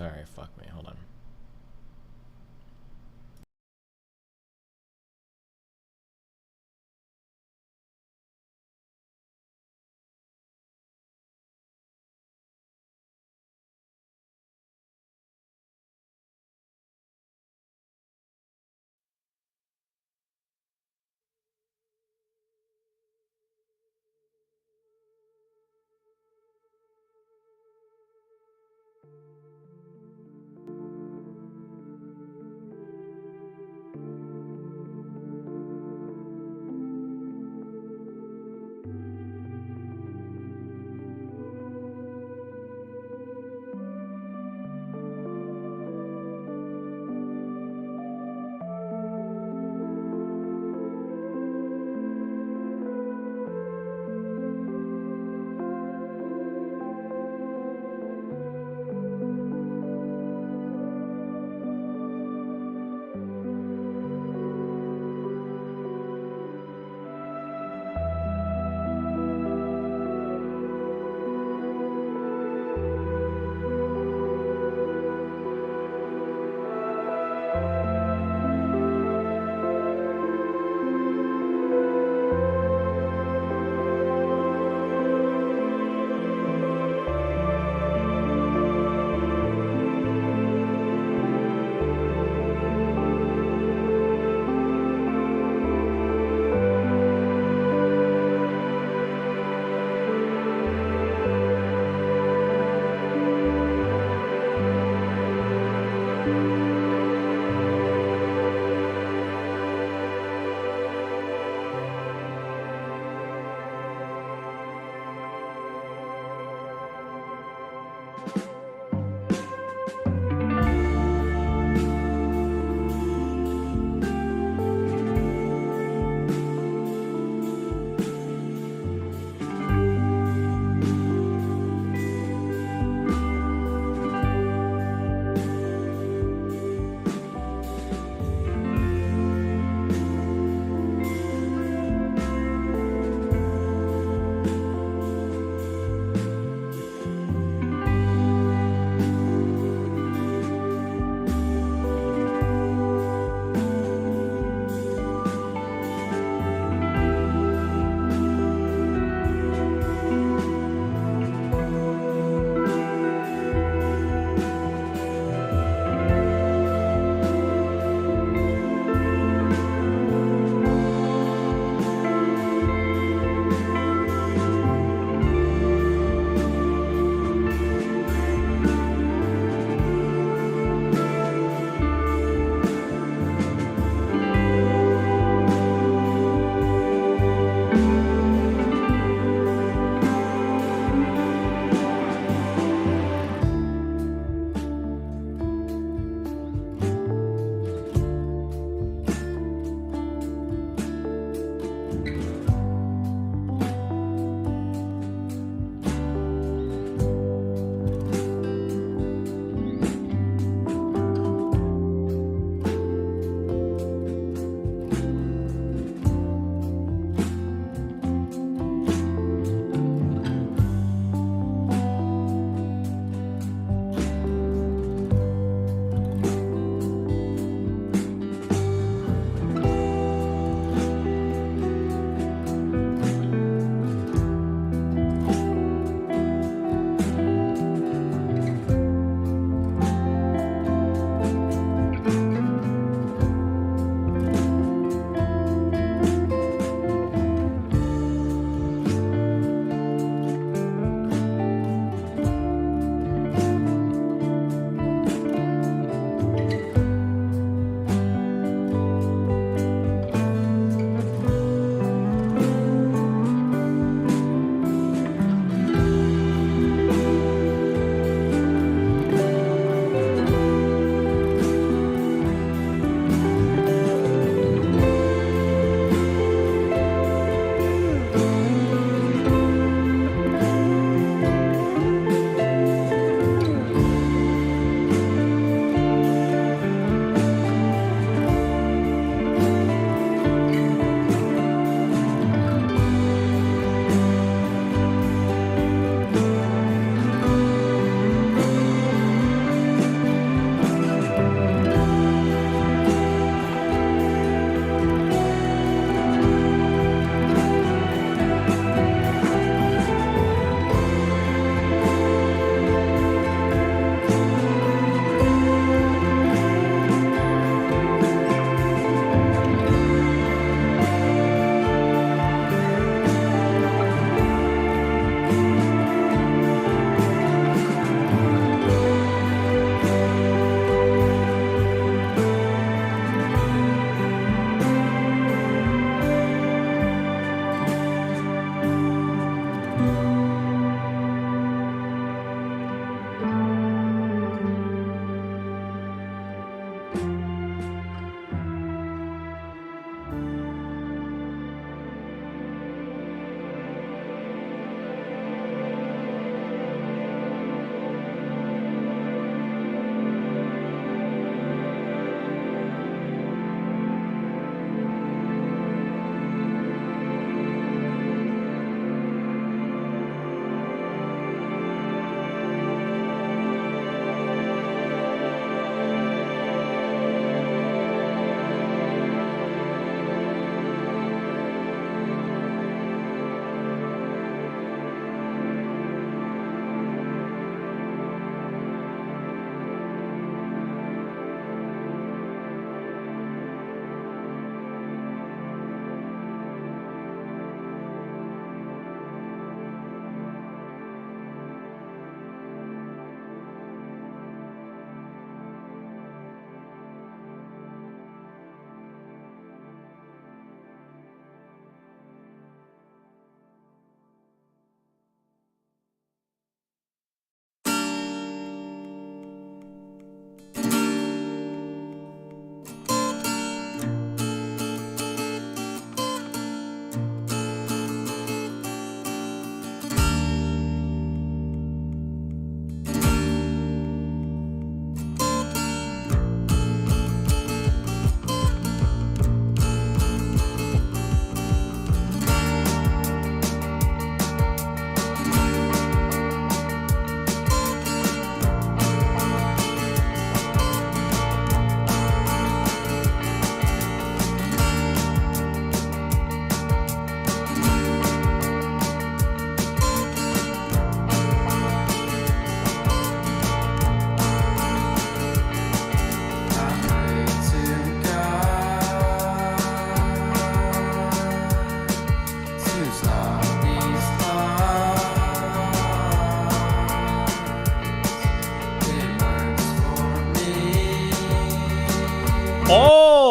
Sorry, fuck me. Hold on.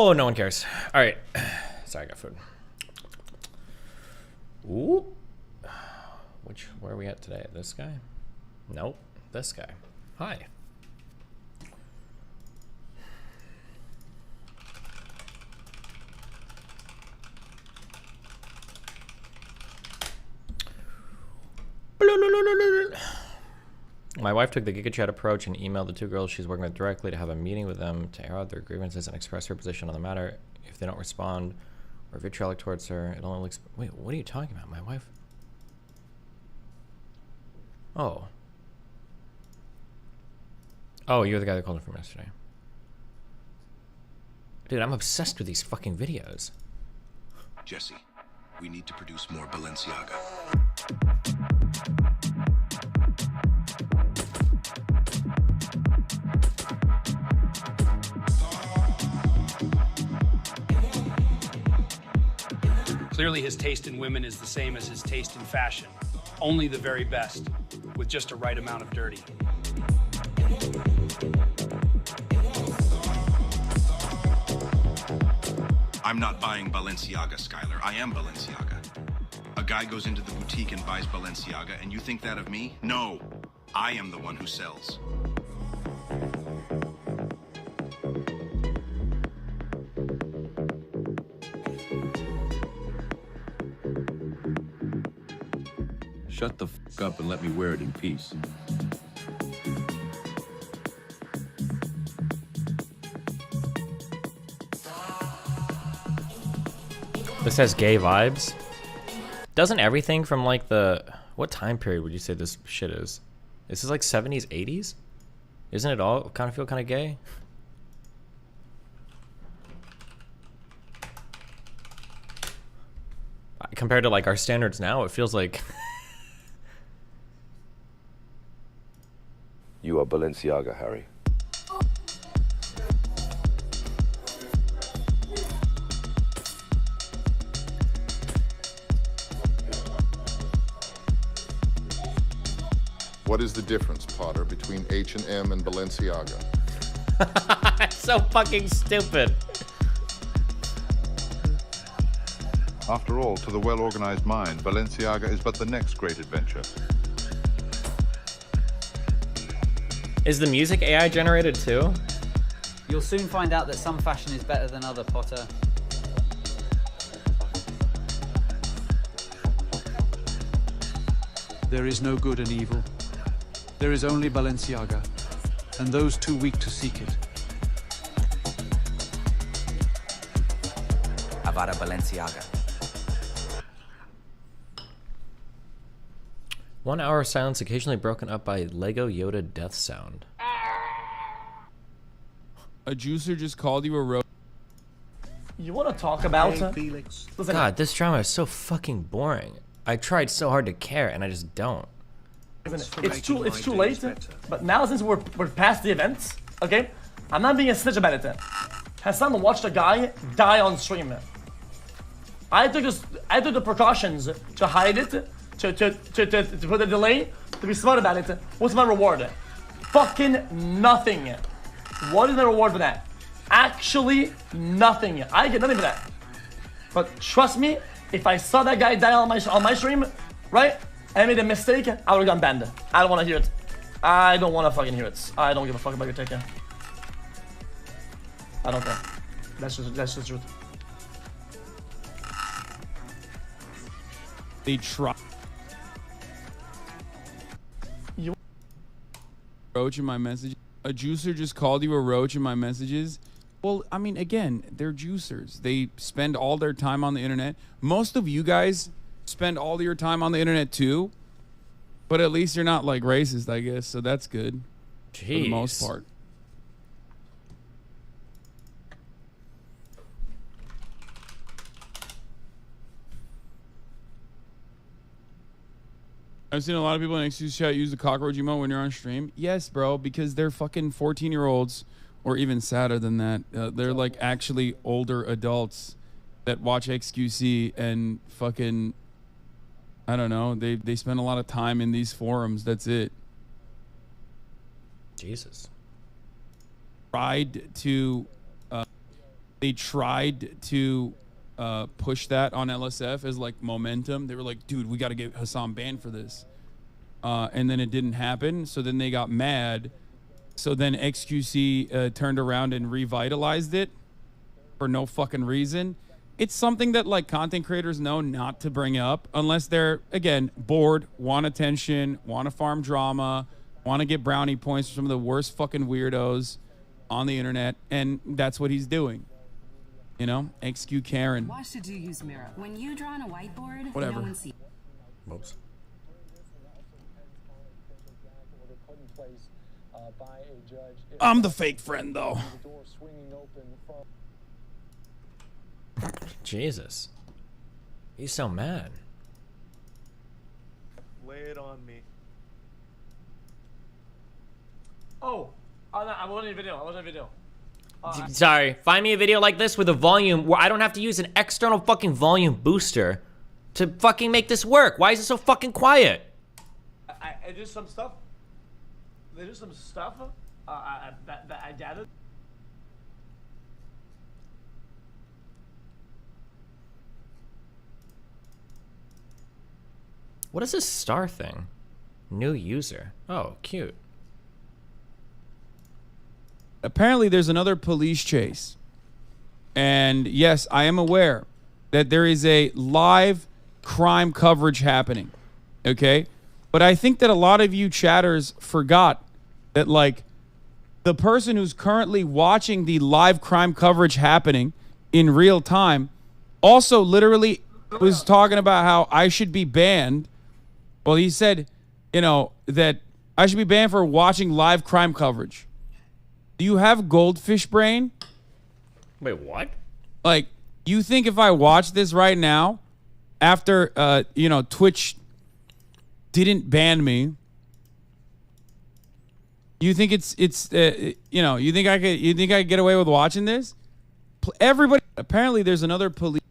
Oh, no one cares. All right. Sorry, I got food. Ooh. Where are we at today? This guy? Nope. This guy. Hi. My wife took the GigaChat approach and emailed the two girls she's working with directly to have a meeting with them to air out their grievances and express her position on the matter. If they don't respond or vitriolic towards her, it only looks... Wait, what are you talking about? My wife? Oh. Oh, you're the guy that called her from yesterday. Dude, I'm obsessed with these fucking videos. Jesse, we need to produce more Balenciaga. Clearly his taste in women is the same as his taste in fashion. Only the very best, with just a right amount of dirty. I'm not buying Balenciaga, Skylar. I am Balenciaga. A guy goes into the boutique and buys Balenciaga, and you think that of me? No, I am the one who sells. Shut the fuck up and let me wear it in peace. This has gay vibes. Doesn't everything from like the... What time period would you say this shit is? This is like 70s, 80s? Isn't it all kind of feel kind of gay? Compared to like our standards now, it feels like... You are Balenciaga, Harry. What is the difference, Potter, between H&M and Balenciaga? It's so fucking stupid. After all, to the well-organized mind, Balenciaga is but the next great adventure. Is the music AI generated too? You'll soon find out that some fashion is better than other, Potter. There is no good and evil. There is only Balenciaga, and those too weak to seek it. Avada Balenciaga. 1 hour of silence occasionally broken up by Lego Yoda death sound. A juicer just called you a road. You want to talk about... Felix. God, this drama is so fucking boring. I tried so hard to care, and I just don't. It's too late, but now since we're past the events, okay? I'm not being a snitch about it. Has someone watched a guy die on stream? I took the precautions to hide it, to put a delay, to be smart about it. What's my reward? Fucking nothing. What is my reward for that? Actually, nothing. I get nothing for that. But trust me, if I saw that guy die on my stream, right? And I made a mistake, I would've gone banned. I don't wanna hear it. I don't wanna fucking hear it. I don't give a fuck about your take. I don't care. That's just the truth. They try. You roach in my message. A juicer just called you a roach in my messages. Well, I mean, again, they're juicers. They spend all their time on the internet. Most of you guys spend all your time on the internet too, but at least you're not like racist, I guess, so that's good. Jeez. For the most part. I've seen a lot of people in Excuse Chat use the cockroach emote when you're on stream. Yes, bro, because they're fucking 14-year-olds, or even sadder than that. They're like actually older adults that watch XQC and fucking, I don't know, they spend a lot of time in these forums. That's it. Jesus. Tried to they tried to push that on LSF as like momentum. They were like, dude, we got to get Hassan banned for this. And then it didn't happen. So then they got mad. So then XQC turned around and revitalized it for no fucking reason. It's something that like content creators know not to bring up unless they're, again, bored, want attention, want to farm drama, want to get brownie points from some of the worst fucking weirdos on the internet. And that's what he's doing. You know, XQ Karen. Why should you use mirror? When you draw on a whiteboard, Whatever. no one sees. Whoops. I'm the fake friend, though. Jesus. He's so mad. Lay it on me. Oh, I wasn't in video. Sorry. Find me a video like this with a volume where I don't have to use an external fucking volume booster to fucking make this work. Why is it so fucking quiet? There's some stuff. There's some stuff that I gathered. What is this star thing? New user. Oh, cute. Apparently there's another police chase. And yes, I am aware that there is a live crime coverage happening. Okay? But I think that a lot of you chatters forgot that, like, the person who's currently watching the live crime coverage happening in real time also literally was talking about how I should be banned. Well, he said, you know, that I should be banned for watching live crime coverage. Do you have goldfish brain? Wait, what? Like, you think if I watch this right now, after, you know, Twitch didn't ban me, you think it's you know, you think I could get away with watching this? Everybody, apparently there's another police.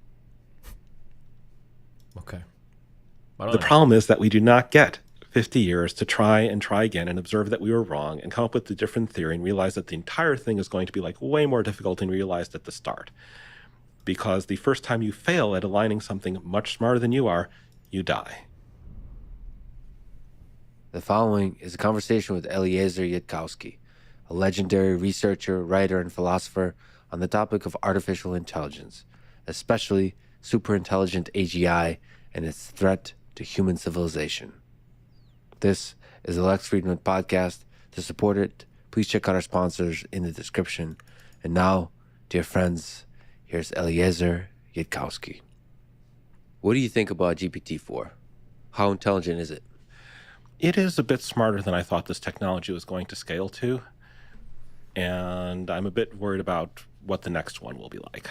Okay. The problem is that we do not get 50 years to try again and observe that we were wrong and come up with a different theory and realize that the entire thing is going to be like way more difficult than we realized at the start. Because the first time you fail at aligning something much smarter than you are, you die. The following is a conversation with Eliezer Yudkowsky, a legendary researcher, writer, and philosopher on the topic of artificial intelligence, especially superintelligent AGI and its threat to human civilization. This is the Lex Friedman podcast. To support it, please check out our sponsors in the description. And now, dear friends, here's Eliezer Yudkowsky. What do you think about GPT-4? How intelligent is it? It is a bit smarter than I thought this technology was going to scale to. And I'm a bit worried about what the next one will be like.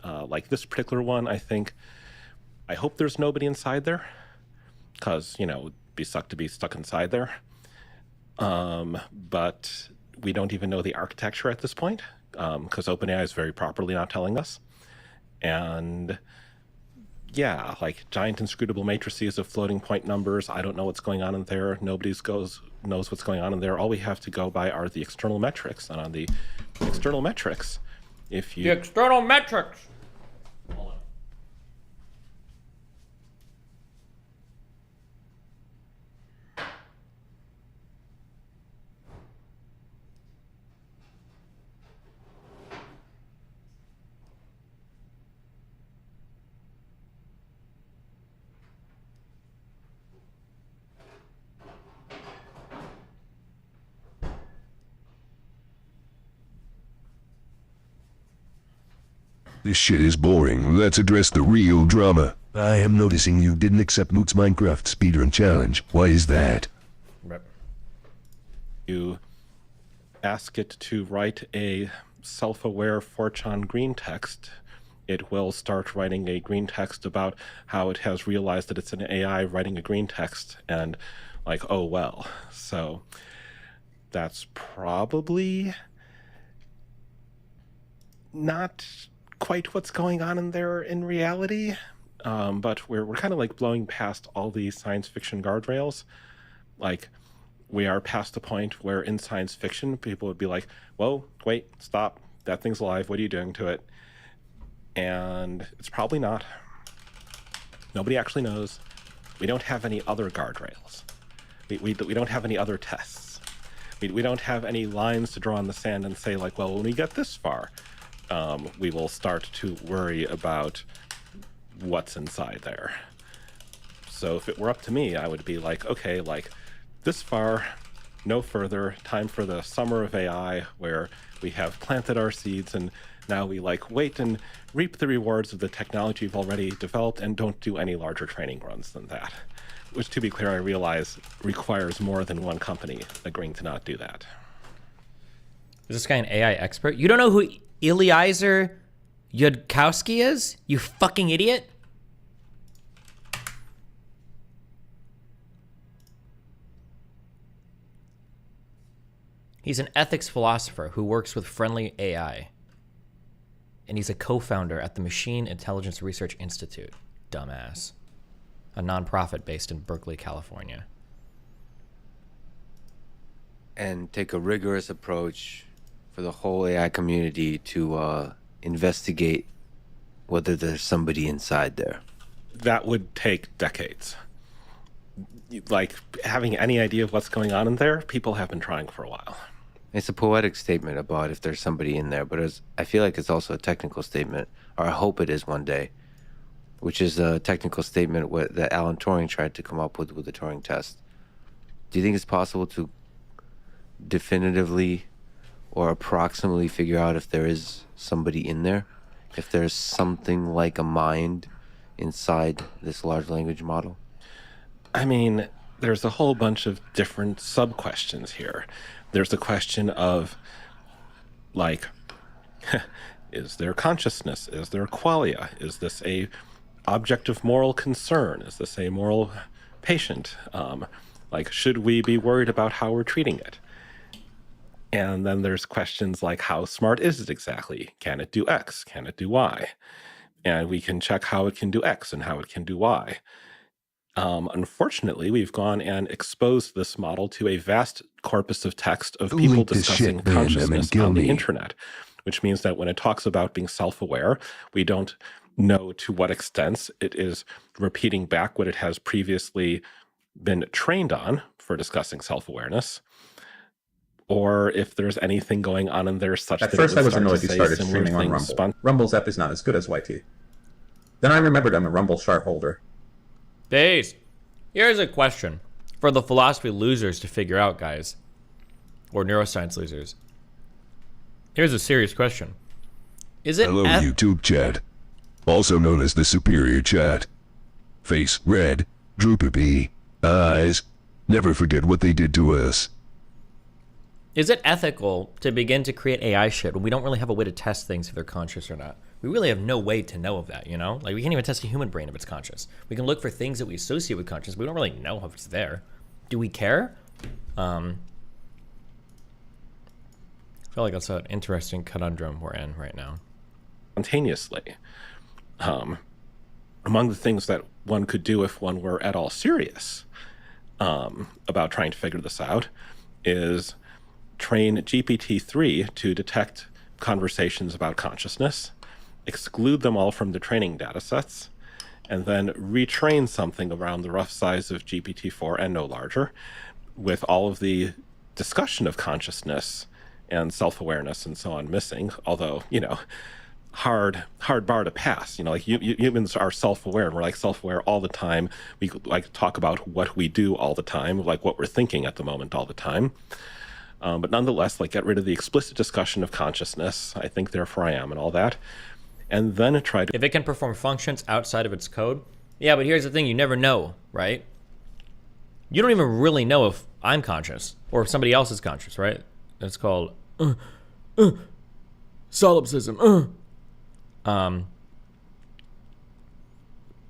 Like this particular one, I hope there's nobody inside there. Because, you know, it would be sucked to be stuck inside there. But we don't even know the architecture at this point. Because OpenAI is very properly not telling us. And yeah, like giant inscrutable matrices of floating point numbers. I don't know what's going on in there. Nobody knows what's going on in there. All we have to go by are the external metrics. And on the external metrics, if you... The external metrics! This shit is boring. Let's address the real drama. I am noticing you didn't accept Moot's Minecraft speedrun challenge. Why is that? You ask it to write a self-aware 4chan green text, it will start writing a green text about how it has realized that it's an AI writing a green text, and like, oh well. So that's probably not quite what's going on in there in reality, but we're kind of like blowing past all the science fiction guardrails. Like, we are past the point where in science fiction people would be like, whoa, wait, stop, that thing's alive. What are you doing to it? And it's probably not. Nobody actually knows. We don't have any other guardrails. We don't have any other tests. We don't have any lines to draw in the sand and say, like, well, when we get this far, we will start to worry about what's inside there. So if it were up to me, I would be like, okay, like this far, no further, time for the summer of AI, where we have planted our seeds and now we like wait and reap the rewards of the technology we've already developed and don't do any larger training runs than that. Which, to be clear, I realize requires more than one company agreeing to not do that. Is this guy an AI expert? You don't know who Eliezer Yudkowsky is? You fucking idiot. He's an ethics philosopher who works with Friendly AI. And he's a co-founder at the Machine Intelligence Research Institute. Dumbass. A nonprofit based in Berkeley, California. And take a rigorous approach for the whole AI community to investigate whether there's somebody inside there. That would take decades. Like, having any idea of what's going on in there, people have been trying for a while. It's a poetic statement about if there's somebody in there, but I feel like it's also a technical statement, or I hope it is one day, which is a technical statement that Alan Turing tried to come up with the Turing test. Do you think it's possible to definitively or approximately figure out if there is somebody in there? If there's something like a mind inside this large language model? I mean, there's a whole bunch of different sub-questions here. There's a question of, like, is there consciousness? Is there qualia? Is this a object of moral concern? Is this a moral patient? Like, should we be worried about how we're treating it? And then there's questions like, how smart is it exactly? Can it do X? Can it do Y? And we can check how it can do X and how it can do Y. Unfortunately, we've gone and exposed this model to a vast corpus of text of people discussing consciousness on the internet, which means that when it talks about being self-aware, we don't know to what extent it is repeating back what it has previously been trained on for discussing self-awareness, or if there's anything going on in there such that at first I was annoyed if you started streaming on Rumble. Rumble's app is not as good as YT. Then I remembered I'm a Rumble shareholder. Days. Here's a question for the philosophy losers to figure out, guys. Or neuroscience losers. Here's a serious question. Is it Hello, YouTube chat. Also known as the superior chat. Face red, droopy eyes. Never forget what they did to us. Is it ethical to begin to create AI shit when we don't really have a way to test things if they're conscious or not? We really have no way to know of that, you know? Like, we can't even test a human brain if it's conscious. We can look for things that we associate with consciousness, but we don't really know if it's there. Do we care? I feel like that's an interesting conundrum we're in right now. Spontaneously. Among the things that one could do if one were at all serious about trying to figure this out is train GPT-3 to detect conversations about consciousness, exclude them all from the training data sets, and then retrain something around the rough size of GPT-4 and no larger with all of the discussion of consciousness and self-awareness and so on missing, although, you know, hard bar to pass. You know, like humans are self-aware, and we're like self-aware all the time. We like talk about what we do all the time, like what we're thinking at the moment all the time. But nonetheless, like, get rid of the explicit discussion of consciousness. I think, therefore I am, and all that. And then try to... If it can perform functions outside of its code, yeah, but here's the thing, you never know, right? You don't even really know if I'm conscious or if somebody else is conscious, right? It's called solipsism.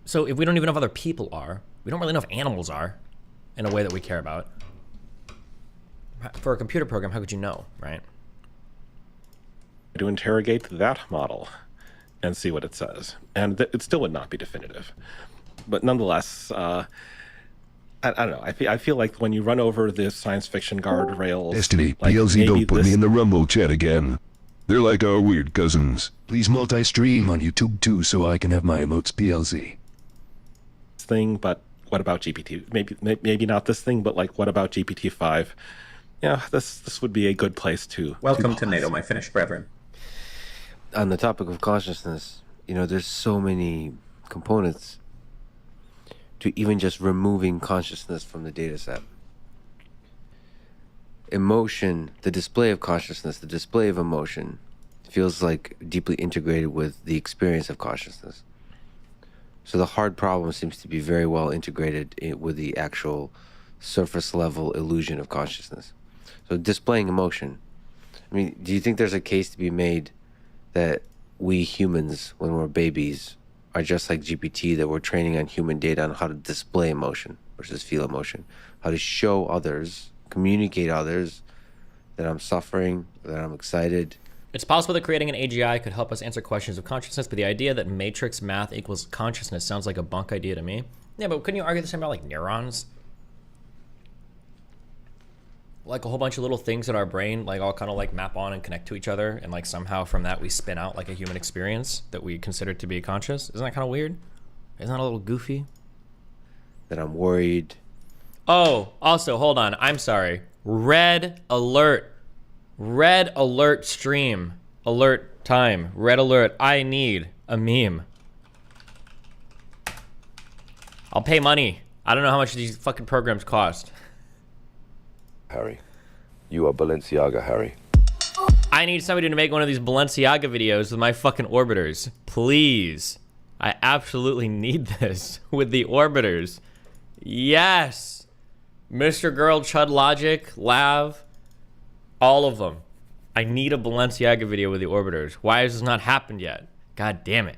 So if we don't even know if other people are, we don't really know if animals are in a way that we care about. For a computer program, how could you know, right? To interrogate that model and see what it says. And it still would not be definitive. But nonetheless, I don't know. I feel like when you run over the science fiction guardrails... Destiny, like, PLZ, don't put me in the Rumble chat again. They're like our weird cousins. Please multi-stream on YouTube too so I can have my emotes PLZ. Thing, but what about GPT? Maybe not this thing, but like what about GPT-5? Yeah, this would be a good place to. Welcome to NATO, my Finnish brethren. On the topic of consciousness, there's so many components to even just removing consciousness from the data set. Emotion, the display of consciousness, the display of emotion feels like deeply integrated with the experience of consciousness. So the hard problem seems to be very well integrated with the actual surface level illusion of consciousness. So displaying emotion. I mean, do you think there's a case to be made that we humans, when we're babies, are just like GPT, that we're training on human data on how to display emotion versus feel emotion, how to show others, communicate others that I'm suffering, that I'm excited. It's possible that creating an AGI could help us answer questions of consciousness, but the idea that matrix math equals consciousness sounds like a bunk idea to me. Yeah, but couldn't you argue the same about like neurons? Like a whole bunch of little things in our brain, like all kind of like map on and connect to each other, and like somehow from that we spin out like a human experience that we consider to be conscious. Isn't that kind of weird? Isn't that a little goofy? That I'm worried. Oh, also, hold on. I'm sorry. Red alert. Red alert stream. Alert time. Red alert. I need a meme. I'll pay money. I don't know how much these fucking programs cost. Harry, you are Balenciaga, Harry. I need somebody to make one of these Balenciaga videos with my fucking orbiters. Please. I absolutely need this with the orbiters. Yes. Mr. Girl, Chud Logic, Lav, all of them. I need a Balenciaga video with the orbiters. Why has this not happened yet? God damn it.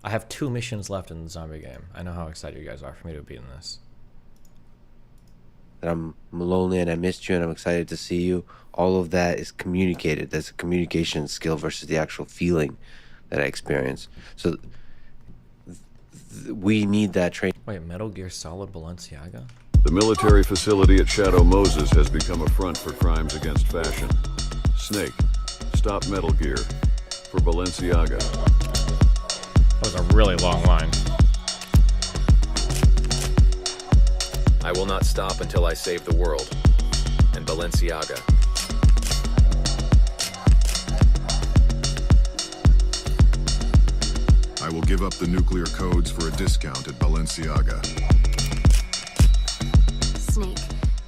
I have 2 missions left in the zombie game. I know how excited you guys are for me to be in this. That I'm lonely and I missed you and I'm excited to see you. All of that is communicated. That's a communication skill versus the actual feeling that I experience. So we need that training. Wait, Metal Gear Solid Balenciaga? The military facility at Shadow Moses has become a front for crimes against fashion. Snake, stop Metal Gear for Balenciaga. That was a really long line. I will not stop until I save the world. And Balenciaga. I will give up the nuclear codes for a discount at Balenciaga. Snake,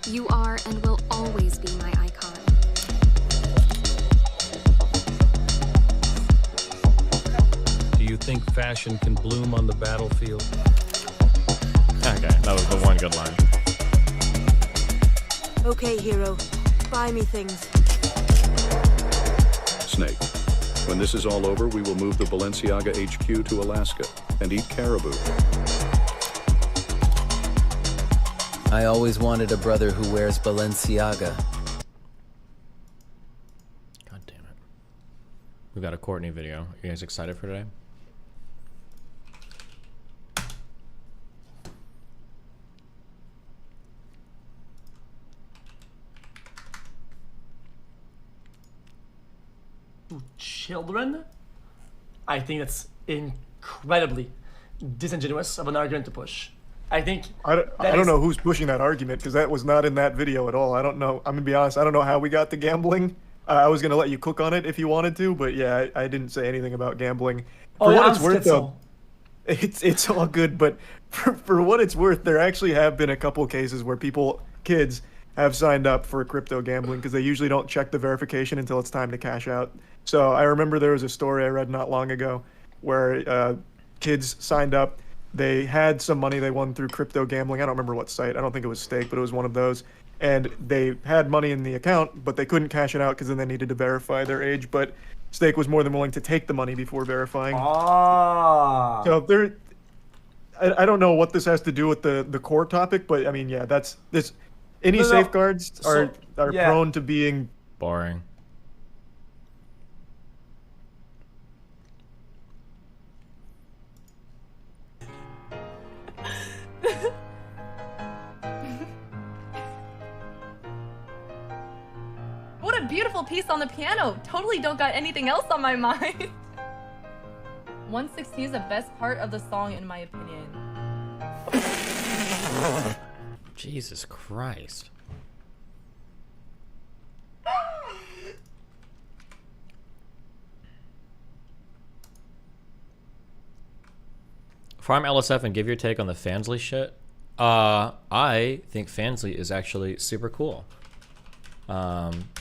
you are and will always be my icon. Do you think fashion can bloom on the battlefield? Okay, that was the one good line. Okay, hero. Buy me things. Snake, when this is all over, we will move the Balenciaga HQ to Alaska and eat caribou. I always wanted a brother who wears Balenciaga. God damn it. We got a Courtney video. Are you guys excited for today? Children, I think that's incredibly disingenuous of an argument to push. I think I don't know who's pushing that argument because that was not in that video at all. I don't know. I'm gonna be honest. I don't know how we got to gambling. I was gonna let you cook on it if you wanted to, but yeah, I didn't say anything about gambling. For what it's worth, though, it's all good. But for what it's worth, there actually have been a couple cases where kids have signed up for crypto gambling because they usually don't check the verification until it's time to cash out. So I remember there was a story I read not long ago where kids signed up. They had some money they won through crypto gambling. I don't remember what site. I don't think it was Stake, but it was one of those. And they had money in the account, but they couldn't cash it out because then they needed to verify their age. But Stake was more than willing to take the money before verifying. Ah. So there, I don't know what this has to do with the core topic, but I mean, yeah, that's this. Any safeguards are prone to being boring. beautiful piece on the piano. Totally don't got anything else on my mind. 160 is the best part of the song in my opinion. Jesus Christ. Farm LSF and give your take on the Fansly shit. I think Fansly is actually super cool.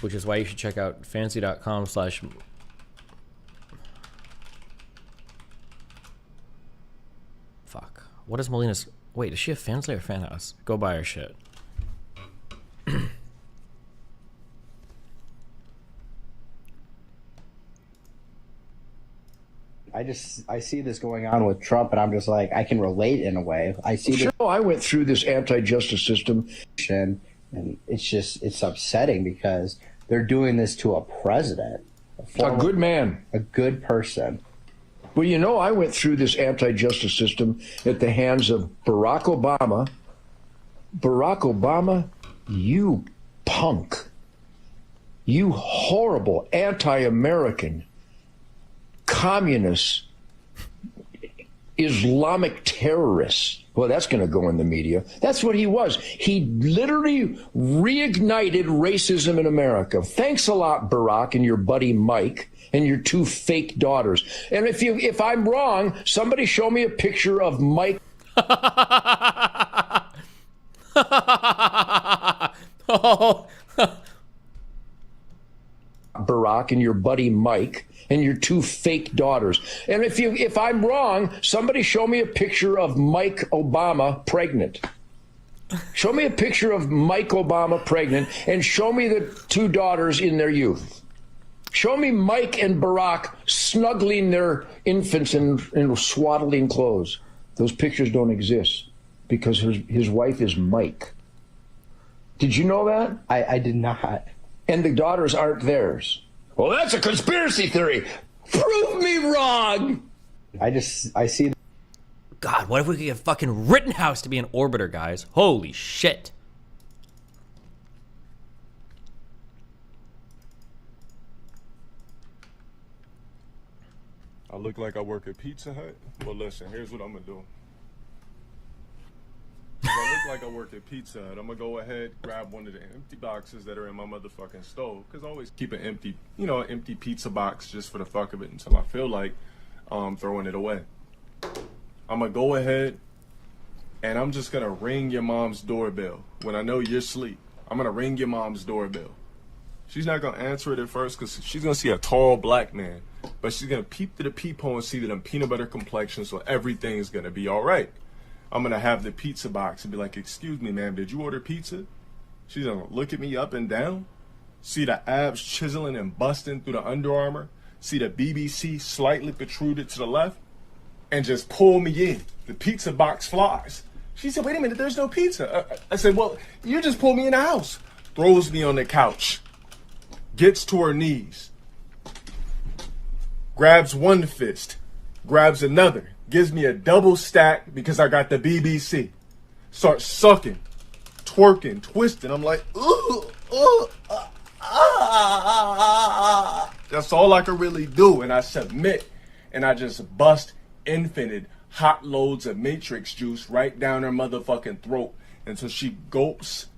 Which is why you should check out fansly.com/. Fuck. What is Melina's... Wait, is she a Fansly or Fan House? Go buy her shit. I see this going on with Trump, and I'm just like, I can relate in a way. I see. Sure, I went through this anti-justice system, and it's upsetting because they're doing this to a president, a good man, a good person. Well, you know, I went through this anti-justice system at the hands of Barack Obama. Barack Obama, you punk, you horrible anti-American, communist, Islamic terrorist. Well, that's going to go in the media. That's what he was. He literally reignited racism in America. Thanks a lot, Barack, and your buddy Mike, and your two fake daughters. And if I'm wrong, somebody show me a picture of Mike. Barack and your buddy Mike and your two fake daughters. And if I'm wrong, somebody show me a picture of Mike Obama pregnant. Show me a picture of Mike Obama pregnant and show me the two daughters in their youth. Show me Mike and Barack snuggling their infants in swaddling clothes. Those pictures don't exist because his wife is Mike. Did you know that? I did not. And the daughters aren't theirs. Well, that's a conspiracy theory. Prove me wrong. I see. God, what if we could get fucking Rittenhouse to be an orbiter, guys? Holy shit. I look like I work at Pizza Hut? Well, listen, here's what I'm gonna do. If I look like I work at Pizza Hut, I'm gonna go ahead, grab one of the empty boxes that are in my motherfucking stove, because I always keep an empty, empty pizza box just for the fuck of it until I feel like throwing it away. I'm gonna go ahead and I'm just gonna ring your mom's doorbell when I know you're asleep. I'm gonna ring your mom's doorbell. She's not gonna answer it at first because she's gonna see a tall black man, but she's gonna peep through the peephole and see that I'm peanut butter complexion, so everything is gonna be all right. I'm gonna have the pizza box and be like, "Excuse me, ma'am, did you order pizza?" She's gonna look at me up and down, see the abs chiseling and busting through the Under Armour, see the BBC slightly protruded to the left, and just pull me in. The pizza box flies. She said, "Wait a minute, there's no pizza." I said, "Well, you just pulled me in the house." Throws me on the couch, gets to her knees, grabs one fist, grabs another, gives me a double stack because I got the BBC. Starts sucking, twerking, twisting. I'm like, ooh, ooh, That's all I can really do. And I submit and I just bust infinite hot loads of Matrix juice right down her motherfucking throat until she gulps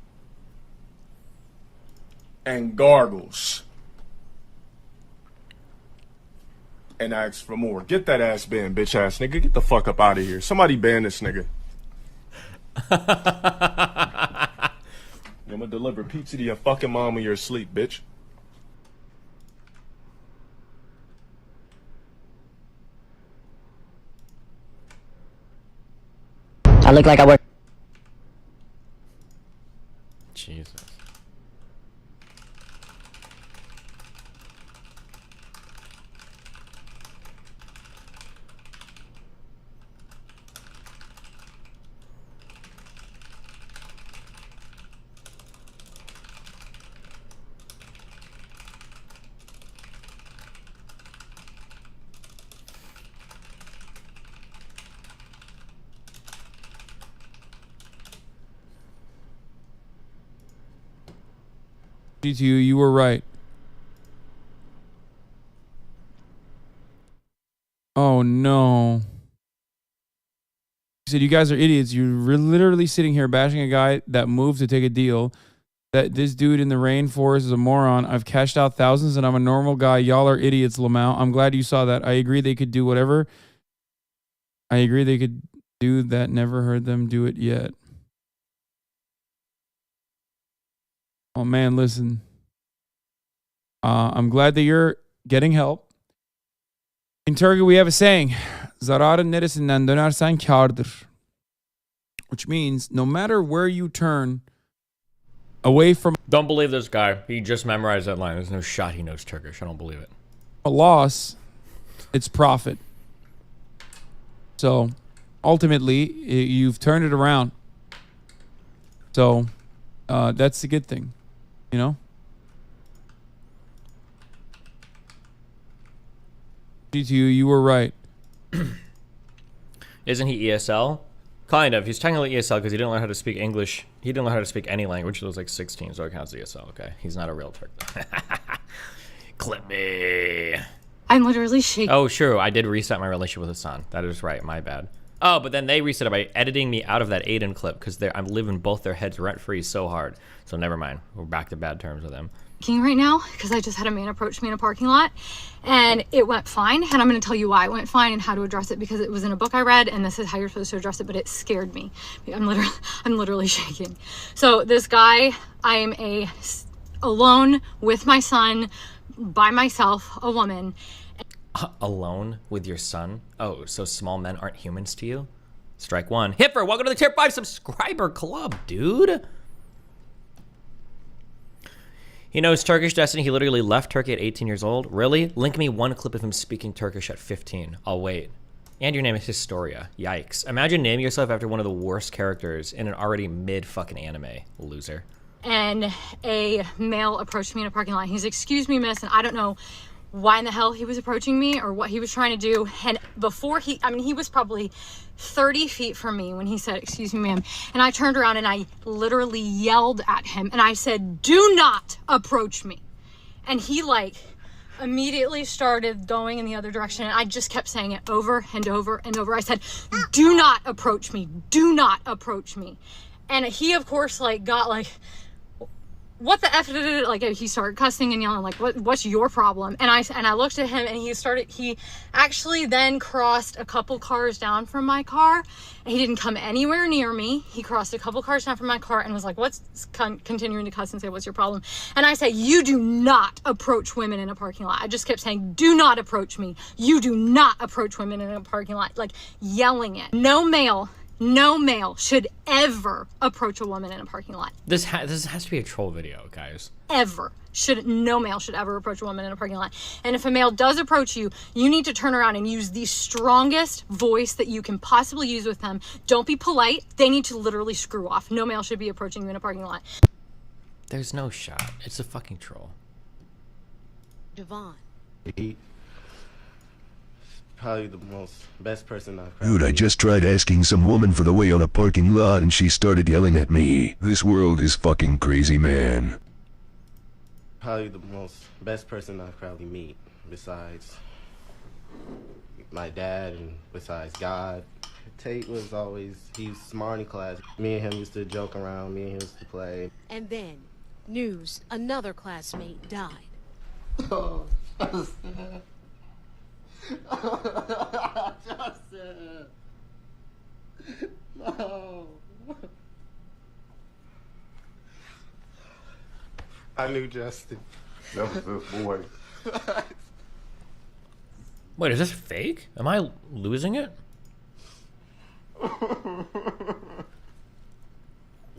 and gargles and asks for more. Get that ass banned, bitch ass nigga. Get the fuck up out of here. Somebody ban this nigga. I'm gonna deliver pizza to your fucking mom when you're asleep, bitch. I look like I work. Jesus. To you, you were right. Oh no. He said, you guys are idiots. You're literally sitting here bashing a guy that moved to take a deal. That this dude in the rainforest is a moron. I've cashed out thousands and I'm a normal guy. Y'all are idiots, Lamau. I'm glad you saw that. I agree they could do whatever. I agree they could do that. Never heard them do it yet. Oh man, listen. I'm glad that you're getting help. In Turkey, we have a saying, zararın neresinden dönersen kârdır. Which means no matter where you turn away from Don't believe this guy. He just memorized that line. There's no shot he knows Turkish. I don't believe it. a loss, it's profit. So ultimately, you've turned it around. So that's a good thing, you know? GTU, you were right. Isn't he ESL? Kind of. He's technically ESL because he didn't learn how to speak English. He didn't learn how to speak any language until he was like 16, so it counts as ESL. Okay, he's not a real Turk. Clip me. I'm literally shaking. Oh, sure. I did reset my relationship with Hassan. That is right. My bad. Oh, but then they reset it by editing me out of that Aiden clip because I'm living both their heads rent-free so hard. So never mind. We're back to bad terms with them. Right now because I just had a man approach me in a parking lot and it went fine, and I'm going to tell you why it went fine and how to address it, because it was in a book I read and this is how you're supposed to address it, but it scared me. I'm literally shaking. So this guy, I am alone with my son, by myself, a woman. Alone with your son? Oh, so small men aren't humans to you? Strike one. Hipper, welcome to the tier 5 subscriber club, dude. He knows Turkish Destiny. He literally left Turkey at 18 years old. Really? Link me one clip of him speaking Turkish at 15. I'll wait. And your name is Historia. Yikes. Imagine naming yourself after one of the worst characters in an already mid-fucking anime. Loser. And a male approached me in a parking lot. He's, excuse me, miss, and I don't know why in the hell he was approaching me or what he was trying to do. And before he was probably 30 feet from me when he said, excuse me, ma'am. And I turned around and I literally yelled at him and I said, do not approach me. And he like immediately started going in the other direction. And I just kept saying it over and over and over. I said, do not approach me. Do not approach me. And he, of course, like got like, what the F did it? Like he started cussing and yelling like, what's your problem? And I looked at him and he actually then crossed a couple cars down from my car. He didn't come anywhere near me. He crossed a couple cars down from my car and was like, continuing to cuss and say, what's your problem? And I said, you do not approach women in a parking lot. I just kept saying, do not approach me. You do not approach women in a parking lot. Like yelling it. No male should ever approach a woman in a parking lot. This has to be a troll video, guys. No male should ever approach a woman in a parking lot. And if a male does approach you, you need to turn around and use the strongest voice that you can possibly use with them. Don't be polite. They need to literally screw off. No male should be approaching you in a parking lot. There's no shot. It's a fucking troll. Devon. Probably the best person I've Dude, I just tried asking some woman for the way on a parking lot and she started yelling at me. This world is fucking crazy, man. Probably the best person I'll probably meet, besides my dad and besides God. Tate was he was smart in class. Me and him used to joke around, me and him used to play. And then, news, another classmate died. Oh, Justin. No. I knew Justin. That was this boy. Wait, is this fake? Am I losing it?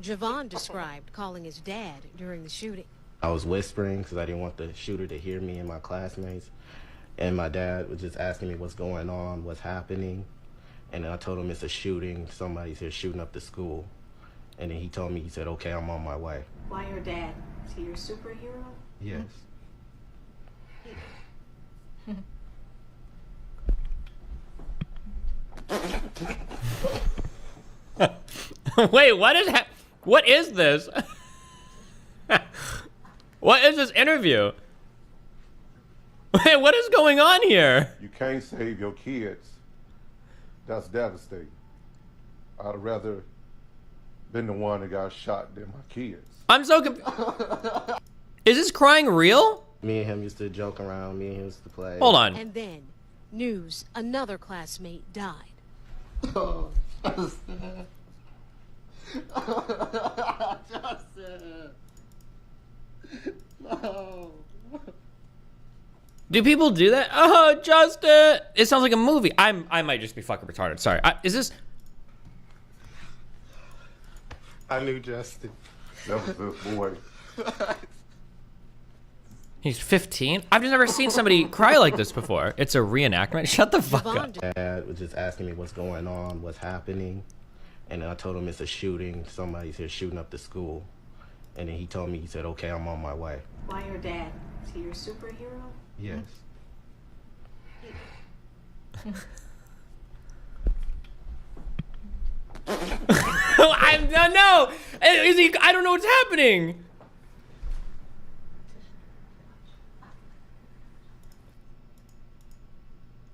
Javon described calling his dad during the shooting. I was whispering because I didn't want the shooter to hear me and my classmates. And my dad was just asking me what's going on, what's happening. And then I told him it's a shooting. Somebody's here shooting up the school. And then he told me, he said, okay, I'm on my way. Why your dad? Is he your superhero? Yes. Wait, what is this? What is this interview? Wait, what is going on here? You can't save your kids. That's devastating. I'd rather been the one that got shot than my kids. I'm so Is this crying real? Me and him used to joke around. Me and him used to play. Hold on. And then, news, another classmate died. Oh, Justin. Justin. No. Do people do that? Oh, Justin! It sounds like a movie. I might just be fucking retarded. Sorry. Is this? I knew Justin. That was this boy. He's 15? I've just never seen somebody cry like this before. It's a reenactment. Shut the fuck up. Dad was just asking me what's going on, what's happening. And then I told him it's a shooting. Somebody's here shooting up the school. And then he told me, he said, okay, I'm on my way. Why your dad? Is he your superhero? Yes. No! Is he, I don't know what's happening.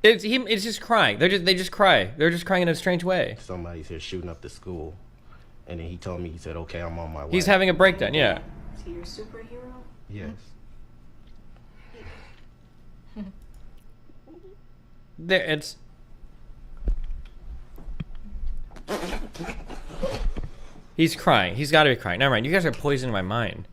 It's just crying. They just cry. They're just crying in a strange way. Somebody's here shooting up the school. And then he told me, he said, okay, I'm on my way. He's having a breakdown, yeah. Is he your superhero? Yes. There, it's... He's crying. He's got to be crying. Never mind. You guys are poisoning my mind.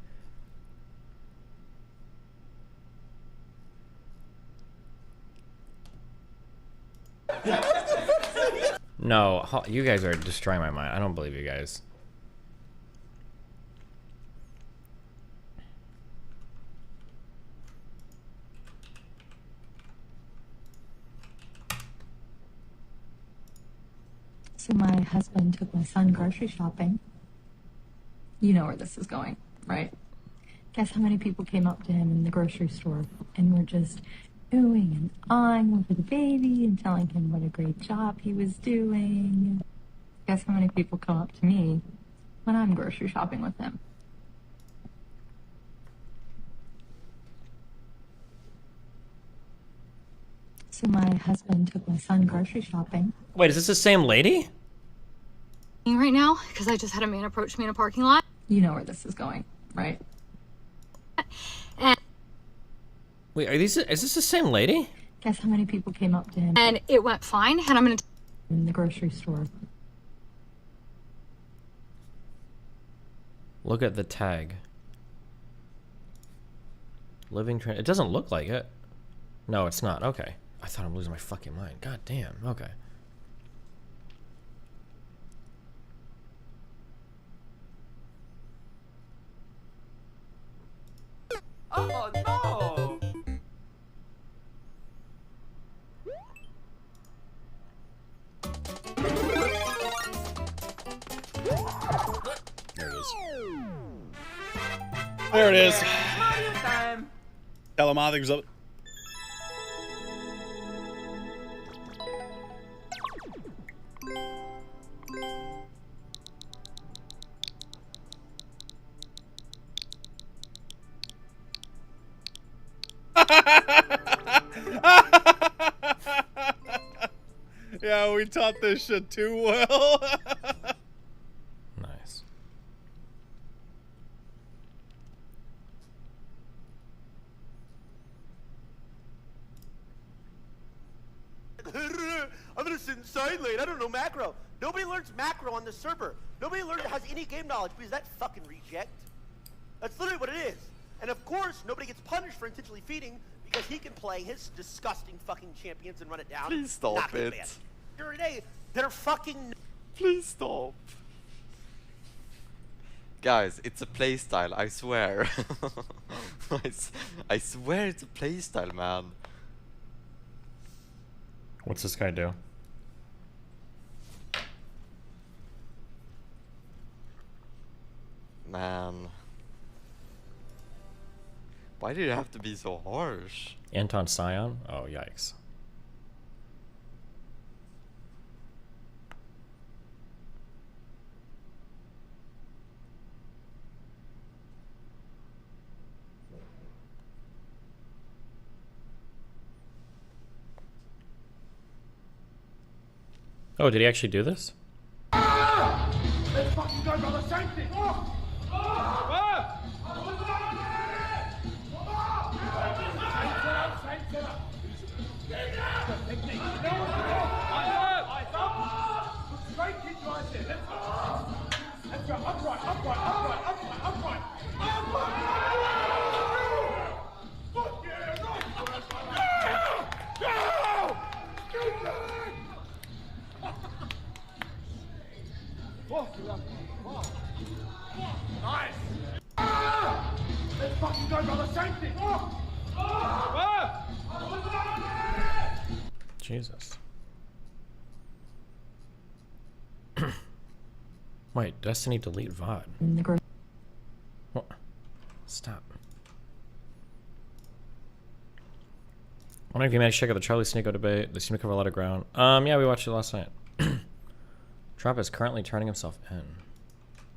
No, you guys are destroying my mind. I don't believe you guys. So my husband took my son grocery shopping. You know where this is going, right? Guess how many people came up to him in the grocery store and were just oohing and awing over the baby and telling him what a great job he was doing. Guess how many people come up to me when I'm grocery shopping with him? So my husband took my son grocery shopping. Wait, is this the same lady? Right now, because I just had a man approach me in a parking lot. You know where this is going, right? And Wait, is this the same lady? Guess how many people came up to him? And it went fine, and I'm gonna... In the grocery store. Look at the tag. Living trend. It doesn't look like it. No, it's not. Okay. I thought I'm losing my fucking mind. God damn. Okay. Oh no! There it is. There it is. Mario time. Tell him I think it was up. Yeah, we taught this shit too well. Nice. I'm gonna sit in side lane. I don't know macro. Nobody learns macro on the server. Nobody has any game knowledge because that fucking reject. That's literally what it is. And of course, nobody gets punished for intentionally feeding because he can play his disgusting fucking champions and run it down. Please stop it. Every day, they're fucking. Please stop. Guys, it's a playstyle, I swear. I swear it's a playstyle, man. What's this guy do? Man. Why did it have to be so harsh? Anton Scion? Oh, yikes. Oh, did he actually do this? Let's fucking go, brother. Same thing. Nice. Let's fucking go, brother. Same thing. Jesus. Wait, Destiny delete VOD. What? Stop. Wondering if you managed to check out the Charlie Sneeko debate. They seem to cover a lot of ground. Yeah, we watched it last night. Trump is currently turning himself in.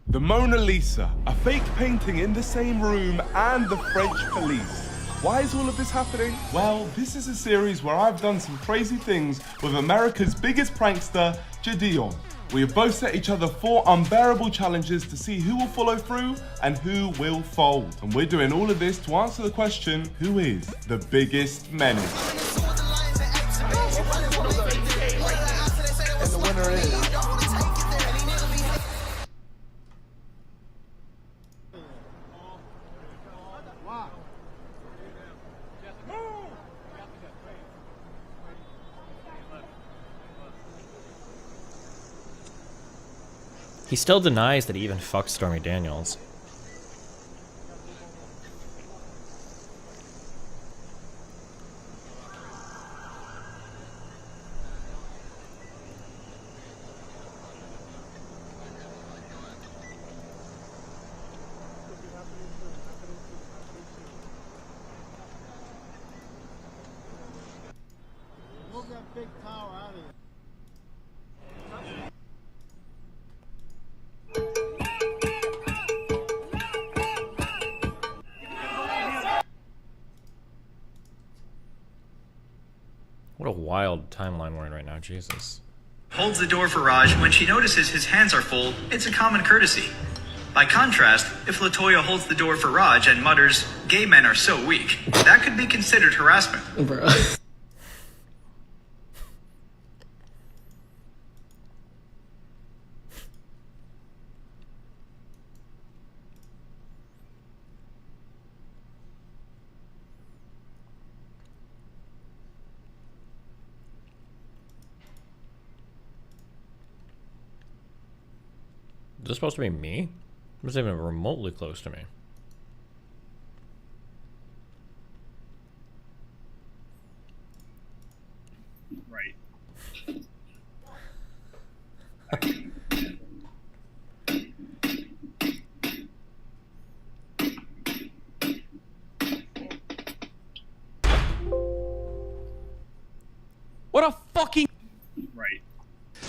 The Mona Lisa, a fake painting in the same room, and the French police. Why is all of this happening? Well, this is a series where I've done some crazy things with America's biggest prankster, Jadion. We have both set each other 4 unbearable challenges to see who will follow through and who will fold. And we're doing all of this to answer the question, who is the biggest menace? And the winner is... He still denies that he even fucked Stormy Daniels. Move that big tower out of there. What a wild timeline we're in right now, Jesus. Holds the door for Raj when she notices his hands are full. It's a common courtesy. By contrast, if LaToya holds the door for Raj and mutters, "Gay men are so weak," that could be considered harassment. Bro. Is this supposed to be me? This isn't even remotely close to me. Right. What a fucking... Right.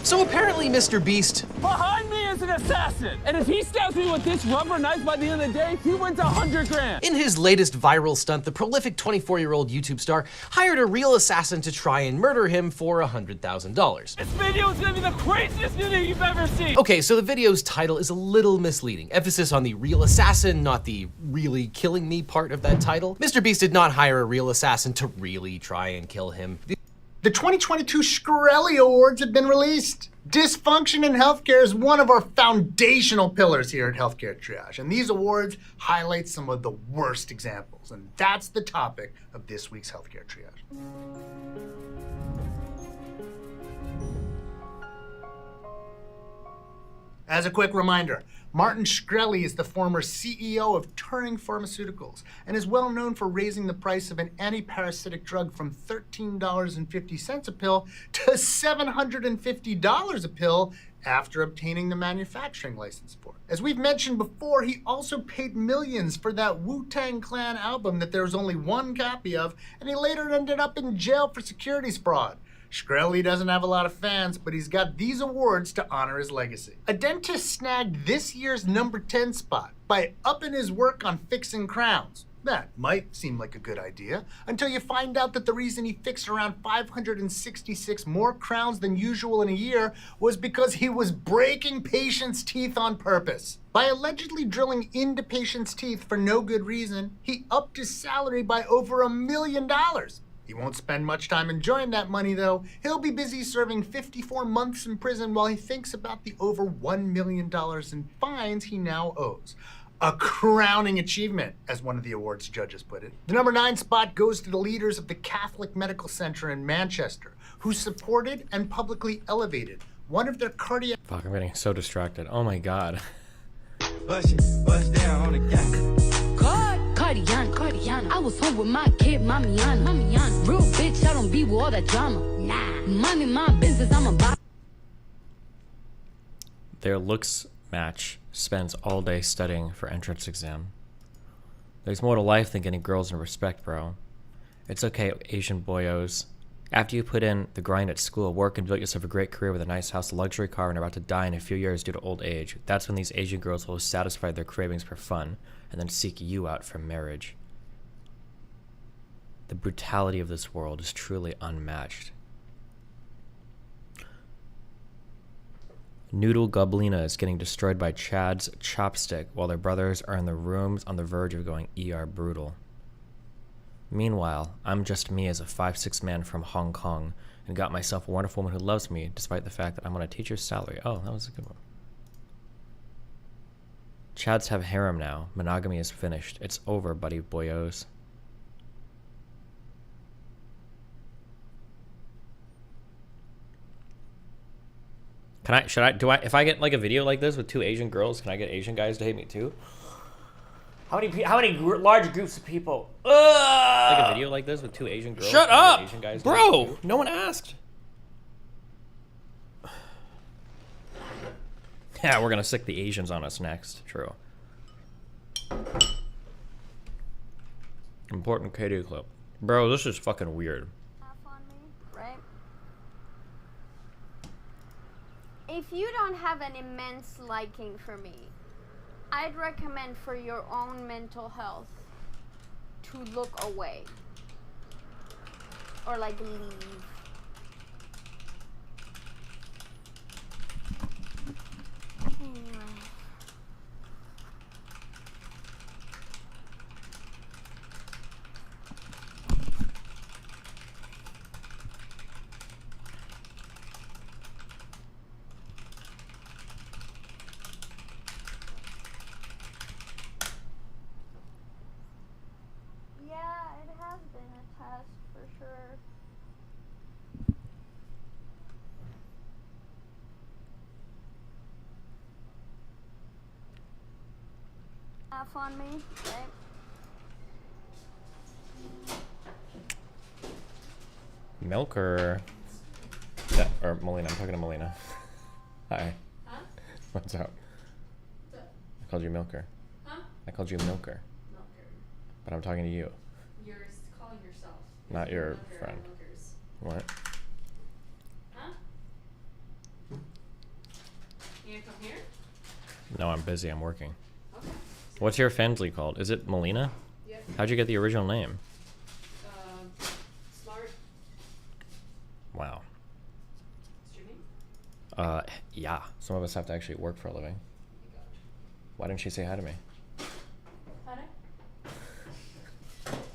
So apparently Mr. Beast... Behind me is an assassin! And if he stabs me with this rubber knife by the end of the day, he wins 100 grand! In his latest viral stunt, the prolific 24-year-old YouTube star hired a real assassin to try and murder him for $100,000. This video is gonna be the craziest video you've ever seen! Okay, so the video's title is a little misleading. Emphasis on the real assassin, not the really killing me part of that title. Mr. Beast did not hire a real assassin to really try and kill him. The 2022 Shkreli Awards have been released. Dysfunction in healthcare is one of our foundational pillars here at Healthcare Triage, and these awards highlight some of the worst examples, and that's the topic of this week's Healthcare Triage. As a quick reminder, Martin Shkreli is the former CEO of Turing Pharmaceuticals and is well known for raising the price of an anti-parasitic drug from $13.50 a pill to $750 a pill after obtaining the manufacturing license for it. As we've mentioned before, he also paid millions for that Wu-Tang Clan album that there was only one copy of, and he later ended up in jail for securities fraud. Shkreli doesn't have a lot of fans, but he's got these awards to honor his legacy. A dentist snagged this year's number 10 spot by upping his work on fixing crowns. That might seem like a good idea until you find out that the reason he fixed around 566 more crowns than usual in a year was because he was breaking patients' teeth on purpose. By allegedly drilling into patients' teeth for no good reason, he upped his salary by over $1 million. He won't spend much time enjoying that money, though. He'll be busy serving 54 months in prison while he thinks about the over $1 million in fines he now owes. A crowning achievement, as one of the awards judges put it. The number 9 spot goes to the leaders of the Catholic Medical Center in Manchester, who supported and publicly elevated one of their cardiac... Fuck, I'm getting so distracted. Oh my god. Bust down on the gang. Cardiana. I was home with my kid, Memein. Real bitch, I don't be with all that drama. Nah. Money, my business, I'm about. Their looks match spends all day studying for entrance exam. There's more to life than getting girls and respect, bro. It's okay, Asian boyos. After you put in the grind at school, work and build yourself a great career with a nice house, a luxury car, and are about to die in a few years due to old age, that's when these Asian girls will satisfy their cravings for fun and then seek you out for marriage. The brutality of this world is truly unmatched. Noodle Goblina is getting destroyed by Chad's chopstick while their brothers are in the rooms on the verge of going ER brutal. Meanwhile, I'm just me as a 5'6" man from Hong Kong and got myself a wonderful woman who loves me despite the fact that I'm on a teacher's salary. Oh, that was a good one. Chads have harem now. Monogamy is finished. It's over, buddy boyos. If I get like a video like this with 2 Asian girls, can I get Asian guys to hate me too? How many large groups of people? Like a video like this with 2 Asian girls? Shut up, Asian guys bro! No one asked. Yeah, we're gonna sick the Asians on us next. True. Important KD clip. Bro, this is fucking weird. Right? If you don't have an immense liking for me, I'd recommend for your own mental health to look away. Or like leave. Anyway. Yeah, it has been a test for sure. Laugh on me, right? Milker. Yeah, or Melina. I'm talking to Melina. Hi. Huh? What's up? What's up? I called you Milker. Huh? I called you Milker. Milker. But I'm talking to you. You're calling yourself. Not your Milker friend. or milkers. What? Huh? You gonna come here? No, I'm busy. I'm working. Okay. What's your Fensley called? Is it Melina? Yep. How'd you get the original name? Smart. Wow. Streaming? Yeah. Some of us have to actually work for a living. Why didn't she say hi to me?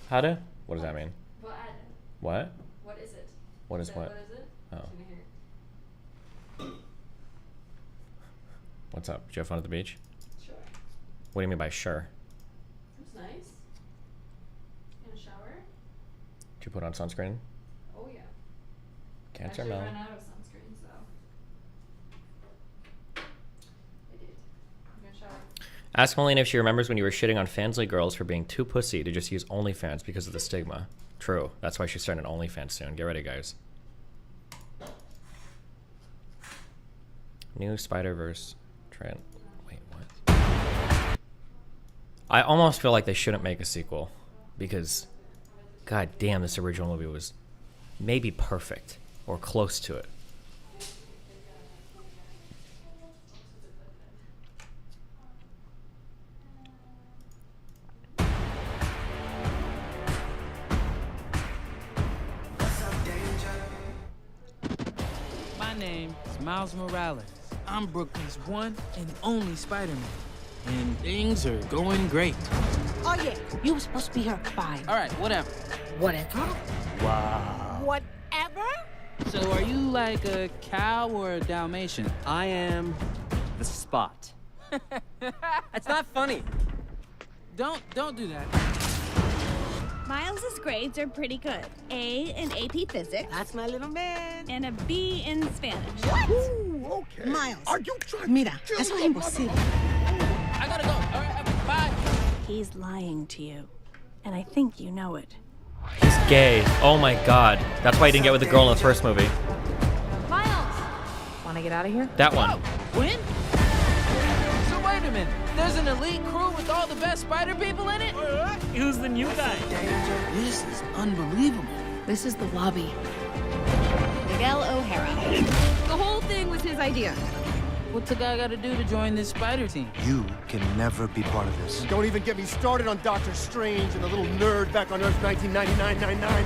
How to? What does that mean? What? What is it? What is what? What is it? Oh. Can I hear it? What's up? Did you have fun at the beach? Sure. What do you mean by sure? It was nice. In a shower? Did you put on sunscreen? Oh yeah. Cancer Actually, Mel. ran out of sunscreen, so I did. I'm gonna shower. Ask Melina if she remembers when you were shitting on Fansley girls for being too pussy to just use OnlyFans because of the stigma. True. That's why she's starting an OnlyFans soon. Get ready, guys. New Spider-Verse. Wait, what? I almost feel like they shouldn't make a sequel because, god damn, this original movie was maybe perfect or close to it. name is Miles Morales. I'm Brooklyn's one and only Spider-Man. And things are going great. Oh, yeah. You were supposed to be here at 5. All right, whatever. Whatever? Wow. Whatever? So are you like a cow or a Dalmatian? I am the Spot. That's not funny. Don't do that. Miles's grades are pretty good. A in AP Physics. That's my little man. And a B in Spanish. What? Ooh, okay. Miles. Are you trying Mira, to kill eso es your imposible. I gotta go. All right, bye. He's lying to you. And I think you know it. He's gay. Oh my god. That's why he didn't get with the girl in the first movie. Miles! Wanna get out of here? That one. When? So wait a minute. There's an elite crew with all the best spider people in it? Who's the new guy? This is unbelievable. This is the lobby. Miguel O'Hara. The whole thing was his idea. What's a guy gotta do to join this spider team? You can never be part of this. Don't even get me started on Doctor Strange and the little nerd back on Earth 1999-99.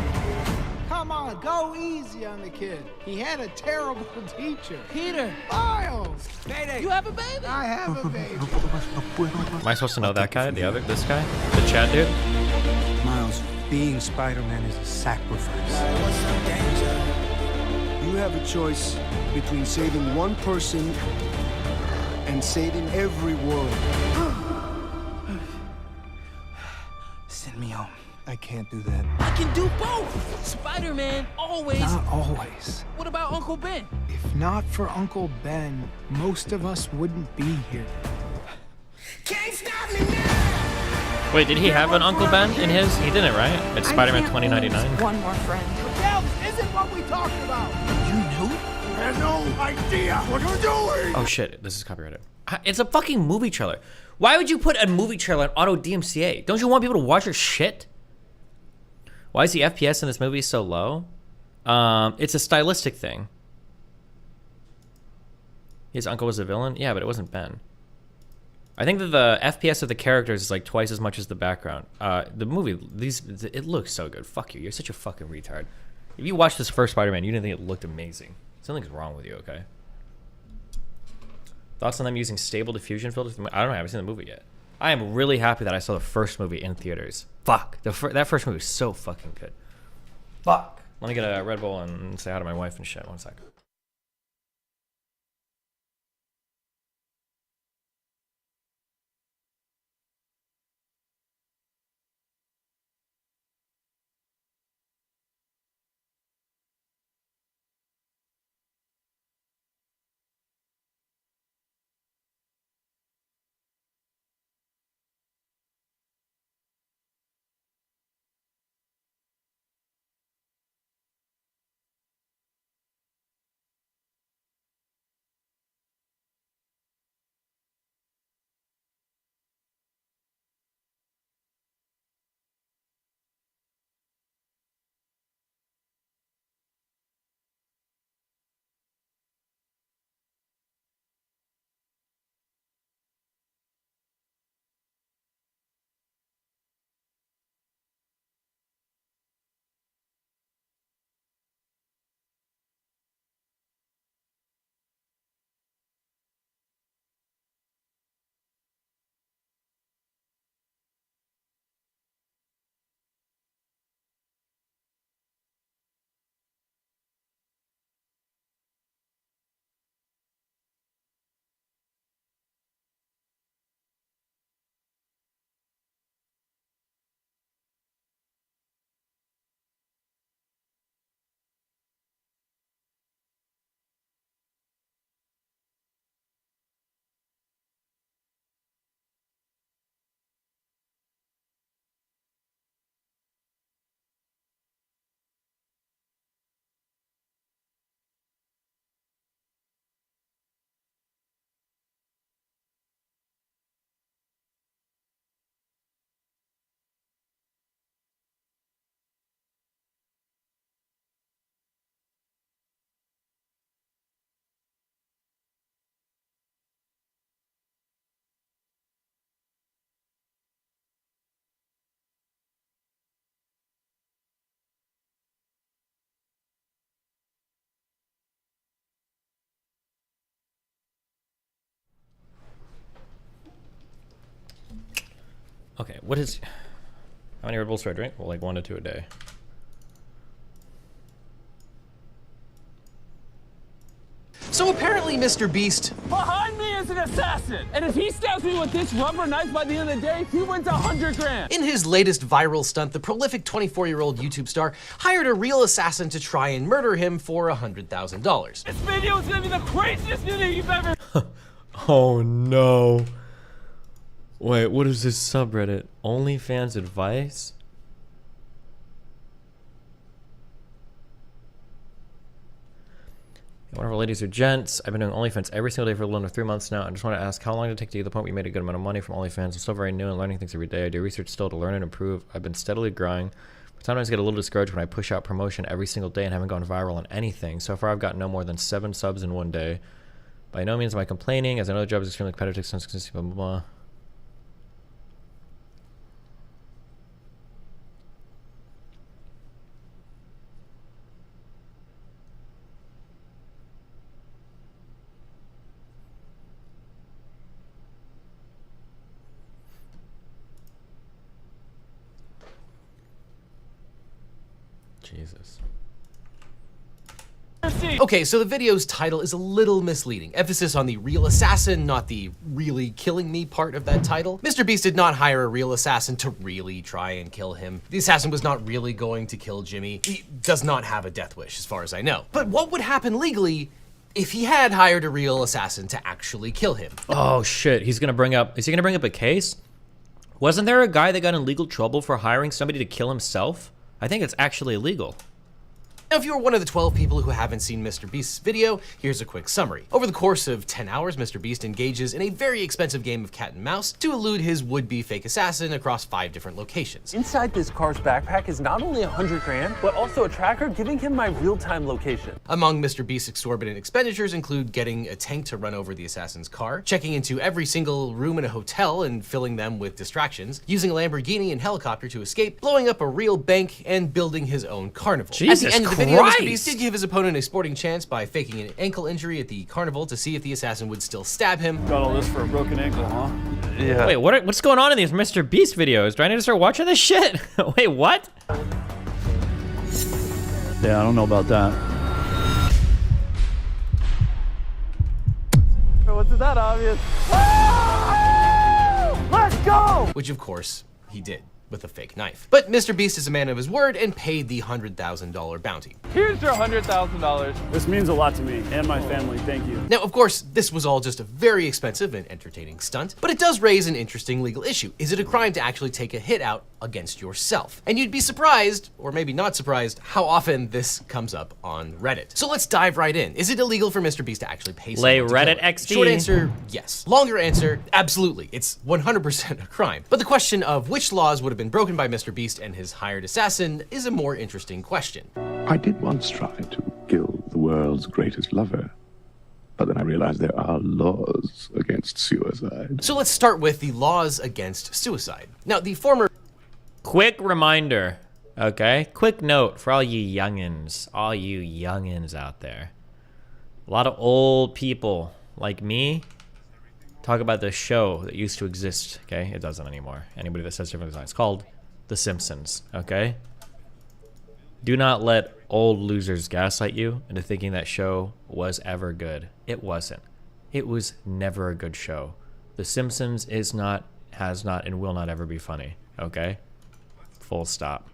Come on, go easy on the kid. He had a terrible teacher. Peter. Miles! Mayday. You have a baby? I have a baby. Am I supposed to know that guy? This guy? The Chad dude? Miles, being Spider-Man is a sacrifice. You have a choice between saving one person and saving every world. Send me home. I can't do that. I can do both. Spider-Man always. Not always. What about Uncle Ben? If not for Uncle Ben, most of us wouldn't be here. Can't stop me now! Wait, did he have an Uncle Ben in his? He didn't, right? It's Spider-Man 2099. One more friend. Miguel, this isn't what we talked about. You knew? I have no idea what you're doing. Oh shit, this is copyrighted. It's a fucking movie trailer. Why would you put a movie trailer on auto DMCA? Don't you want people to watch your shit? Why is the FPS in this movie so low? It's a stylistic thing. His uncle was a villain? Yeah, but it wasn't Ben. I think that the FPS of the characters is like twice as much as the background. The movie, it looks so good. Fuck you, you're such a fucking retard. If you watched this first Spider-Man, you didn't think it looked amazing. Something's wrong with you, okay? Thoughts on them using stable diffusion filters? I don't know, I haven't seen the movie yet. I am really happy that I saw the first movie in theaters. Fuck, that first movie was so fucking good. Fuck. Let me get a Red Bull and say hi to my wife and shit. 1 second. Okay, what is... How many Red Bulls do I drink? Well, like 1 to 2 a day. So apparently Mr. Beast... Behind me is an assassin! And if he stabs me with this rubber knife by the end of the day, he wins 100 grand! In his latest viral stunt, the prolific 24-year-old YouTube star hired a real assassin to try and murder him for $100,000. This video is gonna be the craziest video you've ever... Oh no. Wait, what is this subreddit? OnlyFans advice? Whatever, ladies or gents, I've been doing OnlyFans every single day for a little under 3 months now. I just want to ask, how long did it take to get to the point where you made a good amount of money from OnlyFans? I'm still very new and learning things every day. I do research still to learn and improve. I've been steadily growing. But sometimes I get a little discouraged when I push out promotion every single day and haven't gone viral on anything. So far, I've got no more than 7 subs in one day. By no means am I complaining, as I know the job is extremely competitive, consistency, blah, blah, blah. Jesus. Okay, so the video's title is a little misleading. Emphasis on the real assassin, not the really killing me part of that title. Mr. Beast did not hire a real assassin to really try and kill him. The assassin was not really going to kill Jimmy. He does not have a death wish, as far as I know. But what would happen legally if he had hired a real assassin to actually kill him? Oh shit, he's gonna bring up, is he gonna bring up a case? Wasn't there a guy that got in legal trouble for hiring somebody to kill himself? I think it's actually illegal. Now, if you're one of the 12 people who haven't seen Mr. Beast's video, here's a quick summary. Over the course of 10 hours, Mr. Beast engages in a very expensive game of cat and mouse to elude his would-be fake assassin across 5 different locations. Inside this car's backpack is not only 100 grand, but also a tracker giving him my real-time location. Among Mr. Beast's exorbitant expenditures include getting a tank to run over the assassin's car, checking into every single room in a hotel and filling them with distractions, using a Lamborghini and helicopter to escape, blowing up a real bank, and building his own carnival. Jesus At the end of the Christ. video, Mr. Beast did give his opponent a sporting chance by faking an ankle injury at the carnival to see if the assassin would still stab him. Got all this for a broken ankle, huh? Yeah. Wait, what's going on in these Mr. Beast videos? Do I need to start watching this shit? Wait, what? Yeah, I don't know about that. What's that obvious? Let's go! Which, of course, he did with a fake knife. But Mr. Beast is a man of his word and paid the $100,000 bounty. Here's your $100,000. This means a lot to me and my family. Thank you. Now, of course, this was all just a very expensive and entertaining stunt, but it does raise an interesting legal issue. Is it a crime to actually take a hit out against yourself? And you'd be surprised, or maybe not surprised, how often this comes up on Reddit. So let's dive right in. Is it illegal for Mr. Beast to actually pay someone Lay to Reddit kill him? XD. Short answer, yes. Longer answer, absolutely. It's 100% a crime. But the question of which laws would have been broken by Mr. Beast and his hired assassin is a more interesting question. I did once try to kill the world's greatest lover, but then I realized there are laws against suicide. So let's start with the laws against suicide. Now, the former... Quick reminder, okay? Quick note for all you youngins out there. A lot of old people like me talk about this show that used to exist, okay? It doesn't anymore. Anybody that says different, it's called The Simpsons, okay? Do not let old losers gaslight you into thinking that show was ever good. It wasn't. It was never a good show. The Simpsons is not, has not, and will not ever be funny, okay? Full stop.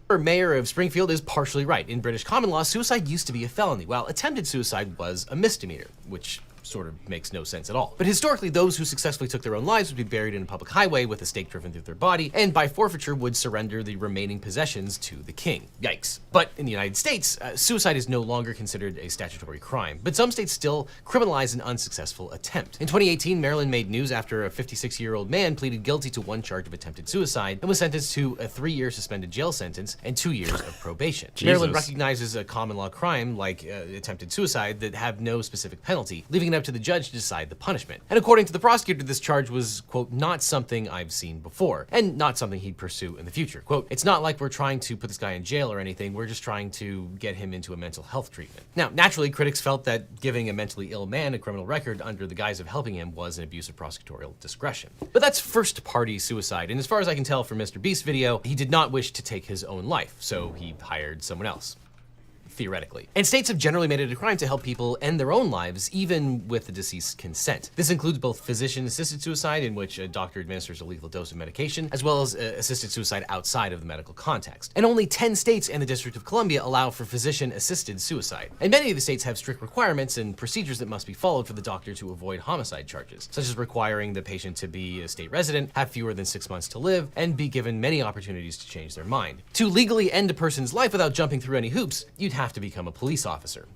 Mayor of Springfield is partially right. In British common law, suicide used to be a felony, while attempted suicide was a misdemeanor, which sort of makes no sense at all. But historically, those who successfully took their own lives would be buried in a public highway with a stake driven through their body, and by forfeiture would surrender the remaining possessions to the king. Yikes. But in the United States, suicide is no longer considered a statutory crime, but some states still criminalize an unsuccessful attempt. In 2018, Maryland made news after a 56-year-old man pleaded guilty to 1 charge of attempted suicide and was sentenced to a 3-year suspended jail sentence and 2 years of probation. Maryland recognizes a common law crime like attempted suicide that have no specific penalty, leaving it up to the judge to decide the punishment. And according to the prosecutor, this charge was, quote, not something I've seen before, and not something he'd pursue in the future. Quote, it's not like we're trying to put this guy in jail or anything, we're just trying to get him into a mental health treatment. Now, naturally, critics felt that giving a mentally ill man a criminal record under the guise of helping him was an abuse of prosecutorial discretion. But that's first-party suicide, and as far as I can tell from Mr. Beast's video, he did not wish to take his own life, so he hired someone else. Theoretically. And states have generally made it a crime to help people end their own lives, even with the deceased's consent. This includes both physician-assisted suicide, in which a doctor administers a lethal dose of medication, as well as assisted suicide outside of the medical context. And only 10 states and the District of Columbia allow for physician-assisted suicide. And many of the states have strict requirements and procedures that must be followed for the doctor to avoid homicide charges, such as requiring the patient to be a state resident, have fewer than 6 months to live, and be given many opportunities to change their mind. To legally end a person's life without jumping through any hoops, you'd have to become a police officer.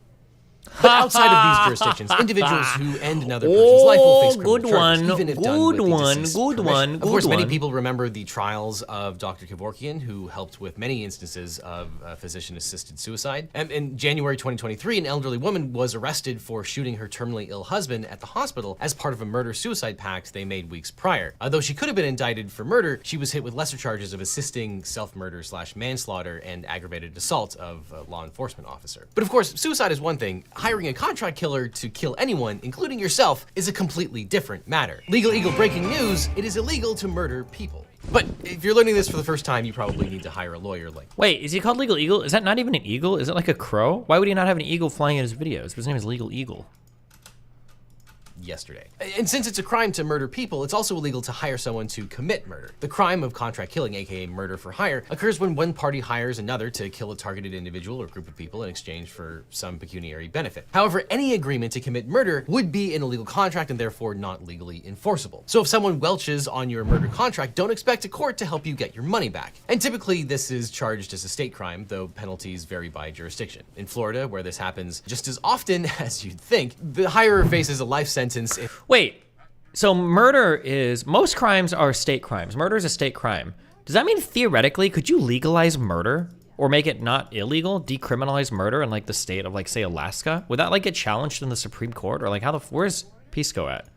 But outside of these jurisdictions, individuals who end another person's life will face criminal charges, even if done with the deceased's permission. Of course, many people remember the trials of Dr. Kevorkian, who helped with many instances of physician-assisted suicide. And in January 2023, an elderly woman was arrested for shooting her terminally ill husband at the hospital as part of a murder-suicide pact they made weeks prior. Though she could have been indicted for murder, she was hit with lesser charges of assisting self-murder/manslaughter and aggravated assault of a law enforcement officer. But of course, suicide is one thing. Hiring a contract killer to kill anyone, including yourself, is a completely different matter. Legal Eagle breaking news, it is illegal to murder people. But if you're learning this for the first time, you probably need to hire a lawyer like... Wait, is he called Legal Eagle? Is that not even an eagle? Is it like a crow? Why would he not have an eagle flying in his videos? His name is Legal Eagle. Yesterday. And since it's a crime to murder people, it's also illegal to hire someone to commit murder. The crime of contract killing, aka murder for hire, occurs when one party hires another to kill a targeted individual or group of people in exchange for some pecuniary benefit. However, any agreement to commit murder would be an illegal contract and therefore not legally enforceable. So if someone welches on your murder contract, don't expect a court to help you get your money back. And typically this is charged as a state crime, though penalties vary by jurisdiction. In Florida, where this happens just as often as you'd think, the hirer faces a life sentence. Wait, so murder is, most crimes are state crimes. Murder is a state crime. Does that mean theoretically, could you legalize murder or make it not illegal, decriminalize murder in like the state of like, say, Alaska? Would that like get challenged in the Supreme Court, or like how where's Pisco at?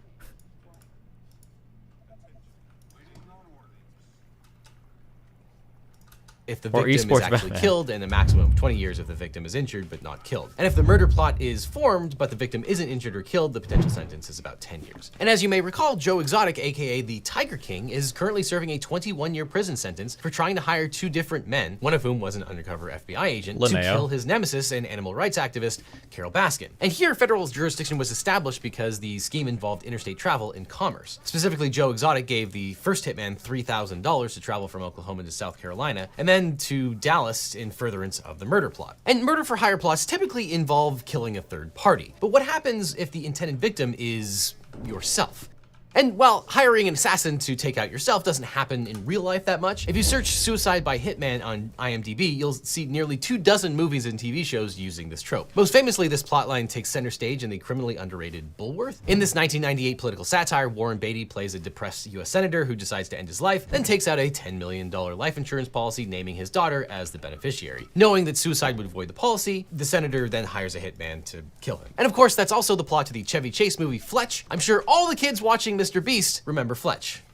If the victim is actually killed, and a maximum of 20 years if the victim is injured but not killed. And if the murder plot is formed, but the victim isn't injured or killed, the potential sentence is about 10 years. And as you may recall, Joe Exotic, aka the Tiger King, is currently serving a 21-year prison sentence for trying to hire 2 different men, one of whom was an undercover FBI agent, to kill his nemesis and animal rights activist, Carol Baskin. And here, federal jurisdiction was established because the scheme involved interstate travel and commerce. Specifically, Joe Exotic gave the first hitman $3,000 to travel from Oklahoma to South Carolina, and then to Dallas in furtherance of the murder plot. And murder for hire plots typically involve killing a third party. But what happens if the intended victim is yourself? And while hiring an assassin to take out yourself doesn't happen in real life that much, if you search suicide by hitman on IMDb, you'll see nearly 24 movies and TV shows using this trope. Most famously, this plotline takes center stage in the criminally underrated Bulworth. In this 1998 political satire, Warren Beatty plays a depressed US senator who decides to end his life, then takes out a $10 million life insurance policy, naming his daughter as the beneficiary. Knowing that suicide would void the policy, the senator then hires a hitman to kill him. And of course, that's also the plot to the Chevy Chase movie Fletch. I'm sure all the kids watching Mr. Beast remember Fletch.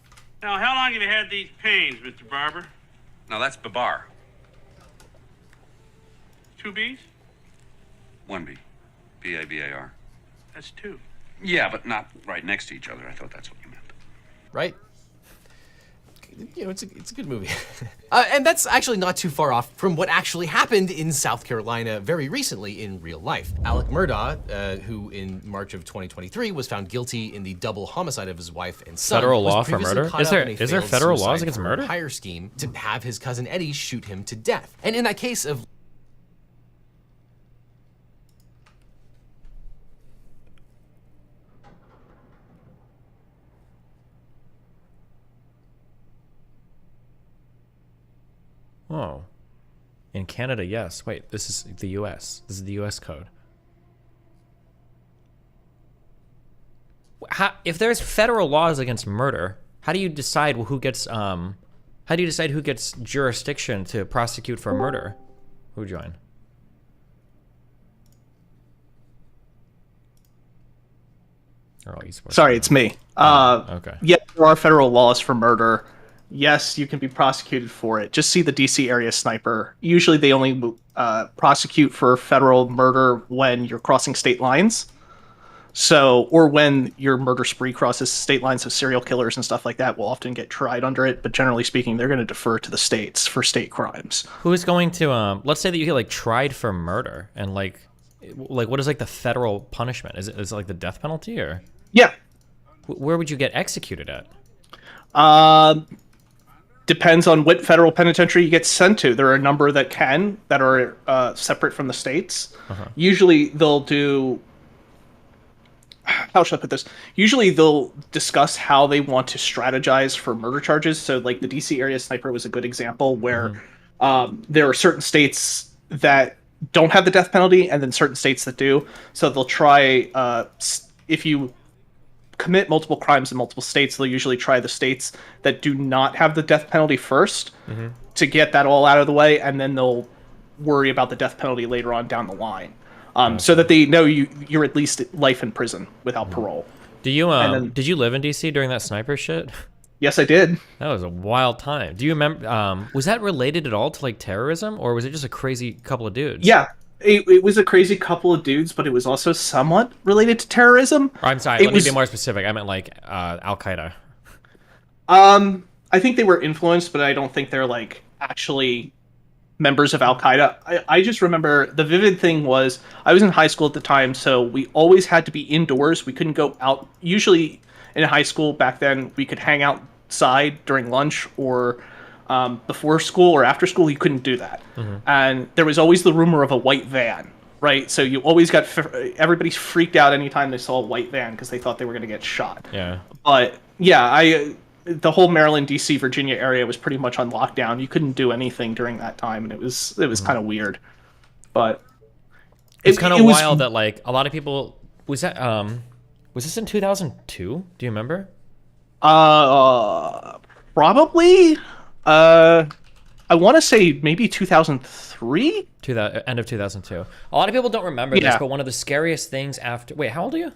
Now, how long have you had these pains, Mr. Barber? No, that's Babar. 2 B's? 1 B. B-A-B-A-R. That's 2. Yeah, but not right next to each other. I thought that's what you meant. Right? You know, it's a good movie. And that's actually not too far off from what actually happened in South Carolina very recently in real life. Alec Murdaugh, who in March of 2023 was found guilty in the double homicide of his wife and son. Federal law for murder? Is there federal laws against murder? Hire scheme to have his cousin Eddie shoot him to death. And in that case of Oh. In Canada, yes. Wait, this is the US. This is the US code. If there's federal laws against murder, how do you decide who gets jurisdiction to prosecute for murder? Who joined? Or all esports? Sorry, it's me. Okay. Yeah, there are federal laws for murder. Yes, you can be prosecuted for it. Just see the DC area sniper. Usually they only prosecute for federal murder when you're crossing state lines. So, or when your murder spree crosses state lines, of serial killers and stuff like that will often get tried under it. But generally speaking, they're going to defer to the states for state crimes. Who is going to, let's say that you get like tried for murder and like what is like the federal punishment? Is it like the death penalty or? Yeah. Where would you get executed at? Depends on what federal penitentiary you get sent to. There are a number that are separate from the states. Usually they'll do, how should I put this? Usually they'll discuss how they want to strategize for murder charges. So like the DC area sniper was a good example where there are certain states that don't have the death penalty and then certain states that do. So they'll try, if you commit multiple crimes in multiple states, they'll usually try the states that do not have the death penalty first to get that all out of the way, and then they'll worry about the death penalty later on down the line, so that they know you're at least life in prison without parole. Do you did you live in DC during that sniper shit? Yes, I did. That was a wild time. Do you remember? Was that related at all to like terrorism, or was it just a crazy couple of dudes? Yeah. It was a crazy couple of dudes, but it was also somewhat related to terrorism. I'm sorry, let me be more specific. I meant like Al-Qaeda. I think they were influenced, but I don't think they're like actually members of Al-Qaeda. I just remember the vivid thing was I was in high school at the time, so we always had to be indoors. We couldn't go out. Usually in high school back then, we could hang outside during lunch or before school or after school. You couldn't do that. And there was always the rumor of a white van, right? So you always got everybody freaked out anytime they saw a white van because they thought they were going to get shot. Yeah. But yeah, the whole Maryland, DC, Virginia area was pretty much on lockdown. You couldn't do anything during that time, and it was kind of weird. But it's kind of wild that like a lot of people was this in 2002? Do you remember? Probably. I want to say maybe 2003? End of 2002. A lot of people don't remember this, but one of the scariest things after... Wait, how old are you?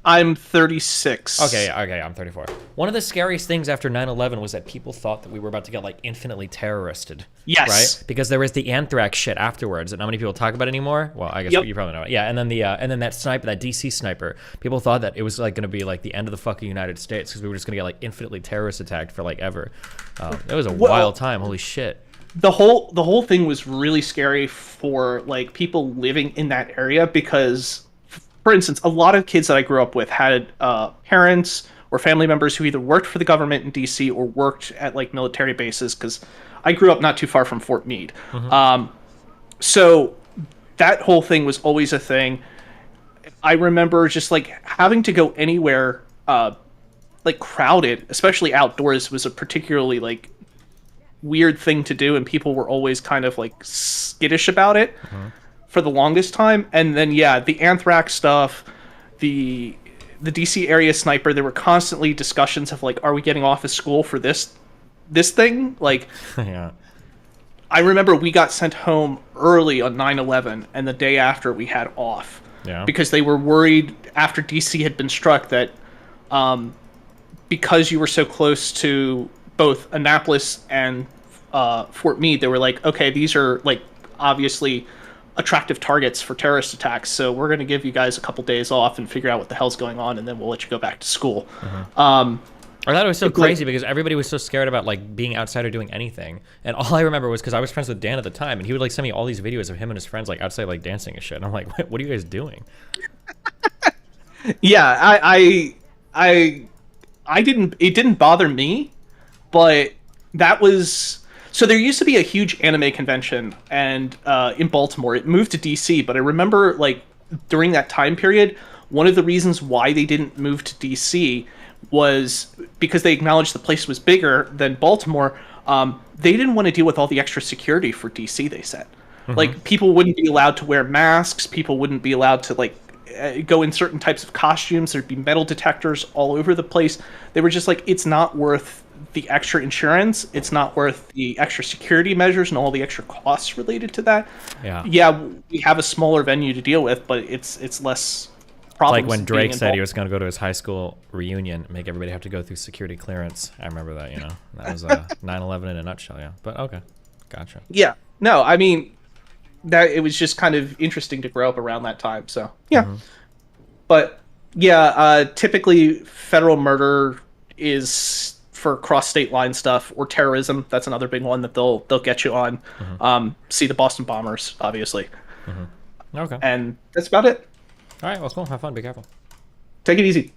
I'm 36. Okay, I'm 34. One of the scariest things after 9/11 was that people thought that we were about to get like infinitely terroristed. Yes. Right? Because there was the anthrax shit afterwards that not many people talk about anymore. Well, I guess you probably know it. Yeah, and then that sniper, that DC sniper, people thought that it was like going to be like the end of the fucking United States because we were just going to get like infinitely terrorist attacked for like ever. It was a wild time. Holy shit. The whole thing was really scary for like people living in that area because, for instance, a lot of kids that I grew up with had parents or family members who either worked for the government in DC or worked at like military bases, because I grew up not too far from Fort Meade. So that whole thing was always a thing. I remember just like having to go anywhere like crowded, especially outdoors, was a particularly like weird thing to do, and people were always kind of like skittish about it for the longest time. And then the anthrax stuff, the DC area sniper, there were constantly discussions of like, are we getting off of school for this thing? Like, I remember we got sent home early on 9/11, and the day after we had off because they were worried after DC had been struck that because you were so close to both Annapolis and Fort Meade, they were like, okay, these are like obviously attractive targets for terrorist attacks, so we're going to give you guys a couple days off and figure out what the hell's going on, and then we'll let you go back to school. I thought it was so crazy because everybody was so scared about like being outside or doing anything, and all I remember was because I was friends with Dan at the time, and he would like send me all these videos of him and his friends like outside like dancing and shit, and I'm like, what are you guys doing? It didn't bother me, but that was... So there used to be a huge anime convention and in Baltimore. It moved to DC, but I remember like during that time period, one of the reasons why they didn't move to DC was because they acknowledged the place was bigger than Baltimore. They didn't want to deal with all the extra security for DC, they said. Like, people wouldn't be allowed to wear masks, people wouldn't be allowed to like go in certain types of costumes, there'd be metal detectors all over the place. They were just like, it's not worth the extra insurance, it's not worth the extra security measures and all the extra costs related to that. We have a smaller venue to deal with, but it's less problems. Like when being Drake said he involved. was going to go to his high school reunion, make everybody have to go through security clearance. I remember that, That was 9/11 in a nutshell, yeah. But okay, gotcha. Yeah, no, I mean, that it was just kind of interesting to grow up around that time. So yeah, but yeah, typically federal murder is for cross-state line stuff or terrorism. That's another big one that they'll get you on. See the Boston bombers, obviously. Okay. And that's about it. All right, well, cool. Have fun. Be careful. Take it easy.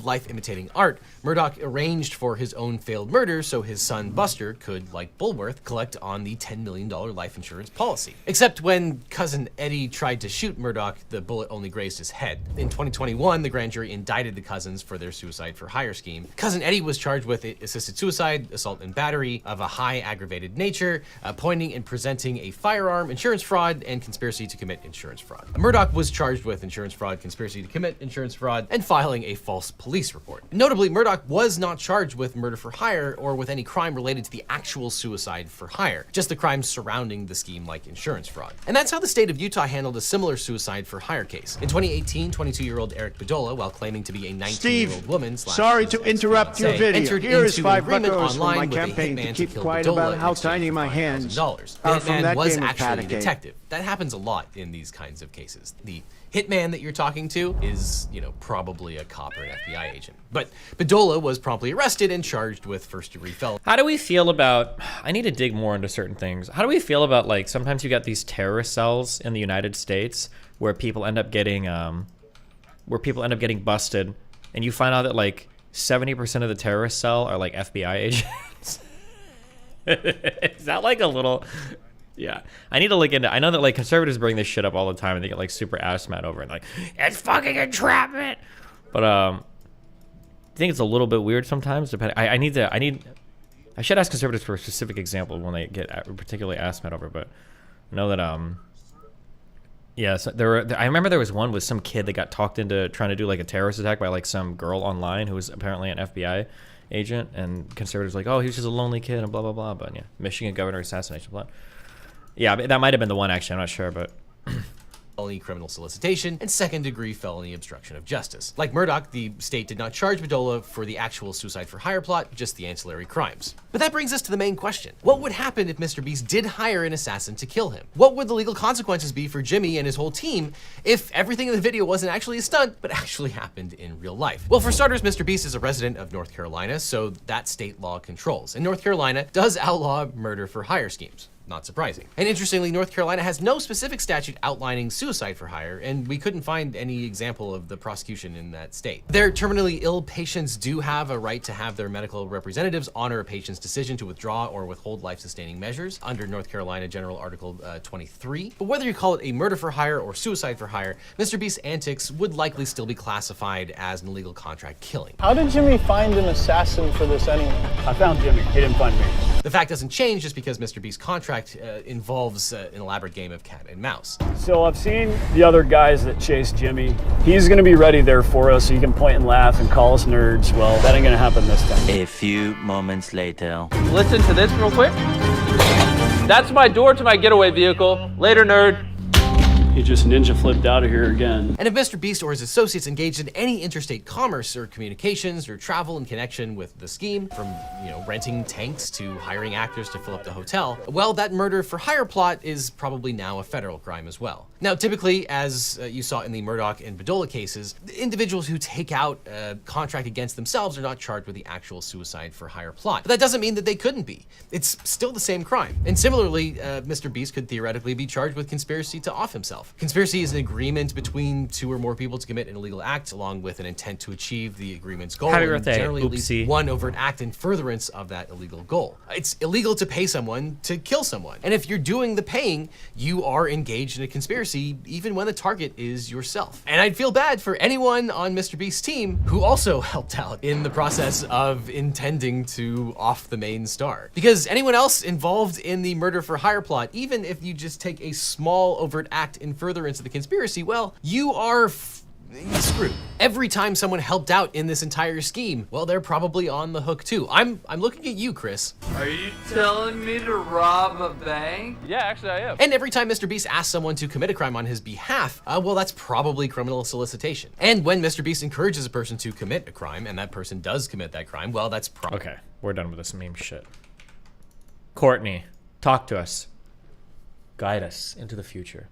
Life imitating art, Murdoch arranged for his own failed murder so his son Buster could, like Bulworth, collect on the $10 million life insurance policy. Except when cousin Eddie tried to shoot Murdoch, the bullet only grazed his head. In 2021, the grand jury indicted the cousins for their suicide for hire scheme. Cousin Eddie was charged with assisted suicide, assault and battery of a high aggravated nature, pointing and presenting a firearm, insurance fraud, and conspiracy to commit insurance fraud. Murdoch was charged with insurance fraud, conspiracy to commit insurance fraud, and filing a false police report. Notably, Murdoch was not charged with murder for hire or with any crime related to the actual suicide for hire, just the crimes surrounding the scheme like insurance fraud. And that's how the state of Utah handled a similar suicide for hire case. In 2018, 22-year-old Eric Bedolla, while claiming to be a 19-year-old woman, Sorry to interrupt your video. entered Here is into an 5 agreement bucks from my online with a campaign to hitman keep kill quiet Bedolla about in how exchange tiny for my hands $5,000. The are from hitman that was game of actually a Patakane. detective. That happens a lot in these kinds of cases. The hitman that you're talking to is, probably a cop or an FBI agent. But Bedolla was promptly arrested and charged with first-degree felony. How do we feel about, I need to dig more into certain things. How do we feel about, like, sometimes you got these terrorist cells in the United States where people end up getting, busted, and you find out that, like, 70% of the terrorist cell are, like, FBI agents? Is that, like, a little... Yeah, I need to look into. I know that like conservatives bring this shit up all the time, and they get like super ass mad over it, like it's fucking entrapment. But I think it's a little bit weird sometimes. Depending, I should ask conservatives for a specific example when they get particularly ass mad over it. But I know that yeah, so I remember there was one with some kid that got talked into trying to do like a terrorist attack by like some girl online who was apparently an FBI agent, and conservatives were like, oh, he was just a lonely kid and blah blah blah. But yeah, Michigan governor assassination plot. Yeah, that might have been the one, actually. I'm not sure, but... felony criminal solicitation, and second-degree felony obstruction of justice. Like Murdoch, the state did not charge Bedolla for the actual suicide for hire plot, just the ancillary crimes. But that brings us to the main question. What would happen if Mr. Beast did hire an assassin to kill him? What would the legal consequences be for Jimmy and his whole team if everything in the video wasn't actually a stunt, but actually happened in real life? Well, for starters, Mr. Beast is a resident of North Carolina, so that state law controls. And North Carolina does outlaw murder for hire schemes. Not surprising. And interestingly, North Carolina has no specific statute outlining suicide for hire, and we couldn't find any example of the prosecution in that state. Their terminally ill patients do have a right to have their medical representatives honor a patient's decision to withdraw or withhold life-sustaining measures under North Carolina General Article 23. But whether you call it a murder for hire or suicide for hire, Mr. Beast's antics would likely still be classified as an illegal contract killing. How did Jimmy find an assassin for this anyway? I found Jimmy. He didn't find me. The fact doesn't change just because Mr. Beast's contract involves an elaborate game of cat and mouse. So I've seen the other guys that chased Jimmy. He's going to be ready there for us so you can point and laugh and call us nerds. Well, that ain't going to happen this time. A few moments later. Listen to this real quick. That's my door to my getaway vehicle. Later, nerd. He just ninja flipped out of here again. And if Mr. Beast or his associates engaged in any interstate commerce or communications or travel in connection with the scheme, from renting tanks to hiring actors to fill up the hotel, well, that murder for hire plot is probably now a federal crime as well. Now, typically, as you saw in the Murdoch and Bedolla cases, individuals who take out a contract against themselves are not charged with the actual suicide for hire plot. But that doesn't mean that they couldn't be. It's still the same crime. And similarly, Mr. Beast could theoretically be charged with conspiracy to off himself. Conspiracy is an agreement between two or more people to commit an illegal act, along with an intent to achieve the agreement's goal. Happy and birthday, generally at oopsie. least one overt act in furtherance of that illegal goal. It's illegal to pay someone to kill someone. And if you're doing the paying, you are engaged in a conspiracy, even when the target is yourself. And I'd feel bad for anyone on Mr. Beast's team who also helped out in the process of intending to off the main star. Because anyone else involved in the murder for hire plot, even if you just take a small overt act in furtherance of the conspiracy, well, you are he's screwed. Every time someone helped out in this entire scheme, well, they're probably on the hook too. I'm looking at you, Chris. Are you telling me to rob a bank? Yeah, actually I am. And every time Mr. Beast asks someone to commit a crime on his behalf, well, that's probably criminal solicitation. And when Mr. Beast encourages a person to commit a crime, and that person does commit that crime, well, that's probably... Okay, we're done with this meme shit. Courtney, talk to us. Guide us into the future.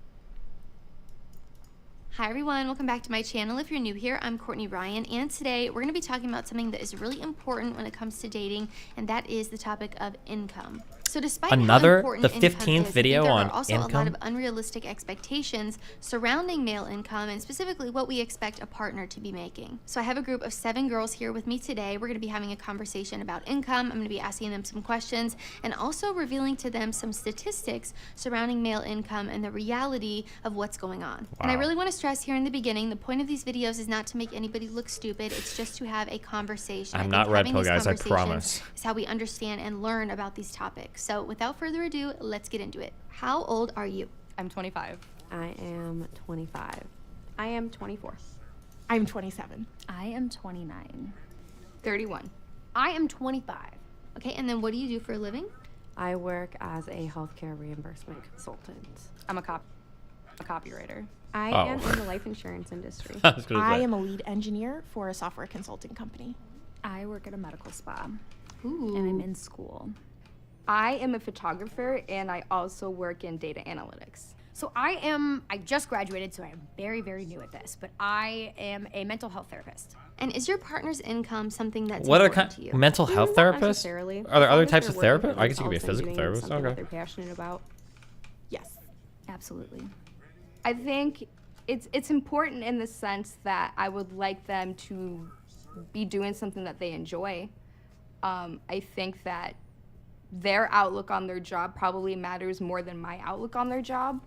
Hi everyone, welcome back to my channel. If you're new here, I'm Courtney Ryan, and today we're going to be talking about something that is really important when it comes to dating, and that is the topic of income. So despite the 15th video there on are also income. a lot of unrealistic expectations surrounding male income and specifically what we expect a partner to be making. So I have a group of 7 girls here with me today. We're going to be having a conversation about income. I'm going to be asking them some questions and also revealing to them some statistics surrounding male income and the reality of what's going on. Wow. And I really want to stress here in the beginning, the point of these videos is not to make anybody look stupid. It's just to have a conversation. I'm not red pill, guys, I promise. Is how we understand and learn about these topics. So without further ado, let's get into it. How old are you? I'm 25. I am 25. I am 24. I'm 27. I am 29. 31. I am 25. Okay, and then what do you do for a living? I work as a healthcare reimbursement consultant. I'm a copywriter. I am in the life insurance industry. I am a lead engineer for a software consulting company. I work at a medical spa. Ooh. And I'm in school. I am a photographer and I also work in data analytics. So I just graduated, so I'm very, very new at this, but I am a mental health therapist. And is your partner's income something that's What important to you? mental health therapists? Necessarily. Are there As other long as types they're of working therapists? for I guess you could be a themselves physical and doing therapist. something that Okay. they're passionate about. Yes, absolutely. I think it's important in the sense that I would like them to be doing something that they enjoy. I think that their outlook on their job probably matters more than my outlook on their job.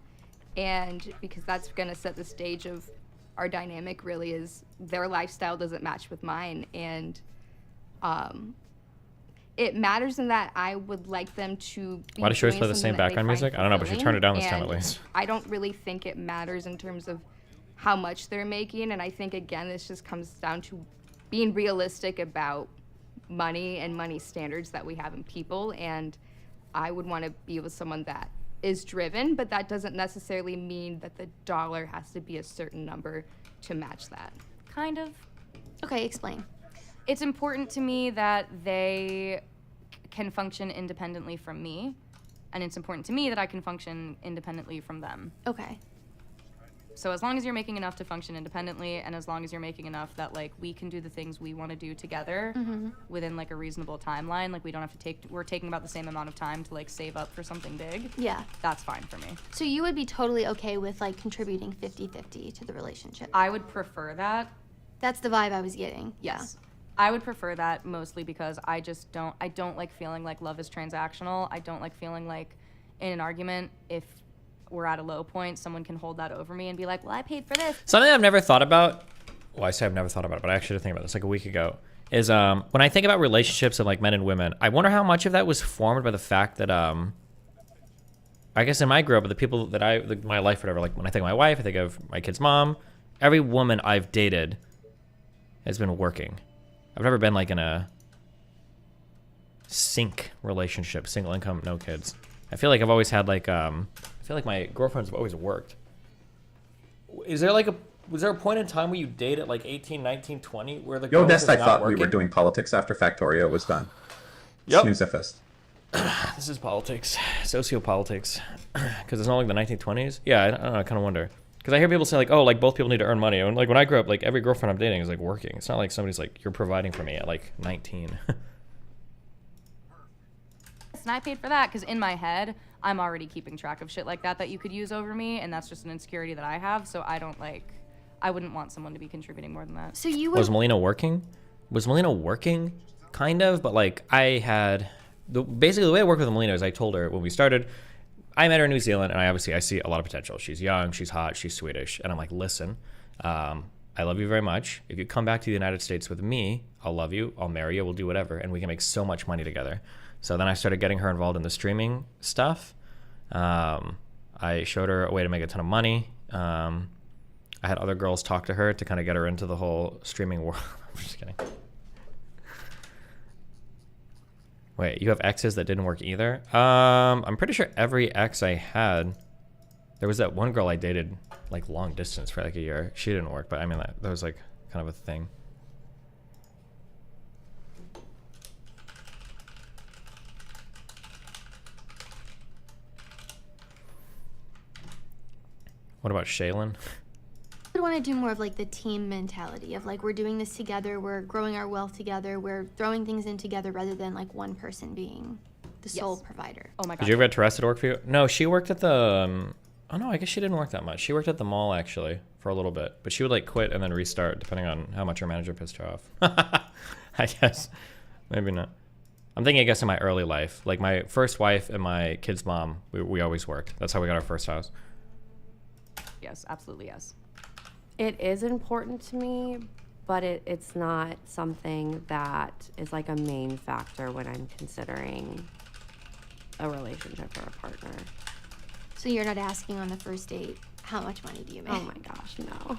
And because that's gonna set the stage of our dynamic really is their lifestyle doesn't match with mine. And it matters in that I would like them to be Why does she always doing play the something same that they background find music? I don't know, but she turned it down this time at fulfilling. least. I don't really think it matters in terms of how much they're making. And I think, again, this just comes down to being realistic about money and money standards that we have in people. And I would want to be with someone that is driven, but that doesn't necessarily mean that the dollar has to be a certain number to match that. Kind of. Okay, explain. It's important to me that they can function independently from me, and it's important to me that I can function independently from them. Okay. So as long as you're making enough to function independently, and as long as you're making enough that like we can do the things we want to do together within like a reasonable timeline, like we don't have to we're taking about the same amount of time to like save up for something big. Yeah. That's fine for me. So you would be totally okay with like contributing 50-50 to the relationship? I would prefer that. That's the vibe I was getting. Yes. I would prefer that mostly because I don't like feeling like love is transactional. I don't like feeling like in an argument, if we're at a low point, someone can hold that over me and be like, well, I paid for this. Something I've never thought about, well, I say I've never thought about it, but I actually did think about this like a week ago, is when I think about relationships and like men and women, I wonder how much of that was formed by the fact that, I guess in my group, the people that my life, whatever, like when I think of my wife, I think of my kid's mom, every woman I've dated has been working. I've never been like in a sync relationship, single income, no kids. I feel like I've always had like, I feel like my girlfriends have always worked. Was there a point in time where you date at like 18, 19, 20 where the girl Nest, was I not thought working? we were doing politics after Factorio was done. Yep. Snoozefist. This is politics, sociopolitics, because it's not like the 1920s. Yeah, I don't know, I kind of wonder. Because I hear people say like, oh, like both people need to earn money. And like when I grew up, like every girlfriend I'm dating is like working. It's not like somebody's like, you're providing for me at like 19. And I paid for that because in my head, I'm already keeping track of shit like that you could use over me, and that's just an insecurity that I have. So I wouldn't want someone to be contributing more than that. So you would... Was Melina working? Was Melina working? Kind of, but like I had... Basically the way I worked with Melina is I told her when we started, I met her in New Zealand, and I see a lot of potential. She's young, she's hot, she's Swedish. And I'm like, listen, I love you very much. If you come back to the United States with me, I'll love you, I'll marry you, we'll do whatever, and we can make so much money together. So then I started getting her involved in the streaming stuff. I showed her a way to make a ton of money. I had other girls talk to her to kind of get her into the whole streaming world. I'm just kidding. Wait, you have exes that didn't work either? I'm pretty sure every ex I had, there was that one girl I dated like long distance for like a year. She didn't work, but I mean that was like kind of a thing. What about Shaylin? I want to do more of like the team mentality of like we're doing this together, we're growing our wealth together, we're throwing things in together rather than like one person being the sole provider. Oh my god. Did you ever get Teresa to work for you? No, she worked at the oh no, I guess she didn't work that much. She worked at the mall actually for a little bit, but she would like quit and then restart depending on how much her manager pissed her off. I guess maybe not. I'm thinking I guess in my early life, like my first wife and my kid's mom, we always worked. That's how we got our first house. Yes, absolutely yes. It is important to me, but it's not something that is like a main factor when I'm considering a relationship or a partner. So you're not asking on the first date, how much money do you make? Oh my gosh, no.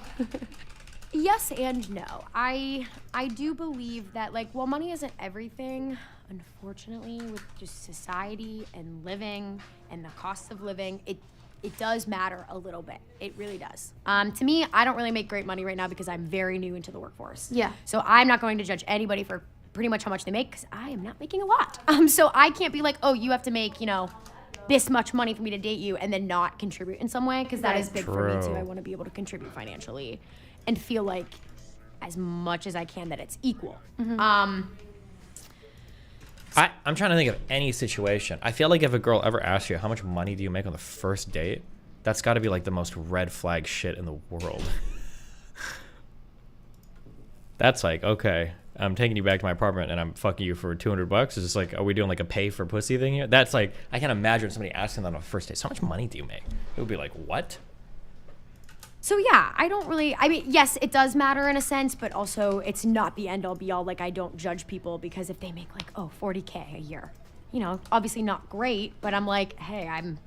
Yes and no. I do believe that, like, while money isn't everything, unfortunately, with just society and living and the cost of living, it does matter a little bit. It really does. To me, I don't really make great money right now because I'm very new into the workforce. Yeah. So I'm not going to judge anybody for pretty much how much they make because I am not making a lot. So I can't be like, oh, you have to make, you know, this much money for me to date you and then not contribute in some way because that is big for me too. I want to be able to contribute financially and feel like as much as I can that it's equal. I'm trying to think of any situation. I feel like if a girl ever asks you, how much money do you make on the first date? That's got to be like the most red flag shit in the world. That's like, okay, I'm taking you back to my apartment and I'm fucking you for $200. It's just like, are we doing like a pay for pussy thing here? That's like, I can't imagine somebody asking that on a first date. So how much money do you make? It would be like, what? So yeah, I don't really, I mean, yes, it does matter in a sense, but also it's not the end all be all. Like, I don't judge people because if they make like, oh, 40K a year, you know, obviously not great, but I'm like, hey, I'm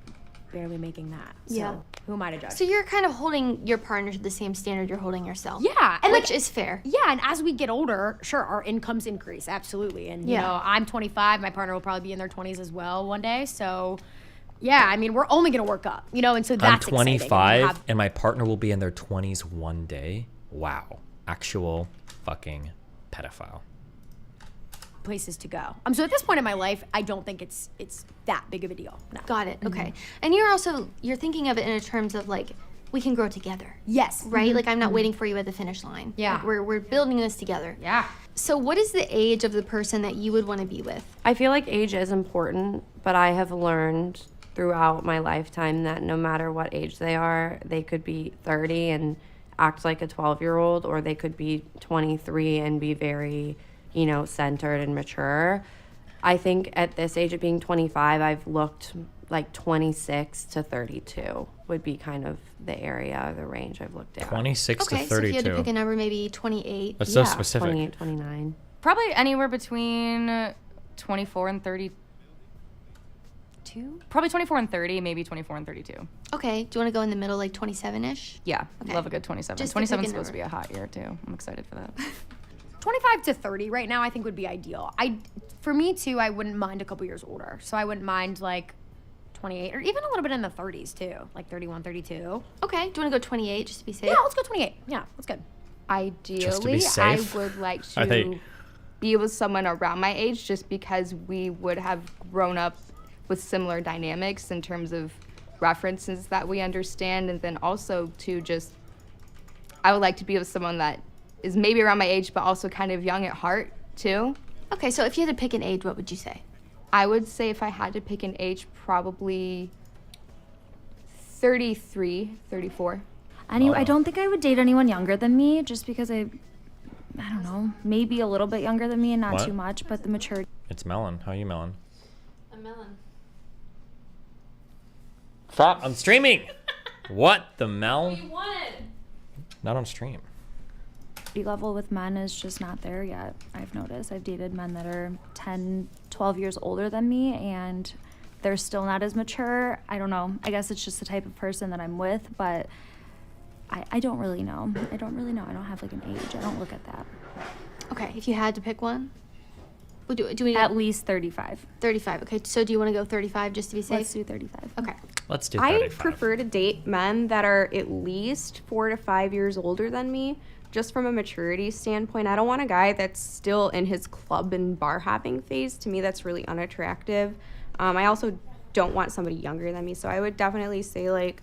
barely making that. So Yeah. who am I to judge? So you're kind of holding your partner to the same standard you're holding yourself. Yeah, and which like, is fair. Yeah, and as we get older, sure, our incomes increase, absolutely. And you Yeah. know, I'm 25, my partner will probably be in their 20s as well one day. So yeah, I mean, we're only gonna work up, you know, and so that's I'm 25 exciting. and my partner will be in their 20s one day. Wow. Actual fucking pedophile. Places to go. So at this point in my life, I don't think it's that big of a deal. No. Got it. Okay. Mhm. And you're thinking of it in terms of like we can grow together. Yes. Right? Mhm. Like I'm not Mhm. waiting for you at the finish line. Yeah. Like, we're building this together. Yeah. So what is the age of the person that you would want to be with? I feel like age is important, but I have learned throughout my lifetime that no matter what age they are, they could be 30 and act like a 12-year-old, or they could be 23 and be very, you know, centered and mature. I think at this age of being 25, I've looked like 26 to 32 would be kind of the area or the range I've looked at. 26 to 32. Okay, so if you had to pick a number, maybe 28. That's so specific. 28, 29. Probably anywhere between 24 and 32. Probably 24 and 30, maybe 24 and 32. Okay. Do you want to go in the middle, like 27-ish? Yeah, Okay. love a good 27. Just to 27 pick is a supposed to be number. a hot year too. I'm excited for that. 25 to 30 right now, I think would be ideal. For me too, I wouldn't mind a couple years older. So I wouldn't mind like 28 or even a little bit in the 30s too, like 31, 32. Okay. Do you want to go 28 just to be safe? Yeah, let's go 28. Yeah, that's good. Ideally, I safe, would like I to think. be with someone around my age just because we would have grown up with similar dynamics in terms of references that we understand. And then also to just, I would like to be with someone that is maybe around my age, but also kind of young at heart too. Okay, so if you had to pick an age, what would you say? I would say if I had to pick an age, probably 33, 34. I don't think I would date anyone younger than me just because I don't know, maybe a little bit younger than me and not What? too much, but the maturity. It's Melon. How are you, Melon? A melon. Stop. I'm streaming. What the Mel? Not on stream. Level with men is just not there yet. I've noticed. I've dated men that are 10, 12 years older than me and they're still not as mature. I don't know. I guess it's just the type of person that I'm with, but I don't really know. I don't really know. I don't have like an age. I don't look at that. Okay, if you had to pick one, do we At least 35. 35? Okay, so do you want to go 35 just to be safe? Let's do 35. Okay. Let's do I 35. prefer to date men that are at least 4 to 5 years older than me, just from a maturity standpoint. I don't want a guy that's still in his club and bar hopping phase. To me, that's really unattractive. I also don't want somebody younger than me, so I would definitely say like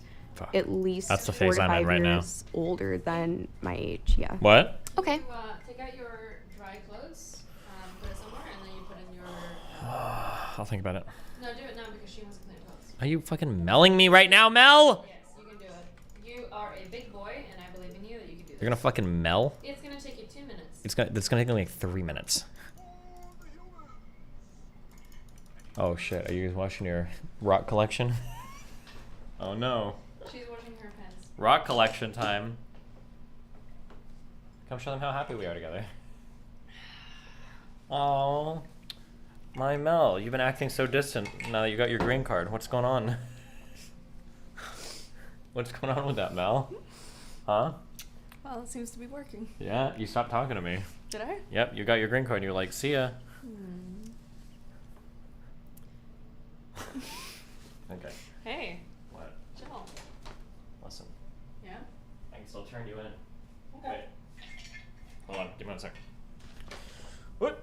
at least That's the 4 phase to I'm in 5 right now. years older than my age. Yeah. What? Okay. Take out your dry clothes, put it somewhere, and then you put in your... I'll think about it. No, do it now because she wants to clean clothes. Are you fucking melling me right now, Mel? Yes, you can do it. You are a big boy, and I believe in you that you can do this. You're gonna fucking mel? It's gonna take you 2 minutes. It's gonna take me like 3 minutes. Oh shit, are you guys watching your rock collection? Oh no. She's washing her pants. Rock collection time. Come show them how happy we are together. Oh, my Mel, you've been acting so distant now that you got your green card. What's going on? What's going on with that, Mel? Huh? Well, it seems to be working. Yeah, you stopped talking to me. Did I? Yep, you got your green card and you were like, see ya. Okay. Hey. What? Chill. Listen. Yeah? I can still turn you in. Okay. Wait. Hold on, give me 1 sec. What?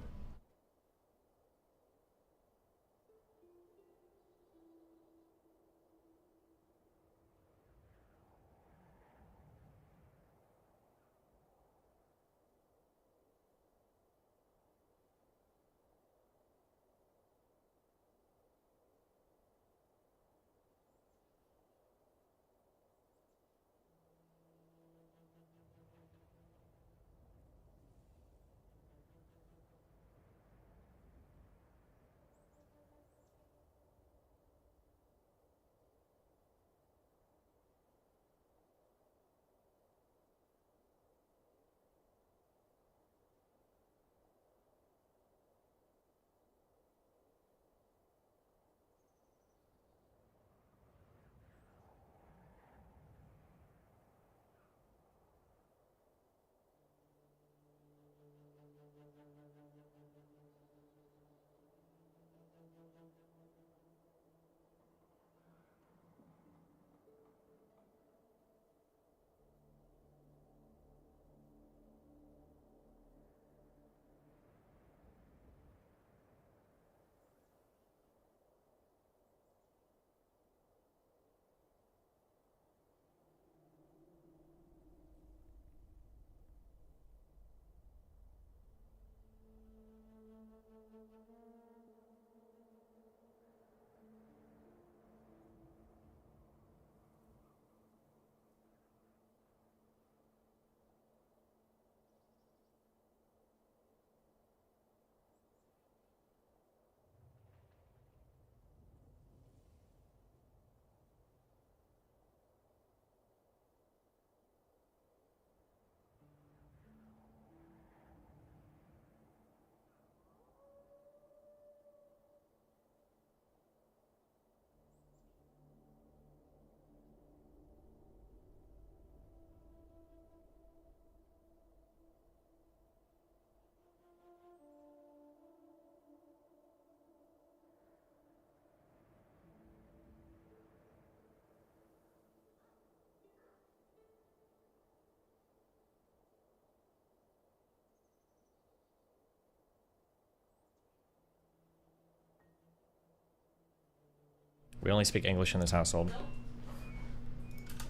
We only speak English in this household.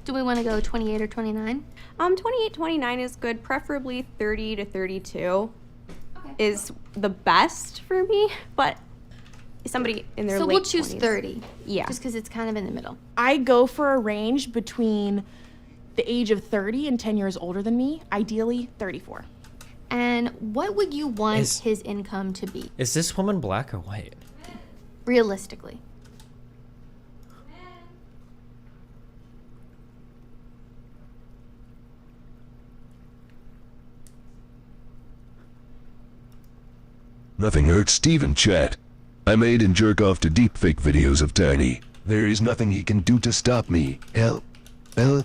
Do we want to go 28 or 29? 28, 29 is good. Preferably 30 to 32 is the best for me, but somebody in their So late we'll choose 20s. 30. Yeah. Just because it's kind of in the middle. I go for a range between the age of 30 and 10 years older than me, ideally 34. And what would you want his income to be, Is this woman black or white? realistically? Nothing hurts Steven, chat. I made and jerk off to deepfake videos of Tiny. There is nothing he can do to stop me. Help. Okay,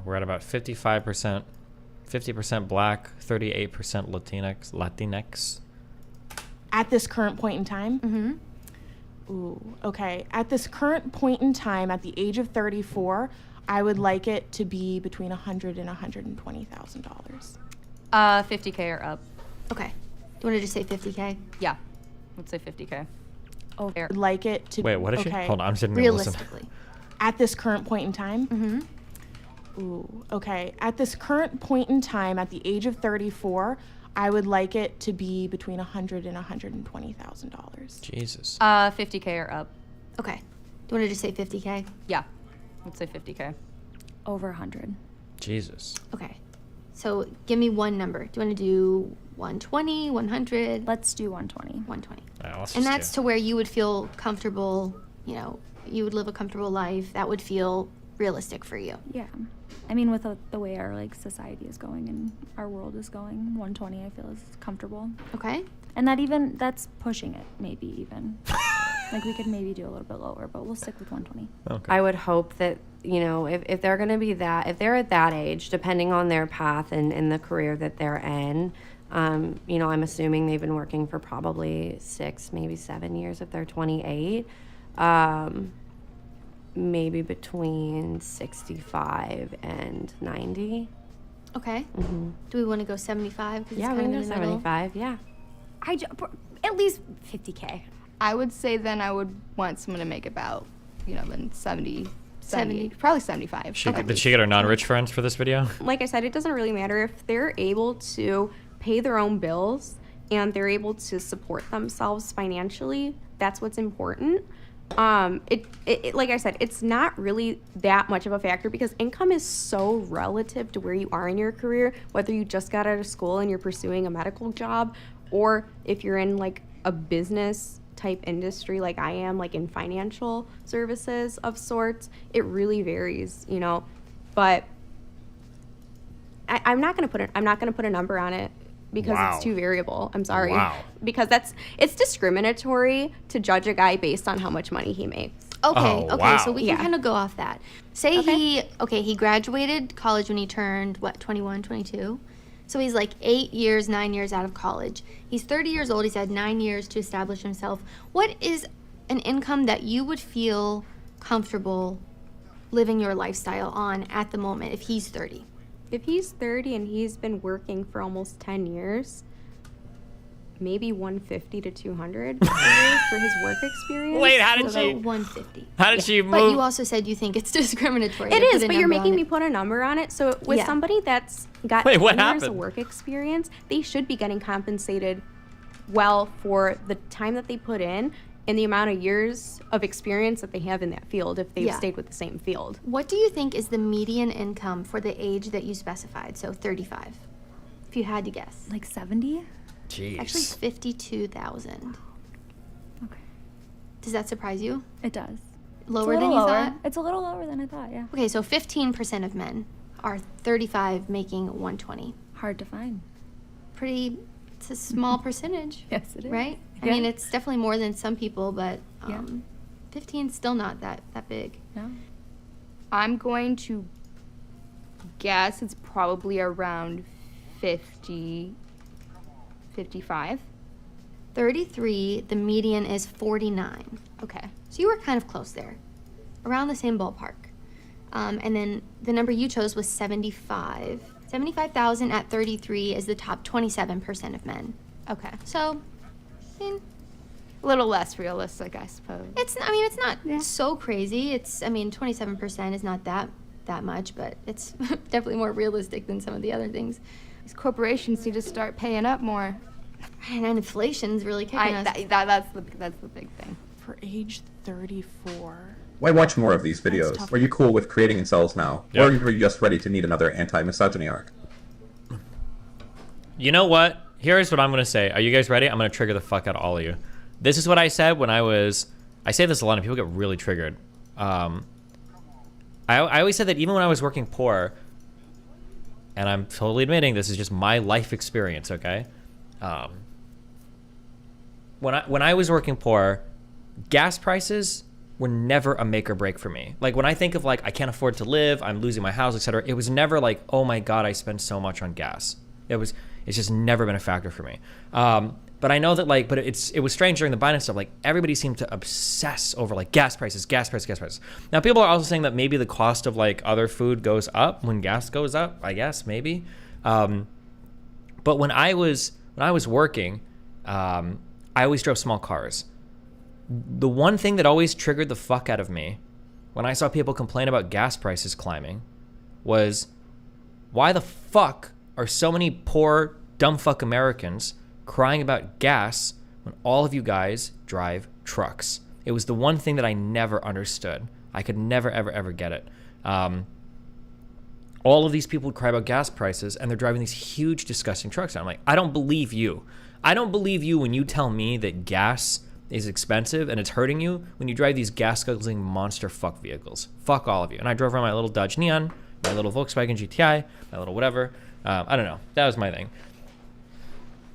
we're at about 55%, 50% black, 38% Latinx. At this current point in time? Mm-hmm. Ooh, okay. At this current point in time, at the age of 34, I would like it to be between $100,000 and $120,000. 50K or up. Okay. Do you want to just say 50K? Yeah. Let's say 50K. Oh, I'd like it to. Wait, what is she? Okay. Hold on, I'm sitting here listening. Realistically. At this current point in time? Mm-hmm. Ooh, okay. At this current point in time, at the age of 34, I would like it to be between $100,000 and $120,000. Jesus. 50K or up. Okay. Do you want to just say 50K? Yeah. Let's say 50K. Over 100. Jesus. Okay. So give me one number. Do you want to do 120, 100? Let's do 120. 120. And that's to where you would feel comfortable, you know, you would live a comfortable life. That would feel realistic for you. Yeah. I mean, with the way our like society is going and our world is going, 120 I feel is comfortable. Okay. And that's pushing it, maybe even. Like we could maybe do a little bit lower, but we'll stick with 120. Okay. I would hope that, you know, if they're going to be if they're at that age, depending on their path and the career that they're in, you know, I'm assuming they've been working for probably 6, maybe 7 years if they're 28. Maybe between 65 and 90. Okay. Mm-hmm. Do we want to go 75? Yeah, we can go 75, yeah. At least 50K. I would say then I would want someone to make about, you know, then 70, probably 75. Did she get her non-rich friends for this video? Like I said, it doesn't really matter if they're able to pay their own bills and they're able to support themselves financially. That's what's important. Like I said, it's not really that much of a factor because income is so relative to where you are in your career, whether you just got out of school and you're pursuing a medical job, or if you're in like a business type industry like I am, like in financial services of sorts. It really varies, you know. But I'm not gonna put a number on it because Wow. it's too variable. I'm sorry. Wow. Because it's discriminatory to judge a guy based on how much money he makes. Okay, Oh, okay, wow. so we can kind of go off that. Say he graduated college when he turned, 21, 22? So he's like 9 years out of college. He's 30 years old. He's had 9 years to establish himself. What is an income that you would feel comfortable living your lifestyle on at the moment if he's 30? If he's 30 and he's been working for almost 10 years, maybe 150 to 200 for his work experience. Wait, how did So she? 150. How did she move? But you also said you think it's discriminatory. It to is, put a but you're number on making it. me put a number on it. So with Yeah. somebody that's got Wait, 10 what years of happened? work experience, they should be getting compensated well for the time that they put in and the amount of years of experience that they have in that field if they've Yeah. stayed with the same field. What do you think is the median income for the age that you specified? So 35, if you had to guess. Like 70? Jeez. Actually, 52,000. Okay. Does that surprise you? It does. Lower than you thought? It's a little lower than I thought, yeah. Okay, so 15% of men are 35 making 120. Hard to find. It's a small percentage. Yes, it is. Right? I Yeah. mean, it's definitely more than some people, but Yeah. 15 is still not that big. No. I'm going to guess it's probably around 50, 55. 33, the median is 49. Okay. So you were kind of close there, around the same ballpark. And then the number you chose was 75. 75,000 at 33 is the top 27% of men. Okay. So, I mean, A little less realistic, I suppose. it's not so crazy. 27% is not that much, but it's definitely more realistic than some of the other things. These corporations need to start paying up more. And inflation's really kicking us. That's the big thing. For age 34. Why watch more of these videos? tough. Are you cool with creating incels now? Yep. Or are you just ready to need another anti-misogyny arc? You know what? Here's what I'm going to say. Are you guys ready? I'm going to trigger the fuck out of all of you. This is what I said when I say this a lot and people get really triggered. I always said that even when I was working poor, and I'm totally admitting this is just my life experience, okay? When I was working poor, gas prices were never a make or break for me. Like when I think of like I can't afford to live, I'm losing my house, etc. It was never like, oh my god, I spend so much on gas. It's just never been a factor for me. But I know that like, but it was strange during the Biden stuff. Like everybody seemed to obsess over like gas prices. Now people are also saying that maybe the cost of like other food goes up when gas goes up. I guess maybe. But when I was working, I always drove small cars. The one thing that always triggered the fuck out of me when I saw people complain about gas prices climbing was, why the fuck are so many poor dumb fuck Americans crying about gas when all of you guys drive trucks? It was the one thing that I never understood. I could never, ever, ever get it. All of these people would cry about gas prices and they're driving these huge, disgusting trucks. And I'm like, I don't believe you. I don't believe you when you tell me that gas is expensive and it's hurting you when you drive these gas-guzzling monster fuck vehicles. Fuck all of you. And I drove around my little Dodge Neon, my little Volkswagen GTI, my little whatever. I don't know. That was my thing.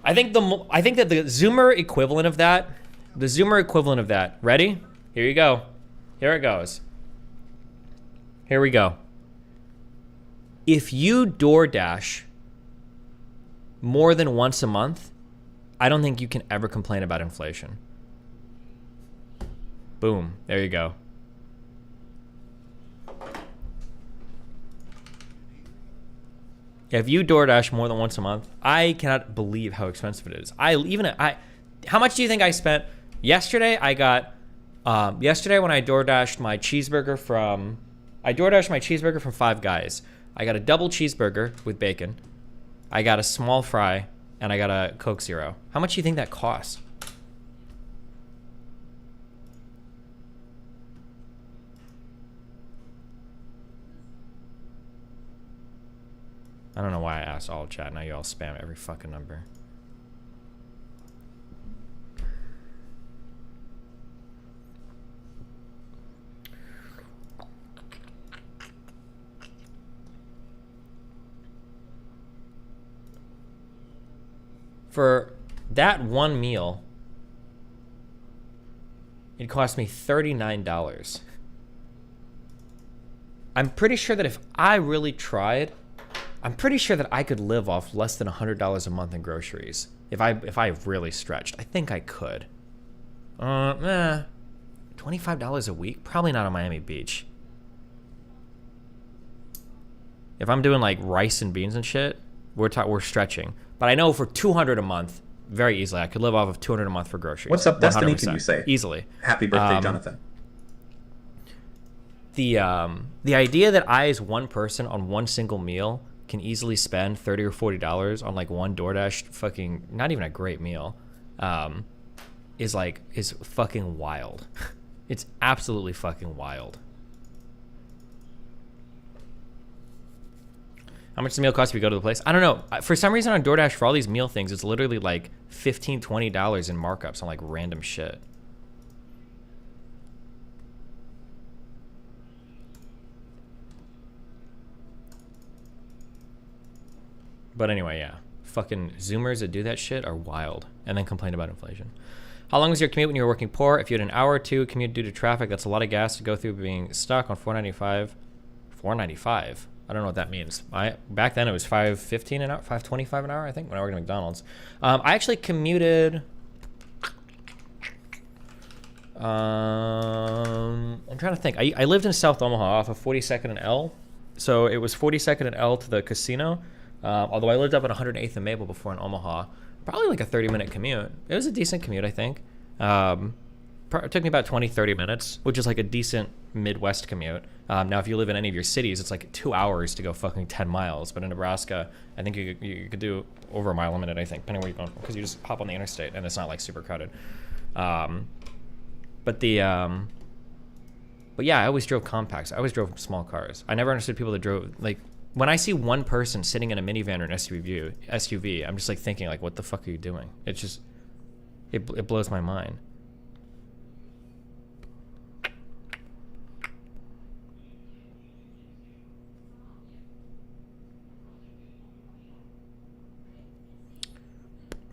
I think that the Zoomer equivalent of that, ready? Here you go. Here it goes. Here we go. If you DoorDash more than once a month, I don't think you can ever complain about inflation. Boom. There you go. If you DoorDash more than once a month, I cannot believe how expensive it is. How much do you think I spent yesterday? I got yesterday when I DoorDashed my cheeseburger from Five Guys. I got a double cheeseburger with bacon. I got a small fry and I got a Coke Zero. How much do you think that cost? I don't know why I asked all chat. Now you all spam every fucking number. For that one meal, it cost me $39. I'm pretty sure that if I really tried, I'm pretty sure that I could live off less than $100 a month in groceries. If I really stretched. I think I could. $25 a week? Probably not on Miami Beach. If I'm doing like rice and beans and shit, we're stretching. But I know for $200 a month, very easily, I could live off of $200 a month for groceries. What's up, Destiny? 100%, Can you say easily? Happy birthday, Jonathan. The idea that I, as one person on one single meal, can easily spend $30 or $40 on like one DoorDash fucking, not even a great meal, is fucking wild. It's absolutely fucking wild. How much does the meal cost if you go to the place? I don't know. For some reason on DoorDash, for all these meal things, it's literally like $15, $20 in markups on like random shit. But anyway, yeah. Fucking Zoomers that do that shit are wild and then complain about inflation. How long was your commute when you were working poor? If you had an hour or two commute due to traffic, that's a lot of gas to go through being stuck on $4.95. $4.95? I don't know what that means. Back then it was $5.15 an hour, $5.25 an hour, I think, when I worked at McDonald's. I actually commuted. I'm trying to think. I lived in South Omaha off of 42nd and L, so it was 42nd and L to the casino. Although I lived up at 108th and Maple before in Omaha. Probably like a 30-minute commute. It was a decent commute, I think. It took me about 20-30 minutes, which is like a decent Midwest commute. Now, if you live in any of your cities, it's like 2 hours to go fucking 10 miles. But in Nebraska, I think you could do over a mile a minute, I think, depending where you're going, because you just hop on the interstate and it's not like super crowded. But yeah, I always drove compacts. I always drove small cars. I never understood people that drove, like, when I see one person sitting in a minivan or an SUV, I'm just like thinking, like, what the fuck are you doing? It's just, it blows my mind.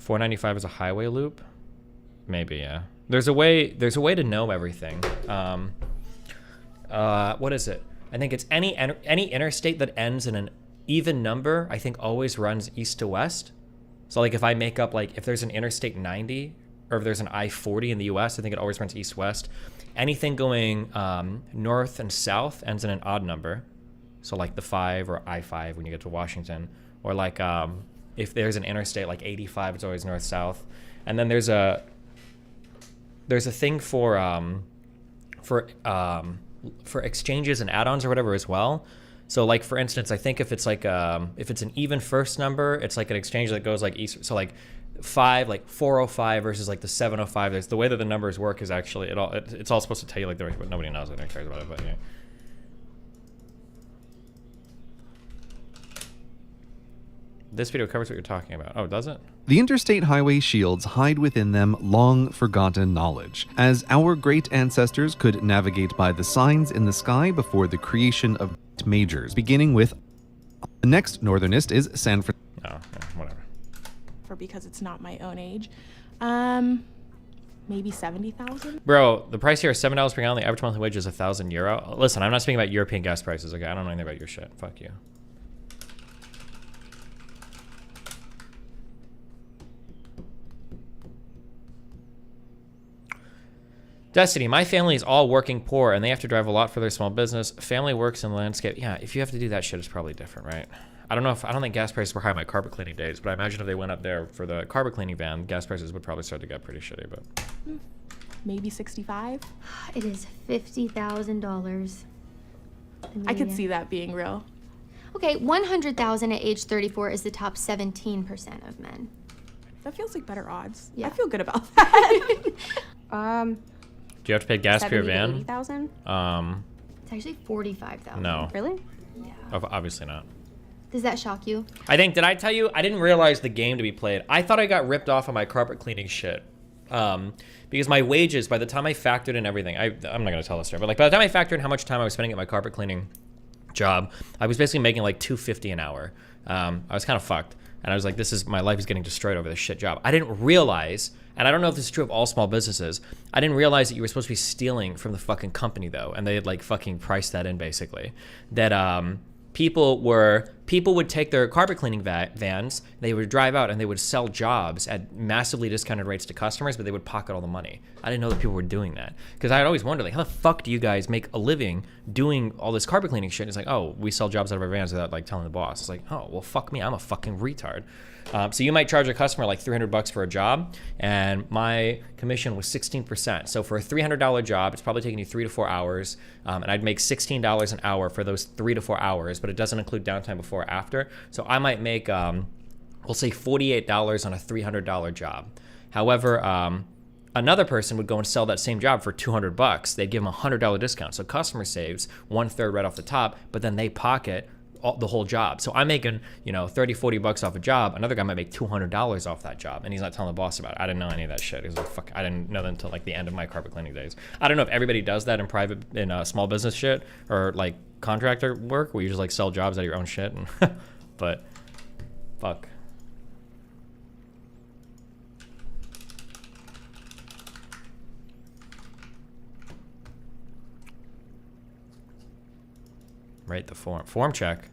$4.95 is a highway loop. Maybe, yeah. There's a way to know everything. What is it? I think it's any interstate that ends in an even number, I think always runs east to west. So like if I make up, like if there's an Interstate 90 or if there's an I-40 in the US, I think it always runs east-west. Anything going north and south ends in an odd number. So like the 5 or I-5 when you get to Washington. Or like if there's an interstate like 85, it's always north-south. And then there's a thing for exchanges and add-ons or whatever as well. So like for instance, I think if it's like if it's an even first number, it's like an exchange that goes like east. So like 5, like 405 versus like the 705. There's the way that the numbers work is actually it's all supposed to tell you like the right, but nobody knows it. Nobody cares about it, but yeah. This video covers what you're talking about. Oh, does it? The interstate highway shields hide within them long forgotten knowledge, as our great ancestors could navigate by the signs in the sky before the creation of majors, beginning with the next northernest is San Francisco. Oh, yeah, whatever. For because it's not my own age. Maybe 70,000? Bro, the price here is $7 per gallon. The average monthly wage is €1,000. Listen, I'm not speaking about European gas prices, okay? I don't know anything about your shit. Fuck you. Destiny, my family is all working poor and they have to drive a lot for their small business. Family works in the landscape. Yeah, if you have to do that shit, it's probably different, right? I don't think gas prices were high in my carpet cleaning days, but I imagine if they went up there for the carpet cleaning van, gas prices would probably start to get pretty shitty, but. Maybe 65? It is $50,000. I could see that being real. Okay, 100,000 at age 34 is the top 17% of men. That feels like better odds. Yeah. I feel good about that. Do you have to pay gas for your van? 80,000? It's actually 45,000. No. Really? Yeah. Obviously not. Does that shock you? I think, did I tell you? I didn't realize the game to be played. I thought I got ripped off on my carpet cleaning shit. Because my wages, by the time I factored in everything, I'm not going to tell this story, but like by the time I factored in how much time I was spending at my carpet cleaning job, I was basically making like $250 an hour. I was kind of fucked. And I was like, my life is getting destroyed over this shit job. I didn't realize, and I don't know if this is true of all small businesses, I didn't realize that you were supposed to be stealing from the fucking company though. And they had like fucking priced that in basically. That people would take their carpet cleaning vans, they would drive out and they would sell jobs at massively discounted rates to customers, but they would pocket all the money. I didn't know that people were doing that. Because I had always wondered, like, how the fuck do you guys make a living doing all this carpet cleaning shit? And it's like, oh, we sell jobs out of our vans without like telling the boss. It's like, oh, well, fuck me, I'm a fucking retard. So you might charge a customer like $300 for a job, and my commission was 16%. So for a $300 job, it's probably taking you 3 to 4 hours, and I'd make $16 an hour for those 3 to 4 hours, but it doesn't include downtime before or after. So I might make, we'll say $48 on a $300 job. However, another person would go and sell that same job for $200. They'd give them a $100 discount. So customer saves 1/3 right off the top, but then they pocket the whole job. So I'm making, $30-$40 off a job. Another guy might make $200 off that job, and he's not telling the boss about it. I didn't know any of that shit. He was like, fuck, I didn't know that until like the end of my carpet cleaning days. I don't know if everybody does that in small business shit or like contractor work where you just like sell jobs out of your own shit, and but fuck. Right, the form check.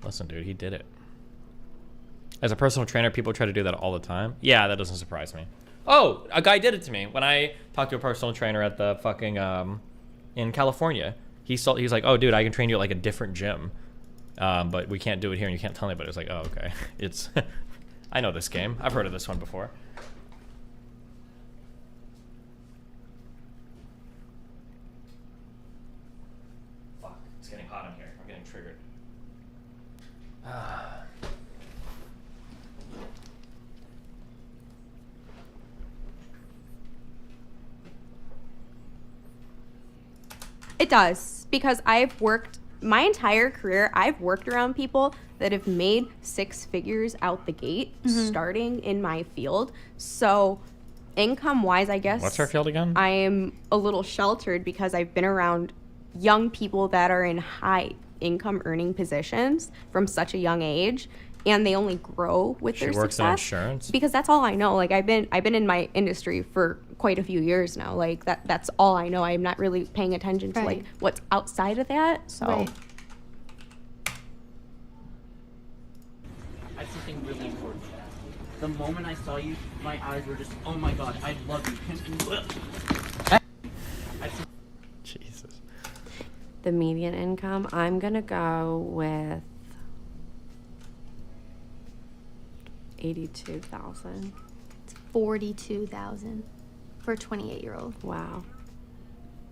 Listen, dude, he did it. As a personal trainer, people try to do that all the time. Yeah, that doesn't surprise me. Oh, a guy did it to me when I talked to a personal trainer at the fucking in California. He's like, oh, dude, I can train you at like a different gym. But we can't do it here, and you can't tell anybody. It's like, oh, okay. It's, I know this game. I've heard of this one before. Fuck, it's getting hot in here. I'm getting triggered. It does, because my entire career, I've worked around people that have made 6 figures out the gate starting in my field. So income-wise, I guess. What's her field again? I am a little sheltered because I've been around young people that are in high income earning positions from such a young age, and they only grow with their She works in success. insurance? Because that's all I know. Like I've been in my industry for quite a few years now. Like that's all I know. I'm not really paying attention to like what's outside of that. So I have something really important. The moment I saw you, my eyes were just, oh my god, I love you. Jesus. The median income, I'm gonna go with 82,000. It's 42,000 for a 28-year-old. Wow.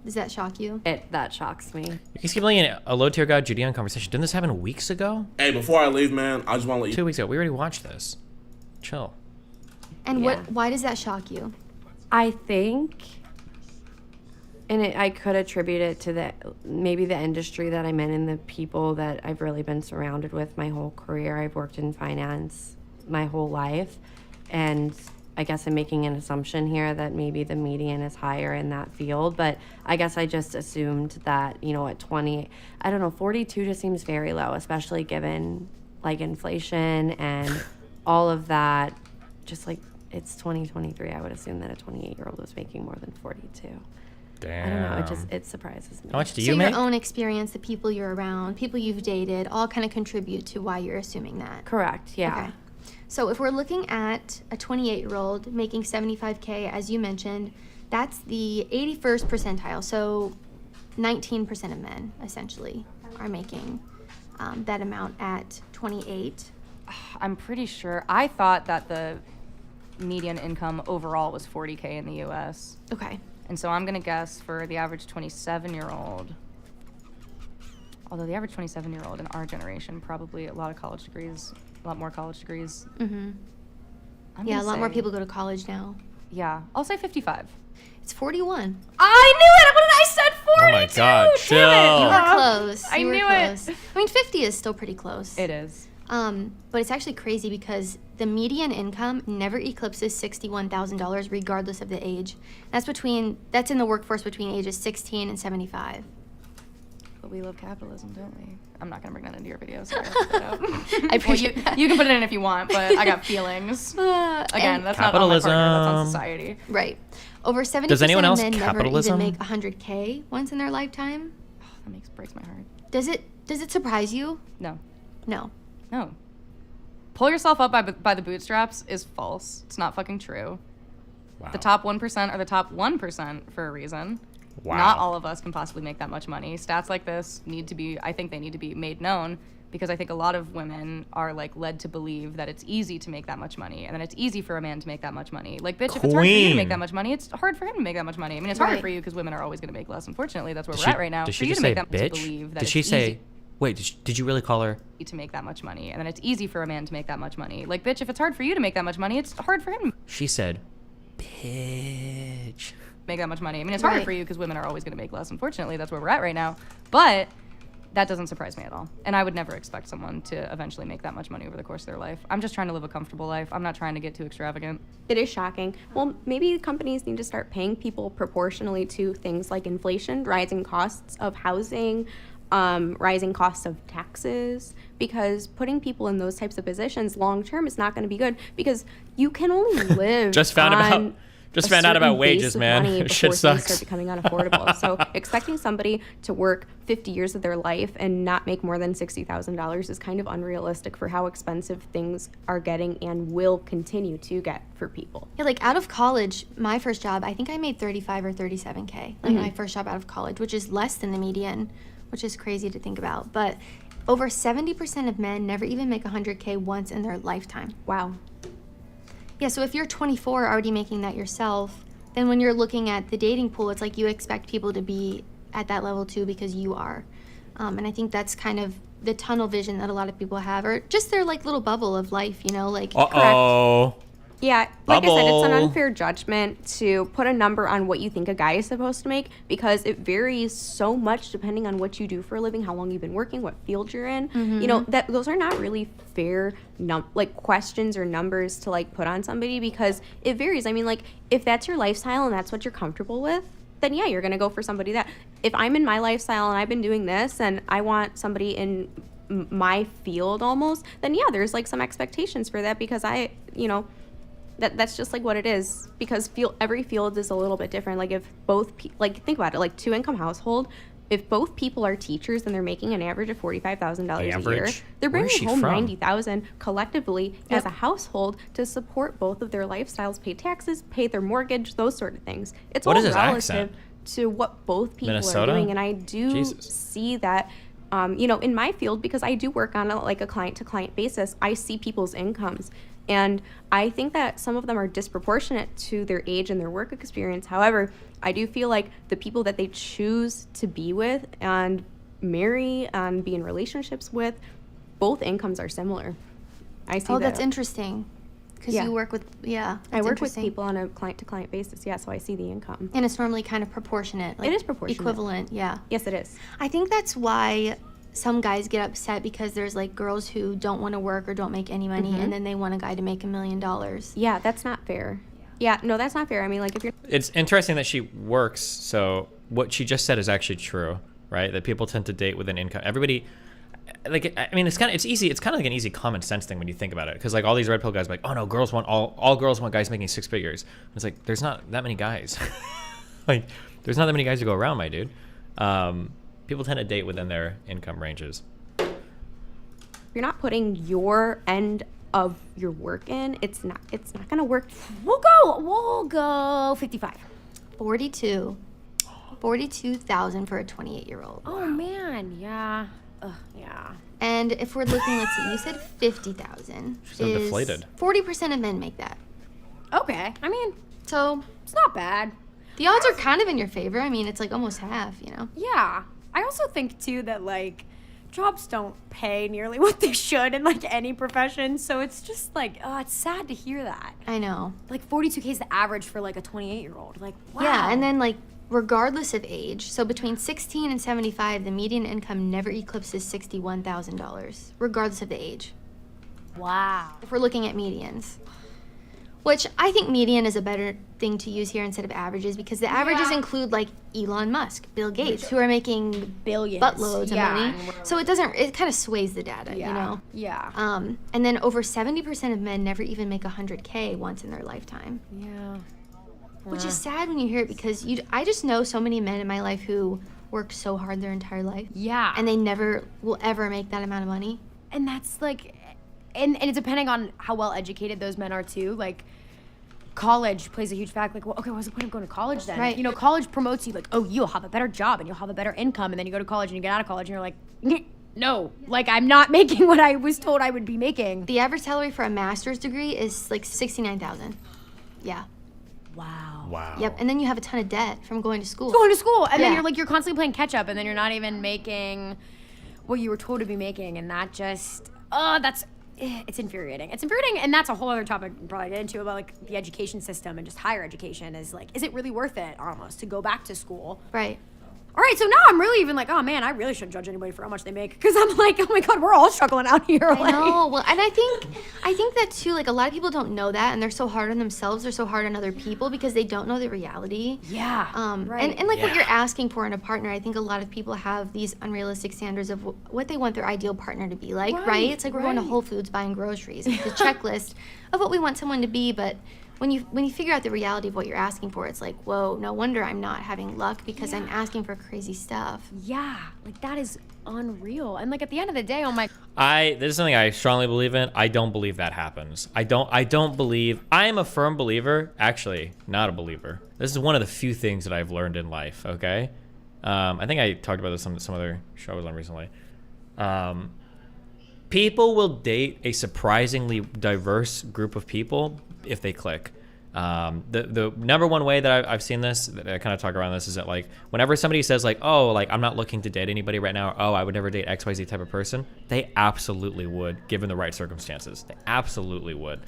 Does that shock you? That shocks me. You keep leaving a low-tier guy Judy on conversation. Didn't this happen weeks ago? Hey, before I leave, man, I just want to let you... 2 weeks ago. We already watched this. Chill. And why does that shock you? I think, and I could attribute it to maybe the industry that I'm in and the people that I've really been surrounded with my whole career. I've worked in finance my whole life, and I guess I'm making an assumption here that maybe the median is higher in that field, but I guess I just assumed that, you know, at 20, I don't know, 42 just seems very low, especially given like inflation and all of that. Just like, it's 2023, I would assume that a 28-year-old was making more than 42. Damn. I don't know, it surprises me. How much do you make? So your own experience, the people you're around, people you've dated, all kind of contribute to why you're assuming that. Correct, yeah. Okay. So if we're looking at a 28-year-old making 75K, as you mentioned, that's the 81st percentile. So 19% of men, essentially, are making that amount at 28. I'm pretty sure. I thought that the median income overall was 40K in the U.S. Okay. And so I'm going to guess for the average 27-year-old, although the average 27-year-old in our generation, probably a lot more college degrees. Mm-hmm. Yeah, a lot more people go to college now. Yeah, I'll say 55. It's 41. I knew it! What did I said? 42! Oh my god, chill. You were close. I You were knew close. it. I mean, 50 is still pretty close. It is. But it's actually crazy because the median income never eclipses $61,000 regardless of the age. That's in the workforce between ages 16 and 75. But we love capitalism, don't we? I'm not gonna bring that into your video, so I put that out. I appreciate that. You can put it in if you want, but I got feelings. Again, that's not on my partner, that's on society. Right. Over 70% Does anyone else of men capitalism? never even make 100K once in their lifetime. Oh, that breaks my heart. Does it surprise you? No. No. No. Pull yourself up by the bootstraps is false. It's not fucking true. Wow. The top 1% are the top 1% for a reason. Wow. Not all of us can possibly make that much money. Stats like this I think they need to be made known, because I think a lot of women are like led to believe that it's easy to make that much money, and then it's easy for a man to make that much money. Like, bitch, if it's hard for you to make that much money, it's hard for him to make that much money. I mean, it's harder Right. for you because women are always going to make less. Unfortunately, that's where Did we're she- at right now. Did For she you just to make say that much, to bitch? believe that Did it's she say? easy Wait, did you really call her? to make that much money, and then it's easy for a man to make that much money. Like, bitch, if it's hard for you to make that much money, it's hard for him to She said, bitch. make that much money. I mean, it's harder Right. for you because women are always going to make less. Unfortunately, that's where we're at right now. But that doesn't surprise me at all. And I would never expect someone to eventually make that much money over the course of their life. I'm just trying to live a comfortable life. I'm not trying to get too extravagant. It is shocking. Well, maybe companies need to start paying people proportionally to things like inflation, rising costs of housing, rising costs of taxes, because putting people in those types of positions long term is not going to be good, because you can only live Just found out certain wages, base of man. money before Shit things sucks. start becoming unaffordable. So expecting somebody to work 50 years of their life and not make more than $60,000 is kind of unrealistic for how expensive things are getting and will continue to get for people. Yeah, like out of college, my first job, I think I made 35 or 37K. Like my first job out of college, which is less than the median, which is crazy to think about. But over 70% of men never even make 100K once in their lifetime. Wow. Yeah, so if you're 24 already making that yourself, then when you're looking at the dating pool, it's like you expect people to be at that level too because you are. And I think that's kind of the tunnel vision that a lot of people have, or just their like little bubble of life, you know, like. Uh-oh. Yeah, like I said, it's an Bubble. unfair judgment to put a number on what you think a guy is supposed to make because it varies so much depending on what you do for a living, how long you've been working, what field you're in. You know, that those are not really fair like questions or numbers to like put on somebody because it varies. I mean, like if that's your lifestyle and that's what you're comfortable with, then yeah, you're gonna go for somebody that. If I'm in my lifestyle and I've been doing this and I want somebody in my field almost, then yeah, there's like some expectations for that because I, you know, that's just like what it is because every field is a little bit different. Like if both like think about it, like 2-income household, if both people are teachers and they're making an average of $45,000 a year, Average? they're Where is bringing she home from? $90,000 collectively as a household to support both of their lifestyles, pay taxes, pay their mortgage, those sort of things. It's What all is his relative accent? to what both people Minnesota? are doing, and I do Jesus. see that. You know, in my field, because I do work on a client-to-client basis, I see people's incomes. And I think that some of them are disproportionate to their age and their work experience. However, I do feel like the people that they choose to be with and marry and be in relationships with, both incomes are similar. I see that. Oh, that's interesting. Because you work with, I that's work with interesting. people on a client-to-client basis, yeah, so I see the income. And it's normally kind of proportionate. Like It is proportionate. Equivalent, yeah. Yes, it is. I think that's why some guys get upset because there's like girls who don't want to work or don't make any money Mhm. and then they want a guy to make $1 million. Yeah, that's not fair. Yeah, no, that's not fair. I mean, like if you're It's interesting that she works. So what she just said is actually true, right? That people tend to date with an income. Everybody, like, I mean, it's easy. It's kind of like an easy common sense thing when you think about it. Because like all these red pill guys are like, oh no, girls want all girls want guys making 6 figures. It's like, there's not that many guys. Like, there's not that many guys to go around, my dude. People tend to date within their income ranges. you're not putting your end of your work in, it's not gonna work. We'll go 55. 42,000 for a 28-year-old. Oh man, yeah. Yeah. And if we're looking, let's see, you said 50,000. She's so deflated. 40% of men make that. Okay. I mean, so it's not bad. The odds are kind of in your favor. I mean, it's like almost half, you know? Yeah. I also think too that like jobs don't pay nearly what they should in like any profession, so it's just like, oh, it's sad to hear that. I know. Like 42K is the average for like a 28-year-old. Like, wow. Yeah, and then like regardless of age, so between 16 and 75, the median income never eclipses $61,000, regardless of the age. Wow. If we're looking at medians. Which I think median is a better thing to use here instead of averages because the averages include like Elon Musk, Bill Gates, who are making billions, buttloads of money. So it kind of sways the data, you know? Yeah. And then over 70% of men never even make 100K once in their lifetime. Yeah. Which is sad when you hear it because I just know so many men in my life who work so hard their entire life. Yeah. And they never will ever make that amount of money. And that's like, and it's depending on how well educated those men are too. Like, college plays a huge factor. Like, well, okay, what's the point of going to college then? Right. You know, college promotes you like, oh, you'll have a better job and you'll have a better income. And then you go to college and you get out of college and you're like, no, like I'm not making what I was told I would be making. The average salary for a master's degree is like $69,000. Yeah. Wow. Yep. And then you have a ton of debt from going to school. Going to school. And then Yeah. you're constantly playing catch up and then you're not even making what you were told to be making. And that just, it's infuriating. It's infuriating, and that's a whole other topic we'll probably get into about like the education system and just higher education is like, is it really worth it almost to go back to school? Right. All right, so now I'm really even like, oh man, I really shouldn't judge anybody for how much they make because I'm like, oh my god, we're all struggling out here. I know. Well, and I think that too. Like a lot of people don't know that, and they're so hard on themselves. They're so hard on other people because they don't know the reality. Yeah. Right. And like what you're asking for in a partner, I think a lot of people have these unrealistic standards of what they want their ideal partner to be like. Right. It's like we're going to Whole Foods buying groceries. It's the checklist of what we want someone to be, but when you figure out the reality of what you're asking for, it's like, whoa, no wonder I'm not having luck because I'm asking for crazy stuff. Yeah, like that is unreal. And like at the end of the day, this is something I strongly believe in. I don't believe that happens. I don't believe. I am a firm believer. Actually, not a believer. This is one of the few things that I've learned in life. Okay, I think I talked about this on some other show I was on recently. People will date a surprisingly diverse group of people if they click. The number one way that I've seen this, that I kind of talk around this, is that like whenever somebody says like, oh, like I'm not looking to date anybody right now, or, oh, I would never date XYZ type of person, they absolutely would, given the right circumstances. They absolutely would.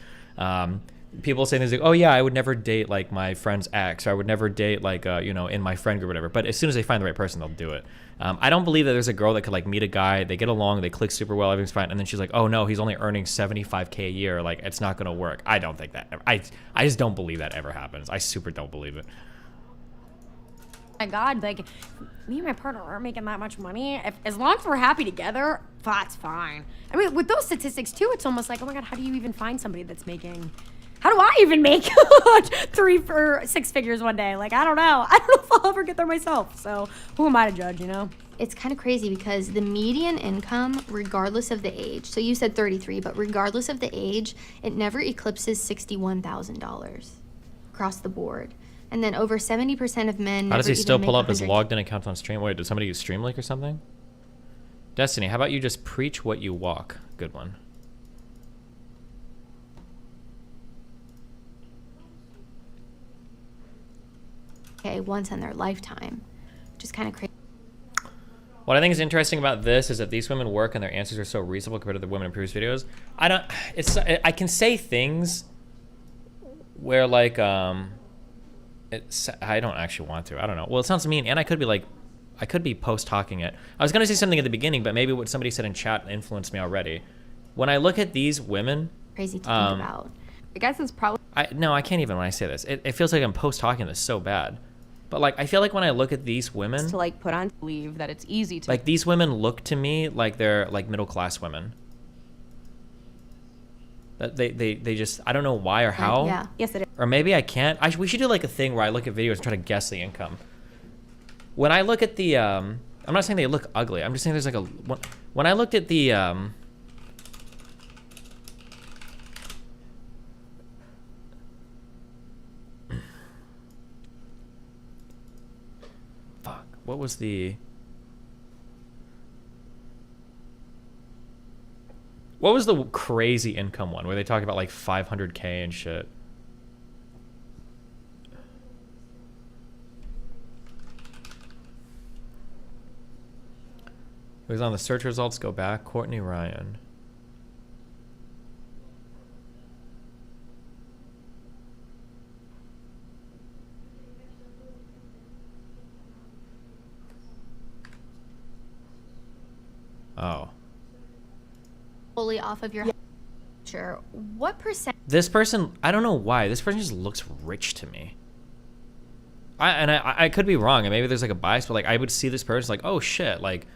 people say things like, oh yeah, I would never date like my friend's ex, or I would never date like you know, in my friend group or whatever. But as soon as they find the right person, they'll do it. I don't believe that there's a girl that could like meet a guy, they get along, they click super well, everything's fine, and then she's like, oh no, he's only earning 75K a year, like it's not gonna work. I don't think that ever, I just don't believe that ever happens. I super don't believe it. My God, like me and my partner aren't making that much money. As long as we're happy together, that's fine. I mean, with those statistics too, it's almost like, oh my God, how do you even find somebody that's making? How do I even make 3 or 6 figures one day? Like, I don't know. I don't know if I'll ever get there myself. So who am I to judge, you know? It's kind of crazy because the median income, regardless of the age, so you said 33, but regardless of the age, it never eclipses $61,000 across the board. And then over 70% of men. How does he still pull up his 100K. logged in account on stream? Wait, did somebody use Streamlink or something? Destiny, how about you just preach what you walk? Good one. Okay, once in their lifetime, which is kind of crazy. What I think is interesting about this is that these women work and their answers are so reasonable compared to the women in previous videos. I can say things where like, I don't actually want to. I don't know. Well, it sounds mean, and I could be post-talking it. I was gonna say something at the beginning, but maybe what somebody said in chat influenced me already. When I look at these women, crazy to think about. I guess it's probably. No, I can't even when I say this. It feels like I'm post-talking this so bad. But like, I feel like when I look at these women, to like put on believe that it's easy to like these women look to me like they're like middle-class women. That they just, I don't know why or how. Yeah. Yes, it is. Or maybe I can't. We should do like a thing where I look at videos and try to guess the income. When I look at the, I'm not saying they look ugly. I'm just saying there's like when I looked at the, fuck, what was the, what was the crazy income one where they talk about like 500K and shit? It was on the search results. Go back. Courtney Ryan. Oh. Fully off of your. Sure. What percent? This person, I don't know why. This person just looks rich to me. I could be wrong, and maybe there's like a bias, but like I would see this person like, oh shit, like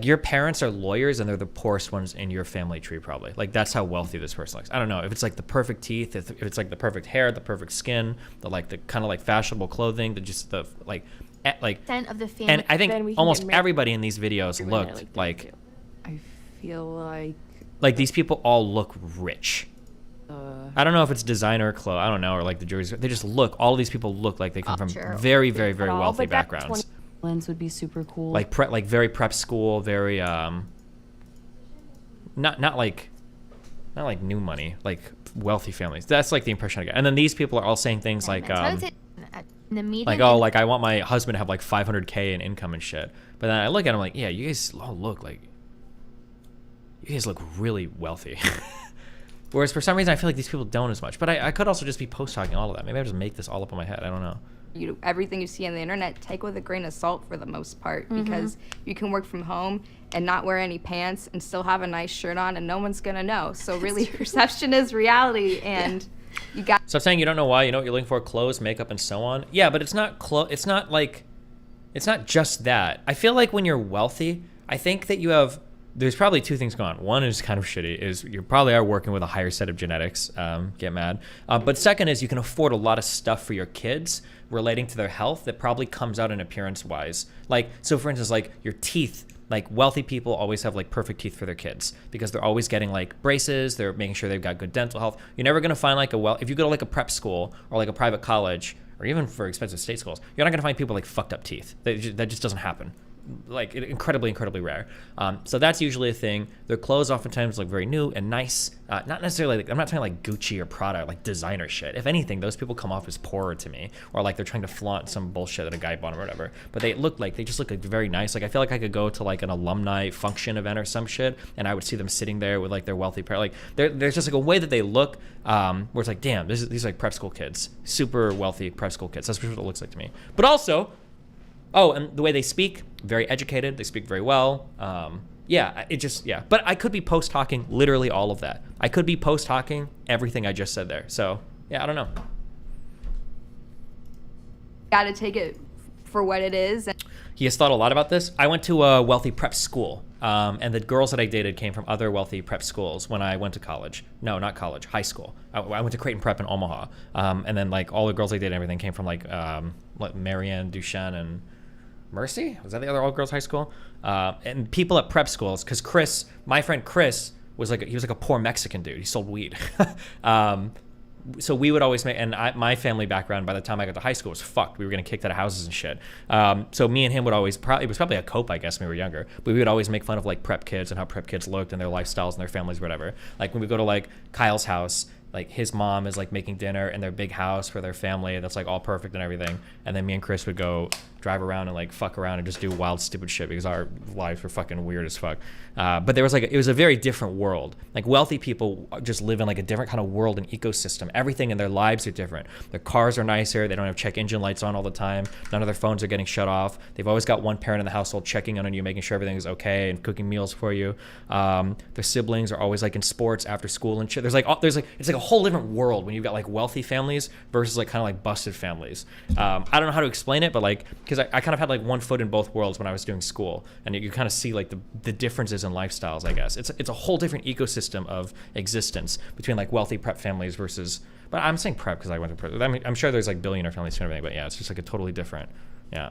your parents are lawyers and they're the poorest ones in your family tree probably. Like that's how wealthy this person looks. I don't know if it's like the perfect teeth, if it's like the perfect hair, the perfect skin, the kind of like fashionable clothing, the like percent of the family. And I think almost everybody in these videos looked like I feel like these people all look rich. I don't know if it's designer clothes, I don't know, or like the jewelry. They just look, all of these people look like they come from very, very, very wealthy backgrounds. Lens would be super cool. Like very prep school, very not like new money, like wealthy families. That's like the impression I get. And then these people are all saying things like the median like, oh, like I want my husband to have like 500K in income and shit. But then I look at them like, yeah, you guys all look like, you guys look really wealthy. Whereas for some reason I feel like these people don't as much. But I could also just be post-talking all of that. Maybe I just make this all up in my head. I don't know. Everything you see on the internet, take with a grain of salt for the most part, because you can work from home and not wear any pants and still have a nice shirt on and no one's gonna know. So really perception is reality, and you got. So I'm saying you don't know why, you know what you're looking for, clothes, makeup, and so on. Yeah, but it's not it's not just that. I feel like when you're wealthy, I think that there's probably two things going on. One is kind of shitty, is you probably are working with a higher set of genetics, get mad. But second is you can afford a lot of stuff for your kids relating to their health that probably comes out in appearance-wise. Like, so for instance, like your teeth, like wealthy people always have like perfect teeth for their kids because they're always getting like braces, they're making sure they've got good dental health. You're never gonna find like if you go to like a prep school or like a private college, or even for expensive state schools, you're not gonna find people like fucked up teeth. That just doesn't happen. like incredibly rare. So that's usually a thing. Their clothes oftentimes look very new and nice. Not necessarily like, I'm not talking like Gucci or Prada, like designer shit. If anything, those people come off as poorer to me, or like they're trying to flaunt some bullshit that a guy bought or whatever. But they just look like very nice. Like I feel like I could go to like an alumni function event or some shit, and I would see them sitting there with like their wealthy parents. Like there's just like a way that they look, where it's like, damn, these are like prep school kids, super wealthy prep school kids. That's what it looks like to me. But also, and the way they speak, very educated. They speak very well. But I could be post-hawking literally all of that. I could be post-hawking everything I just said there. So, yeah, I don't know. Gotta take it for what it is. He has thought a lot about this. I went to a wealthy prep school, and the girls that I dated came from other wealthy prep schools when I went to college. No, not college, high school. I went to Creighton Prep in Omaha, and then like all the girls I dated and everything came from like Marianne, Duchesne, and Mercy? Was that the other all-girls high school? And people at prep schools, because my friend Chris, was like a poor Mexican dude. He sold weed. So we would always make, and my family background by the time I got to high school was fucked. We were getting kicked out of houses and shit. So me and him would always, it was probably a cope, I guess, when we were younger, but we would always make fun of like prep kids and how prep kids looked and their lifestyles and their families, whatever. Like when we go to like Kyle's house, like his mom is like making dinner in their big house for their family that's like all perfect and everything, and then me and Chris would go drive around and like fuck around and just do wild stupid shit because our lives were fucking weird as fuck. But there was like, it was a very different world. Like wealthy people just live in like a different kind of world and ecosystem. Everything in their lives are different. Their cars are nicer. They don't have check engine lights on all the time. None of their phones are getting shut off. They've always got one parent in the household checking on you, making sure everything is okay and cooking meals for you. Their siblings are always like in sports after school and shit. It's like a whole different world when you've got like wealthy families versus like kind of like busted families. I don't know how to explain it, but like, because I kind of had like one foot in both worlds when I was doing school, and you kind of see like the differences in lifestyles, I guess. It's a whole different ecosystem of existence between like wealthy prep families versus, but I'm saying prep because I went to prep. I mean, I'm sure there's like billionaire families and everything, but yeah, it's just like a totally different, yeah.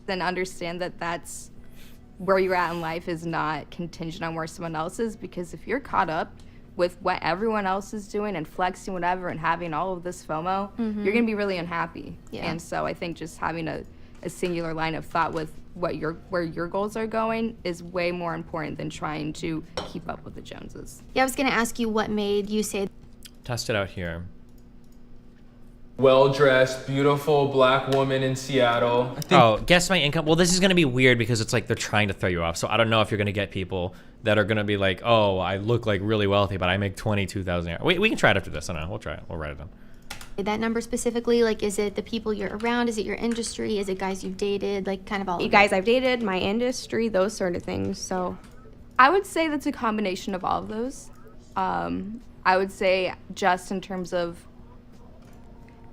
Then understand that that's where you're at in life is not contingent on where someone else is, because if you're caught up with what everyone else is doing and flexing whatever and having all of this FOMO, you're gonna be really unhappy. Yeah. And so I think just having a singular line of thought with where your goals are going is way more important than trying to keep up with the Joneses. Yeah, I was gonna ask you what made you say. Test it out here. Well-dressed, beautiful black woman in Seattle. Oh, guess my income. Well, this is going to be weird because it's like they're trying to throw you off. So I don't know if you're going to get people that are going to be like, oh, I look like really wealthy, but I make $22,000 a year. We can try it after this. I don't know. We'll try it. We'll write it down. That number specifically, like, is it the people you're around? Is it your industry? Is it guys you've dated? Like, kind of all You of guys it? I've dated, my industry, those sort of things. So I would say that's a combination of all of those. I would say just in terms of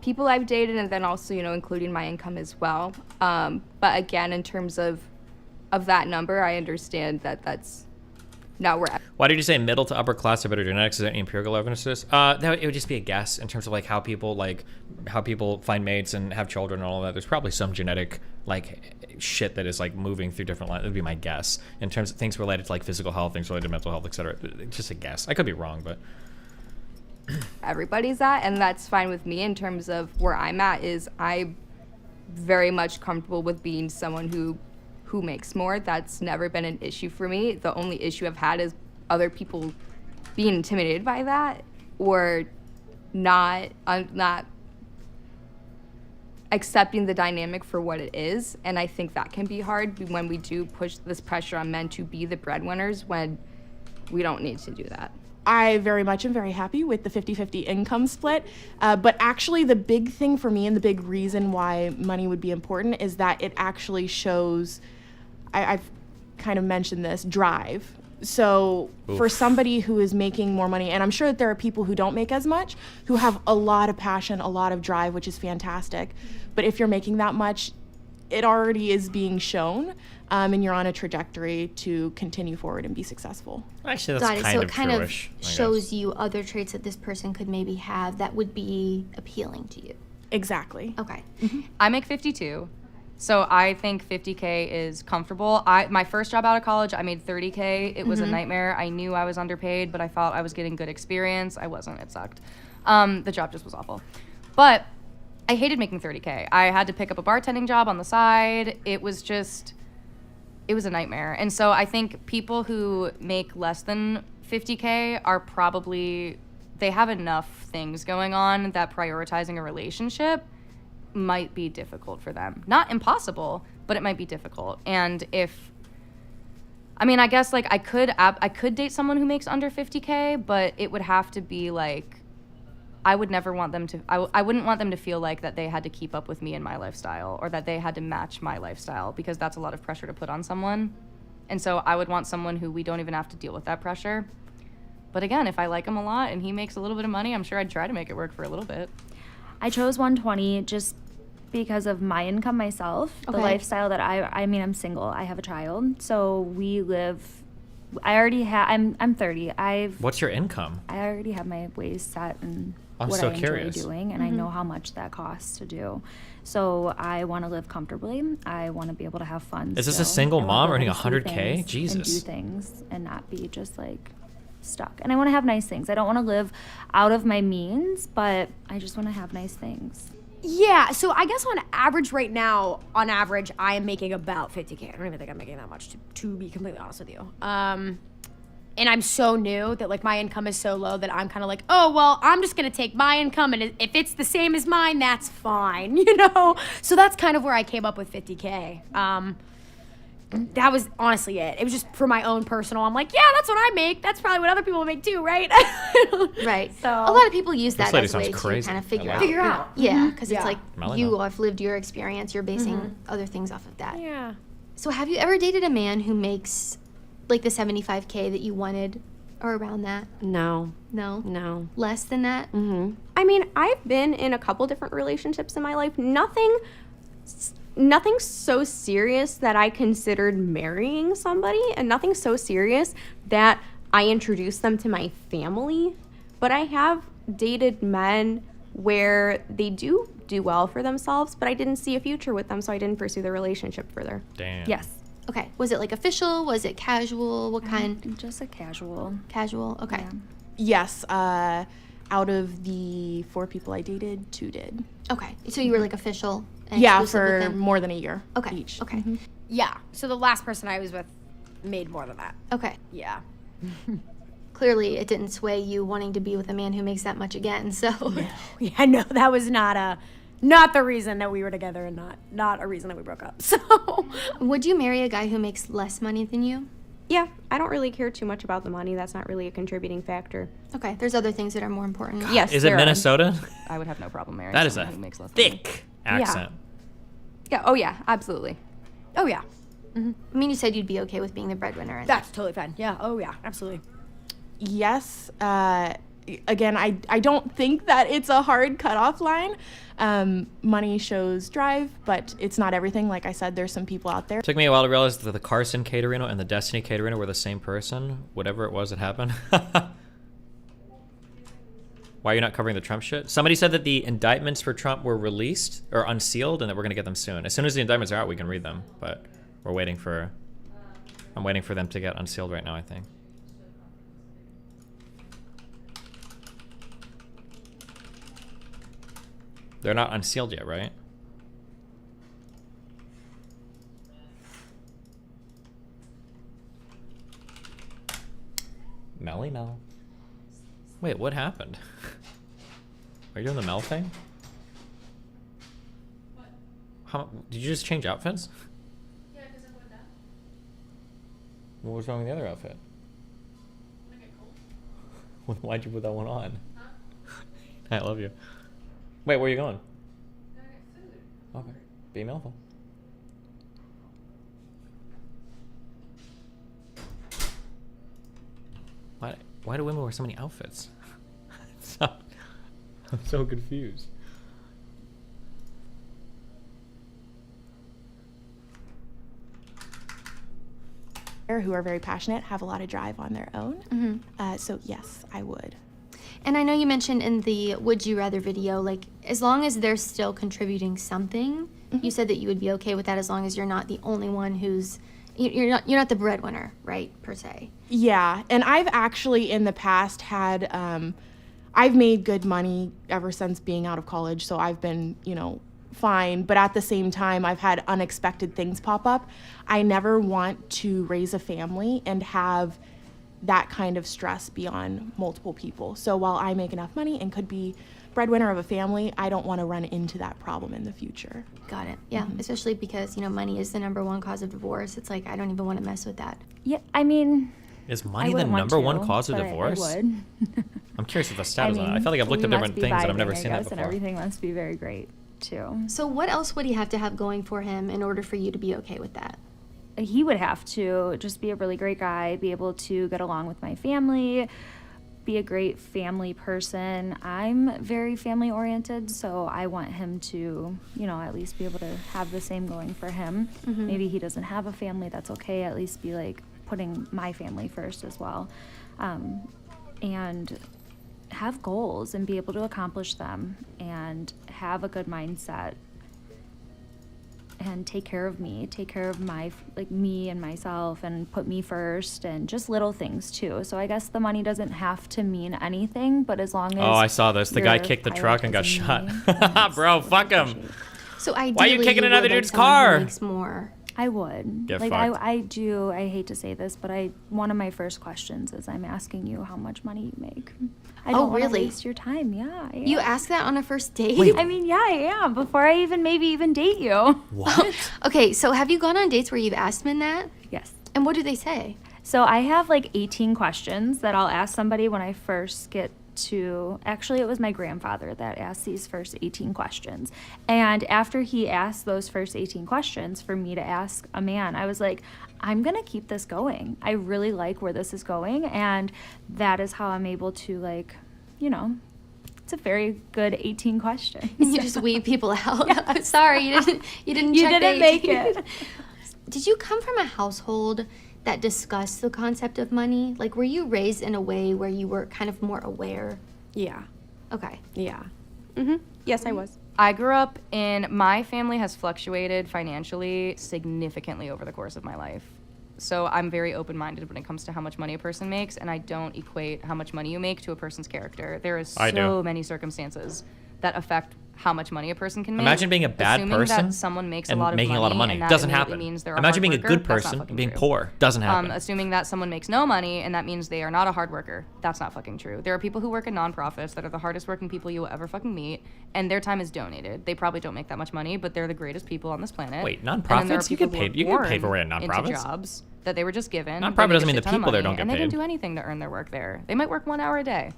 people I've dated, and then also, you know, including my income as well. But again, in terms of that number, I understand that that's not where. Why did you say middle to upper class of better genetics? Is there any empirical evidence to this? It would just be a guess in terms of like how people find mates and have children and all of that. There's probably some genetic like shit that is like moving through different lines. That would be my guess in terms of things related to like physical health, things related to mental health, etc. It's just a guess. I could be wrong, but. Everybody's at, and that's fine with me. In terms of where I'm at is I'm very much comfortable with being someone who makes more. That's never been an issue for me. The only issue I've had is other people being intimidated by that or not accepting the dynamic for what it is. And I think that can be hard when we do push this pressure on men to be the breadwinners when we don't need to do that. I very much am very happy with the 50-50 income split, but actually the big thing for me and the big reason why money would be important is that it actually shows, I've kind of mentioned this, drive. So for somebody who is making more money, and I'm sure that there are people who don't make as much, who have a lot of passion, a lot of drive, which is fantastic. But if you're making that much, it already is being shown, and you're on a trajectory to continue forward and be successful. Actually, that's Got it. So it kind of true-ish, shows you other traits that this person could maybe have that would be appealing to you. Exactly. Okay. I make 52, so I think 50K is comfortable. My first job out of college, I made 30K. It was a nightmare. I knew I was underpaid, but I thought I was getting good experience. I wasn't. It sucked. The job just was awful. But I hated making $30K. I had to pick up a bartending job on the side. It was a nightmare. And so I think people who make less than $50K are probably, they have enough things going on that prioritizing a relationship might be difficult for them. Not impossible, but it might be difficult. And I guess like I could date someone who makes under $50K, but it would have to be like, I would never want them to, I wouldn't want them to feel like that they had to keep up with me and my lifestyle, or that they had to match my lifestyle, because that's a lot of pressure to put on someone. And so I would want someone who we don't even have to deal with that pressure. But again, if I like him a lot and he makes a little bit of money, I'm sure I'd try to make it work for a little bit. I chose 120 just because of my income myself, the lifestyle that I'm single, I have a child, so we live, I'm 30, What's your income? I already have my ways set and what so I enjoy curious. doing, and I know how much that costs to do. So I want to live comfortably. I want to be able to have fun. Is this a still. single I mom wanna be earning able to see 100K? things Jesus. And do things and not be just like stuck. And I want to have nice things. I don't want to live out of my means, but I just want to have nice things. Yeah, so I guess on average right now, I am making about 50K. I don't even think I'm making that much, to be completely honest with you. And I'm so new that like my income is so low that I'm kind of like, oh, well, I'm just gonna take my income, and if it's the same as mine, that's fine, you know? So that's kind of where I came up with 50K. That was honestly it. It was just for my own personal, I'm like, yeah, that's what I make. That's probably what other people make too, right? Right. So a lot of people use that lady as a way sounds crazy. to kind of I like it. figure out. Yeah, because Yeah. it's like Melanie you knows. have lived your experience. You're basing other things off of that. Yeah. So have you ever dated a man who makes like the 75K that you wanted, or around that? No. No? Less than that? Mm-hmm. I mean, I've been in a couple different relationships in my life. Nothing so serious that I considered marrying somebody, and nothing so serious that I introduced them to my family. But I have dated men where they do well for themselves, but I didn't see a future with them, so I didn't pursue the relationship further. Damn. Yes. Okay. Was it like official? Was it casual? What kind? Just a casual. Casual. Okay. Yes. Out of the 4 people I dated, 2 did. Okay. So you were like official? And Yeah, exclusive with for them? more than a year Okay. each. Okay. Yeah, so the last person I was with made more than that. Okay. Yeah. Clearly, it didn't sway you wanting to be with a man who makes that much again. So. Yeah, no, that was not the reason that we were together, and not a reason that we broke up. So, Would you marry a guy who makes less money than you? Yeah, I don't really care too much about the money. That's not really a contributing factor. Okay. There's other things that are more important. Yes. Is it there are. Minnesota? I would have no problem marrying That is someone a who makes less than me. thick accent. Yeah. Oh yeah. Absolutely. oh yeah, I mean, you said you'd be okay with being the breadwinner. And that's totally fine. Yeah, oh yeah, absolutely. Yes. Again, I don't think that it's a hard cutoff line. Money shows drive, but it's not everything. Like I said, there's some people out there. Took me a while to realize that the Carson Caterino and the Destiny Caterino were the same person, whatever it was that happened. Why are you not covering the Trump shit? Somebody said that the indictments for Trump were released or unsealed and that we're going to get them soon. As soon as the indictments are out, we can read them, but I'm waiting for them to get unsealed right now, I think. They're not unsealed yet, right? Melly Mel. Wait, what happened? Are you doing the Mel thing? How did you just change outfits? Yeah, because I put that. What was wrong with the other outfit? When I get cold. Why'd you put that one on? Huh? I love you. Wait, where are you going? Gotta get food. Okay. Be Melville. Why do women wear so many outfits? I'm so confused. Who are very passionate, have a lot of drive on their own. So yes, I would. And I know you mentioned in the Would You Rather video, like, as long as they're still contributing something, you said that you would be okay with that as long as you're not the only one who's, you're not the breadwinner, right, per se. Yeah, and I've actually in the past had, I've made good money ever since being out of college, so I've been, fine. But at the same time, I've had unexpected things pop up. I never want to raise a family and have that kind of stress be on multiple people. So while I make enough money and could be breadwinner of a family, I don't want to run into that problem in the future. Got it. Yeah, especially because, money is the #1 cause of divorce. It's like, I don't even want to mess with that. Yeah, I mean, is money the #1 cause of divorce? I would. I'm curious if the stat is on it. I feel like I've looked at different things and I've never seen that before. And everything must be very great, too. So what else would he have to have going for him in order for you to be okay with that? He would have to just be a really great guy, be able to get along with my family, be a great family person. I'm very family oriented, so I want him to, at least be able to have the same going for him. Maybe he doesn't have a family, that's okay. At least be like putting my family first as well. And have goals and be able to accomplish them and have a good mindset and take care of me, take care of me and myself and put me first and just little things too. So I guess the money doesn't have to mean anything, but as long as I saw this. The guy kicked the truck and got shot. Bro, fuck him. So ideally, why are you kicking another dude's someone car? Who makes more. I would. Get fucked. I hate to say this, but one of my first questions is I'm asking you how much money you make. I don't want to waste your time. Yeah. You ask that on a first date? Wait. I mean, yeah, I am. Before I even date you. What? Okay, so have you gone on dates where you've asked men that? Yes. And what do they say? So I have 18 questions that I'll ask somebody when I first get to, actually it was my grandfather that asked these first 18 questions. And after he asked those first 18 questions for me to ask a man, I was like, I'm going to keep this going. I really like where this is going. And that is how I'm able to it's a very good 18 questions. And you just weed people out. Yeah. I'm sorry, you didn't make it. Did you come from a household that discussed the concept of money? Like, were you raised in a way where you were kind of more aware? Yeah. Okay. Yeah. Yes, I was. I grew up my family has fluctuated financially significantly over the course of my life. So I'm very open-minded when it comes to how much money a person makes, and I don't equate how much money you make to a person's character. There is so many circumstances that affect how much money a person can make. Imagine being a bad person that someone makes and a lot of making money, a lot of money. And that Doesn't immediately happen. Means they're Imagine a being a hard good worker. person and being poor. Doesn't happen. Assuming that someone makes no money and that means they are not a hard worker. That's not fucking true. There are people who work in nonprofits that are the hardest working people you will ever fucking meet, and their time is donated. They probably don't make that much money, but they're the greatest people on this planet. Wait, And then there are nonprofits? You people get who are paid. You get paid born for working in into nonprofits. jobs that they were just given. Nonprofit They make doesn't a mean the shit ton of people there money, don't get and they didn't paid. do anything to earn their work there. They might work 1 hour a day.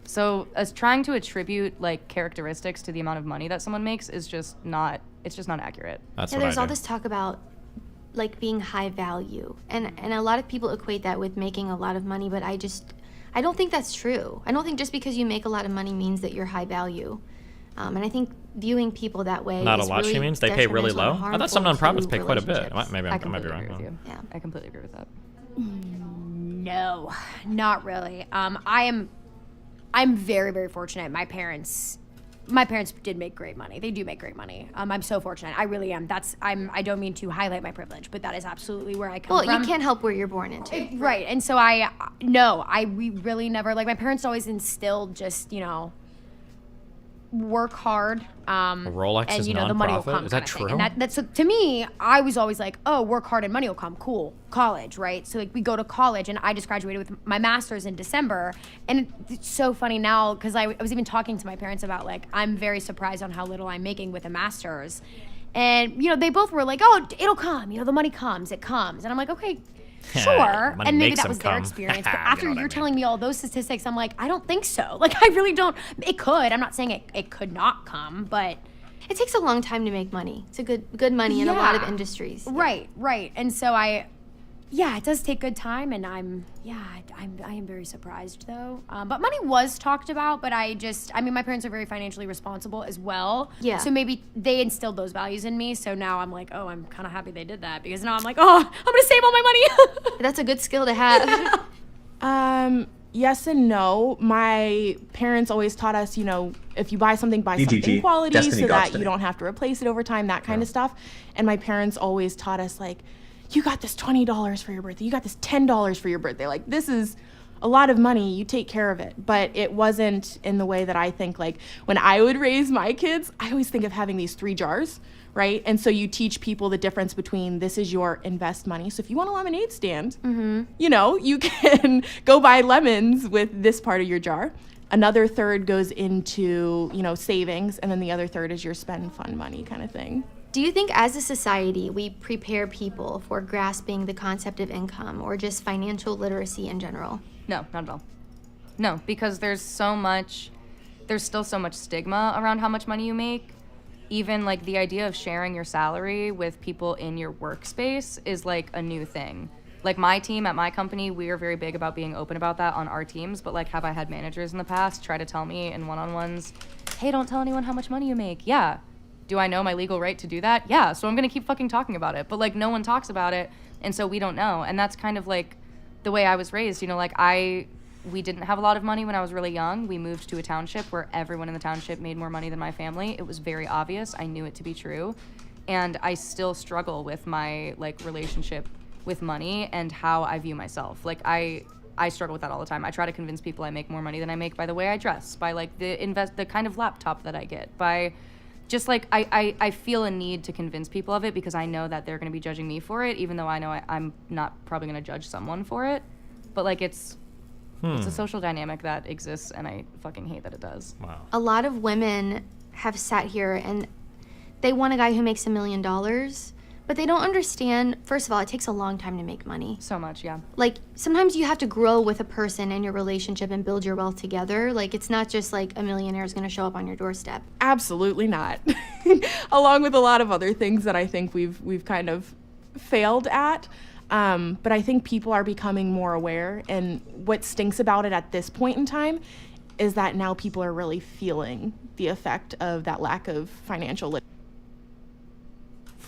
So as trying to attribute characteristics to the amount of money that someone makes is just not accurate. That's yeah, what there's I all do. this talk about being high value, and a lot of people equate that with making a lot of money, but I don't think that's true. I don't think just because you make a lot of money means that you're high value. And I think viewing people that way Not a is lot, really she means? They pay really detrimental low? and I thought some harmful nonprofits to pay quite a bit. relationships. Maybe I might be wrong. Agree with you. Yeah. I completely agree with that. No, not really. I'm very, very fortunate. My parents did make great money. They do make great money. I'm so fortunate. I really am. I don't mean to highlight my privilege, but that is absolutely where I come from. Well, you can't help where you're born into. Right. And so we really never, my parents always instilled just, work hard. Rolex and, is the money will nonprofit? come. Is that kind of thing. true? And that's to me, I was always like, oh, work hard and money will come. Cool. College, right? So we go to college, and I just graduated with my master's in December. And it's so funny now because I was even talking to my parents about I'm very surprised on how little I'm making with a master's. And they both were like, oh, it'll come. The money comes. It comes. And I'm like, okay. Sure, Money and maybe makes that them was their come. experience. But You after know what I you're mean. telling me all those statistics, I'm like, I don't think so. I really don't. It could. I'm not saying it could not come, but It takes a long time to make money. It's a good money in a lot of Yeah. industries. Right. And so it does take good time, and I am very surprised though. But money was talked about, but my parents are very financially responsible as well. Yeah. So maybe they instilled those values in me. So now I'm like, oh, I'm kind of happy they did that because now I'm like, oh, I'm gonna save all my money. That's a good skill to have. Yes and no. My parents always taught us, if you buy something, buy something DGG, quality Destiny so that Destiny. you don't have to replace it over time, that kind of stuff. And my parents always taught us, you got this $20 for your birthday. You got this $10 for your birthday. This is a lot of money, you take care of it. But it wasn't in the way that I think, like when I would raise my kids, I always think of having these 3 jars, right? And so you teach people the difference between this is your invest money. So if you want a lemonade stand, you know, you can go buy lemons with this part of your jar. Another third goes into, you know, savings, and then the other third is your spend fund money kind of thing. Do you think as a society we prepare people for grasping the concept of income or just financial literacy in general? No, not at all. No, because there's still so much stigma around how much money you make. Even like the idea of sharing your salary with people in your workspace is like a new thing. Like my team at my company, we are very big about being open about that on our teams, but like have I had managers in the past try to tell me in one-on-ones, hey, don't tell anyone how much money you make? Yeah. Do I know my legal right to do that? Yeah, so I'm gonna keep fucking talking about it. But like no one talks about it, and so we don't know. And that's kind of like the way I was raised, you know, like we didn't have a lot of money when I was really young. We moved to a township where everyone in the township made more money than my family. It was very obvious. I knew it to be true. And I still struggle with my like relationship with money and how I view myself. Like I struggle with that all the time. I try to convince people I make more money than I make by the way I dress, by like the kind of laptop that I get, by just like I feel a need to convince people of it because I know that they're going to be judging me for it, even though I know I'm not probably going to judge someone for it. But like it's a social dynamic that exists, and I fucking hate that it does. Wow. A lot of women have sat here and they want a guy who makes $1 million, but they don't understand, first of all, it takes a long time to make money. So much, yeah. Like, sometimes you have to grow with a person in your relationship and build your wealth together. Like, it's not just like a millionaire is gonna show up on your doorstep. Absolutely not. Along with a lot of other things that I think we've kind of failed at. But I think people are becoming more aware, and what stinks about it at this point in time is that now people are really feeling the effect of that lack of financial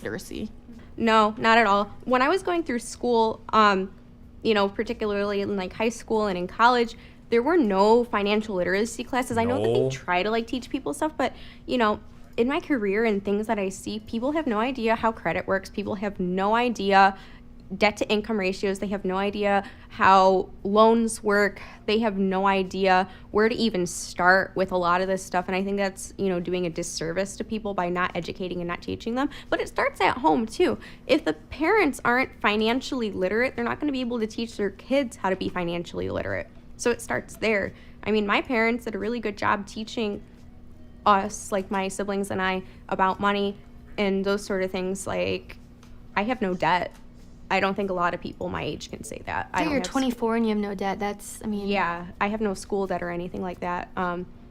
literacy. No, not at all. When I was going through school, you know, particularly in like high school and in college, there were no financial literacy classes. I know that they try to like teach people stuff, but you know, in my career and things that I see, people have no idea how credit works. People have no idea debt to income ratios. They have no idea how loans work. They have no idea where to even start with a lot of this stuff. And I think that's, you know, doing a disservice to people by not educating and not teaching them. But it starts at home too. If the parents aren't financially literate, they're not going to be able to teach their kids how to be financially literate. So it starts there. I mean, my parents did a really good job teaching us, like my siblings and I, about money and those sort of things. Like, I have no debt. I don't think a lot of people my age can say that. So you're 24 and you have no debt. That's, I mean... Yeah, I have no school debt or anything like that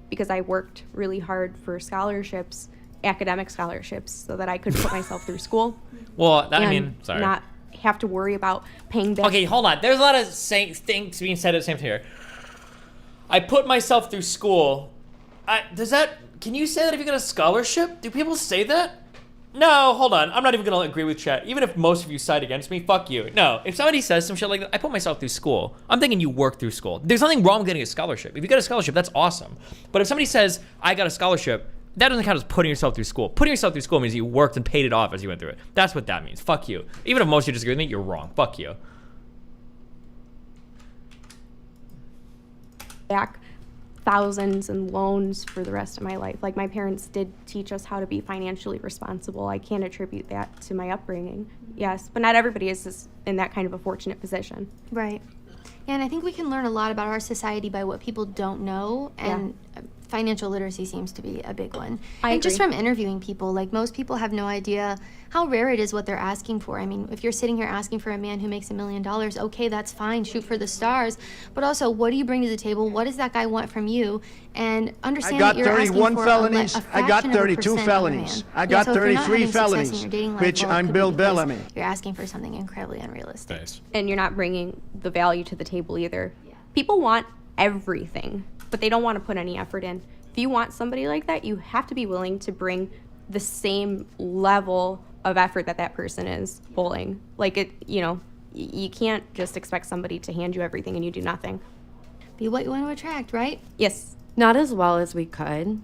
because I worked really hard for scholarships, academic scholarships, so that I could put myself through school. Well, that, and I mean, sorry. not have to worry about paying back. Okay, hold on. There's a lot of things being said at the same time here. I put myself through school. Can you say that if you get a scholarship? Do people say that? No, hold on. I'm not even going to agree with chat. Even if most of you side against me, fuck you. No, if somebody says some shit like that, I put myself through school. I'm thinking you work through school. There's nothing wrong with getting a scholarship. If you get a scholarship, that's awesome. But if somebody says, I got a scholarship, that doesn't count as putting yourself through school. Putting yourself through school means you worked and paid it off as you went through it. That's what that means. Fuck you. Even if most of you disagree with me, you're wrong. Fuck you. Back thousands in loans for the rest of my life. Like, my parents did teach us how to be financially responsible. I can't attribute that to my upbringing. Yes, but not everybody is in that kind of a fortunate position. Right. Yeah, and I think we can learn a lot about our society by what people don't know, and financial literacy seems to be a big one. I and just agree. from interviewing people, like, most people have no idea how rare it is what they're asking for. I mean, if you're sitting here asking for a man who makes $1 million, okay, that's fine, shoot for the stars. But also, what do you bring to the table? What does that guy want from you? And understand that you're asking for felonies. a I got fraction of a 32 percent of a felonies. man. I And got so if you're not 33 having success in felonies, your dating life, which well, it I'm could Bill be because Bellamy. You're asking for something incredibly unrealistic. And you're not bringing the value to the table either. People want everything, but they don't want to put any effort in. If you want somebody like that, you have to be willing to bring the same level of effort that person is pulling. Like, it, you know, you can't just expect somebody to hand you everything and you do nothing. Be what you want to attract, right? Yes. Not as well as we could.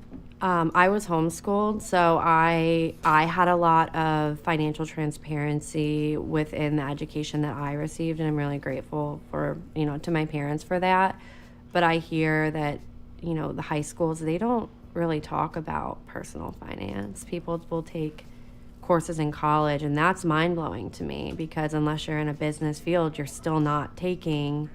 I was homeschooled, so I had a lot of financial transparency within the education that I received, and I'm really grateful for, to my parents for that. But I hear that, the high schools, they don't really talk about personal finance. People will take courses in college, and that's mind-blowing to me, because unless you're in a business field, you're still not taking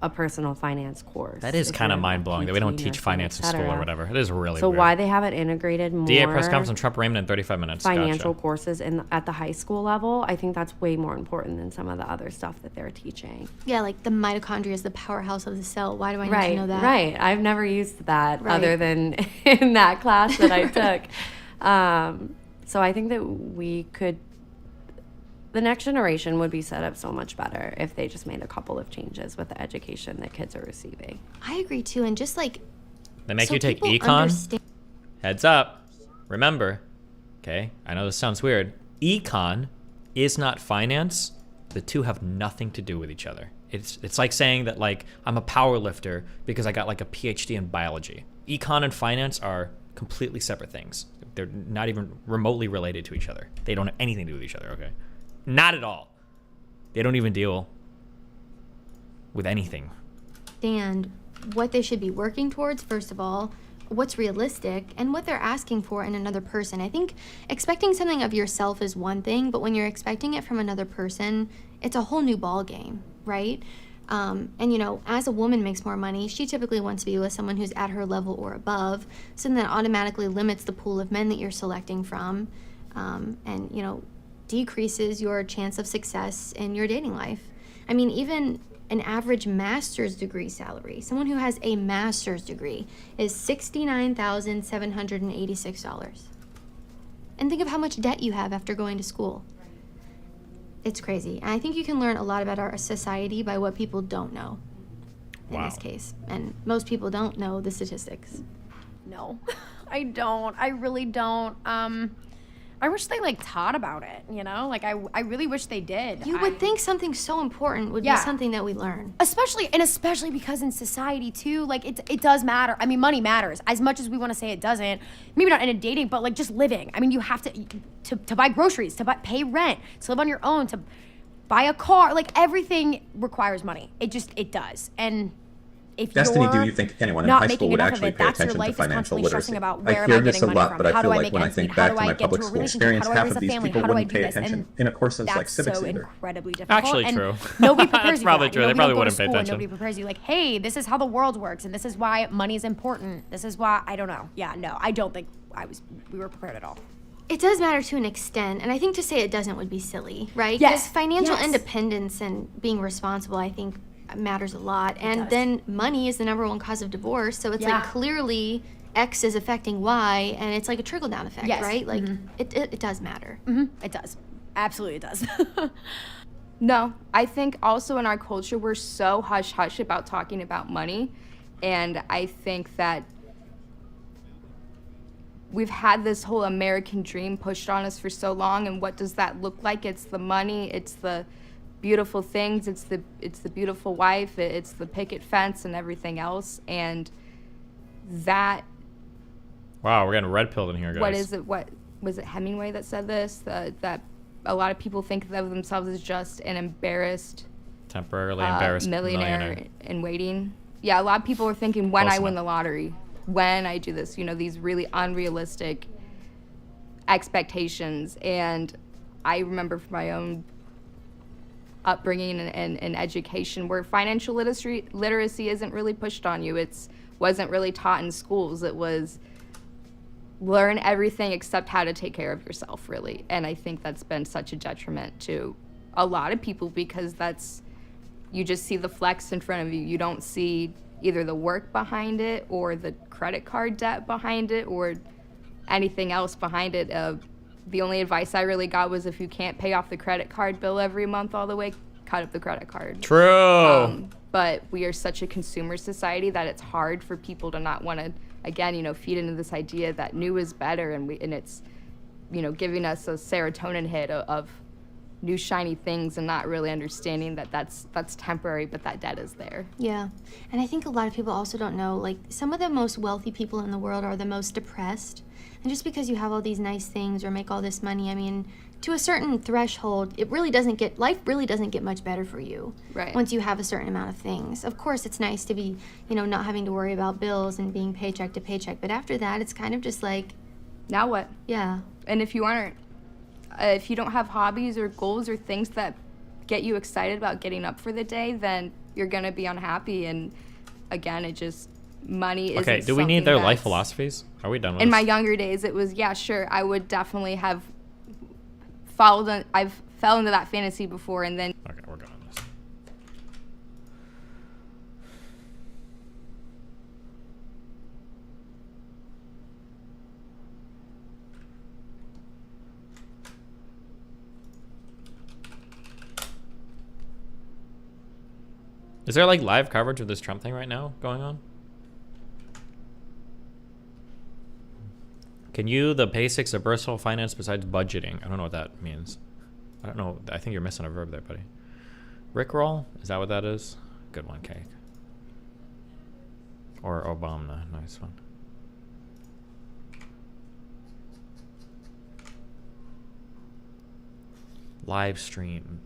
a personal finance course. That is kind of mind-blowing that we don't teach finance in school or whatever. It is really so weird. Why they haven't integrated more DA press conference on Trump Raymond in 35 minutes. financial Gotcha. courses at the high school level, I think that's way more important than some of the other stuff that they're teaching. Yeah, like the mitochondria is the powerhouse of the cell. Why do I need to know that? Right. I've never used that Right. other than in that class that I took. So I think that the next generation would be set up so much better if they just made a couple of changes with the education that kids are receiving. I agree too, and just like They make so you take people econ. understand- Heads up. Remember, okay, I know this sounds weird. Econ is not finance. The two have nothing to do with each other. It's like saying that like I'm a power lifter because I got like a PhD in biology. Econ and finance are completely separate things. They're not even remotely related to each other. They don't have anything to do with each other, okay? Not at all. They don't even deal with anything. understand what they should be working towards, first of all, what's realistic, and what they're asking for in another person. I think expecting something of yourself is one thing, but when you're expecting it from another person, it's a whole new ball game, right? And as a woman makes more money, she typically wants to be with someone who's at her level or above, so then that automatically limits the pool of men that you're selecting from, and decreases your chance of success in your dating life. I mean, even an average master's degree salary, someone who has a master's degree, is $69,786. And think of how much debt you have after going to school. It's crazy. And I think you can learn a lot about our society by what people don't know in this case. And most people don't know the statistics. No, I don't. I really don't. I wish they taught about it, I really wish they did. You would think something so important would be something that we learn. Especially because in society too, it does matter. I mean, money matters as much as we want to say it doesn't. Maybe not in a dating, but just living. I mean, you have to buy groceries, pay rent, to live on your own, to buy a car. Everything requires money. It does. And if Destiny, you're do you think anyone in not high making school would enough of actually it, pay that's your attention to life is financial constantly literacy? stressing about I where am hear I this getting a money lot, from? but I How do feel I like make when I ends think meet? back How to do I my get public into a school relationship? experience, How do I half raise of a these family? people How do I wouldn't do pay this? attention And in a course as that's civics so either. incredibly difficult. Actually and true. Nobody prepares That's you probably for that. true. They We probably don't go to wouldn't pay school and attention. nobody prepares you hey, this is how the world works, and this is why money is important. This is why, I don't know. Yeah, no, I don't think we were prepared at all. It does matter to an extent, and I think to say it doesn't would be silly, right? Yes. 'Cause financial Yes. independence and being responsible, I think, matters a lot. And does. then money is the number one cause of divorce, so it's clearly X is affecting Y, and it's like a trickle-down effect, Yes. right? It does matter. It does. Absolutely it does. No, I think also in our culture, we're so hush-hush about talking about money. And I think that we've had this whole American dream pushed on us for so long. And what does that look like? It's the money, it's the beautiful things, it's the beautiful wife, it's the picket fence and everything else. And that... Wow, we're getting red pilled in here, guys. What is it? What was it? Hemingway that said this? That a lot of people think of themselves as just an embarrassed, Temporarily embarrassed millionaire in waiting. Yeah, a lot of people are thinking when Close I win enough. the lottery, when I do this. These really unrealistic expectations. And I remember from my own upbringing and education where financial literacy isn't really pushed on you. It wasn't really taught in schools. It was learn everything except how to take care of yourself, really. And I think that's been such a detriment to a lot of people because you just see the flex in front of you. You don't see either the work behind it or the credit card debt behind it or anything else behind it. The only advice I really got was if you can't pay off the credit card bill every month all the way, cut up the credit card. True. But we are such a consumer society that it's hard for people to not want to, again, feed into this idea that new is better, and it's, giving us a serotonin hit of new shiny things and not really understanding that that's temporary, but that debt is there. Yeah, and I think a lot of people also don't know, like, some of the most wealthy people in the world are the most depressed. And just because you have all these nice things or make all this money, I mean, to a certain threshold, life really doesn't get much better for you. Right. Once you have a certain amount of things. Of course, it's nice to be, not having to worry about bills and being paycheck to paycheck. But after that, it's kind of just like, now what? Yeah. And if you don't have hobbies or goals or things that get you excited about getting up for the day, then you're gonna be unhappy. And again, money isn't Okay, do we need their life philosophies? Are we done with In this? my younger days, it was, yeah, sure, I would definitely have I've fell into that fantasy before, and then. Okay, we're good on this. Is there like live coverage of this Trump thing right now going on? Can you the basics of personal finance besides budgeting? I don't know what that means. I don't know. I think you're missing a verb there, buddy. Rickroll? Is that what that is? Good one, Cake. Or Obama. Nice one. Live stream.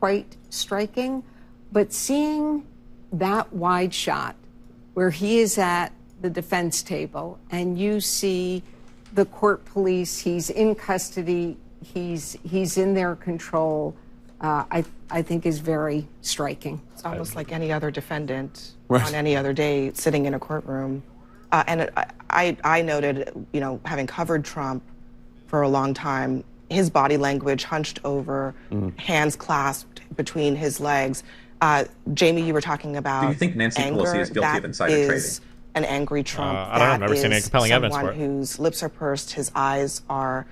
Quite striking, but seeing that wide shot where he is at the defense table and you see the court police, he's in custody, he's in their control, I think is very striking. It's almost like any other defendant Right. on any other day sitting in a courtroom. I noted, having covered Trump for a long time, his body language hunched over, hands clasped between his legs. Jamie, you were talking about Do you think Nancy anger. Pelosi is guilty That of insider is trading? An angry Trump. I don't know. I've never seen any compelling evidence for someone it. whose lips are pursed, his eyes are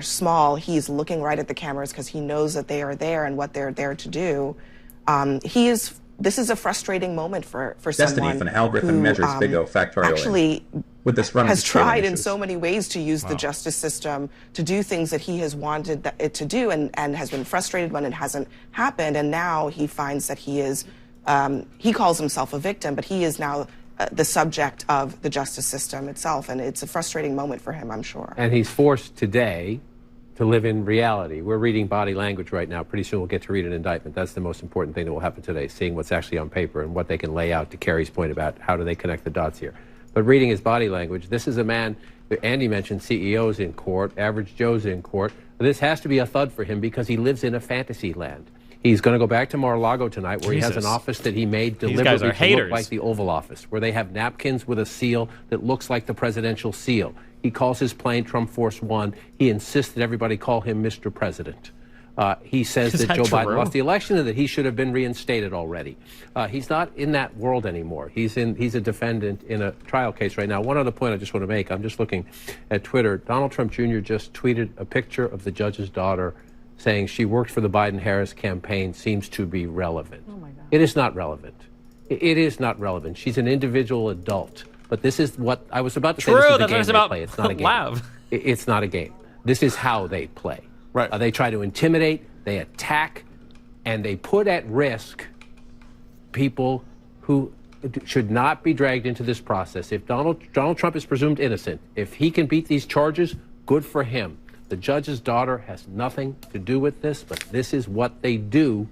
small. He's looking right at the cameras because he knows that they are there and what they're there to do. This is a frustrating moment for Destiny someone van Helbreth who and measures Bigo factorial actually with this run has of scaling tried in issues. so many ways to use the justice system to do things that he has wanted it to do and has been frustrated when it hasn't happened. And now he finds that he is, he calls himself a victim, but he is now the subject of the justice system itself. And it's a frustrating moment for him, I'm sure. And he's forced today to live in reality. We're reading body language right now. Pretty soon we'll get to read an indictment. That's the most important thing that will happen today, seeing what's actually on paper and what they can lay out, to Kerry's point about how do they connect the dots here. But reading his body language, this is a man, Andy mentioned CEOs in court, average Joe's in court. This has to be a thud for him because he lives in a fantasy land. He's going to go back to Mar-a-Lago tonight where he has an Jesus. office that he made These guys deliberately are to haters. look like the Oval Office, where they have napkins with a seal that looks like the presidential seal. He calls his plane Trump Force One. He insists that everybody call him Mr. President. He says Is that that Joe Biden true? lost the election and that he should have been reinstated already. He's not in that world anymore. He's a defendant in a trial case right now. One other point I just want to make. I'm just looking at Twitter. Donald Trump Jr. just tweeted a picture of the judge's daughter saying she worked for the Biden-Harris campaign, seems to be relevant. Oh my God. It is not relevant. It is not relevant. She's an individual adult. But this is what I was about to say. True, This is the that's what game it's they about. play. It's not a game. Lav. It's not a game. This is how they play. Right. They try to intimidate, they attack, and they put at risk people who should not be dragged into this process. If Donald Trump is presumed innocent, if he can beat these charges, good for him. The judge's daughter has nothing to do with this, but this is what they do.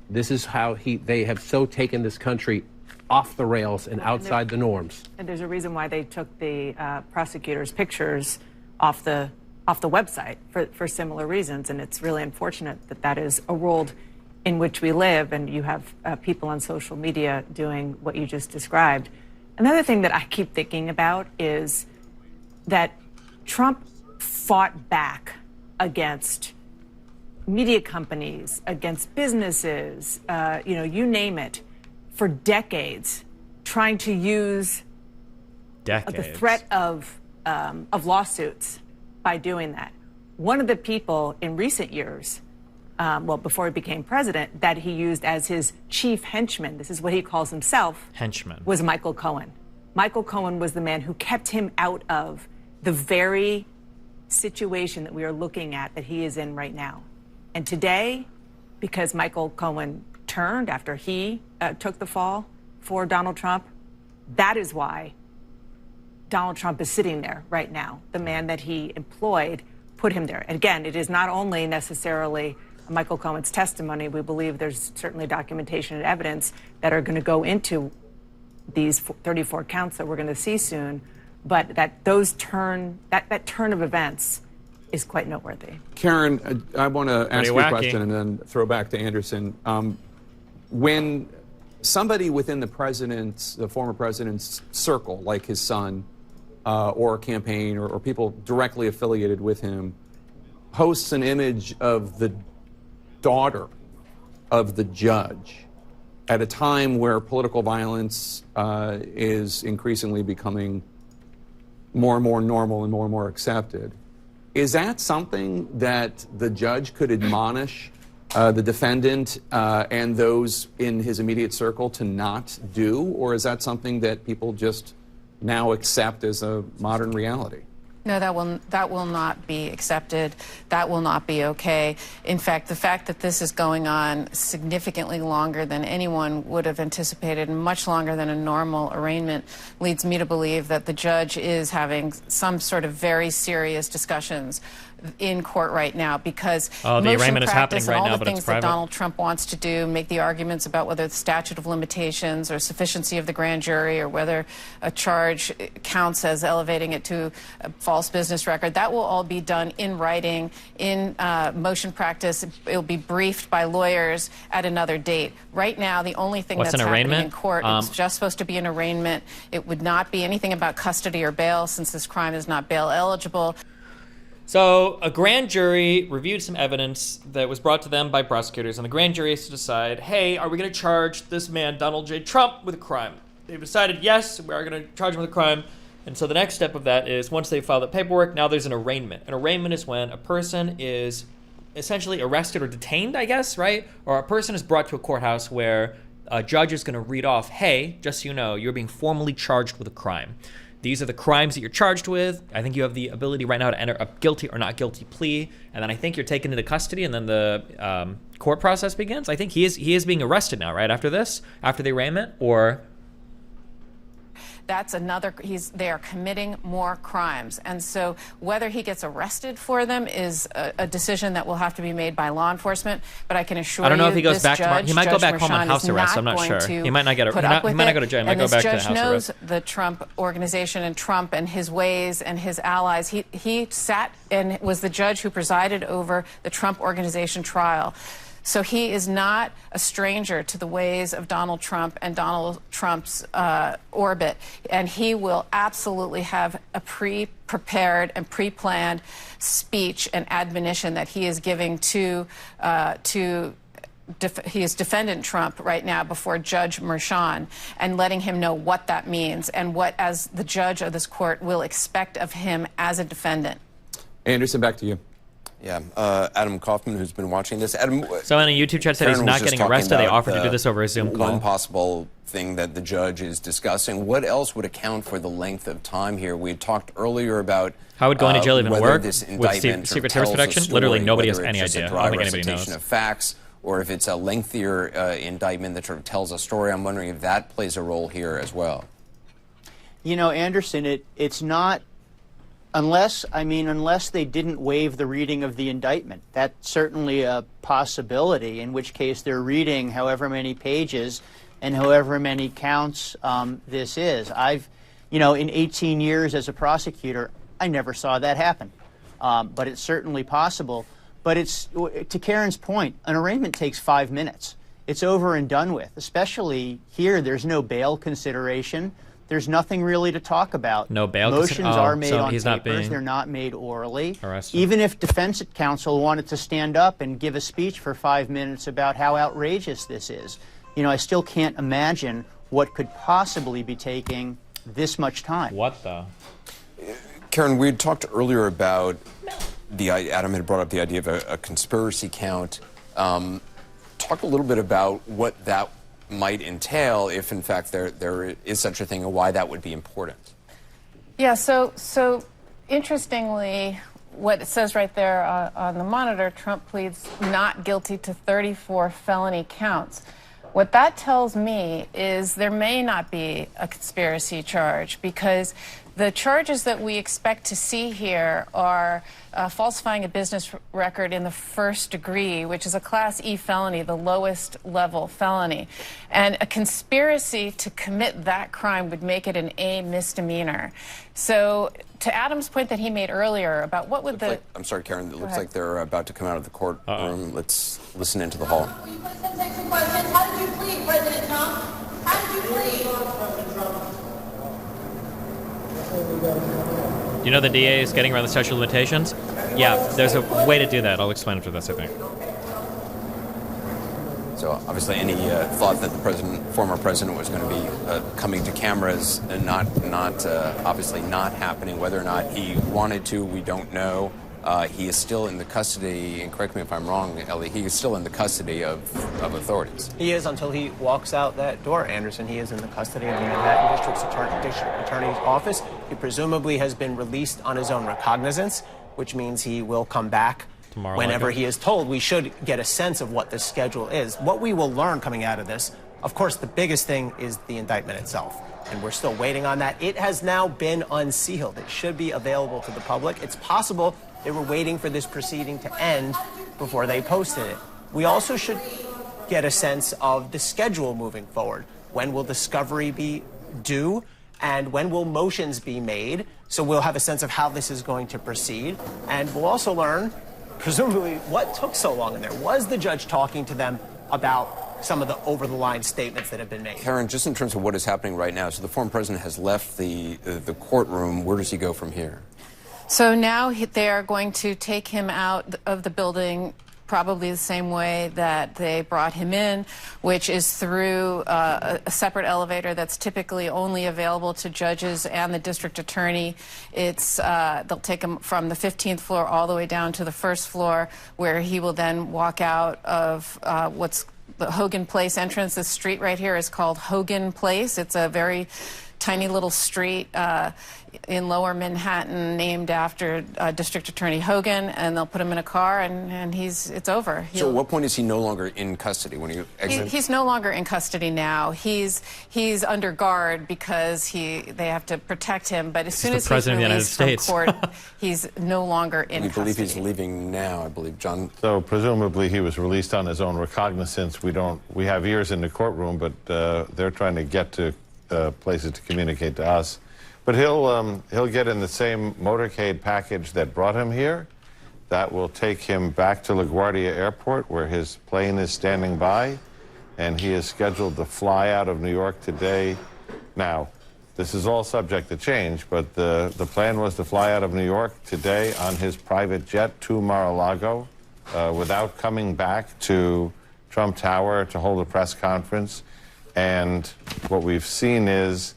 This is how they have so taken this country off the rails and outside the norms. And there's a reason why they took the prosecutor's pictures off the website for similar reasons. And it's really unfortunate that that is a world in which we live, and you have people on social media doing what you just described. Another thing that I keep thinking about is that Trump fought back against media companies, against businesses, you name it, for decades, trying to use the threat of lawsuits by doing that. One of the people in recent years, before he became president, that he used as his chief henchman, this is what he calls himself, henchman, was Michael Cohen. Michael Cohen was the man who kept him out of the very situation that we are looking at that he is in right now. And today, because Michael Cohen turned after he took the fall for Donald Trump, that is why Donald Trump is sitting there right now. The man that he employed put him there. And again, it is not only necessarily Michael Cohen's testimony. We believe there's certainly documentation and evidence that are going to go into these 34 counts that we're going to see soon. But that turn of events is quite noteworthy. Karen, I want to ask you a wacky. question and then throw back to Anderson. When somebody within the former president's circle, like his son, or a campaign, or people directly affiliated with him, posts an image of the daughter of the judge at a time where political violence is increasingly becoming more and more normal and more accepted, is that something that the judge could admonish the defendant and those in his immediate circle to not do? Or is that something that people just now accept as a modern reality? No, that will not be accepted. That will not be okay. In fact, the fact that this is going on significantly longer than anyone would have anticipated, and much longer than a normal arraignment, leads me to believe that the judge is having some sort of very serious discussions in court right now, because the motion arraignment is happening practice and right all now, the but it's things that private. Donald Trump wants to do, make the arguments about whether the statute of limitations or sufficiency of the grand jury or whether a charge counts as elevating it to a false business record, that will all be done in writing, in motion practice. It will be briefed by lawyers at another date. Right now, the only thing What's that's an happening in arraignment? court, it's just supposed to be an arraignment. It would not be anything about custody or bail, since this crime is not bail eligible. So a grand jury reviewed some evidence that was brought to them by prosecutors, and the grand jury has to decide, hey, are we going to charge this man, Donald J. Trump, with a crime? They've decided, yes, we are going to charge him with a crime. And so the next step of that is, once they file the paperwork, now there's an arraignment. An arraignment is when a person is essentially arrested or detained, I guess, right? Or a person is brought to a courthouse where a judge is going to read off, hey, just so you know, you're being formally charged with a crime. These are the crimes that you're charged with. I think you have the ability right now to enter a guilty or not guilty plea. And then I think you're taken into custody, and then the court process begins. I think he is being arrested now, right? After this, after the arraignment, or... That's another, they are committing more crimes. And so whether he gets arrested for them is a decision that will have to be made by law enforcement. But I can assure you, I don't know if he goes back judge, to, he might go Judge back home on Merchan, house is arrest. not I'm not going sure. to He might not get put he up with might not it. go to jail. He might And go this back to judge house knows arrest. the Trump organization and Trump and his ways and his allies. He sat and was the judge who presided over the Trump organization trial. So he is not a stranger to the ways of Donald Trump and Donald Trump's orbit. And he will absolutely have a pre-prepared and pre-planned speech and admonition that he is giving to he is defendant Trump right now before Judge Merchan, and letting him know what that means and what, as the judge of this court, will expect of him as a defendant. Anderson, back to you. Yeah, Adam Kaufman, who's been watching this. Adam, so in a YouTube chat said he's not getting arrested. They offered to do this over a Zoom call. One possible thing that the judge is discussing. What else would account for the length of time here? We talked earlier about how would going to jail even work this with indictment Secret Service protection? Story, Literally, nobody has whether any it's just idea. A dry I don't think anybody recitation knows. of facts, or if it's a lengthier indictment that sort of tells a story. I'm wondering if that plays a role here as well. You know, Anderson, it's not. Unless they didn't waive the reading of the indictment. That's certainly a possibility, in which case they're reading however many pages and however many counts this is. In 18 years as a prosecutor, I never saw that happen. But it's certainly possible. But it's, to Karen's point, an arraignment takes 5 minutes. It's over and done with. Especially here, there's no bail consideration. There's nothing really to talk about. No bail. Motions are made on he's not papers. being They're not made orally. arrested. Even if defense counsel wanted to stand up and give a speech for 5 minutes about how outrageous this is, I still can't imagine what could possibly be taking this much time. What the? Karen, we had talked earlier about Adam had brought up the idea of a conspiracy count. Talk a little bit about what that might entail, if in fact there is such a thing, and why that would be important. Yeah, so interestingly, what it says right there on the monitor, Trump pleads not guilty to 34 felony counts. What that tells me is there may not be a conspiracy charge, because the charges that we expect to see here are falsifying a business record in the first degree, which is a Class E felony, the lowest level felony. And a conspiracy to commit that crime would make it an A misdemeanor. So to Adam's point that he made earlier about what would the... I'm sorry, Karen. It looks like they're about to come out of the courtroom. Let's listen into the hall. How did you plead, President Trump? How did you plead? Do you know the DA is getting around the statute of limitations? Yeah, there's a way to do that. I'll explain it for this, I think. So obviously, any thought that the former president, was going to be coming to cameras and obviously not happening. Whether or not he wanted to, we don't know. He is still in the custody, and correct me if I'm wrong, Ellie, he is still in the custody of authorities. He is until he walks out that door, Anderson. He is in the custody of the Manhattan District Attorney's office. He presumably has been released on his own recognizance, which means he will come back tomorrow whenever he is told. We should get a sense of what the schedule is. What we will learn coming out of this, of course, the biggest thing is the indictment itself. And we're still waiting on that. It has now been unsealed. It should be available to the public. It's possible they were waiting for this proceeding to end before they posted it. We also should get a sense of the schedule moving forward. When will discovery be due? And when will motions be made? So we'll have a sense of how this is going to proceed. And we'll also learn, presumably, what took so long in there. Was the judge talking to them about some of the over-the-line statements that have been made? Karen, just in terms of what is happening right now, so the former president has left the courtroom. Where does he go from here? So now they are going to take him out of the building probably the same way that they brought him in, which is through a separate elevator that's typically only available to judges and the district attorney. They'll take him from the 15th floor all the way down to the first floor, where he will then walk out of what's the Hogan Place entrance. This street right here is called Hogan Place. It's a very tiny little street in lower Manhattan named after District Attorney Hogan, and they'll put him in a car, and it's over. So at what point is he no longer in custody when he exits? He's no longer in custody now. He's under guard because they have to protect him, but as soon as he's released from court, he's no longer in custody. We believe he's leaving now, I believe. John? So presumably he was released on his own recognizance. We have ears in the courtroom, but they're trying to get to places to communicate to us. But he'll get in the same motorcade package that brought him here. That will take him back to LaGuardia Airport, where his plane is standing by, and he is scheduled to fly out of New York today. Now, this is all subject to change, but the plan was to fly out of New York today on his private jet to Mar-a-Lago without coming back to Trump Tower to hold a press conference. And what we've seen is,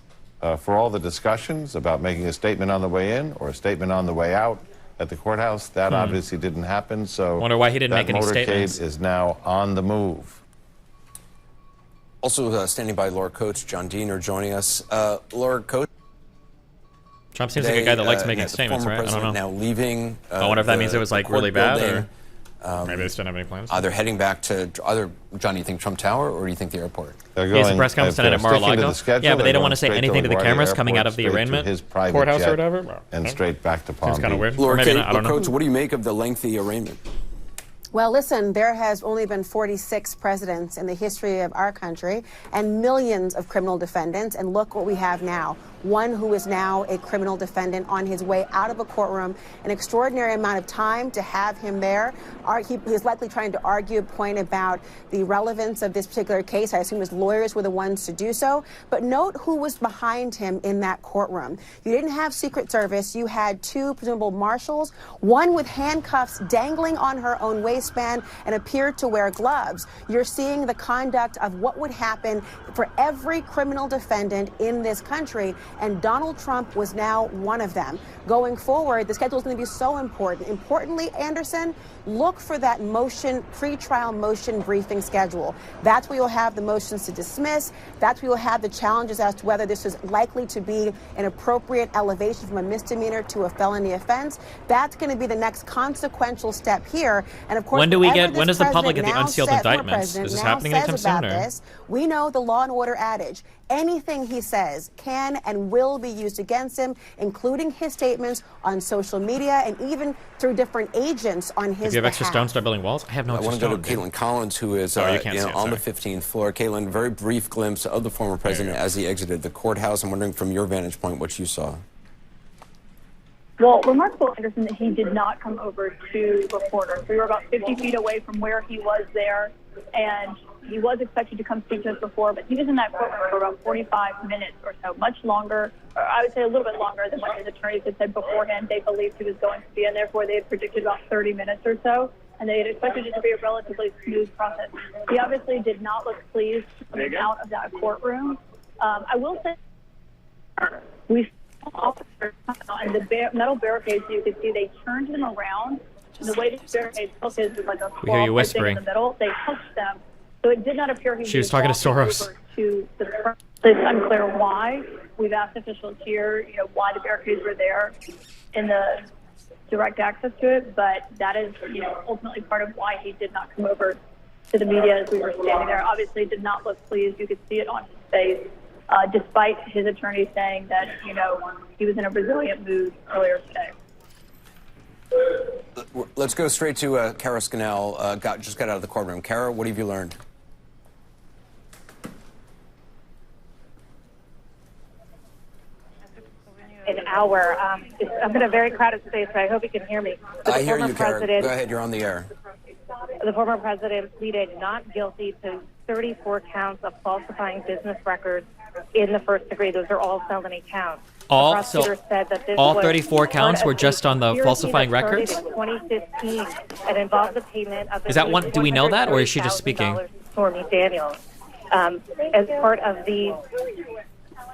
for all the discussions about making a statement on the way in or a statement on the way out at the courthouse, that obviously didn't happen. So wonder why he didn't make any statements. That motorcade is now on the move. Also standing by, Laura Coates, John Dean are joining us. Laura Coates. Trump seems like a guy that likes making statements, right? I don't know. Now leaving. I wonder if that means it was like really bad, or maybe they just don't have any plans. They're heading back to John, do you think Trump Tower, or do you think the airport? He's a press conference tonight at Mar-a-Lago. Yeah, but they don't want to say anything to the cameras coming out of the arraignment courthouse or whatever. And straight back to Palm Beach. It's kind of weird. Laura Maybe not, I don't know. Coates, what do you make of the lengthy arraignment? Well, listen, there has only been 46 presidents in the history of our country and millions of criminal defendants. And look what we have now. One who is now a criminal defendant on his way out of a courtroom, an extraordinary amount of time to have him there. He's likely trying to argue a point about the relevance of this particular case. I assume his lawyers were the ones to do so. But note who was behind him in that courtroom. You didn't have Secret Service. You had two presumable marshals, one with handcuffs dangling on her own waist. waistband and appeared to wear gloves. You're seeing the conduct of what would happen for every criminal defendant in this country, and Donald Trump was now one of them. Going forward, the schedule is going to be so important. Importantly, Anderson, look for that pre-trial motion briefing schedule. That's where you'll have the motions to dismiss. That's where you'll have the challenges as to whether this is likely to be an appropriate elevation from a misdemeanor to a felony offense. That's going to be the next consequential step here. And of course, when does the public get the unsealed indictments? Is this happening anytime soon? We know the law and order adage. Anything he says can and will be used against him, including his statements on social media and even through different agents on his If you have extra behalf. stones start building walls? I have no extra I want stones. to go to Caitlin Collins, who is you can't see it, on the sorry. 15th floor. Caitlin, very brief glimpse of the former president as he exited the courthouse. I'm wondering from your vantage point what you saw. Well, remarkable, Anderson, that he did not come over to reporters. We were about 50 feet away from where he was there, and he was expected to come speak to us before, but he was in that courtroom for about 45 minutes or so, much longer, or I would say a little bit longer than what his attorneys had said beforehand. They believed he was going to be, and therefore they had predicted about 30 minutes or so, and they had expected it to be a relatively smooth process. He obviously did not look pleased coming out of that courtroom. I will say we saw officers and the metal barricades, you could see they turned them around. And the way the barricades hooked is like a We hear you claw thing in whispering. the middle. They hooked them. So it did not appear he She was talking to Soros. over to the front. It's unclear why. We've asked officials here, why the barricades were there in the direct access to it, but that is, ultimately part of why he did not come over to the media as we were standing there. Obviously did not look pleased. You could see it on his face, despite his attorney saying that, he was in a resilient mood earlier today. Let's go straight to Kara Scannell, just got out of the courtroom. Kara, what have you learned? An hour. I'm in a very crowded space, so I hope you can hear me. But I hear you, Kara. Go ahead, you're on the air. The former president pleaded not guilty to 34 counts of falsifying business records in the first degree. Those are all felony counts. All- The prosecutor so said that this all was 34 counts part were of just a on the conspiracy falsifying that started records? In 2015, and involved the payment of Is that one? Do we know that, or is she just speaking? $130,000 to Stormy Daniels. As part of the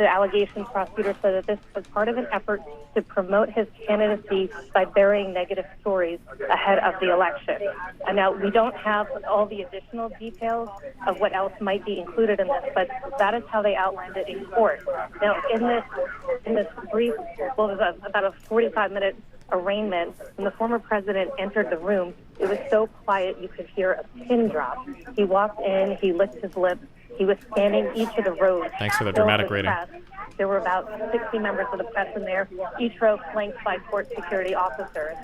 allegations, prosecutor said that this was part of an effort to promote his candidacy by burying negative stories ahead of the election. And now we don't have all the additional details of what else might be included in this, but that is how they outlined it in court. Now, in this brief, well, it was about a 45-minute arraignment, when the former president entered the room, it was so quiet you could hear a pin drop. He walked in, he licked his lips, he was scanning each of the rows. Thanks for the filled dramatic with rating. press. There were about 60 members of the press in there, each row flanked by court security officers.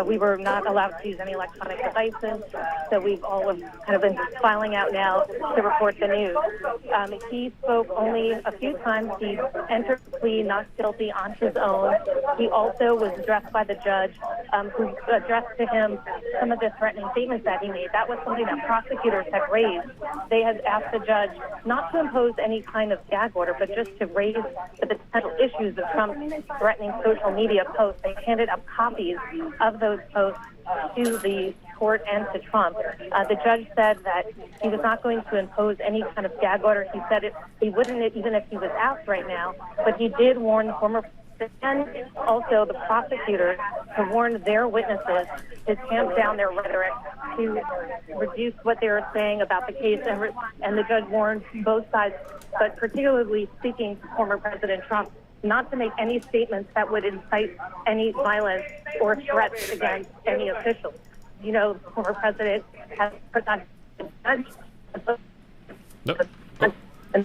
We were not allowed to use any electronic devices, so we've all kind of been filing out now to report the news. He spoke only a few times. He entered the plea not guilty on his own. He also was addressed by the judge, who addressed to him some of the threatening statements that he made. That was something that prosecutors had raised. They had asked the judge not to impose any kind of gag order, but just to raise the potential issues of Trump's threatening social media posts. They handed up copies of those posts to the court and to Trump. The judge said that he was not going to impose any kind of gag order. He said he wouldn't even if he was asked right now, but he did warn the former and also the prosecutors to warn their witnesses to tamp down their rhetoric, to reduce what they were saying about the case, and the judge warned both sides, but particularly speaking to former President Trump, not to make any statements that would incite any violence or threats against any officials. The former president has put on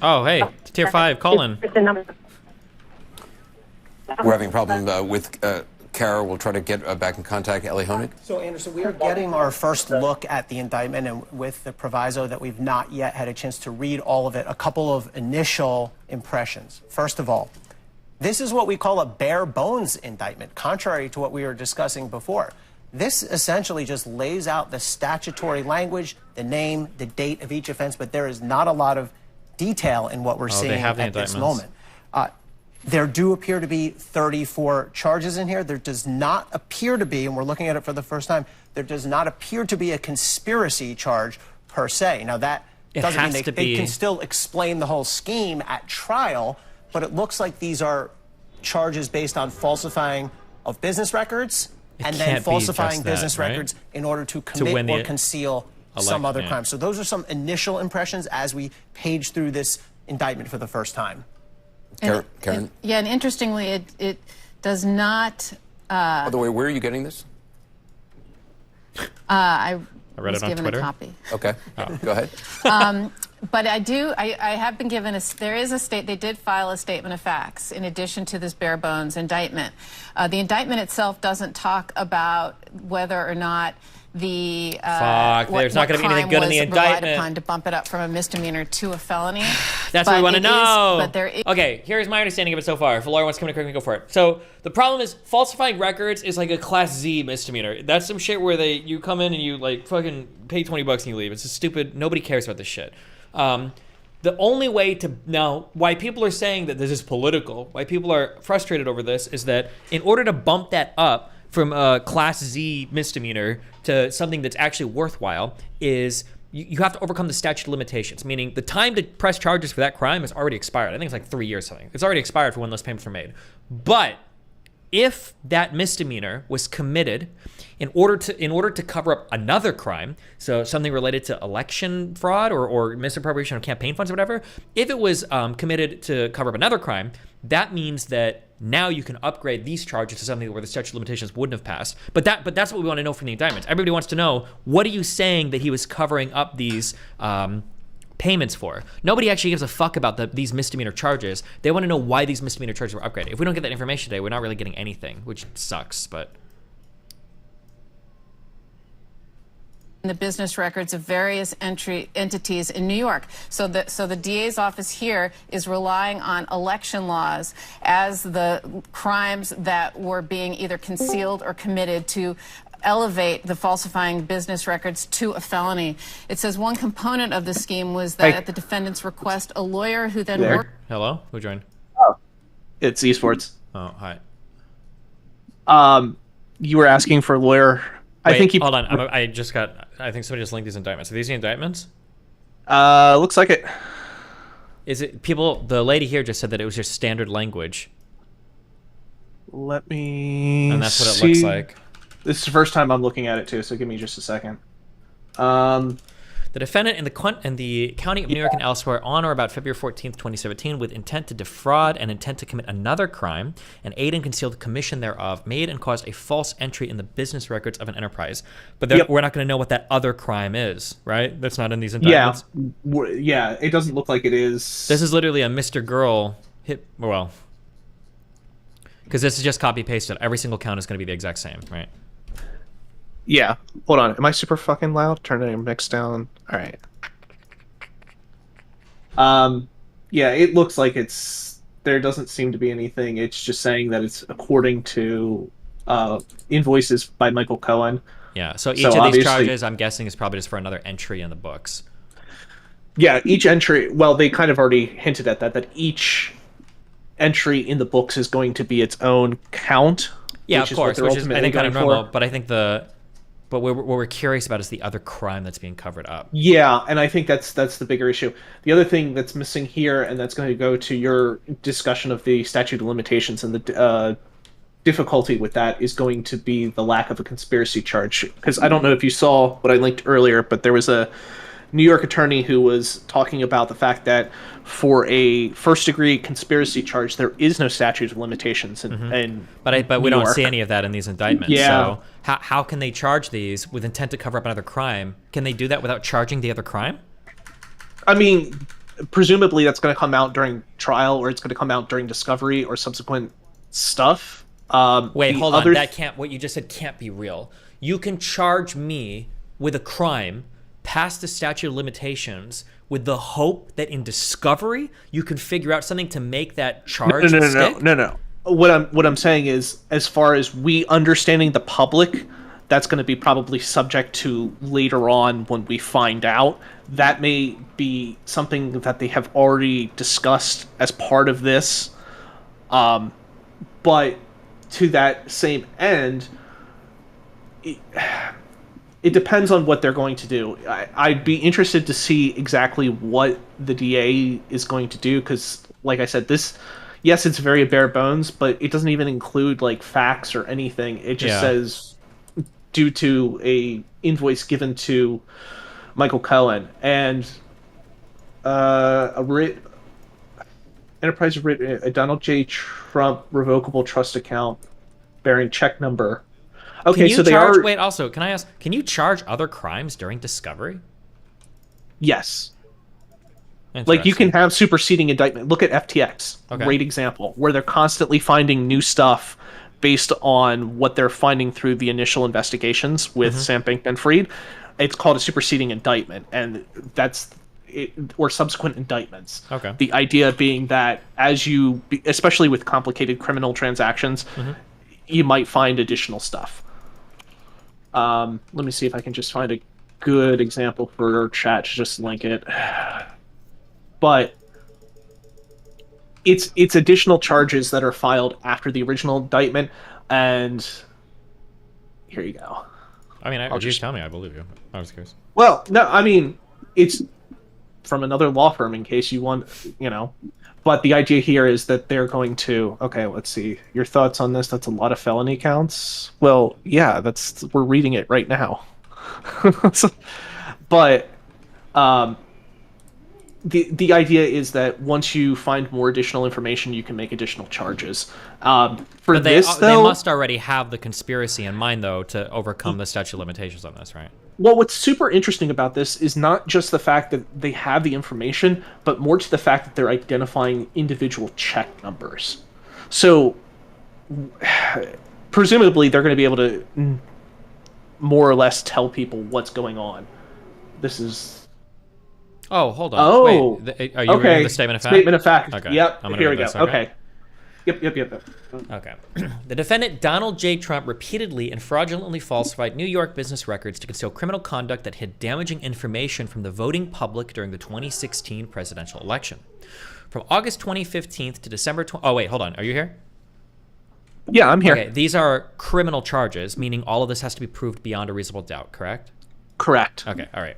Oh, hey, it's Tier 5, Colin. We're having a problem with Kara. We'll try to get back in contact. Ellie Honig? So, Anderson, we are getting our first look at the indictment, and with the proviso that we've not yet had a chance to read all of it, a couple of initial impressions. First of all, this is what we call a bare bones indictment, contrary to what we were discussing before. This essentially just lays out the statutory language, the name, the date of each offense, but there is not a lot of detail in what we're seeing at this moment. There do appear to be 34 charges in here. There does not appear to be, and we're looking at it for the first time, there does not appear to be a conspiracy charge per se. Now, that doesn't mean they can still explain the whole scheme at trial, but it looks like these are charges based on falsifying of business records and then falsifying business records in order to commit or conceal some other crime. So those are some initial impressions as we page through this indictment for the first time. Karen? Yeah, and interestingly, it does not... By the way, where are you getting this? I read was it on given Twitter. a copy. Okay, go ahead. But I have been given they did file a statement of facts in addition to this bare bones indictment. The indictment itself doesn't talk about whether or not the there's not going to be anything good in the indictment upon to bump it up from a misdemeanor to a felony. That's what we want to know. But there is okay, here's my understanding of it so far. If a lawyer wants to come in and correct me, go for it. So the problem is falsifying records is like a class Z misdemeanor. That's some shit where you come in and you like fucking pay $20 and you leave. It's just stupid. Nobody cares about this shit. The only way to now, why people are saying that this is political, why people are frustrated over this, is that in order to bump that up from a class Z misdemeanor to something that's actually worthwhile, is you have to overcome the statute of limitations, meaning the time to press charges for that crime has already expired. I think it's like 3 years or something. It's already expired for when those payments were made. But if that misdemeanor was committed in order to cover up another crime, so something related to election fraud or misappropriation of campaign funds or whatever, if it was committed to cover up another crime, that means that now you can upgrade these charges to something where the statute of limitations wouldn't have passed. But that's what we want to know from the indictments. Everybody wants to know, what are you saying that he was covering up these payments for? Nobody actually gives a fuck about these misdemeanor charges. They want to know why these misdemeanor charges were upgraded. If we don't get that information today, we're not really getting anything, which sucks, but... the business records of various entities in New York. So the DA's office here is relying on election laws as the crimes that were being either concealed or committed to elevate the falsifying business records to a felony. It says one component of the scheme was that at the defendant's request, a lawyer who then worked... Hello? Who joined? Oh, it's eSports. Oh, hi. You were asking for a lawyer... Wait, hold on. I think somebody just linked these indictments. Are these the indictments? Looks like it. Is it people? The lady here just said that it was just standard language. Let me. And that's what it looks like. This is the first time I'm looking at it too, so give me just a second. The defendant in the County of New York and elsewhere on or about February 14th, 2017, with intent to defraud and intent to commit another crime and aid and conceal the commission thereof, made and caused a false entry in the business records of an enterprise. But we're not going to know what that other crime is, right? That's not in these indictments. Yeah, it doesn't look like it is. This is literally a Mr. Girl hit, well, because this is just copy pasted. Every single count is going to be the exact same, right? Yeah. Hold on. Am I super fucking loud? Turn the mix down. All right. Yeah, it looks like there doesn't seem to be anything. It's just saying that it's according to invoices by Michael Cohen. Yeah. So each of these charges, I'm guessing, is probably just for another entry in the books. Yeah, each entry. Well, they kind of already hinted at that each entry in the books is going to be its own count. Yeah, of course, which is I think kind of normal. But I think But what we're curious about is the other crime that's being covered up. Yeah, and I think that's the bigger issue. The other thing that's missing here, and that's going to go to your discussion of the statute of limitations and the difficulty with that, is going to be the lack of a conspiracy charge. Because I don't know if you saw what I linked earlier, but there was a New York attorney who was talking about the fact that for a first-degree conspiracy charge, there is no statute of limitations but we don't see any of that in these indictments. Yeah. So how can they charge these with intent to cover up another crime? Can they do that without charging the other crime? I mean, presumably that's going to come out during trial, or it's going to come out during discovery or subsequent stuff. Wait, hold on. What you just said can't be real. You can charge me with a crime past the statute of limitations with the hope that in discovery you can figure out something to make that charge stick? No. What I'm saying is, as far as we understanding the public, that's going to be probably subject to later on when we find out. That may be something that they have already discussed as part of this. But to that same end, it depends on what they're going to do. I'd be interested to see exactly what the DA is going to do, because, like I said, yes, it's very bare bones, but it doesn't even include like facts or anything. It just says due to a invoice given to Michael Cohen and a Donald J. Trump revocable trust account bearing check number. Okay, so they are. Wait, also, can I ask? Can you charge other crimes during discovery? Yes. Like you can have superseding indictment. Look at FTX, great example, where they're constantly finding new stuff based on what they're finding through the initial investigations with Sam Bankman-Fried. It's called a superseding indictment, and that's it, or subsequent indictments. Okay. The idea being that as you, especially with complicated criminal transactions, you might find additional stuff. Let me see if I can just find a good example for chat to just link it. But it's additional charges that are filed after the original indictment, and here you go. I mean, if you tell me, I believe you. I was curious. Well, no, I mean, it's from another law firm in case you want, But the idea here is that they're going to, okay, let's see. Your thoughts on this? That's a lot of felony counts. Well, yeah, we're reading it right now. But the idea is that once you find more additional information, you can make additional charges. They must already have the conspiracy in mind, though, to overcome the statute of limitations on this, right? Well, what's super interesting about this is not just the fact that they have the information, but more to the fact that they're identifying individual check numbers. So, presumably, they're going to be able to more or less tell people what's going on. This is... Oh, hold on. Oh, wait. Are you reading the statement of fact? Statement of fact. Okay. Yep. I'm gonna Here we read go. this, Okay. Yep. Okay. The defendant, Donald J. Trump, repeatedly and fraudulently falsified New York business records to conceal criminal conduct that hid damaging information from the voting public during the 2016 presidential election. From August 2015 to December... Oh, wait, hold on. Are you here? Yeah, I'm here. Okay, these are criminal charges, meaning all of this has to be proved beyond a reasonable doubt, correct? Correct. Okay, all right.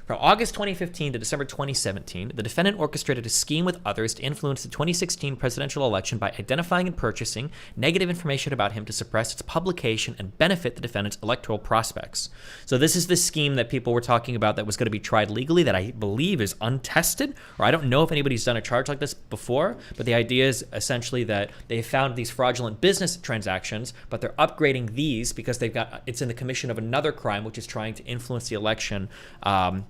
From August 2015 to December 2017, the defendant orchestrated a scheme with others to influence the 2016 presidential election by identifying and purchasing negative information about him to suppress its publication and benefit the defendant's electoral prospects. So this is the scheme that people were talking about that was going to be tried legally that I believe is untested, or I don't know if anybody's done a charge like this before, but the idea is essentially that they found these fraudulent business transactions, but they're upgrading these because it's in the commission of another crime, which is trying to influence the election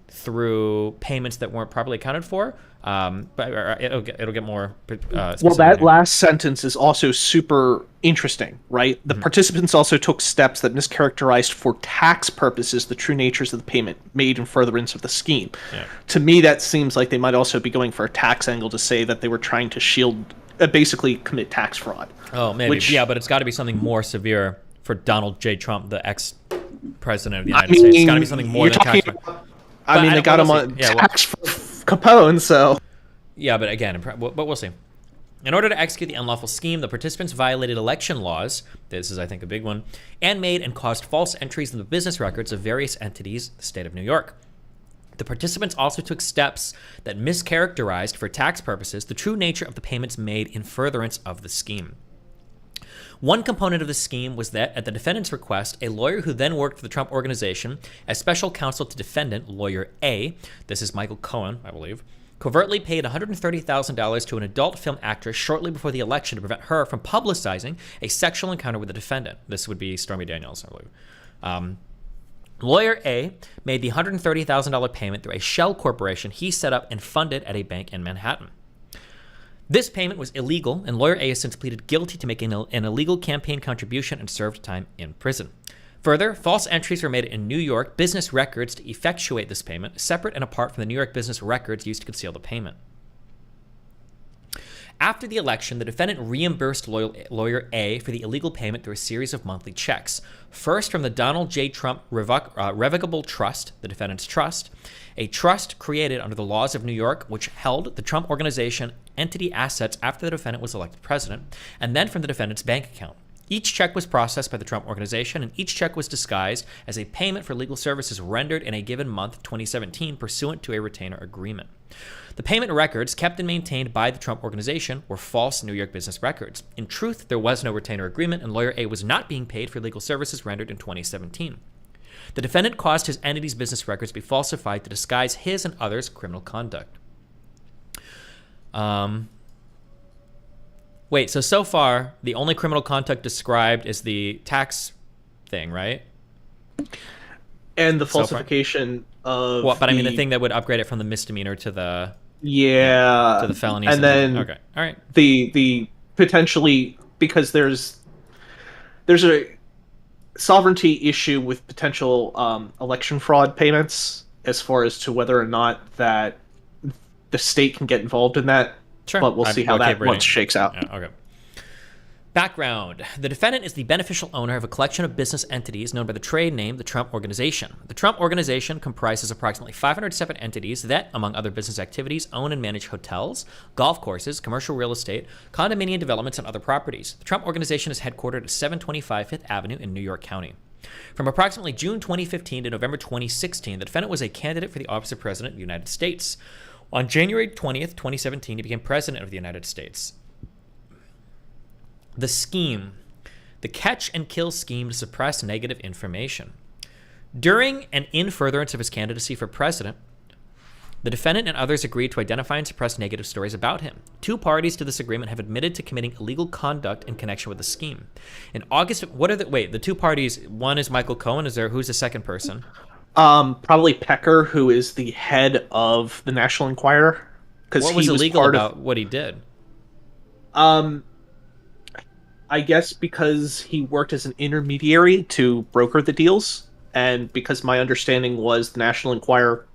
through payments that weren't properly accounted for, but it'll get more specific. Well, that last sentence is also super interesting, right? The participants also took steps that mischaracterized for tax purposes the true natures of the payment made in furtherance of the scheme. Yeah. To me, that seems like they might also be going for a tax angle to say that they were trying to shield, basically commit tax fraud. Oh, maybe. Yeah, but it's got to be something more severe for Donald J. Trump, the ex-president of the United States. It's got to be something more than tax fraud. I mean, they got him on tax for Capone, so... Yeah, but again, but we'll see. In order to execute the unlawful scheme, the participants violated election laws, this is, I think, a big one, and made and caused false entries in the business records of various entities in the state of New York. The participants also took steps that mischaracterized, for tax purposes, the true nature of the payments made in furtherance of the scheme. One component of the scheme was that, at the defendant's request, a lawyer who then worked for the Trump Organization as special counsel to defendant, Lawyer A, this is Michael Cohen, I believe, covertly paid $130,000 to an adult film actress shortly before the election to prevent her from publicizing a sexual encounter with the defendant. This would be Stormy Daniels, I believe. Lawyer A made the $130,000 payment through a shell corporation he set up and funded at a bank in Manhattan. This payment was illegal, and Lawyer A has since pleaded guilty to making an illegal campaign contribution and served time in prison. Further, false entries were made in New York business records to effectuate this payment, separate and apart from the New York business records used to conceal the payment. After the election, the defendant reimbursed Lawyer A for the illegal payment through a series of monthly checks. First, from the Donald J. Trump Revocable Trust, the defendant's trust, a trust created under the laws of New York, which held the Trump Organization entity assets after the defendant was elected president, and then from the defendant's bank account. Each check was processed by the Trump Organization, and each check was disguised as a payment for legal services rendered in a given month, 2017, pursuant to a retainer agreement. The payment records kept and maintained by the Trump Organization were false New York business records. In truth, there was no retainer agreement, and Lawyer A was not being paid for legal services rendered in 2017. The defendant caused his entity's business records to be falsified to disguise his and others' criminal conduct. Wait, so far, the only criminal conduct described is the tax thing, right? And the falsification of Well, but I mean the thing that would upgrade it from the misdemeanor to the to the felony. and then okay, all right. The potentially, because there's a sovereignty issue with potential election fraud payments as far as to whether or not that the state can get involved in that. Sure. But we'll see how that once shakes out. Yeah, okay. Background. The defendant is the beneficial owner of a collection of business entities known by the trade name the Trump Organization. The Trump Organization comprises approximately 500 separate entities that, among other business activities, own and manage hotels, golf courses, commercial real estate, condominium developments, and other properties. The Trump Organization is headquartered at 725 Fifth Avenue in New York County. From approximately June 2015 to November 2016, the defendant was a candidate for the office of President of the United States. On January 20th, 2017, he became President of the United States. The scheme. The catch and kill scheme to suppress negative information. During and in furtherance of his candidacy for president, the defendant and others agreed to identify and suppress negative stories about him. Two parties to this agreement have admitted to committing illegal conduct in connection with the scheme. In August, the two parties, one is Michael Cohen. Who's the second person? Probably Pecker, who is the head of the National Enquirer. What was illegal about what he did? I guess because he worked as an intermediary to broker the deals, and because my understanding was the National Enquirer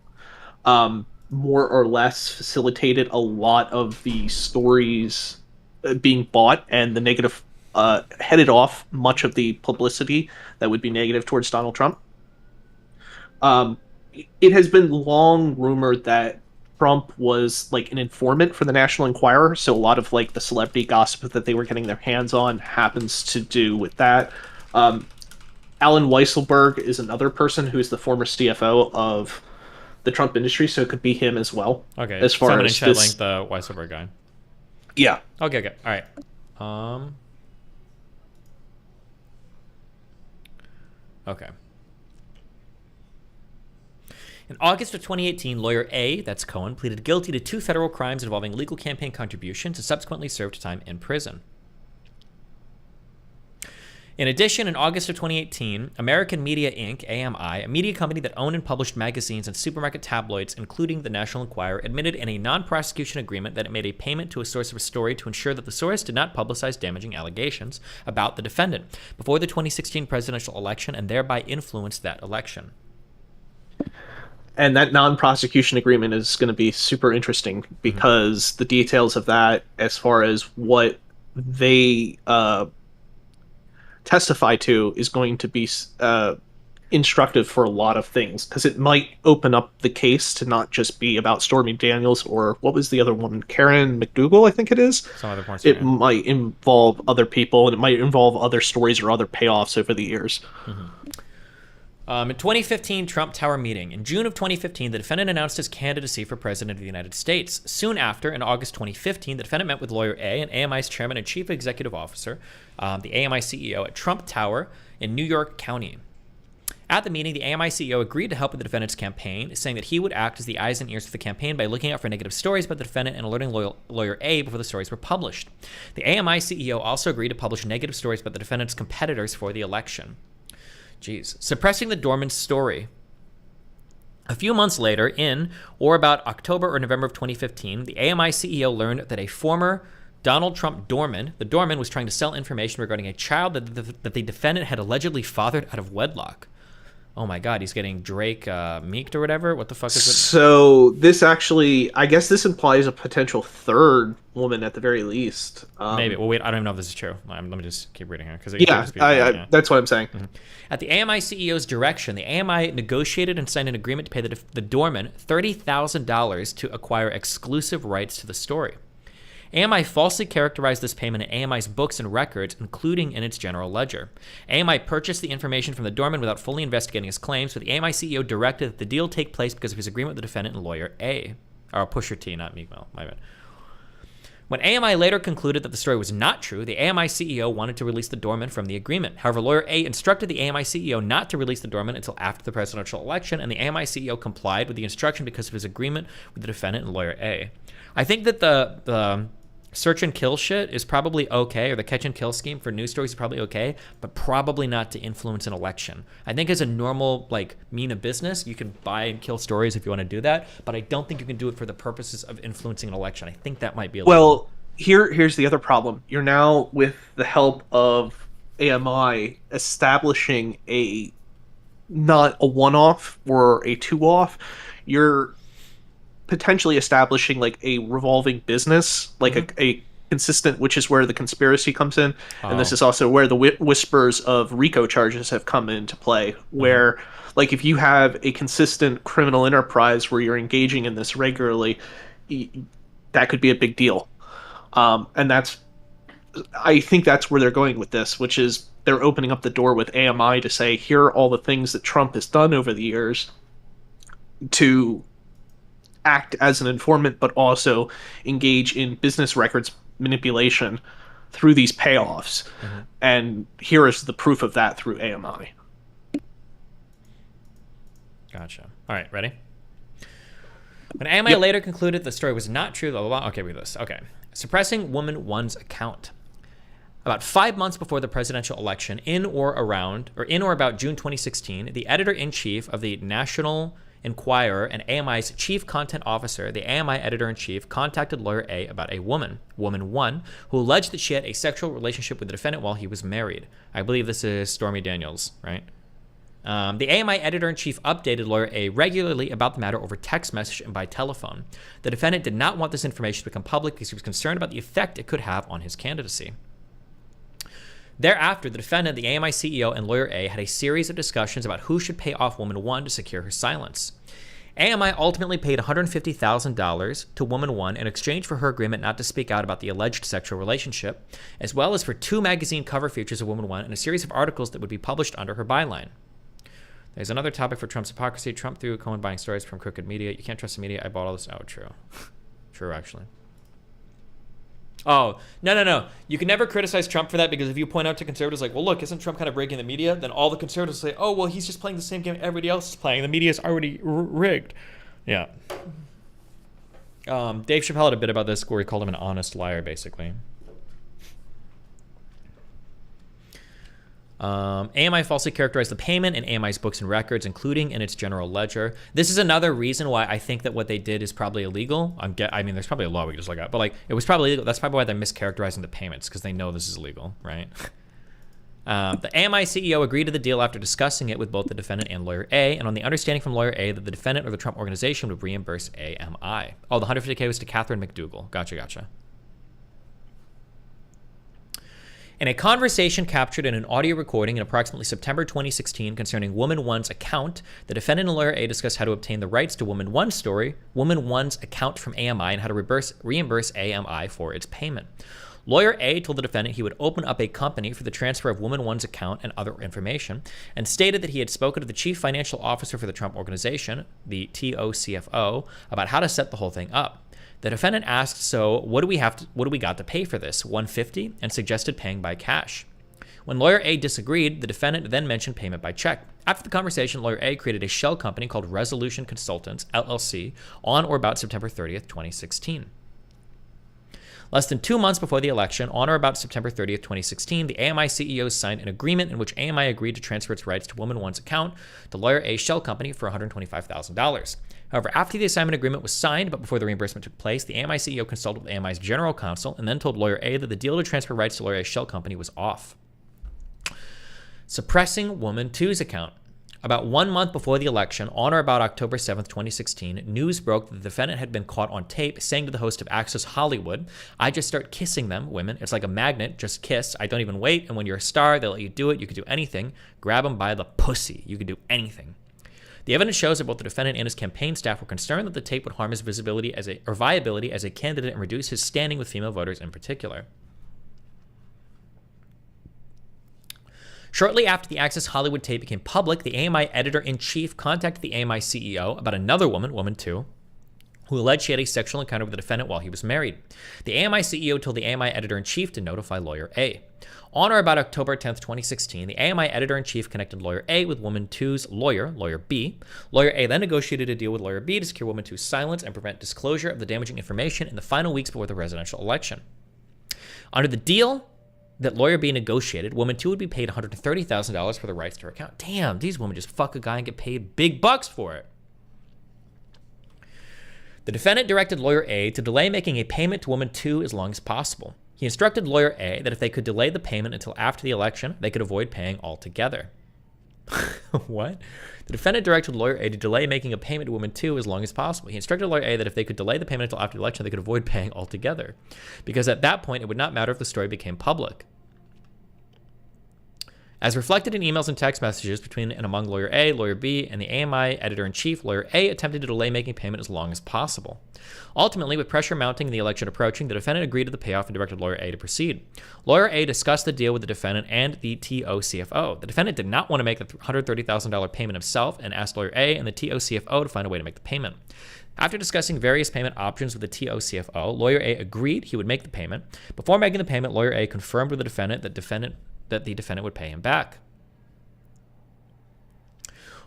more or less facilitated a lot of the stories being bought, and the negative headed off much of the publicity that would be negative towards Donald Trump. It has been long rumored that Trump was like an informant for the National Enquirer, so a lot of like the celebrity gossip that they were getting their hands on happens to do with that. Alan Weisselberg is another person who is the former CFO of the Trump industry, so it could be him as well. Okay, as far someone as in chat linked the Weisselberg guy. Yeah. Okay, all right. Okay. In August of 2018, Lawyer A, that's Cohen, pleaded guilty to 2 federal crimes involving legal campaign contributions and subsequently served time in prison. In addition, in August of 2018, American Media Inc., AMI, a media company that owned and published magazines and supermarket tabloids, including the National Enquirer, admitted in a non-prosecution agreement that it made a payment to a source of a story to ensure that the source did not publicize damaging allegations about the defendant before the 2016 presidential election and thereby influenced that election. And that non-prosecution agreement is going to be super interesting because the details of that, as far as what they testify to, is going to be instructive for a lot of things, because it might open up the case to not just be about Stormy Daniels or what was the other woman, Karen McDougal, I think it is. Some other points. It might involve other people, and it might involve other stories or other payoffs over the years. In 2015, Trump Tower meeting. In June of 2015, the defendant announced his candidacy for president of the United States. Soon after, in August 2015, the defendant met with Lawyer A and AMI's chairman and chief executive officer, the AMI CEO, at Trump Tower in New York County. At the meeting, the AMI CEO agreed to help with the defendant's campaign, saying that he would act as the eyes and ears for the campaign by looking out for negative stories about the defendant and alerting Lawyer A before the stories were published. The AMI CEO also agreed to publish negative stories about the defendant's competitors for the election. Jeez. Suppressing the Dorman story. A few months later, in or about October or November of 2015, the AMI CEO learned that a former Donald Trump doorman, the doorman was trying to sell information regarding a child that the defendant had allegedly fathered out of wedlock. Oh my God, he's getting Drake meeked or whatever? What the fuck is it? So this actually, I guess this implies a potential third woman at the very least. Maybe. Well, wait, I don't even know if this is true. Let me just keep reading here. That's what I'm saying. Mm-hmm. At the AMI CEO's direction, the AMI negotiated and signed an agreement to pay the doorman $30,000 to acquire exclusive rights to the story. AMI falsely characterized this payment in AMI's books and records, including in its general ledger. AMI purchased the information from the doorman without fully investigating his claims, but the AMI CEO directed that the deal take place because of his agreement with the defendant and lawyer A. Or Pusher T, not Memein, my bad. When AMI later concluded that the story was not true, the AMI CEO wanted to release the doorman from the agreement. However, lawyer A instructed the AMI CEO not to release the doorman until after the presidential election, and the AMI CEO complied with the instruction because of his agreement with the defendant and lawyer A. I think that the search and kill shit is probably okay, or the catch and kill scheme for news stories is probably okay, but probably not to influence an election. I think as a normal, mean of business, you can buy and kill stories if you want to do that, but I don't think you can do it for the purposes of influencing an election. I think that might be illegal. Well, here's the other problem. You're now, with the help of AMI, establishing not a one-off or a two-off. You're potentially establishing a revolving business, a consistent, which is where the conspiracy comes in, and this is also where the whispers of RICO charges have come into play, where if you have a consistent criminal enterprise where you're engaging in this regularly, that could be a big deal. And I think that's where they're going with this, which is they're opening up the door with AMI to say, here are all the things that Trump has done over the years to act as an informant, but also engage in business records manipulation through these payoffs. And here is the proof of that through AMI. Gotcha. All right, ready? When AMI later concluded the story was not true, okay, read this. Okay. Suppressing woman one's account. About 5 months before the presidential election, in or about June 2016, the editor-in-chief of the National Enquirer and AMI's chief content officer, the AMI editor-in-chief, contacted lawyer A about a woman 1, who alleged that she had a sexual relationship with the defendant while he was married. I believe this is Stormy Daniels, right? The AMI editor-in-chief updated lawyer A regularly about the matter over text message and by telephone. The defendant did not want this information to become public because he was concerned about the effect it could have on his candidacy. Thereafter, the defendant, the AMI CEO, and lawyer A had a series of discussions about who should pay off woman 1 to secure her silence. AMI ultimately paid $150,000 to woman 1 in exchange for her agreement not to speak out about the alleged sexual relationship, as well as for 2 magazine cover features of woman 1 and a series of articles that would be published under her byline. There's another topic for Trump's hypocrisy. Trump through Cohen buying stories from crooked media. You can't trust the media. I bought all this. Oh, true. True, actually. Oh, no. You can never criticize Trump for that, because if you point out to conservatives well, look, isn't Trump kind of breaking the media? Then all the conservatives say, oh, well, he's just playing the same game everybody else is playing. The media is already rigged. Yeah. Dave Chappelle had a bit about this where he called him an honest liar, basically. AMI falsely characterized the payment in AMI's books and records, including in its general ledger. This is another reason why I think that what they did is probably illegal. I mean, there's probably a law we can just look at, but it was probably illegal. That's probably why they're mischaracterizing the payments, because they know this is illegal, right? The AMI CEO agreed to the deal after discussing it with both the defendant and lawyer A, and on the understanding from lawyer A that the defendant or the Trump organization would reimburse AMI. Oh, the $150K was to Catherine McDougal. Gotcha. In a conversation captured in an audio recording in approximately September 2016 concerning Woman 1's account, the defendant and lawyer A discussed how to obtain the rights to Woman 1's story, Woman 1's account from AMI, and how to reimburse AMI for its payment. Lawyer A told the defendant he would open up a company for the transfer of Woman 1's account and other information, and stated that he had spoken to the chief financial officer for the Trump organization, the TOCFO, about how to set the whole thing up. The defendant asked, so what do we got to pay for this? $150, and suggested paying by cash. When lawyer A disagreed, the defendant then mentioned payment by check. After the conversation, lawyer A created a shell company called Resolution Consultants, LLC, on or about September 30th, 2016. Less than 2 months before the election, on or about September 30th, 2016, the AMI CEO signed an agreement in which AMI agreed to transfer its rights to Woman 1's account to lawyer A's shell company for $125,000. However, after the assignment agreement was signed, but before the reimbursement took place, the AMI CEO consulted with AMI's general counsel and then told lawyer A that the deal to transfer rights to lawyer A's shell company was off. Suppressing Woman 2's account. About 1 month before the election, on or about October 7th, 2016, news broke that the defendant had been caught on tape saying to the host of Access Hollywood, "I just start kissing them, women. It's like a magnet. Just kiss. I don't even wait. And when you're a star, they'll let you do it. You can do anything. Grab them by the pussy. You can do anything." The evidence shows that both the defendant and his campaign staff were concerned that the tape would harm his visibility or viability as a candidate and reduce his standing with female voters in particular. Shortly after the Access Hollywood tape became public, the AMI editor-in-chief contacted the AMI CEO about another woman, woman 2, who alleged she had a sexual encounter with the defendant while he was married. The AMI CEO told the AMI editor-in-chief to notify lawyer A. On or about October 10th, 2016, the AMI editor-in-chief connected lawyer A with woman 2's lawyer, lawyer B. Lawyer A then negotiated a deal with lawyer B to secure woman 2's silence and prevent disclosure of the damaging information in the final weeks before the presidential election. Under the deal that lawyer B negotiated, woman 2 would be paid $130,000 for the rights to her account. Damn, these women just fuck a guy and get paid big bucks for it. The defendant directed lawyer A to delay making a payment to woman 2 as long as possible. He instructed lawyer A that if they could delay the payment until after the election, they could avoid paying altogether. What? The defendant directed lawyer A to delay making a payment to woman 2 as long as possible. He instructed lawyer A that if they could delay the payment until after the election, they could avoid paying altogether. Because at that point, it would not matter if the story became public. As reflected in emails and text messages between and among lawyer A, lawyer B, and the AMI editor-in-chief, lawyer A attempted to delay making payment as long as possible. Ultimately, with pressure mounting and the election approaching, the defendant agreed to the payoff and directed lawyer A to proceed. Lawyer A discussed the deal with the defendant and the TO-CFO. The defendant did not want to make the $130,000 payment himself and asked lawyer A and the TO-CFO to find a way to make the payment. After discussing various payment options with the TO-CFO, lawyer A agreed he would make the payment. Before making the payment, lawyer A confirmed with the defendant that the defendant would pay him back.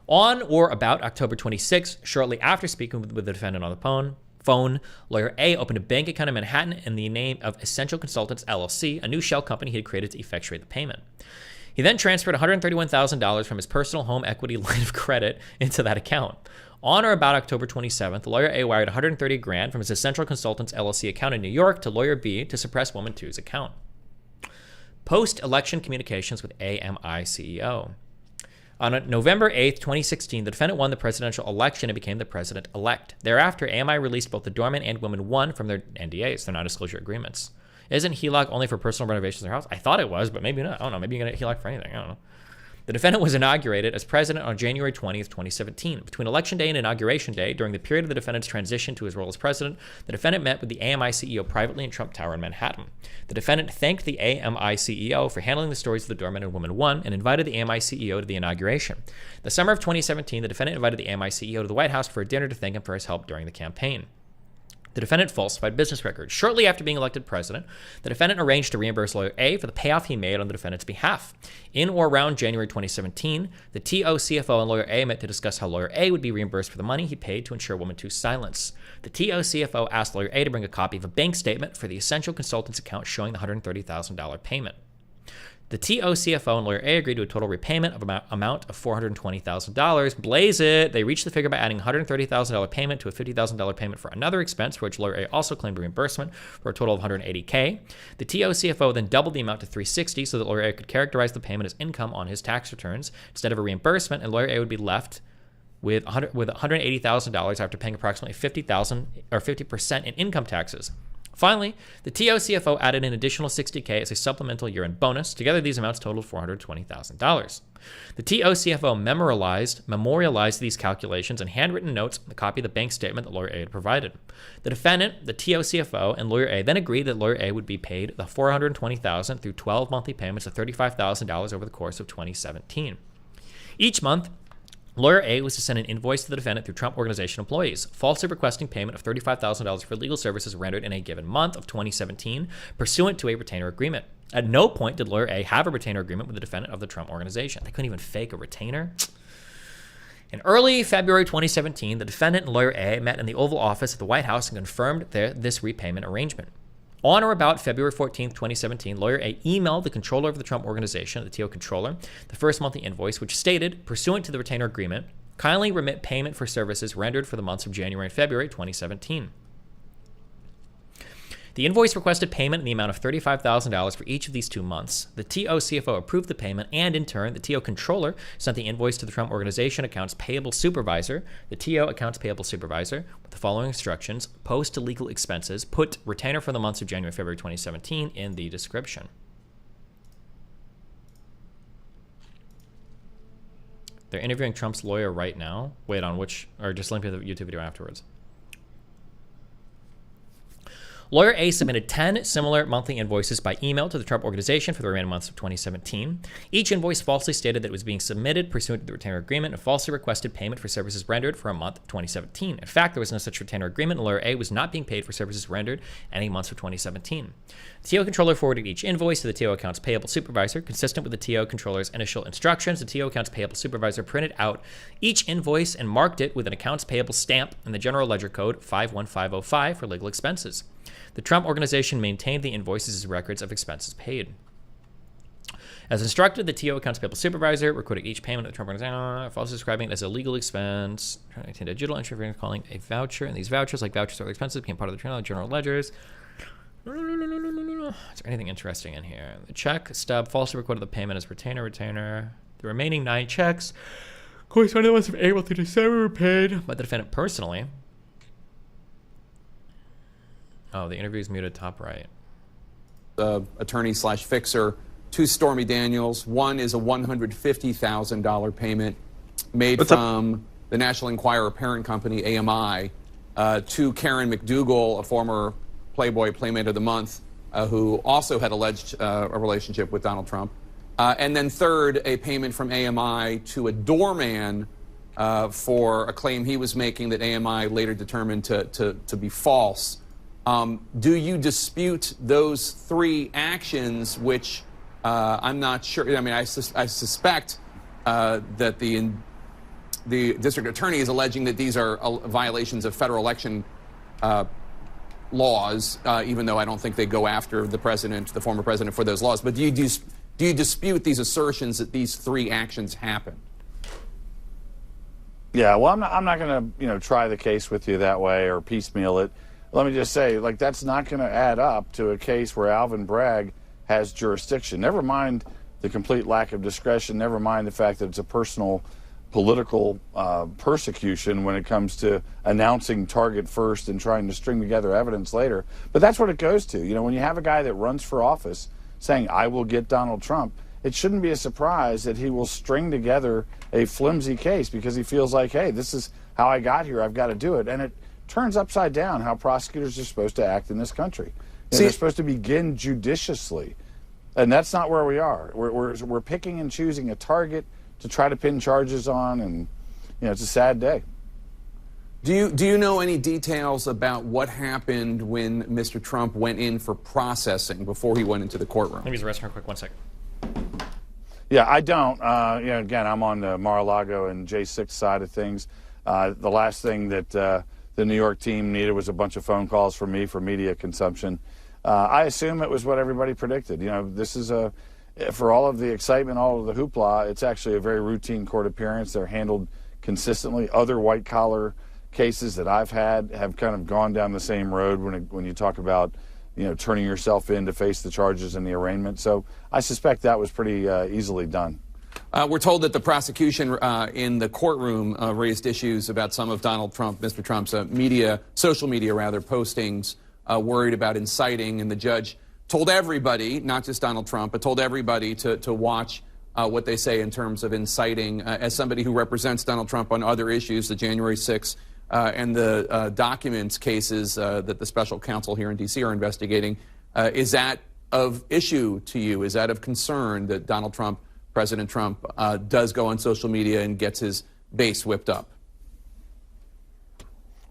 On or about October 26, shortly after speaking with the defendant on the phone, lawyer A opened a bank account in Manhattan in the name of Essential Consultants LLC, a new shell company he had created to effectuate the payment. He then transferred $131,000 from his personal home equity line of credit into that account. On or about October 27th, lawyer A wired $130,000 from his Essential Consultants LLC account in New York to lawyer B to suppress woman 2's account. Post-election communications with AMI CEO. On November 8th, 2016, the defendant won the presidential election and became the president-elect. Thereafter, AMI released both the doorman and woman 1 from their NDAs, their non-disclosure agreements. Isn't HELOC only for personal renovations in their house? I thought it was, but maybe not. I don't know. Maybe you can get HELOC for anything. I don't know. The defendant was inaugurated as president on January 20th, 2017. Between Election Day and Inauguration Day, during the period of the defendant's transition to his role as president, the defendant met with the AMI CEO privately in Trump Tower in Manhattan. The defendant thanked the AMI CEO for handling the stories of the doorman and woman 1 and invited the AMI CEO to the inauguration. The summer of 2017, the defendant invited the AMI CEO to the White House for a dinner to thank him for his help during the campaign. The defendant falsified business records. Shortly after being elected president, the defendant arranged to reimburse lawyer A for the payoff he made on the defendant's behalf. In or around January 2017, the TO-CFO and lawyer A met to discuss how lawyer A would be reimbursed for the money he paid to ensure woman 2's silence. The TO-CFO asked lawyer A to bring a copy of a bank statement for the Essential Consultants account showing the $130,000 payment. The TO-CFO and lawyer A agreed to a total repayment of amount of $420,000. Blaze it! They reached the figure by adding a $130,000 payment to a $50,000 payment for another expense, for which lawyer A also claimed reimbursement for a total of $180K. The TO-CFO then doubled the amount to $360,000 so that lawyer A could characterize the payment as income on his tax returns instead of a reimbursement, and lawyer A would be left with $180,000 after paying approximately $50,000 or 50% in income taxes. Finally, the TO-CFO added an additional $60K as a supplemental year-end bonus. Together, these amounts totaled $420,000. The TO-CFO memorialized these calculations in handwritten notes and a copy of the bank statement that lawyer A had provided. The defendant, the TO-CFO, and lawyer A then agreed that lawyer A would be paid the $420,000 through 12 monthly payments of $35,000 over the course of 2017. Each month, lawyer A was to send an invoice to the defendant through Trump Organization employees, falsely requesting payment of $35,000 for legal services rendered in a given month of 2017, pursuant to a retainer agreement. At no point did lawyer A have a retainer agreement with the defendant of the Trump Organization. They couldn't even fake a retainer. In early February 2017, the defendant and lawyer A met in the Oval Office at the White House and confirmed this repayment arrangement. On or about February 14th, 2017, lawyer A emailed the controller of the Trump Organization, the TO controller, the first monthly invoice, which stated, pursuant to the retainer agreement, kindly remit payment for services rendered for the months of January and February 2017. The invoice requested payment in the amount of $35,000 for each of these 2 months. The TO-CFO approved the payment, and in turn, the TO controller sent the invoice to the Trump Organization Accounts Payable Supervisor, the TO Accounts Payable Supervisor, with the following instructions: post to legal expenses, put retainer for the months of January and February 2017 in the description. They're interviewing Trump's lawyer right now. Wait, on which, or just link to the YouTube video afterwards. Lawyer A submitted 10 similar monthly invoices by email to the Trump Organization for the remaining months of 2017. Each invoice falsely stated that it was being submitted pursuant to the retainer agreement and falsely requested payment for services rendered for a month of 2017. In fact, there was no such retainer agreement, and Lawyer A was not being paid for services rendered any months of 2017. The TO controller forwarded each invoice to the TO accounts payable supervisor. Consistent with the TO controller's initial instructions, the TO accounts payable supervisor printed out each invoice and marked it with an accounts payable stamp in the General Ledger Code 51505 for legal expenses. The Trump Organization maintained the invoices as records of expenses paid. As instructed, the TO accounts payable supervisor recorded each payment of the Trump Organization, falsely describing it as a legal expense, trying to obtain a digital entry for calling a voucher, and these vouchers, like vouchers or expenses, became part of the general ledgers. Is there anything interesting in here? The check stub falsely recorded the payment as retainer. The remaining 9 checks, corresponding to the ones from April through December, were paid by the defendant personally. Oh, the interview is muted top right. Attorney/fixer to Stormy Daniels. One is a $150,000 payment made from the National Enquirer parent company, AMI, to Karen McDougal, a former Playboy Playmate of the Month, who also had alleged a relationship with Donald Trump. And then third, a payment from AMI to a doorman for a claim he was making that AMI later determined to be false. Do you dispute those 3 actions, which I'm not sure? I mean, I suspect that the district attorney is alleging that these are violations of federal election laws, even though I don't think they go after the president, the former president, for those laws. But do you dispute these assertions that these 3 actions happened? Yeah, well, I'm not going to try the case with you that way or piecemeal it. Let me just say, like, that's not going to add up to a case where Alvin Bragg has jurisdiction. Never mind the complete lack of discretion. Never mind the fact that it's a personal political persecution when it comes to announcing target first and trying to string together evidence later. But that's what it goes to. When you have a guy that runs for office saying, I will get Donald Trump, it shouldn't be a surprise that he will string together a flimsy case because he feels like, hey, this is how I got here. I've got to do it. And it turns upside down how prosecutors are supposed to act in this country. They're supposed to begin judiciously, and that's not where we are. We're picking and choosing a target to try to pin charges on, and it's a sad day. Do you know any details about what happened when Mr. Trump went in for processing before he went into the courtroom? Let me use the restroom quick, 1 second. Yeah, I don't. Again, I'm on the Mar-a-Lago and J6 side of things. The last thing that the New York team needed was a bunch of phone calls from me for media consumption. I assume it was what everybody predicted. This is for all of the excitement, all of the hoopla, it's actually a very routine court appearance. They're handled consistently. Other white-collar cases that I've had have kind of gone down the same road when you talk about, turning yourself in to face the charges and the arraignment. So I suspect that was pretty easily done. We're told that the prosecution in the courtroom raised issues about some of Mr. Trump's social media postings, worried about inciting, and the judge told everybody, not just Donald Trump, but told everybody to watch what they say in terms of inciting. As somebody who represents Donald Trump on other issues, the January 6th and the documents cases that the special counsel here in D.C. are investigating, is that of issue to you? Is that of concern that President Trump does go on social media and gets his base whipped up?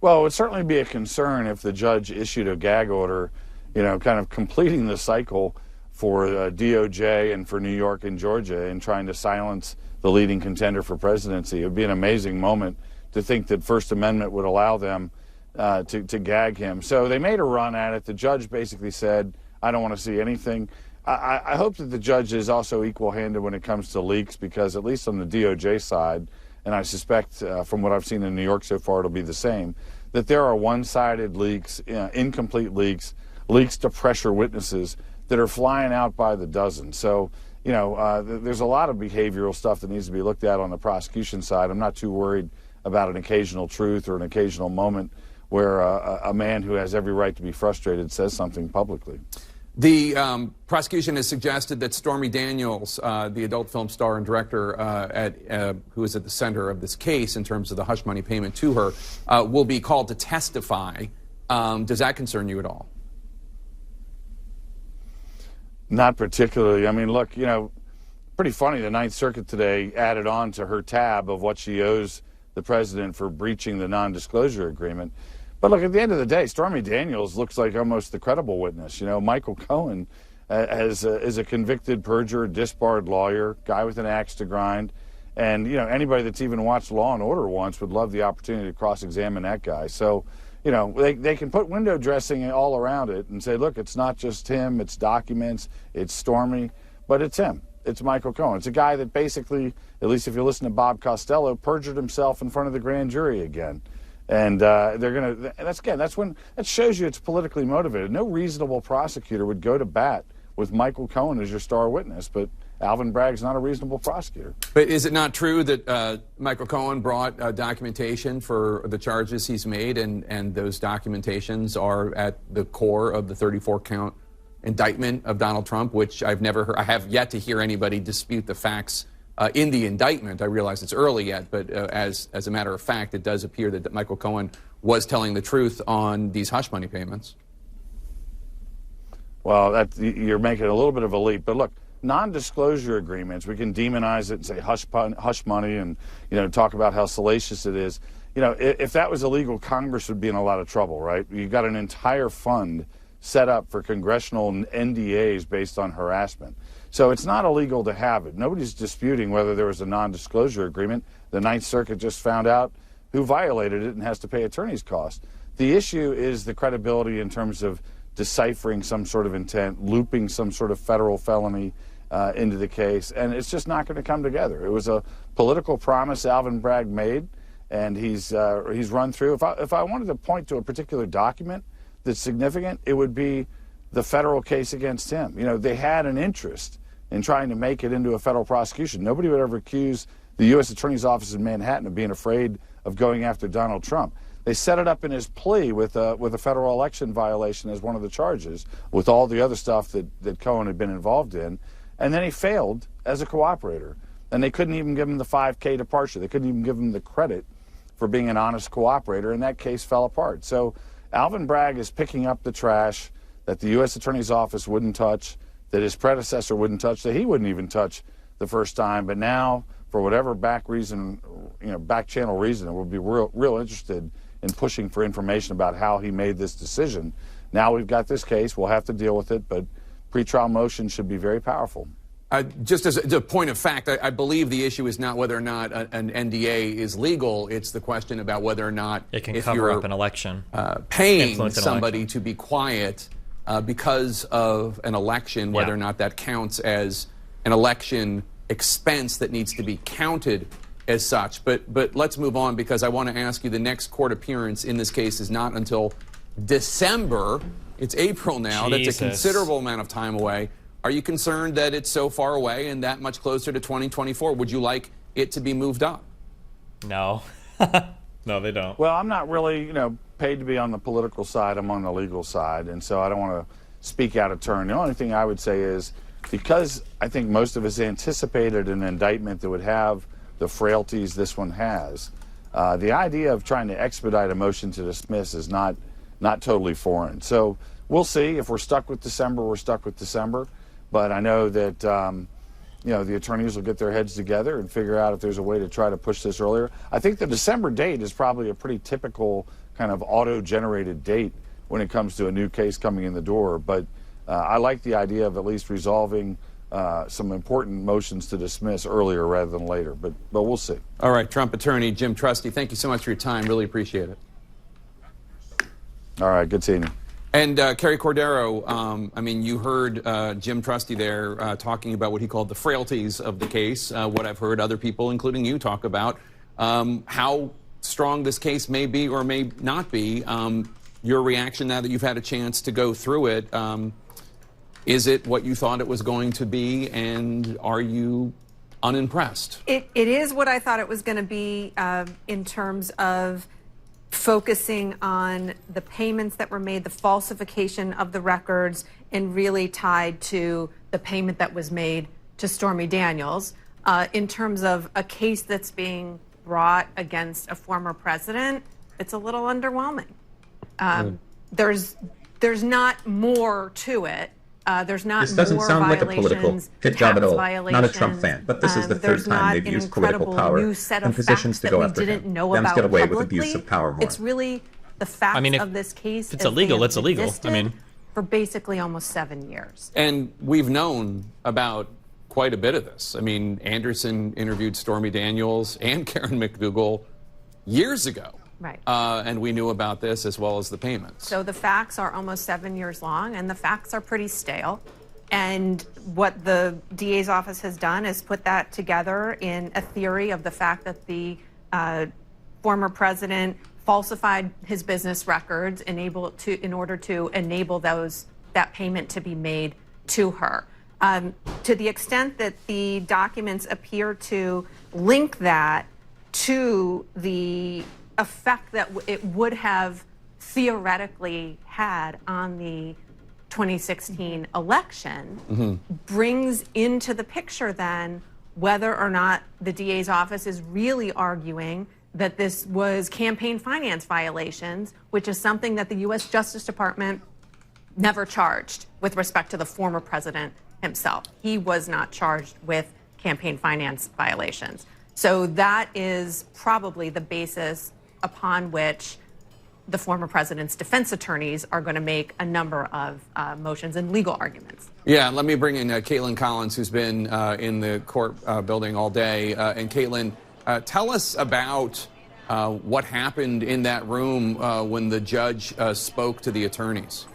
Well, it would certainly be a concern if the judge issued a gag order, kind of completing the cycle for DOJ and for New York and Georgia in trying to silence the leading contender for presidency. It would be an amazing moment to think that First Amendment would allow them to gag him. So they made a run at it. The judge basically said, I don't want to see anything. I hope that the judge is also equal-handed when it comes to leaks, because at least on the DOJ side, and I suspect from what I've seen in New York so far it'll be the same, that there are one-sided leaks, incomplete leaks, leaks to pressure witnesses that are flying out by the dozen. So, there's a lot of behavioral stuff that needs to be looked at on the prosecution side. I'm not too worried about an occasional truth or an occasional moment where a man who has every right to be frustrated says something publicly. The prosecution has suggested that Stormy Daniels, the adult film star and director who is at the center of this case in terms of the hush money payment to her, will be called to testify. Does that concern you at all? Not particularly. I mean, look, pretty funny. The Ninth Circuit today added on to her tab of what she owes the president for breaching the non-disclosure agreement. But look, at the end of the day, Stormy Daniels looks like almost the credible witness. Michael Cohen is a convicted perjurer, disbarred lawyer, guy with an axe to grind. And, anybody that's even watched Law & Order once would love the opportunity to cross-examine that guy. So, they can put window dressing all around it and say, look, it's not just him, it's documents, it's Stormy, but it's him. It's Michael Cohen. It's a guy that basically, at least if you listen to Bob Costello, perjured himself in front of the grand jury again. And that shows you it's politically motivated. No reasonable prosecutor would go to bat with Michael Cohen as your star witness, but Alvin Bragg's not a reasonable prosecutor. But is it not true that Michael Cohen brought documentation for the charges he's made, and those documentations are at the core of the 34-count indictment of Donald Trump, which I have yet to hear anybody dispute the facts in the indictment? I realize it's early yet, but as a matter of fact, it does appear that Michael Cohen was telling the truth on these hush money payments. Well, you're making a little bit of a leap. But look, non-disclosure agreements, we can demonize it and say hush money and, talk about how salacious it is. If that was illegal, Congress would be in a lot of trouble, right? You've got an entire fund set up for congressional NDAs based on harassment. So it's not illegal to have it. Nobody's disputing whether there was a non-disclosure agreement. The Ninth Circuit just found out who violated it and has to pay attorney's costs. The issue is the credibility in terms of deciphering some sort of intent, looping some sort of federal felony into the case, and it's just not going to come together. It was a political promise Alvin Bragg made, and he's run through. If I wanted to point to a particular document that's significant, it would be the federal case against him. They had an interest in trying to make it into a federal prosecution. Nobody would ever accuse the U.S. Attorney's Office in Manhattan of being afraid of going after Donald Trump. They set it up in his plea with a federal election violation as one of the charges, with all the other stuff that Cohen had been involved in. And then he failed as a cooperator. And they couldn't even give him the 5K departure. They couldn't even give him the credit for being an honest cooperator, and that case fell apart. So Alvin Bragg is picking up the trash that the U.S. Attorney's Office wouldn't touch, that his predecessor wouldn't touch, that he wouldn't even touch the first time. But now, for whatever back channel reason, we'll be real interested in pushing for information about how he made this decision. Now we've got this case. We'll have to deal with it, but pretrial motion should be very powerful. Just as a point of fact, I believe the issue is not whether or not an NDA is legal. It's the question about whether or not it can cover up an election, paying somebody to be quiet because of an election, whether or not that counts as an election expense that needs to be counted as such. But let's move on, because I want to ask you, the next court appearance in this case is not until December. It's April now. Jesus. That's a considerable amount of time away. Are you concerned that it's so far away and that much closer to 2024? Would you like it to be moved up? No. No, they don't. Well, I'm not really, paid to be on the political side. I'm on the legal side, and so I don't want to speak out of turn. The only thing I would say is, because I think most of us anticipated an indictment that would have the frailties this one has, the idea of trying to expedite a motion to dismiss is not totally foreign. So we'll see. If we're stuck with December, we're stuck with December. But I know that the attorneys will get their heads together and figure out if there's a way to try to push this earlier. I think the December date is probably a pretty typical kind of auto-generated date when it comes to a new case coming in the door. But I like the idea of at least resolving some important motions to dismiss earlier rather than later. But we'll see. All right, Trump attorney Jim Trusty, thank you so much for your time. Really appreciate it. All right, good seeing you. And Kerry Cordero, you heard Jim Trusty there talking about what he called the frailties of the case, what I've heard other people, including you, talk about, how strong this case may be or may not be. Your reaction now that you've had a chance to go through it, is it what you thought it was going to be, and are you unimpressed? It is what I thought it was going to be in terms of focusing on the payments that were made, the falsification of the records, and really tied to the payment that was made to Stormy Daniels. In terms of a case that's being brought against a former president, it's a little underwhelming. There's not more to it. There's not This doesn't more sound like a violations, political hit job at all. tax Not a Trump violations. fan, but this is the third There's time not they've an used political incredible power new set and of positions facts to that go we after didn't him. know Dems about get away with publicly. abuse of power more. It's really the facts I mean, of this case. If it's as they illegal, have it's illegal. I existed mean, for basically almost 7 years. And we've known about quite a bit of this. I mean, Anderson interviewed Stormy Daniels and Karen McDougal years ago. Right. And we knew about this as well as the payments. So the facts are almost 7 years long, and the facts are pretty stale. And what the DA's office has done is put that together in a theory of the fact that the former president falsified his business records in order to enable that payment to be made to her. To the extent that the documents appear to link that to the effect that it would have theoretically had on the 2016 election, brings into the picture then whether or not the DA's office is really arguing that this was campaign finance violations, which is something that the U.S. Justice Department never charged with respect to the former president himself. He was not charged with campaign finance violations. So that is probably the basis upon which the former president's defense attorneys are going to make a number of motions and legal arguments. Yeah, let me bring in Caitlin Collins, who's been in the court building all day. And Caitlin, tell us about what happened in that room when the judge spoke to the attorneys.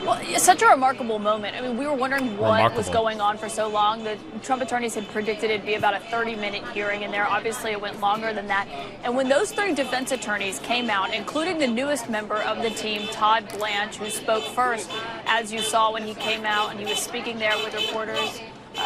Well, it's such a remarkable moment. I mean, we were wondering what was going on for so long. The Trump attorneys had predicted it'd be about a 30-minute hearing in there. Obviously, it went longer than that. And when those three defense attorneys came out, including the newest member of the team, Todd Blanche, who spoke first, as you saw when he came out and he was speaking there with reporters.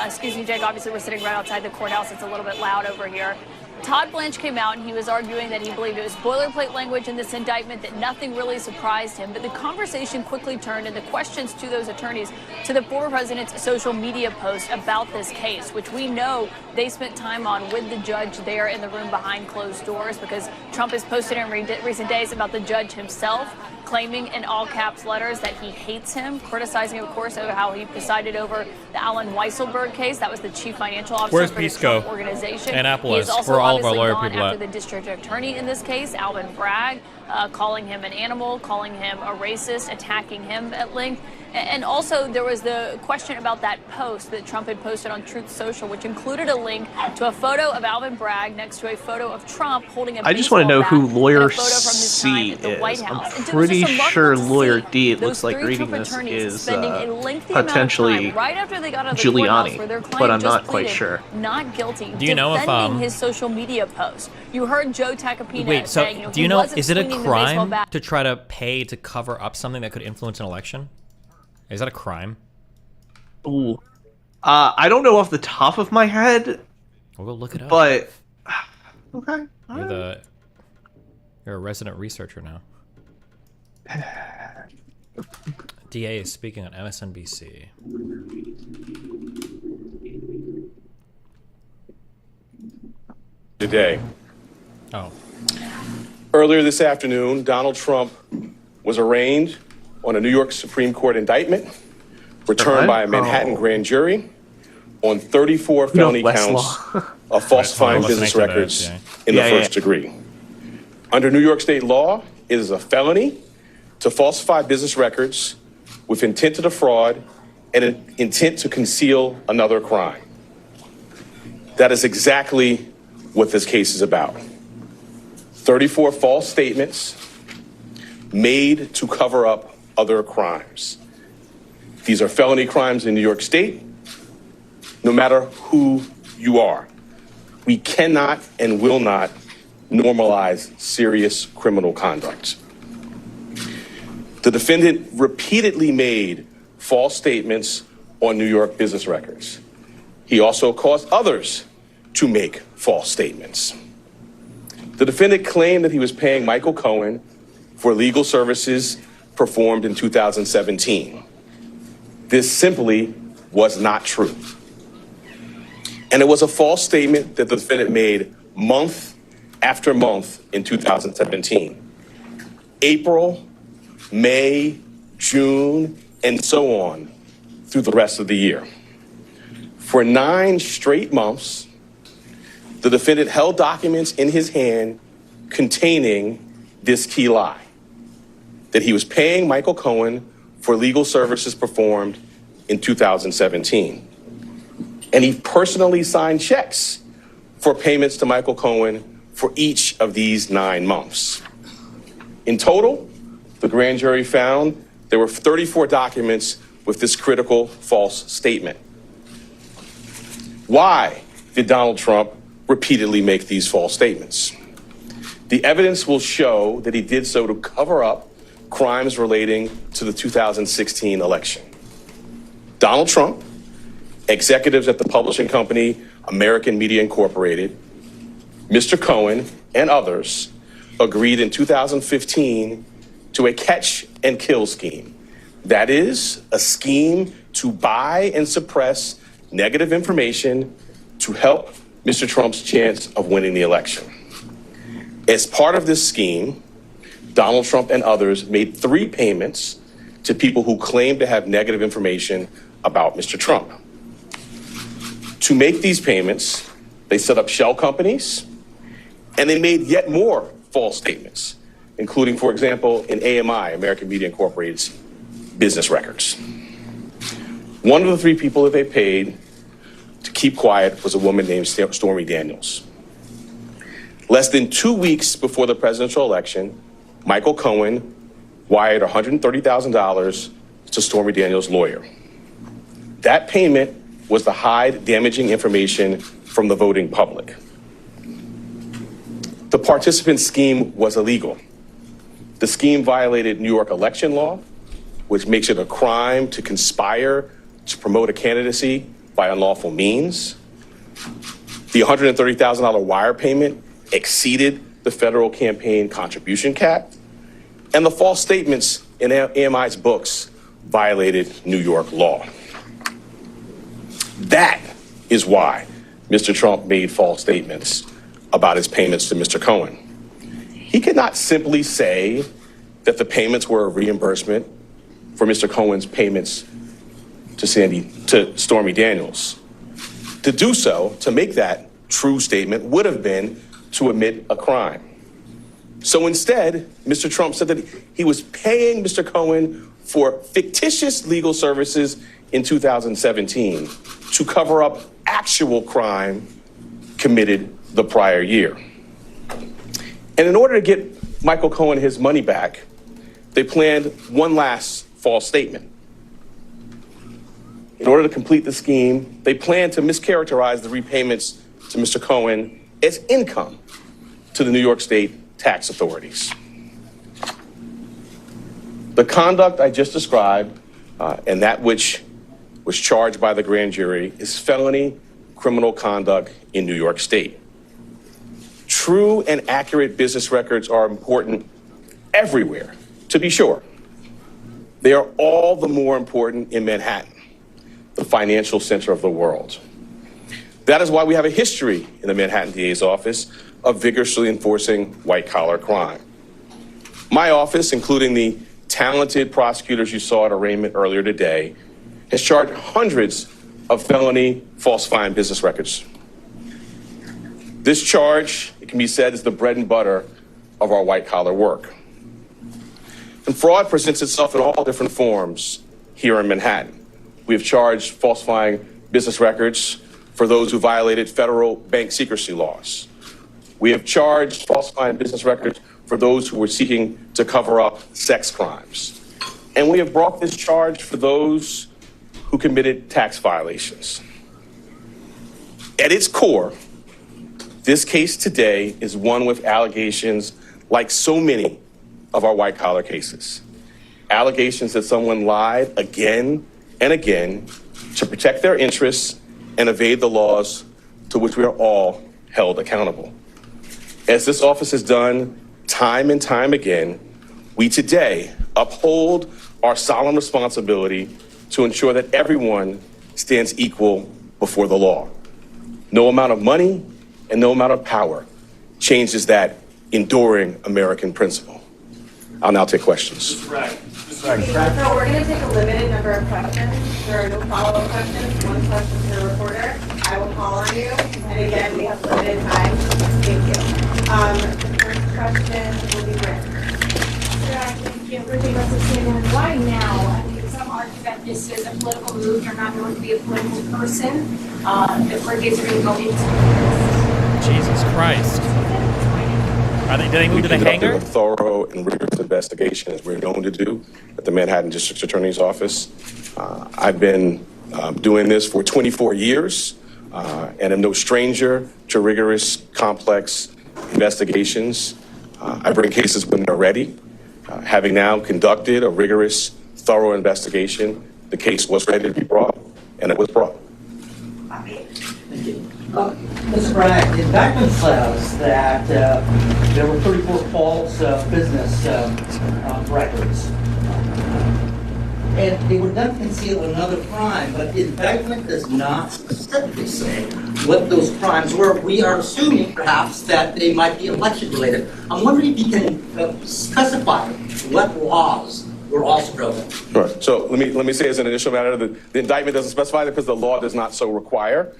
Excuse me, Jake, obviously we're sitting right outside the courthouse. It's a little bit loud over here. Todd Blanche came out and he was arguing that he believed it was boilerplate language in this indictment, that nothing really surprised him. But the conversation quickly turned and the questions to those attorneys to the former president's social media post about this case, which we know they spent time on with the judge there in the room behind closed doors, because Trump has posted in recent days about the judge himself, claiming in all caps letters that he hates him, criticizing, of course, over how he presided over the Alan Weisselberg case. That was the chief financial officer Where's for the Peace Trump go? organization. Annapolis, He is also where all of our obviously lawyer gone people after at. the district attorney in this case, Alvin Bragg, calling him an animal, calling him a racist, attacking him at length. And also there was the question about that post that Trump had posted on Truth Social, which included a link to a photo of Alvin Bragg next to a photo of Trump holding a I just want to know who lawyer and a photo from his time C at the White is. House. I'm And it was pretty just remarkable sure to lawyer see D, it those looks like three reading Trump this attorneys is spending a lengthy amount of potentially time right after they got out of the courthouse where their Giuliani, client but I'm just not quite pleaded sure. not guilty, Do you know if, defending his social media post. You heard Joe Tacopina Wait, so saying, do he you know, wasn't is it a swinging the baseball crime bat. to try to pay to cover up something that could influence an election? Is that a crime? Ooh. I don't know off the top of my head. We'll go look it up. But okay. You're a resident researcher now. DA is speaking on MSNBC. Today. Oh. Earlier this afternoon, Donald Trump was arraigned on a New York Supreme Court indictment returned by a Manhattan grand jury on 34 felony counts of falsifying business records in the first degree. Under New York state law, it is a felony to falsify business records with intent to defraud and an intent to conceal another crime. That is exactly what this case is about. 34 false statements made to cover up other crimes. These are felony crimes in New York State, no matter who you are. We cannot and will not normalize serious criminal conduct. The defendant repeatedly made false statements on New York business records. He also caused others to make false statements. The defendant claimed that he was paying Michael Cohen for legal services performed in 2017. This simply was not true. And it was a false statement that the defendant made month after month in 2017. April, May, June, and so on through the rest of the year. For 9 straight months, the defendant held documents in his hand containing this key lie, that he was paying Michael Cohen for legal services performed in 2017. And he personally signed checks for payments to Michael Cohen for each of these 9 months. In total, the grand jury found there were 34 documents with this critical false statement. Why did Donald Trump repeatedly make these false statements? The evidence will show that he did so to cover up crimes relating to the 2016 election. Donald Trump, executives at the publishing company American Media Incorporated, Mr. Cohen, and others agreed in 2015 to a catch and kill scheme. That is, a scheme to buy and suppress negative information to help Mr. Trump's chance of winning the election. As part of this scheme, Donald Trump and others made 3 payments to people who claimed to have negative information about Mr. Trump. To make these payments, they set up shell companies, and they made yet more false statements, including, for example, in AMI, American Media Incorporated's business records. One of the 3 people that they paid to keep quiet was a woman named Stormy Daniels. Less than 2 weeks before the presidential election, Michael Cohen wired $130,000 to Stormy Daniels' lawyer. That payment was to hide damaging information from the voting public. The participant scheme was illegal. The scheme violated New York election law, which makes it a crime to conspire to promote a candidacy by unlawful means. The $130,000 wire payment exceeded the federal campaign contribution cap, and the false statements in AMI's books violated New York law. That is why Mr. Trump made false statements about his payments to Mr. Cohen. He could not simply say that the payments were a reimbursement for Mr. Cohen's payments to Stormy Daniels. To do so, to make that true statement, would have been to admit a crime. So instead, Mr. Trump said that he was paying Mr. Cohen for fictitious legal services in 2017 to cover up actual crime committed the prior year. And in order to get Michael Cohen his money back, they planned one last false statement. In order to complete the scheme, they planned to mischaracterize the repayments to Mr. Cohen as income to the New York State tax authorities. The conduct I just described and that which was charged by the grand jury is felony criminal conduct in New York State. True and accurate business records are important everywhere, to be sure. They are all the more important in Manhattan, the financial center of the world. That is why we have a history in the Manhattan DA's office of vigorously enforcing white-collar crime. My office, including the talented prosecutors you saw at arraignment earlier today, has charged hundreds of felony falsifying business records. This charge, it can be said, is the bread and butter of our white-collar work. And fraud presents itself in all different forms here in Manhattan. We have charged falsifying business records for those who violated federal bank secrecy laws. We have charged falsifying business records for those who were seeking to cover up sex crimes. And we have brought this charge for those who committed tax violations. At its core, this case today is one with allegations like so many of our white-collar cases. Allegations that someone lied again and again to protect their interests and evade the laws to which we are all held accountable. As this office has done time and time again, we today uphold our solemn responsibility to ensure that everyone stands equal before the law. No amount of money and no amount of power changes that enduring American principle. I'll now take questions. So we're going to take a limited number of questions. There are no follow-up questions. One question per reporter. I will call on you. And again, we have limited time. Thank you. The first question will be Rick. Thank you. Rick Davis, why now? I mean, some argue that this is a political move. You're not going to be a political person. The floodgates are going to go into this. Jesus Christ. Did they move to the hangar? A thorough and rigorous investigation, as we're known to do at the Manhattan District Attorney's Office. I've been doing this for 24 years and am no stranger to rigorous, complex investigations. I bring cases when they're ready. Having now conducted a rigorous, thorough investigation, the case was ready to be brought, and it was brought. Mr. Bragg, the indictment says that there were 34 false business records. And they were then concealed another crime, but the indictment does not specifically say what those crimes were. We are assuming, perhaps, that they might be election-related. I'm wondering if you can specify what laws were also broken. Right. So let me say as an initial matter that the indictment doesn't specify that because the law does not so require.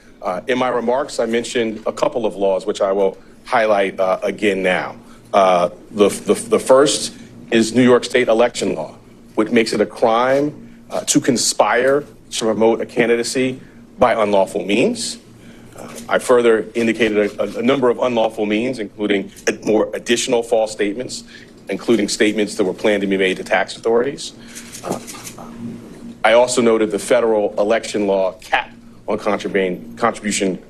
In my remarks, I mentioned a couple of laws, which I will highlight again now. The first is New York State election law, which makes it a crime to conspire to promote a candidacy by unlawful means. I further indicated a number of unlawful means, including more additional false statements, including statements that were planned to be made to tax authorities. I also noted the federal election law cap on contribution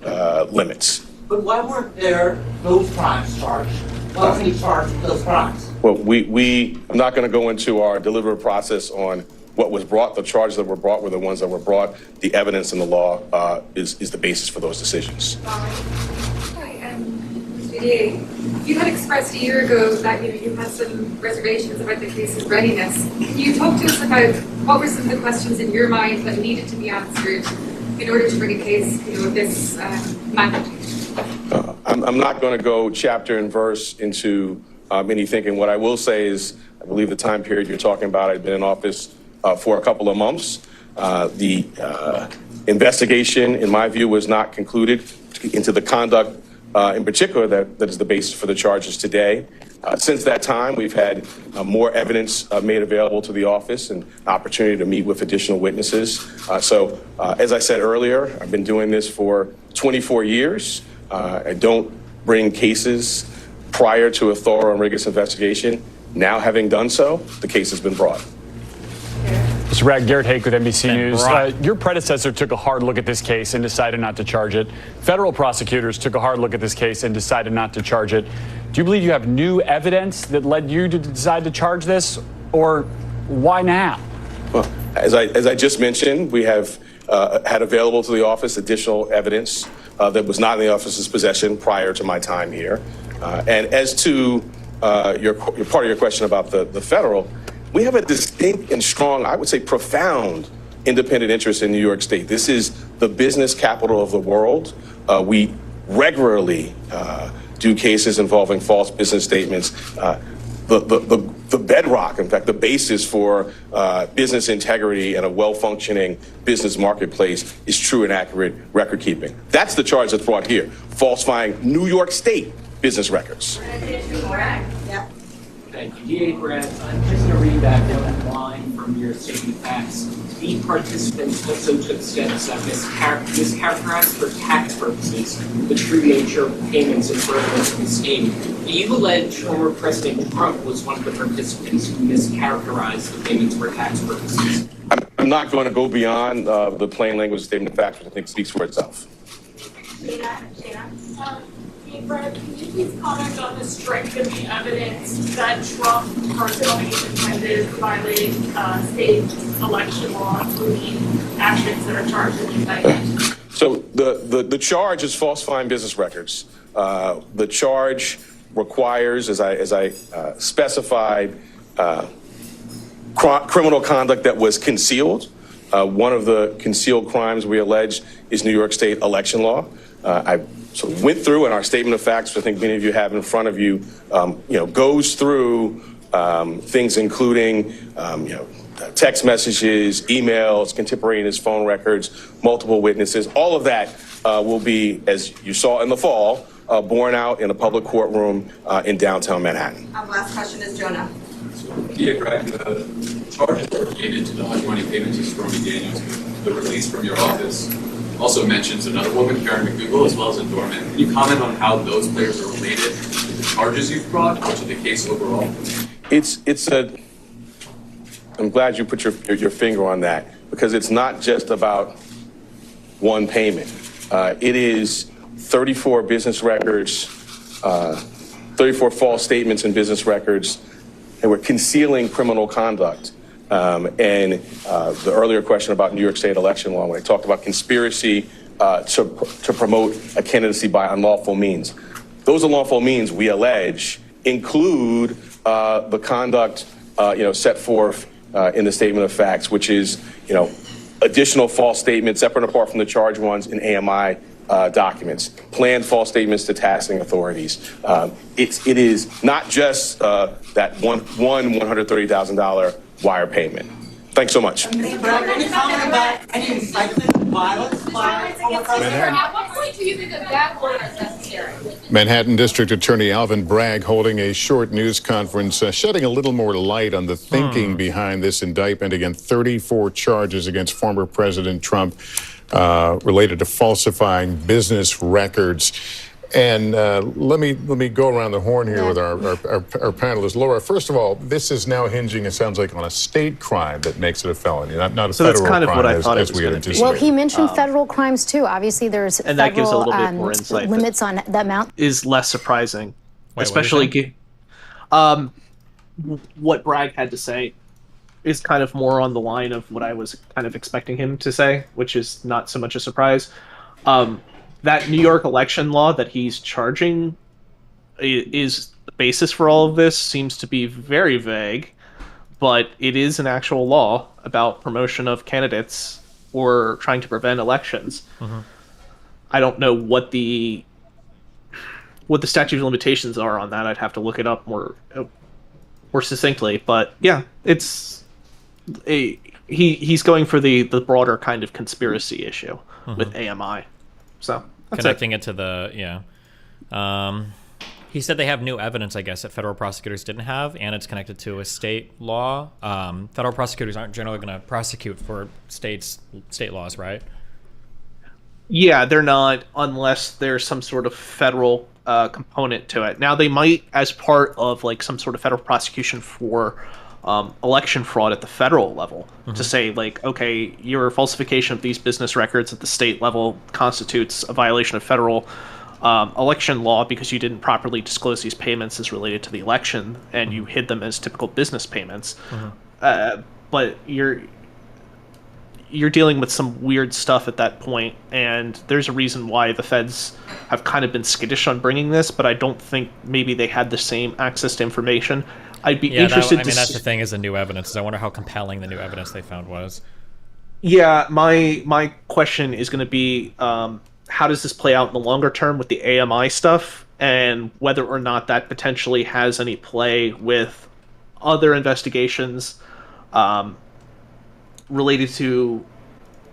limits. But why weren't there those crimes charged? Why wasn't he charged with those crimes? Well, I'm not going to go into our deliberative process on what was brought. The charges that were brought were the ones that were brought. The evidence in the law is the basis for those decisions. Hi, Mr. DA. You had expressed a year ago that you had some reservations about the case's readiness. Can you talk to us about what were some of the questions in your mind that needed to be answered in order to bring a case of this magnitude? I'm not going to go chapter and verse into any thinking. What I will say is, I believe the time period you're talking about, I've been in office for a couple of months. The investigation, in my view, was not concluded into the conduct in particular that is the basis for the charges today. Since that time, we've had more evidence made available to the office and opportunity to meet with additional witnesses. So, as I said earlier, I've been doing this for 24 years. I don't bring cases prior to a thorough and rigorous investigation. Now, having done so, the case has been brought. Mr. Bragg, Garrett Hake with NBC News. Your predecessor took a hard look at this case and decided not to charge it. Federal prosecutors took a hard look at this case and decided not to charge it. Do you believe you have new evidence that led you to decide to charge this, or why now? Well, as I just mentioned, we have had available to the office additional evidence that was not in the office's possession prior to my time here. And as to your part of your question about the federal, we have a distinct and strong, I would say profound, independent interest in New York State. This is the business capital of the world. We regularly do cases involving false business statements. The bedrock, in fact, the basis for business integrity and a well-functioning business marketplace is true and accurate record keeping. That's the charge that's brought here, falsifying New York State business records. Yeah. Thank you. DA Bragg, I'm just going to read back one line from your statement of facts. The participants also took steps that mischaracterized for tax purposes the true nature of payments and furtherance of the scheme. You allege former President Trump was one of the participants who mischaracterized the payments for tax purposes. I'm not going to go beyond the plain language statement of facts, which I think speaks for itself. Brad, can you please comment on the strength of the evidence that Trump personally intended violating state election law, including actions that are charged in the indictment? So the charge is falsifying business records. The charge requires, as I specified, criminal conduct that was concealed. One of the concealed crimes we allege is New York State election law. I sort of went through, and our statement of facts, which I think many of you have in front of you, goes through things including, text messages, emails, contemporaneous phone records, multiple witnesses. All of that will be, as you saw in the fall, borne out in a public courtroom in downtown Manhattan. Last question is Jonah. Yeah, Greg, the charges related to the hush money payments to Stormy Daniels, the release from your office also mentions another woman, Karen McDougal, as well as a doorman. Can you comment on how those players are related to the charges you've brought or to the case overall? I'm glad you put your finger on that, because it's not just about one payment. It is 34 business records, 34 false statements in business records, and we're concealing criminal conduct. And the earlier question about New York State election law, when I talked about conspiracy to promote a candidacy by unlawful means, those unlawful means we allege include the conduct set forth in the statement of facts, which is additional false statements separate and apart from the charged ones in AMI documents, planned false statements to taxing authorities. It is not just that one $130,000 wire payment. Thanks so much. Any comment about any incitement of violence by former president? At what point do you think that order is necessary? Manhattan District Attorney Alvin Bragg holding a short news conference, shedding a little more light on the thinking behind this indictment against 34 charges against former President Trump related to falsifying business records. And let me go around the horn here with our panelists. Laura, first of all, this is now hinging, it sounds like, on a state crime that makes it a felony, not a federal that's kind of crime what I thought as it was we had going to be. anticipated. Well, he mentioned federal crimes too. Obviously, there's and that gives a federal little bit more insight limits on that amount. Is less surprising, Wait, especially what Bragg had to say is kind of more on the line of what I was kind of expecting him to say, which is not so much a surprise. That New York election law that he's charging is the basis for all of this, seems to be very vague, but it is an actual law about promotion of candidates or trying to prevent elections. Mm-hmm. I don't know what the statute of limitations are on that. I'd have to look it up more succinctly, but yeah, he's going for the broader kind of conspiracy issue with AMI. So connecting it to the he said they have new evidence, I guess, that federal prosecutors didn't have, and it's connected to a state law. Federal prosecutors aren't generally going to prosecute for state laws, right? Yeah, they're not, unless there's some sort of federal component to it. Now, they might, as part of like some sort of federal prosecution for election fraud at the federal level, to say like, okay, your falsification of these business records at the state level constitutes a violation of federal election law because you didn't properly disclose these payments as related to the election and you hid them as typical business payments. But you're dealing with some weird stuff at that point, and there's a reason why the feds have kind of been skittish on bringing this, but I don't think maybe they had the same access to information. I'd be interested to that's the thing, is the new evidence. I wonder how compelling the new evidence they found was. Yeah, my question is going to be, how does this play out in the longer term with the AMI stuff, and whether or not that potentially has any play with other investigations related to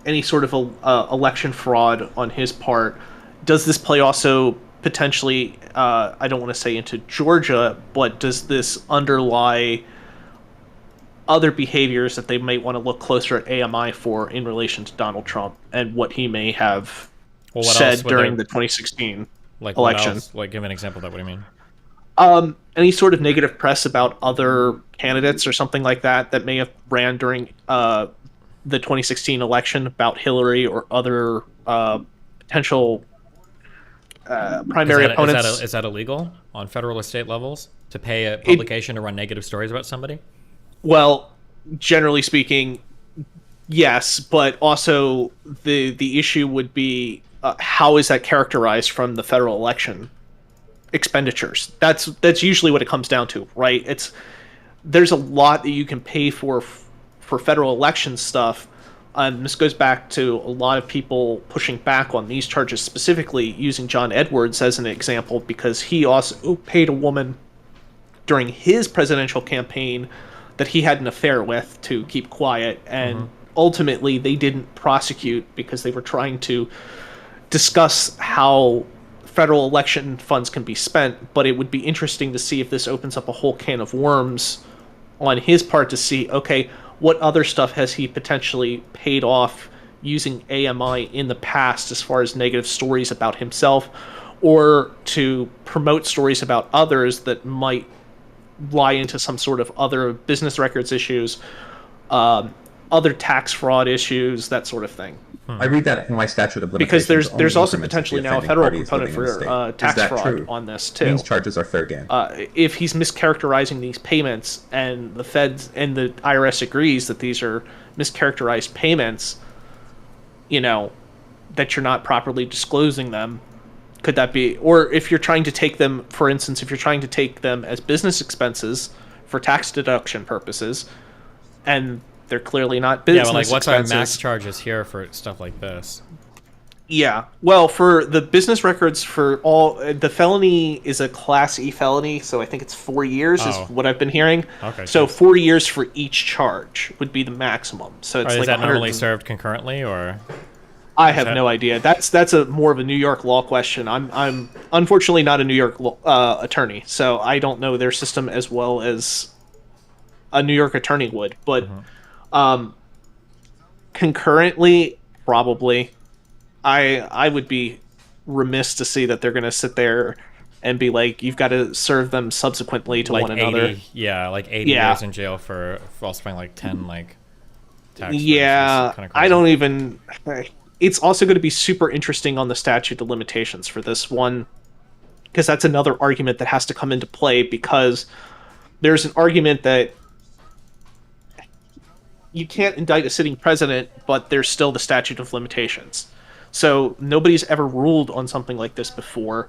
any sort of election fraud on his part. Does this play also potentially, I don't want to say into Georgia, but does this underlie other behaviors that they might want to look closer at AMI for in relation to Donald Trump and what he may have said during the 2016 election? Like, give an example of that. What do you mean? Any sort of negative press about other candidates or something like that may have ran during the 2016 election about Hillary or other potential primary opponents. Is that illegal on federal or state levels to pay a publication to run negative stories about somebody? Well, generally speaking, yes, but also the issue would be how is that characterized from the federal election expenditures. That's usually what it comes down to, right? There's a lot that you can pay for federal election stuff. This goes back to a lot of people pushing back on these charges, specifically using John Edwards as an example, because he also paid a woman during his presidential campaign that he had an affair with to keep quiet, and ultimately they didn't prosecute because they were trying to discuss how federal election funds can be spent. But it would be interesting to see if this opens up a whole can of worms on his part to see, okay, what other stuff has he potentially paid off using AMI in the past as far as negative stories about himself, or to promote stories about others that might lie into some sort of other business records issues, other tax fraud issues, that sort of thing. I read that in my statute of limitations. Because there's also potentially now a federal component for tax fraud on this too. Means charges are fair game. If he's mischaracterizing these payments, and the feds and the IRS agrees that these are mischaracterized payments, that you're not properly disclosing them, could that be? Or if you're trying to take them, for instance, if you're trying to take them as business expenses for tax deduction purposes, and they're clearly not business expenses. What's our max charges here for stuff like this? Yeah, well, for the business records, for all the felony is a Class E felony, so I think it's 4 years is what I've been hearing. Okay. So 4 years for each charge would be the maximum. So it's is that normally served concurrently, or? I have no idea. That's a more of a New York law question. I'm unfortunately not a New York attorney, so I don't know their system as well as a New York attorney would. But concurrently, probably. I would be remiss to see that they're going to sit there and be like, you've got to serve them subsequently to one another. Yeah, like 80 years in jail for falsifying 10 tax. Yeah, I don't even. It's also going to be super interesting on the statute of limitations for this one, because that's another argument that has to come into play, because there's an argument that you can't indict a sitting president, but there's still the statute of limitations. So nobody's ever ruled on something like this before,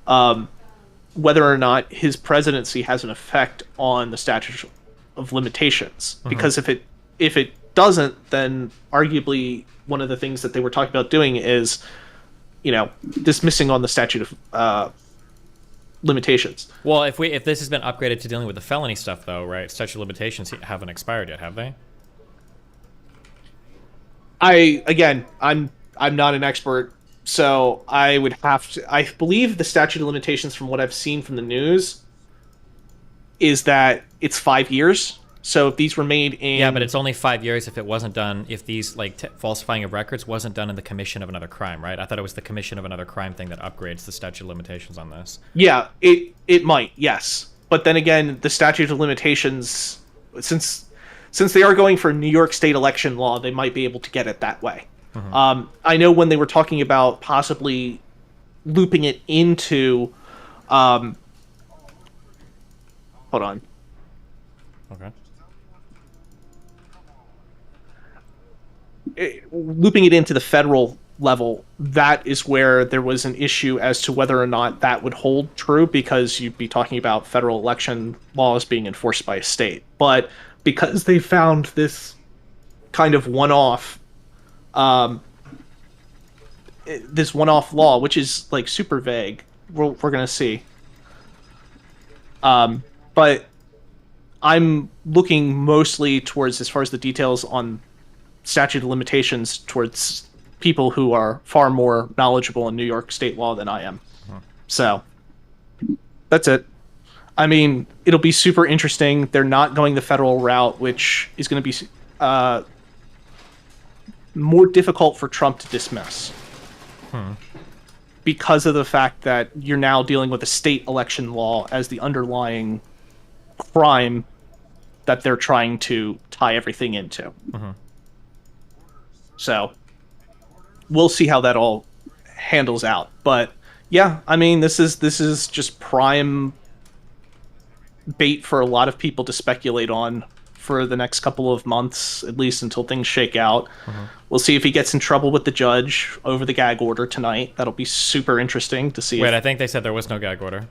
whether or not his presidency has an effect on the statute of limitations. Because if it doesn't, then arguably one of the things that they were talking about doing is, dismissing on the statute of limitations. Well, if this has been upgraded to dealing with the felony stuff, though, right? Statute of limitations haven't expired yet, have they? I'm not an expert, so I would have to. I believe the statute of limitations, from what I've seen from the news, is that it's 5 years. So if these were made in... Yeah, but it's only 5 years if it wasn't done, if these, falsifying of records wasn't done in the commission of another crime, right? I thought it was the commission of another crime thing that upgrades the statute of limitations on this. Yeah, it might, yes. But then again, the statute of limitations, since they are going for New York state election law, they might be able to get it that way. I know when they were talking about possibly looping it into... hold on. Okay. Looping it into the federal level, that is where there was an issue as to whether or not that would hold true, because you'd be talking about federal election laws being enforced by a state. But because they found this kind of one-off law, which is super vague, we're gonna see. But I'm looking mostly towards, as far as the details on statute of limitations, towards people who are far more knowledgeable in New York state law than I am. So that's it. I mean, it'll be super interesting. They're not going the federal route, which is going to be more difficult for Trump to dismiss. Because of the fact that you're now dealing with a state election law as the underlying crime that they're trying to tie everything into. So we'll see how that all handles out. But yeah, I mean, this is just prime bait for a lot of people to speculate on for the next couple of months, at least until things shake out. We'll see if he gets in trouble with the judge over the gag order tonight. That'll be super interesting to see. Wait, I think they said there was no gag order.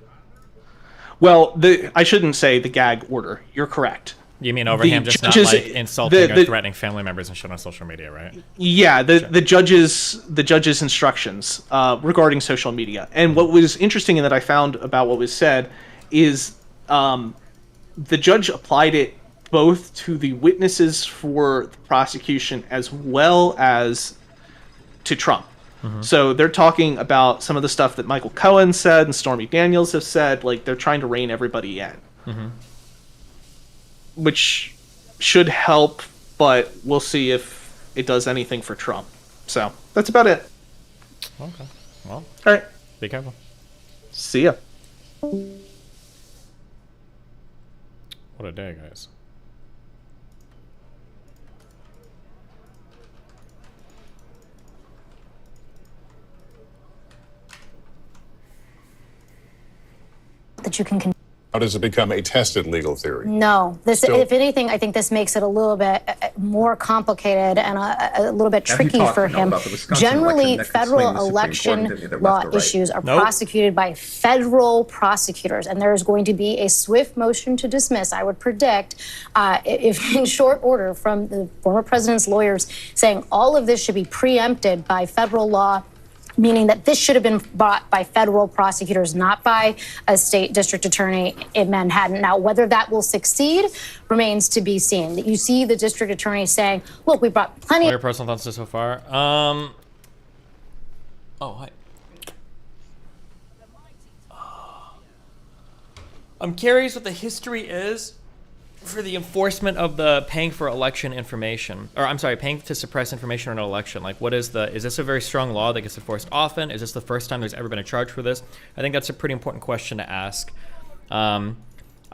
Well, I shouldn't say the gag order. You're correct. You mean over him just not like insulting or threatening family members and shit on social media, right? Yeah, the judge's instructions regarding social media. And what was interesting and that I found about what was said is the judge applied it both to the witnesses for the prosecution as well as to Trump. So they're talking about some of the stuff that Michael Cohen said and Stormy Daniels have said. Like, they're trying to rein everybody in. Which should help, but we'll see if it does anything for Trump. So that's about it. Okay. Well, all right. Be careful. See ya. What a day, guys. That you can. How does it become a tested legal theory? No, this, Still- if anything, I think this makes it a little bit more complicated and a little bit Have you tricky talked for to know him. about the Wisconsin Generally, election that could swing federal the Supreme Court election into either law left or right? issues are Nope. prosecuted by federal prosecutors, and there is going to be a swift motion to dismiss, I would predict, if in short order, from the former president's lawyers saying all of this should be preempted by federal law, meaning that this should have been brought by federal prosecutors, not by a state district attorney in Manhattan. Now, whether that will succeed remains to be seen. You see the district attorney saying, look, we brought plenty What are your personal thoughts so far? Oh, hi. I'm curious what the history is for the enforcement of the paying for election information, or I'm sorry, paying to suppress information on an election. Like, what is this a very strong law that gets enforced often? Is this the first time there's ever been a charge for this? I think that's a pretty important question to ask. I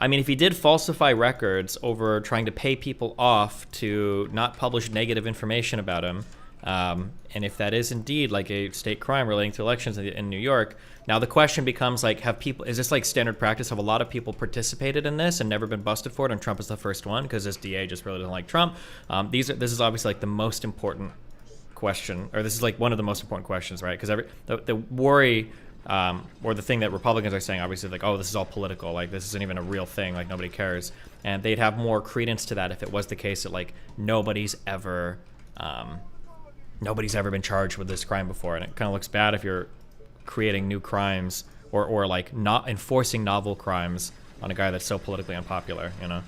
mean, if he did falsify records over trying to pay people off to not publish negative information about him, and if that is indeed like a state crime relating to elections in New York, now the question becomes like, is this like standard practice? Have a lot of people participated in this and never been busted for it, and Trump is the first one because this DA just really doesn't like Trump? This is obviously like the most important question, or this is like one of the most important questions, right? Because the worry or the thing that Republicans are saying, obviously, like, oh, this is all political, like this isn't even a real thing, like nobody cares, and they'd have more credence to that if it was the case that like nobody's ever been charged with this crime before, and it kind of looks bad if you're creating new crimes or like not enforcing novel crimes on a guy that's so politically unpopular, you know,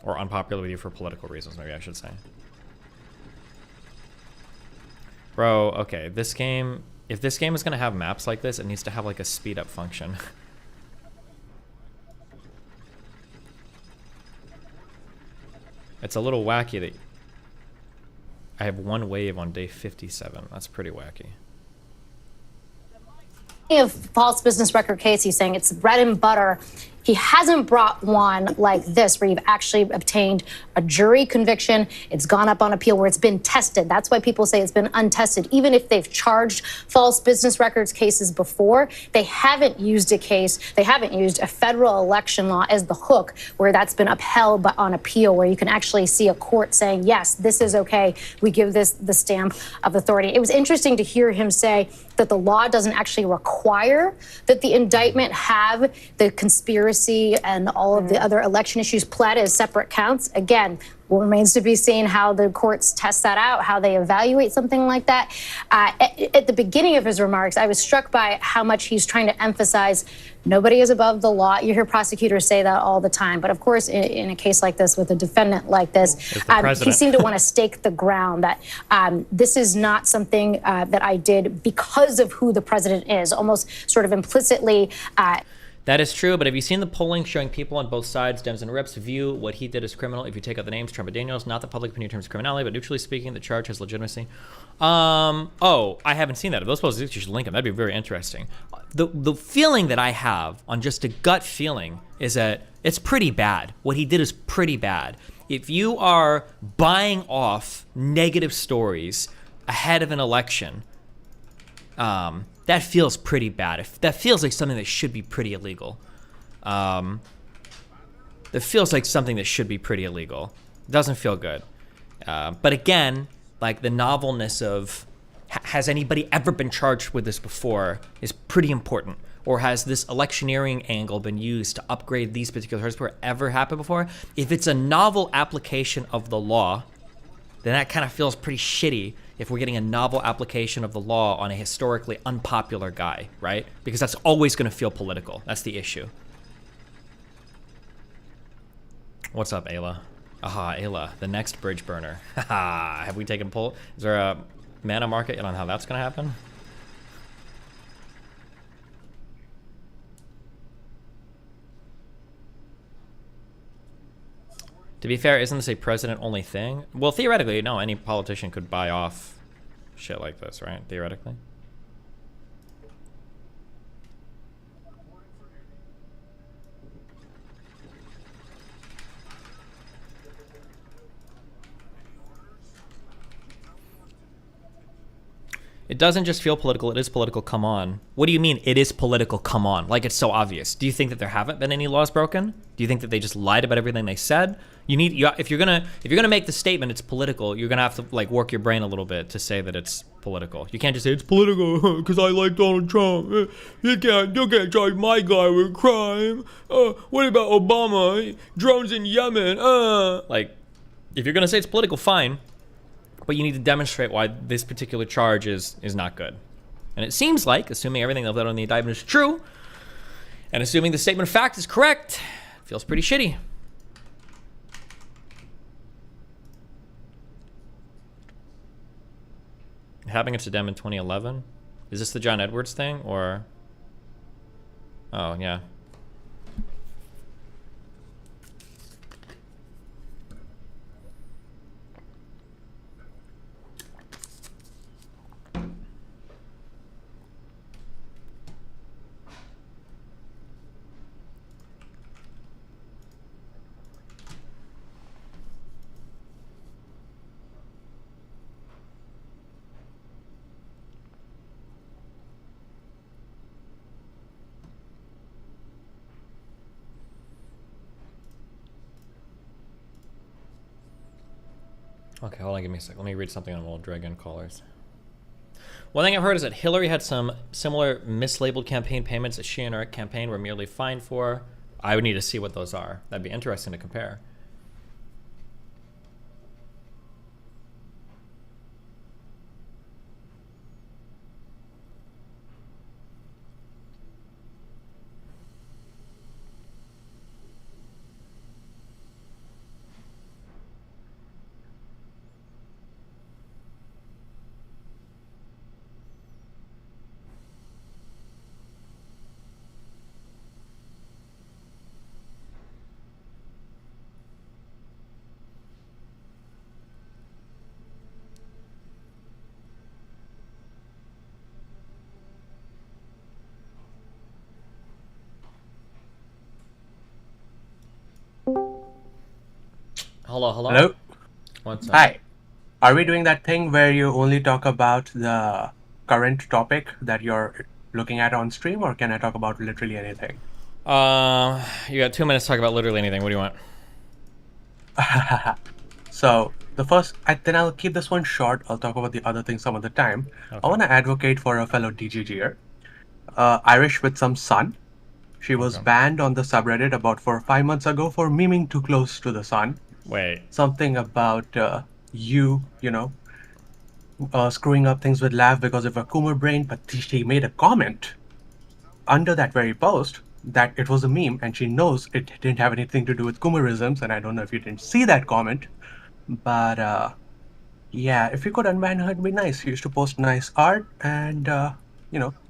or unpopular with you for political reasons, maybe I should say. Bro, okay, this game, if this game is gonna have maps like this, it needs to have like a speed up function. It's a little wacky that I have one wave on day 57. That's pretty wacky. of false business record case. He's saying it's bread and butter. He hasn't brought one like this where you've actually obtained a jury conviction. It's gone up on appeal where it's been tested. That's why people say it's been untested. Even if they've charged false business records cases before, they haven't used a case. They haven't used a federal election law as the hook where that's been upheld but on appeal, where you can actually see a court saying, yes, this is okay. We give this the stamp of authority. It was interesting to hear him say that the law doesn't actually require that the indictment have the conspiracy and all of the other election issues pled as separate counts. Again, what remains to be seen how the courts test that out, how they evaluate something like that. At the beginning of his remarks, I was struck by how much he's trying to emphasize nobody is above the law. You hear prosecutors say that all the time. But of course, in a case like this, with a defendant like this, he seemed to want to stake the ground that this is not something that I did because of who the president is, almost sort of implicitly. That is true, but have you seen the polling showing people on both sides, Dems and Rips, view what he did as criminal? If you take out the names, Trump and Daniels, not the public opinion in terms of criminality, but neutrally speaking, the charge has legitimacy. Oh, I haven't seen that. If those posts, you should link them. That'd be very interesting. The feeling that I have on just a gut feeling is that it's pretty bad. What he did is pretty bad. If you are buying off negative stories ahead of an election, that feels pretty bad. That feels like something that should be pretty illegal. that feels like something that should be pretty illegal. It doesn't feel good. But again, like the novelness of has anybody ever been charged with this before is pretty important. Or has this electioneering angle been used to upgrade these particular charges before ever happened before? If it's a novel application of the law, then that kind of feels pretty shitty if we're getting a novel application of the law on a historically unpopular guy, right? Because that's always going to feel political. That's the issue. What's up, Ayla? Aha, Ayla, the next bridge burner. Haha, have we taken a poll? Is there a mana market on how that's going to happen? To be fair, isn't this a president-only thing? Well, theoretically, no, any politician could buy off shit like this, right? Theoretically. It doesn't just feel political, it is political, come on. What do you mean, it is political, come on? Like, it's so obvious. Do you think that there haven't been any laws broken? Do you think that they just lied about everything they said? If you're gonna make the statement it's political, you're gonna have to like work your brain a little bit to say that it's political. You can't just say it's political because I like Donald Trump. You can't charge my guy with crime. What about Obama? Drones in Yemen. Like, if you're gonna say it's political, fine. But you need to demonstrate why this particular charge is not good. And it seems like, assuming everything they've done on the indictment is true, and assuming the statement of fact is correct, it feels pretty shitty. Happening to them in 2011? Is this the John Edwards thing, or? Oh, yeah. Okay, hold on, give me a sec. Let me read something on Old Dragon Callers. One thing I've heard is that Hillary had some similar mislabeled campaign payments that she and her campaign were merely fined for. I would need to see what those are. That'd be interesting to compare. Hello? What's up? Hi. Are we doing that thing where you only talk about the current topic that you're looking at on stream, or can I talk about literally anything? You got 2 minutes to talk about literally anything. What do you want? So, the first, then I'll keep this one short. I'll talk about the other things some other time. Okay. I want to advocate for a fellow DGGer, Irish with some sun. She was banned on the subreddit about 4 or 5 months ago for memeing too close to the sun. Wait. Something about screwing up things with laugh because of a Coomer brain, but she made a comment under that very post that it was a meme, and she knows it didn't have anything to do with Coomerisms, and I don't know if you didn't see that comment, but yeah, if you could unban her, it'd be nice. She used to post nice art, and there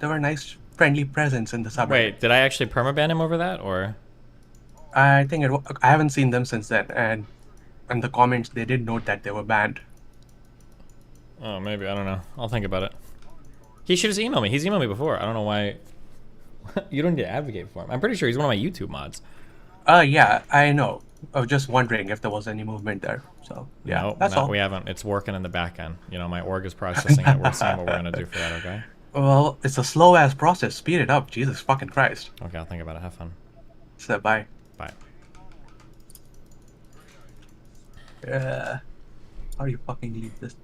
were nice friendly presents in the subreddit. Wait, did I actually permaban him over that, or? I think I haven't seen them since then, and in the comments they did note that they were banned. Oh, maybe, I don't know. I'll think about it. He should just email me. He's emailed me before. I don't know why. You don't need to advocate for him. I'm pretty sure he's one of my YouTube mods. Yeah, I know. I was just wondering if there was any movement there. So, yeah, No, that's all. we haven't. It's working in the back end. You know, my org is processing it. We're seeing what we're going to do for that, okay? Well, it's a slow-ass process. Speed it up. Jesus fucking Christ. Okay, I'll think about it. Have fun. So, bye. Bye. How do you fucking leave this?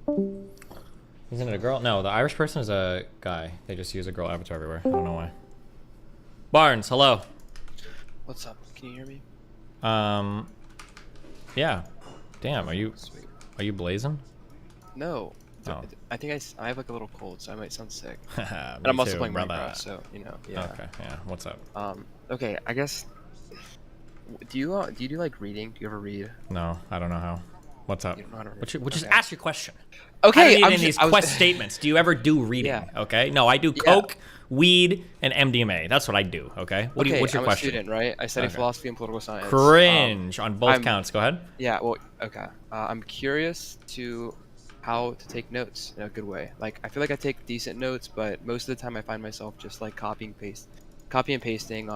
Isn't it a girl? No, the Irish person is a guy. They just use a girl avatar everywhere. I don't know why. Barnes, hello. What's up? Can you hear me? Yeah. Damn, are you blazing? No. Oh. I think I have like a little cold, so I might sound sick. Me And I'm also too, playing brother. Minecraft, so you know. Yeah. Okay. Yeah. What's up? Okay. I guess. Do you do like reading? Do you ever read? No, I don't know how. What's up? You don't know how to read. Which is ask your question. Okay. I don't need these quest statements. Do you ever do reading? Yeah. Okay. No, I do coke, weed, and MDMA. That's what I do. Okay. What's your I'm question? a student, right? I study philosophy and political science. Cringe on both counts. Go ahead. Yeah. Well. Okay. I'm curious to how to take notes in a good way. Like I feel like I take decent notes, but most of the time I find myself just like copy and pasting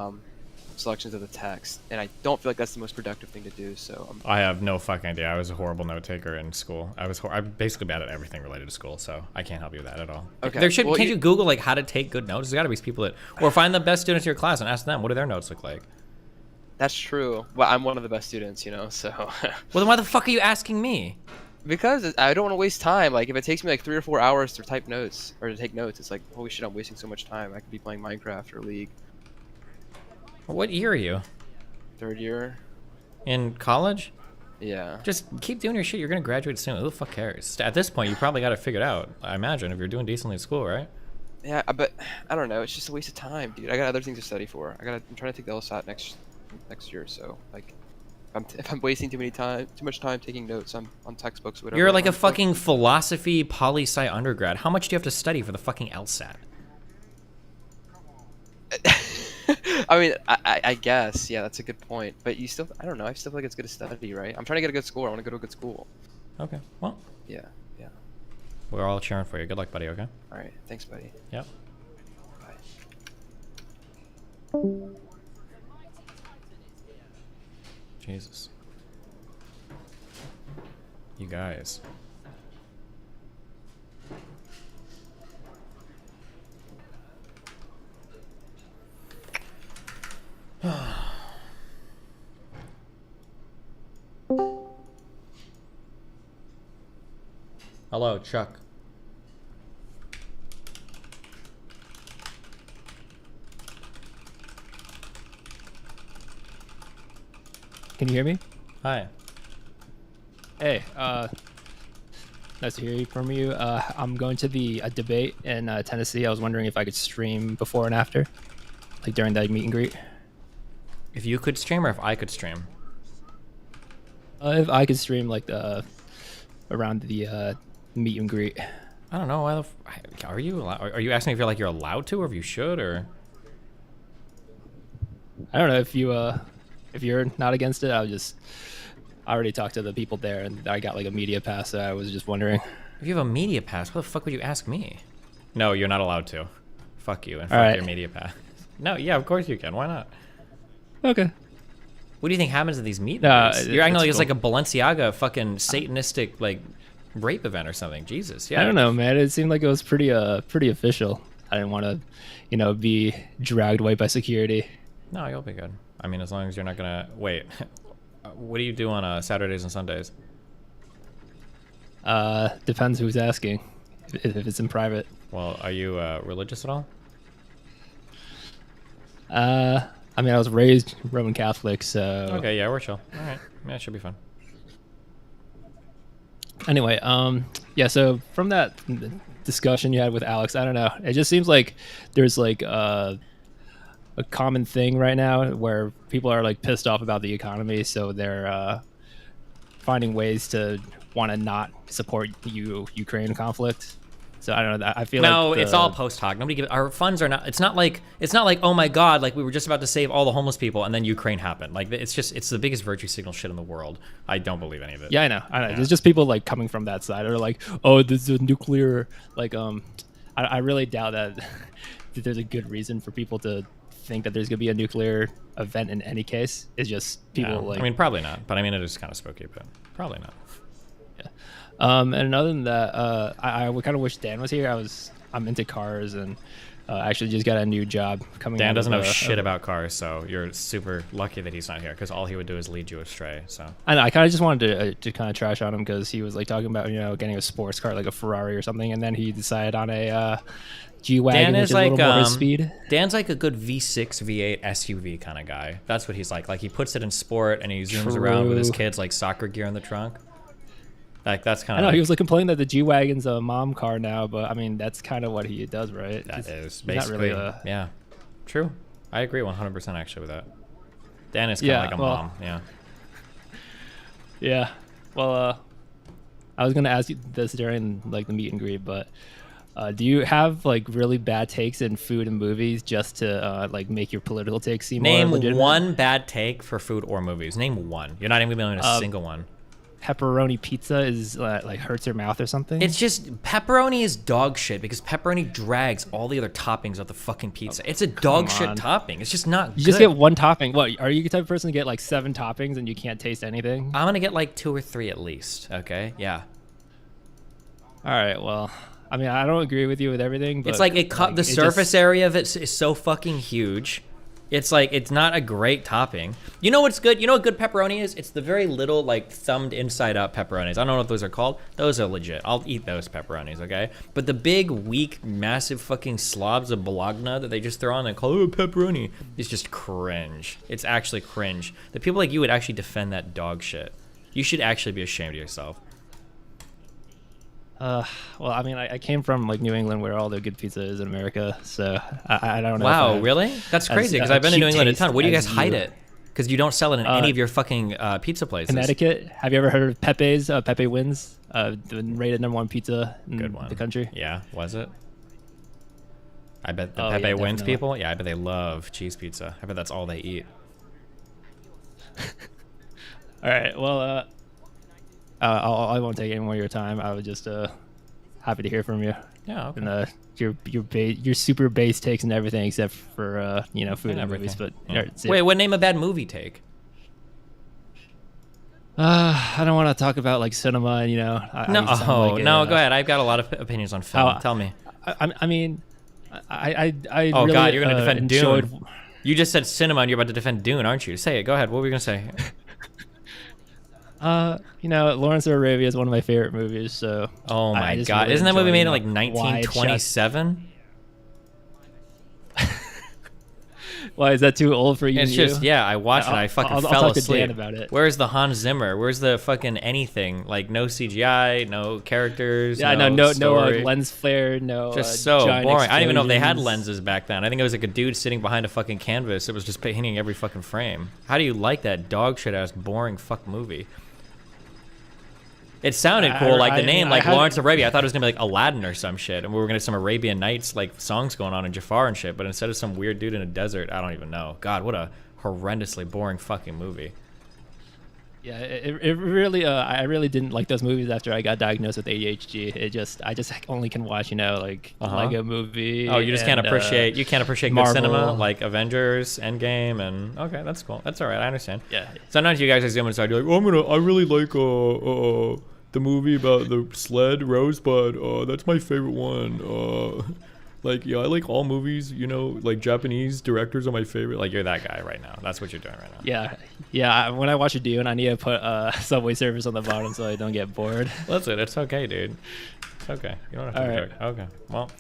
selections of the text, and I don't feel like that's the most productive thing to do. So I have no fucking idea. I was a horrible note taker in school. I'm basically bad at everything related to school, so I can't help you with that at all. Okay. Can't you Google like how to take good notes? There's got to be people that, or find the best students in your class and ask them what do their notes look like. That's true. Well, I'm one of the best students, you know. So. Well, then why the fuck are you asking me? Because I don't want to waste time. Like if it takes me like 3 or 4 hours to type notes or to take notes, it's like holy shit, I'm wasting so much time. I could be playing Minecraft or League. What year are you? 3rd year. In college? Yeah. Just keep doing your shit. You're gonna graduate soon. Who the fuck cares? At this point, you probably got it figured out. I imagine if you're doing decently at school, right? Yeah, but I don't know. It's just a waste of time, dude. I got other things to study for. I'm trying to take the LSAT next year. So like, if I'm wasting too much time taking notes on textbooks, or whatever. You're like a fucking philosophy poli-sci undergrad. How much do you have to study for the fucking LSAT? I mean, I guess, yeah, that's a good point. But I don't know, I still feel like it's good to study, right? I'm trying to get a good score. I want to go to a good school. Okay, well. Yeah. We're all cheering for you. Good luck, buddy, okay? All right, thanks, buddy. Yep. Bye. Jesus. You guys. Hello, Chuck. Can you hear me? Hi. Hey, nice to hear from you. I'm going to the debate in Tennessee. I was wondering if I could stream before and after, like during that meet and greet. If you could stream or if I could stream? If I could stream like around the meet and greet. I don't know. Why are you asking if you're allowed to or if you should or? I don't know if you're not against it. I already talked to the people there and I got like a media pass, so I was just wondering. If you have a media pass, what the fuck would you ask me? No, you're not allowed to. Fuck you and fuck your media pass. No, yeah, of course you can. Why not? Okay. What do you think happens at these meetings? You're acting like it's like a Balenciaga fucking satanistic like rape event or something. Jesus, yeah. I don't know, man. It seemed like it was pretty official. I didn't want to, be dragged away by security. No, you'll be good. I mean, as long as you're not gonna wait. What do you do on Saturdays and Sundays? Depends who's asking. If it's in private. Well, are you religious at all? I mean, I was raised Roman Catholic, so. Okay, yeah, we're chill. All right, yeah, it should be fun. Anyway, yeah. So from that discussion you had with Alex, I don't know. It just seems like there's like a common thing right now where people are like pissed off about the economy, so they're finding ways to want to not support Ukraine conflict. So I don't know. I feel no, like it's all post hoc. Our funds are not. It's not like oh my god, like we were just about to save all the homeless people and then Ukraine happened. Like it's the biggest virtue signal shit in the world. I don't believe any of it. Yeah, I know. Yeah. There's just people like coming from that side. They're like, oh, this is a nuclear. Like I really doubt that there's a good reason for people to think that there's gonna be a nuclear event in any case. It's just people like. I mean, probably not. But I mean, it is kind of spooky, but probably not. And other than that, I kind of wish Dan was here. I'm into cars and actually just got a new job coming. Dan doesn't know out of, shit about cars, so you're super lucky that he's not here because all he would do is lead you astray. So I know, I kind of just wanted to kind of trash on him because he was like talking about getting a sports car like a Ferrari or something, and then he decided on a G-Wagon, which is like, a little more his speed. Dan's like a good V6, V8 SUV kind of guy. That's what he's like. Like he puts it in sport and he zooms around with his kids like soccer gear in the trunk. Like that's kind of. I know he was like complaining that the G-Wagon's a mom car now, but I mean that's kind of what he does, right? That is he's basically not really yeah, true. I agree 100% actually with that. Dan is kind of like a mom. Yeah. Yeah. Well, I was gonna ask you this during like the meet and greet, but do you have like really bad takes in food and movies just to like make your political takes seem more legitimate? Name one bad take for food or movies. Name one. You're not even gonna name a single one. Pepperoni pizza is like hurts your mouth or something. It's just pepperoni is dog shit because pepperoni drags all the other toppings of the fucking pizza. It's a dog shit topping. It's just not good. You just get one topping. What, are you the type of person to get like 7 toppings and you can't taste anything? I'm gonna get like 2 or 3 at least. Okay, yeah. All right, well, I mean, I don't agree with you with everything, but it's like the surface area of it is so fucking huge. It's like, it's not a great topping. You know what's good? You know what good pepperoni is? It's the very little, like, thumbed inside out pepperonis. I don't know what those are called. Those are legit. I'll eat those pepperonis, okay? But the big, weak, massive fucking slobs of bologna that they just throw on and call it pepperoni is just cringe. It's actually cringe. The people like you would actually defend that dog shit. You should actually be ashamed of yourself. Well, I mean, I came from like New England, where all the good pizza is in America, so I don't know. Wow, really? That's crazy because I've been to New England a ton. Where do you guys hide it? Because you don't sell it in any of your fucking pizza places. Connecticut. Have you ever heard of Pepe's? Pepe Wins, rated #1 pizza in the country. Yeah, was it? I bet the Oh, Pepe yeah, Wins definitely. people. Yeah, I bet they love cheese pizza. I bet that's all they eat. All right. Well, I won't take any more of your time. I was just happy to hear from you. Yeah. Okay. And your super base takes and everything except for food and movies. But Yeah. Wait, what? Name a bad movie take. I don't want to talk about like cinema. And, No, go ahead. I've got a lot of opinions on film. Tell me. I mean, I Oh really, God, you're gonna defend enjoyed... Dune. You just said cinema, and you're about to defend Dune, aren't you? Say it. Go ahead. What were you gonna say? Lawrence of Arabia is one of my favorite movies. So. Oh my just God! really Isn't that movie made in enjoy, like wide 1927? Why is that too old for you? It's just I watched it. I fucking I'll fell talk to asleep. Dan about it. Where's the Hans Zimmer? Where's the fucking anything? Like no CGI, no characters. Yeah, no no lens flare, no. Just so giant boring. I didn't even know if they had explosions. lenses back then. I think it was like a dude sitting behind a fucking canvas. It was just painting every fucking frame. How do you like that dog shit ass boring fuck movie? It sounded cool, like the name, like Lawrence of Arabia. I thought it was gonna be like Aladdin or some shit, and we were gonna have some Arabian Nights like songs going on in Jafar and shit. But instead of some weird dude in a desert, I don't even know. God, what a horrendously boring fucking movie. Yeah, it really. I really didn't like those movies after I got diagnosed with ADHD. I just only can watch, like Lego Movie. Oh, you just can't appreciate. You can't appreciate good Marvel. cinema like Avengers, Endgame, and okay, that's cool. That's all right. I understand. Yeah. Sometimes you guys are zooming inside. You're like, I really like the movie about the sled Rosebud. That's my favorite one. Like, yeah, I like all movies, like Japanese directors are my favorite. Like, you're that guy right now. That's what you're doing right now. Yeah. When I watch a Dune, I need to put Subway service on the bottom so I don't get bored. Listen, it's okay, dude. It's okay. You don't have to All be right. dark. Okay. Well,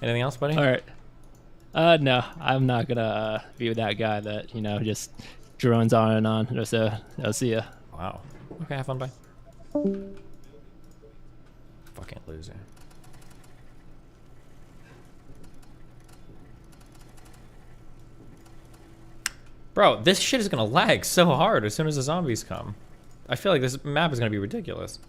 anything else, buddy? All right. No, I'm not gonna be with that guy that just drones on and on. So I'll see ya. Wow. Okay, have fun. Bye. Fucking loser. Bro, this shit is gonna lag so hard as soon as the zombies come. I feel like this map is gonna be ridiculous.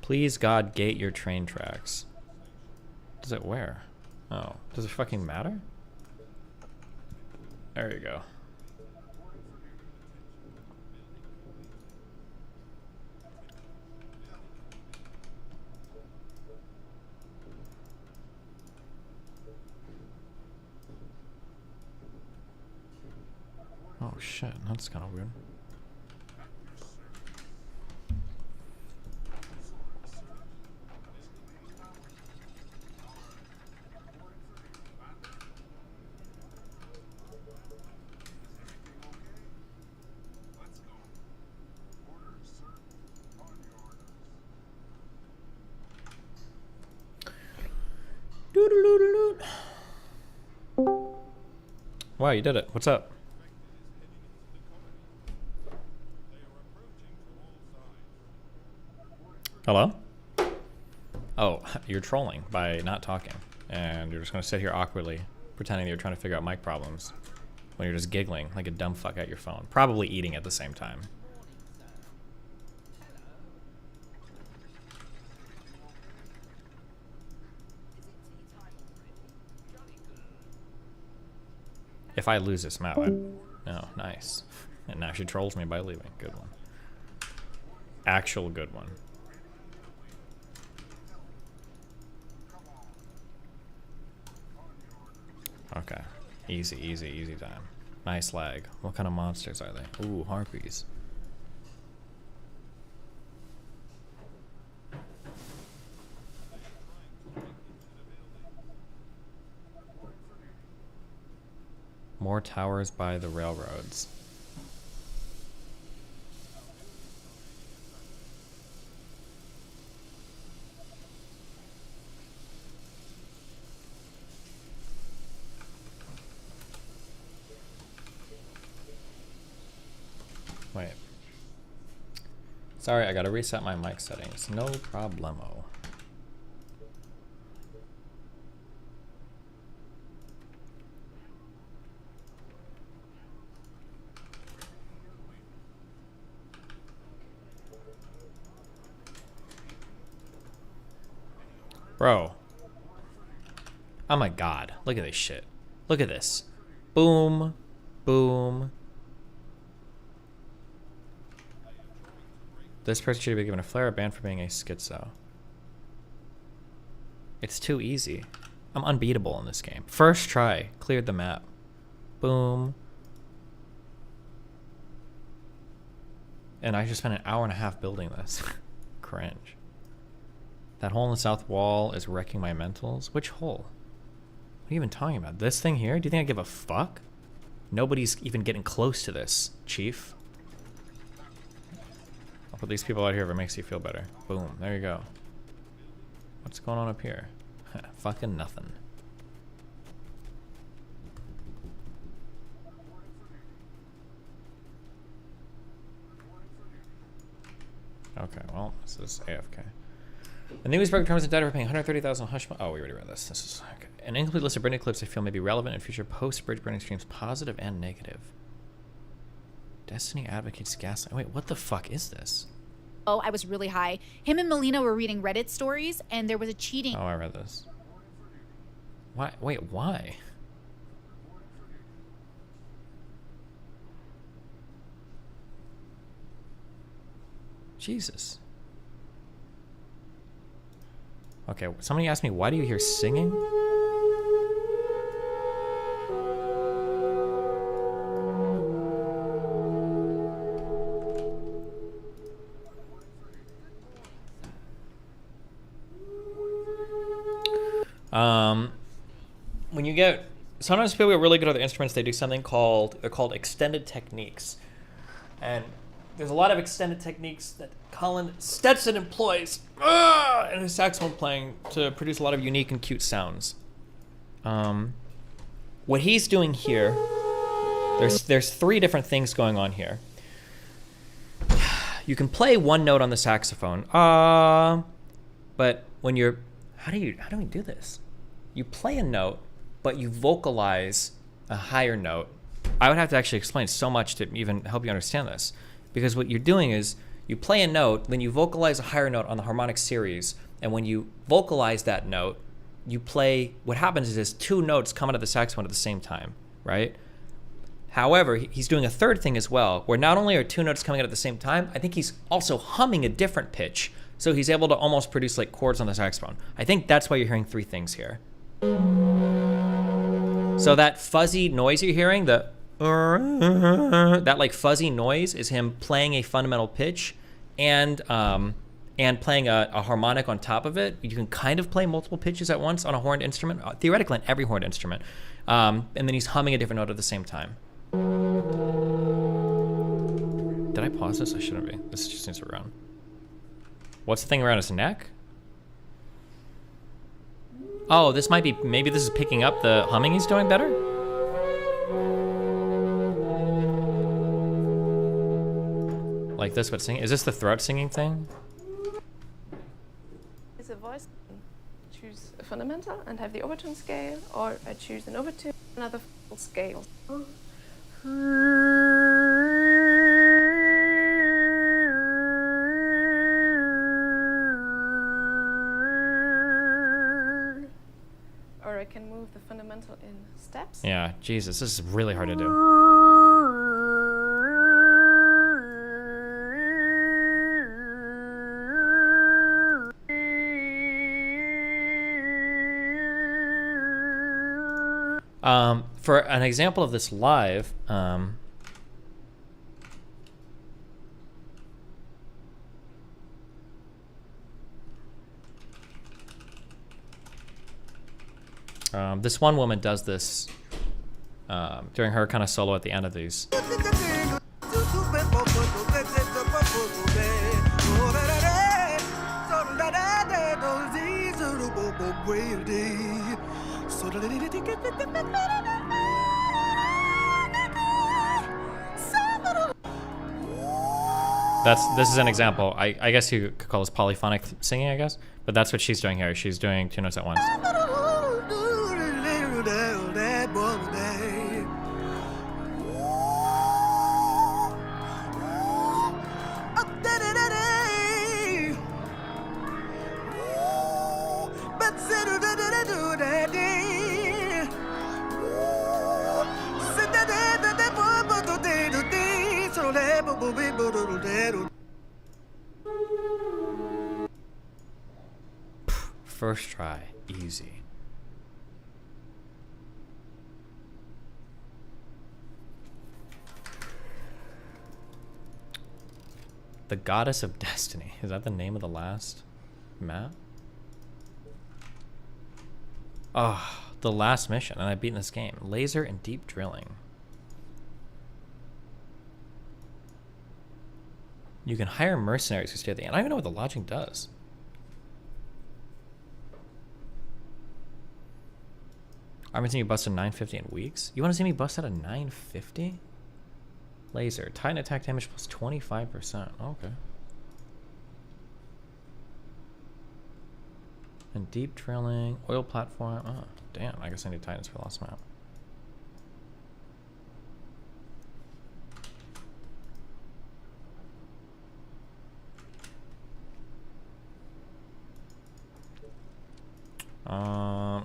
Please, God, gate your train tracks. Does it where? Oh, does it fucking matter? There you go. Oh shit, that's kind of weird. Wow, you did it. What's up? Hello? Oh, you're trolling by not talking. And you're just gonna sit here awkwardly, pretending that you're trying to figure out mic problems, when you're just giggling like a dumb fuck at your phone. Probably eating at the same time. If I lose this map, oh, nice. And now she trolls me by leaving. Good one. Actual good one. Okay. Easy, easy, easy time. Nice lag. What kind of monsters are they? Ooh, harpies. More towers by the railroads. Wait. Sorry, I gotta reset my mic settings. No problemo. Bro. Oh my god. Look at this shit. Look at this. Boom. Boom. This person should be given a flare, a ban for being a schizo. It's too easy. I'm unbeatable in this game. First try. Cleared the map. Boom. And I just spent an hour and a half building this. Cringe. That hole in the south wall is wrecking my mentals. Which hole? What are you even talking about? This thing here? Do you think I give a fuck? Nobody's even getting close to this, Chief. I'll put these people out here if it makes you feel better. Boom. There you go. What's going on up here? Fucking nothing. Okay, well, this is AFK. The newspaper terms indicted for paying 130,000 hush money. Oh, we already read this. This is okay. An incomplete list of Britney clips I feel may be relevant in future post-bridge burning streams, positive and negative. Destiny advocates gaslight. Wait, what the fuck is this? Oh, I was really high. Him and Melina were reading Reddit stories, and there was a cheating. Oh, I read this. Why? Wait, why? Jesus. Okay, somebody asked me, why do you hear singing? When you get, sometimes people get really good at their instruments, they do something called, they're called extended techniques. And there's a lot of extended techniques that Colin Stetson employs in his saxophone playing to produce a lot of unique and cute sounds. What he's doing here, there's three different things going on here. You can play one note on the saxophone, but when you're, how do we do this? You play a note, but you vocalize a higher note. I would have to actually explain so much to even help you understand this. Because what you're doing is you play a note, then you vocalize a higher note on the harmonic series, and when you vocalize that note, you play, what happens is two notes come out of the saxophone at the same time, right? However, he's doing a third thing as well, where not only are two notes coming out at the same time, I think he's also humming a different pitch, so he's able to almost produce like chords on the saxophone. I think that's why you're hearing three things here. So that fuzzy noise you're hearing, the that like fuzzy noise is him playing a fundamental pitch and playing a harmonic on top of it. You can kind of play multiple pitches at once on a horned instrument, theoretically on every horned instrument. And then he's humming a different note at the same time. Did I pause this? I shouldn't be. This just needs to run. What's the thing around his neck? Oh, this might be, maybe this is picking up the humming he's doing better? Like this, but singing? Is this the throat singing thing? Is a voice. Choose a fundamental and have the overtone scale, or I choose an overtone, another full scale. Or I can move the fundamental in steps. Yeah, Jesus, this is really hard to do. For an example of this live, this one woman does this during her kind of solo at the end of these. This is an example. I guess you could call this polyphonic singing, I guess, but that's what she's doing here. She's doing two notes at once. First try, easy. The Goddess of Destiny. Is that the name of the last map? Oh, the last mission, and I've beaten this game. Laser and deep drilling. You can hire mercenaries who stay at the end. I don't even know what the lodging does. I'm gonna see me bust a 950 in weeks. You want to see me bust out a 950? Laser. Titan attack damage plus 25%. Okay. And deep drilling. Oil platform. Oh, damn. I guess I need Titans for the last map.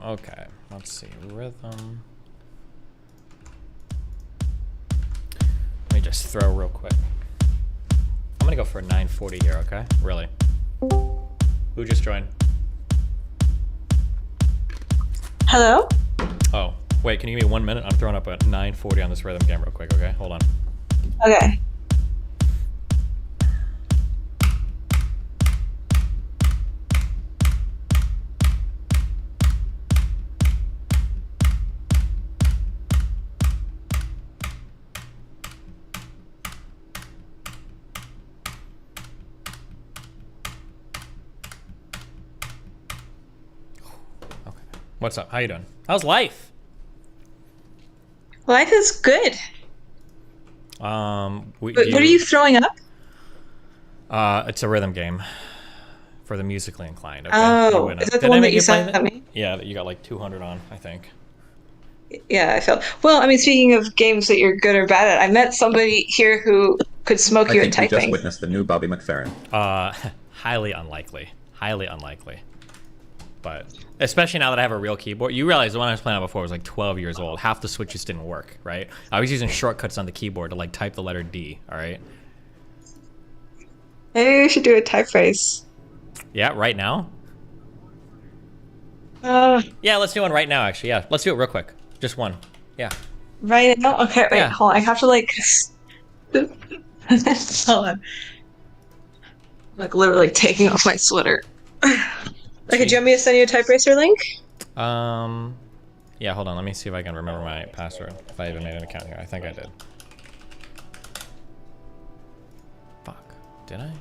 Okay, let's see, rhythm. Let me just throw real quick. I'm gonna go for a 940 here, okay? Really. Who just joined? Hello? Oh, wait, can you give me 1 minute? I'm throwing up a 940 on this rhythm game real quick, okay? Hold on. Okay. What's up? How you doing? How's life? Life is good. What are you throwing up? It's a rhythm game for the musically inclined. Okay? Oh, is that the one that you sent me? Yeah, that you got like 200 on, I think. Yeah, I felt. Well, I mean, speaking of games that you're good or bad at, I met somebody here who could smoke you at typing. I think we just witnessed the new Bobby McFerrin. Highly unlikely. Highly unlikely. But especially now that I have a real keyboard, you realize the one I was playing on before was like 12 years old. Half the switches didn't work, right? I was using shortcuts on the keyboard to like type the letter D, all right? Maybe we should do a type race. Yeah, right now? Yeah, let's do one right now, actually. Yeah, let's do it real quick. Just one. Yeah. Right now? Okay, wait, Yeah. hold on. I have to like hold on. Like literally taking off my sweater. Okay, do you want me to send you a type racer link? Yeah, hold on. Let me see if I can remember my password. If I even made an account here. I think I did. Fuck. Did I?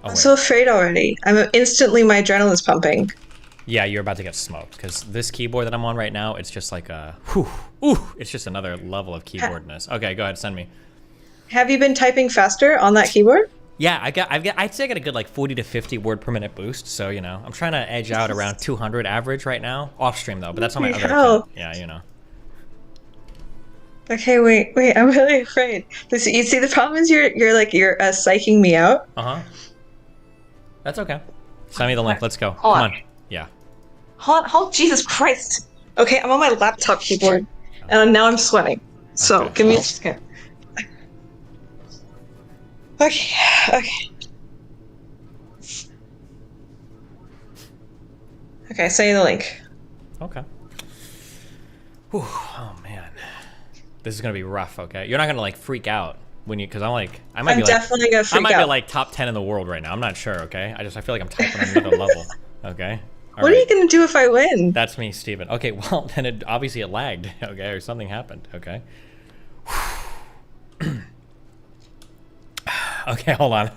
Oh, I'm so afraid already. Instantly my adrenaline's pumping. Yeah, you're about to get smoked because this keyboard that I'm on right now, it's just like a whew, ooh, it's just another level of keyboardness. Okay, go ahead, send me. Have you been typing faster on that keyboard? Yeah, I'd say I got a good like 40 to 50 word per minute boost. So, you know, I'm trying to edge out around 200 average right now. Off stream though, but that's on my other account. Yeah, you know. Okay, wait, I'm really afraid. You see, the problem is you're psyching me out. Uh-huh. That's okay. Send me the link. Let's go. Hold Come on. on. Yeah. Hold, Jesus Christ. Okay, I'm on my laptop keyboard, and now I'm sweating. So, give me a second. Okay. Okay, send you the link. Okay. Whew, oh man. This is gonna be rough, okay? You're not gonna like freak out when you, cause I'm definitely gonna freak I might out. be like top 10 in the world right now. I'm not sure, okay? I feel like I'm typing on another level. Okay. What are you gonna do if I win? That's me, Steven. Okay, well then it lagged, okay, or something happened, okay? Okay, hold on.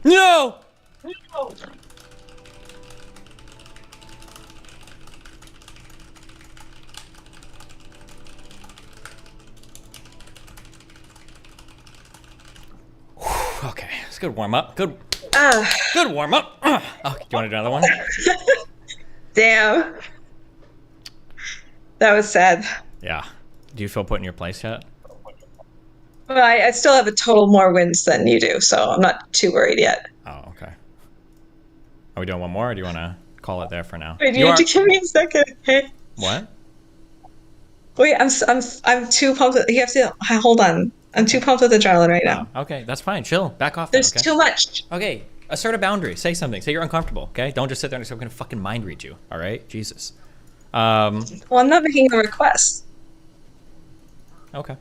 No! Okay, it's a good warm up. Good warm up. Oh, do you want to do another one? Damn. That was sad. Yeah. Do you feel put in your place yet? Well, I still have a total more wins than you do, so I'm not too worried yet. Oh, okay. Are we doing one more, or do you want to call it there for now? Wait, you need to give me a second. Hey. What? Wait, I'm too pumped. You have to hold on. I'm too pumped with adrenaline right now. Oh, okay, that's fine. Chill. Back off. There's then, okay? too much. Okay, assert a boundary. Say something. Say you're uncomfortable. Okay, don't just sit there and say I'm gonna fucking mind read you. All right, Jesus. Well, I'm not making a request. Okay.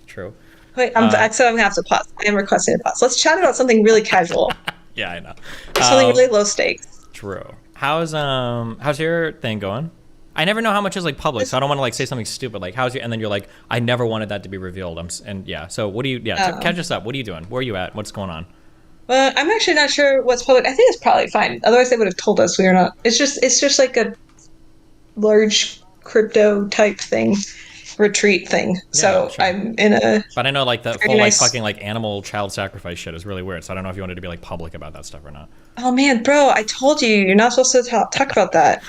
True. Wait, I said I'm gonna have to pause. I am requesting a pause. Let's chat about something really casual. Yeah, I know. Something really low stakes. True. How's your thing going? I never know how much is like public, so I don't want to like say something stupid like how's your, and then you're like I never wanted that to be revealed. So what do you catch us up? What are you doing? Where are you at? What's going on? Well, I'm actually not sure what's public. I think it's probably fine. Otherwise, they would have told us we are not. It's just like a large crypto type thing, retreat thing. Yeah, so sure. I'm in a. But I know like the very whole nice- like fucking like animal child sacrifice shit is really weird. So I don't know if you wanted to be like public about that stuff or not. Oh man, bro! I told you you're not supposed to talk about that.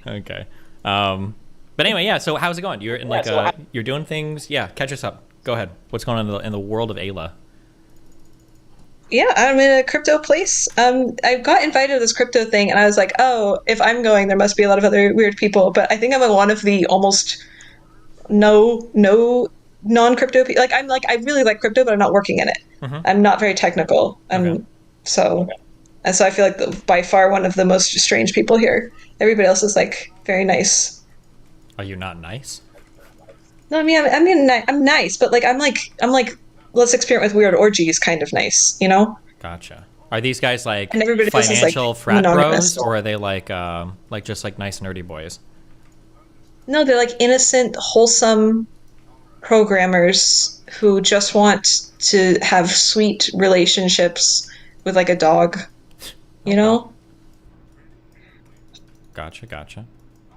Okay. But anyway, yeah. So how's it going? You're in like you're doing things. Yeah. Catch us up. Go ahead. What's going on in the world of Ayla? Yeah, I'm in a crypto place. I got invited to this crypto thing, and I was like, oh, if I'm going, there must be a lot of other weird people. But I think I'm one of the almost no non-crypto people. I really like crypto, but I'm not working in it. Mhm. I'm not very technical. And so I feel like by far one of the most strange people here. Everybody else is like very nice. Are you not nice? No, I mean I'm nice, but like I'm like let's experiment with weird orgies kind of nice, you know? Gotcha. Are these guys like And everybody else is, like, financial frat monogamous. bros, or are they like just like nice nerdy boys? No, they're like innocent, wholesome programmers who just want to have sweet relationships with like a dog, you know? Gotcha.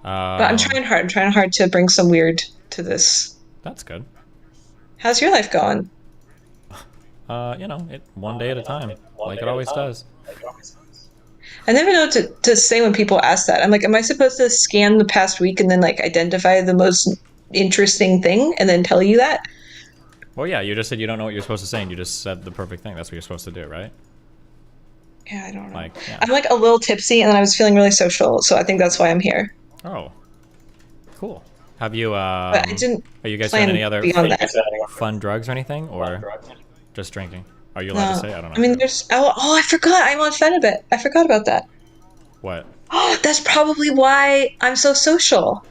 But I'm trying hard to bring some weird to this. That's good. How's your life going? One day at a time, like it always does. I never know what to say when people ask that. I'm like, am I supposed to scan the past week and then like identify the most interesting thing and then tell you that? Well, yeah, you just said you don't know what you're supposed to say, and you just said the perfect thing. That's what you're supposed to do, right? Yeah, I don't know. Like, yeah. I'm like a little tipsy and then I was feeling really social, so I think that's why I'm here. Oh, cool. Have you? But I didn't Are you guys plan doing any other beyond that. fun drugs or anything, or just drinking? Are you allowed to say? I don't know. I mean, there's I forgot I'm on Fenibit. I forgot about that. What? Oh, that's probably why I'm so social.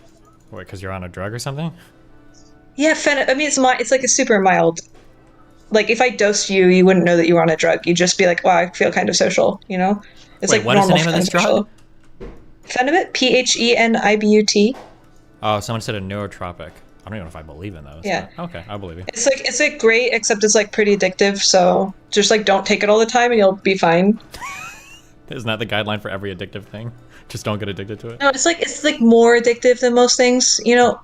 What, because you're on a drug or something? Yeah, I mean, it's like a super mild. Like, if I dosed you, you wouldn't know that you were on a drug. You'd just be like, wow, I feel kind of social, you know? It's Wait, like what is the normal name of kind this drug? Phenibut, Phenibut. Oh, someone said a neurotropic. I don't even know if I believe in those. Yeah. But okay, I believe you. It's like great, except it's like pretty addictive. So just like don't take it all the time, and you'll be fine. Isn't that the guideline for every addictive thing? Just don't get addicted to it. No, it's like more addictive than most things. You know,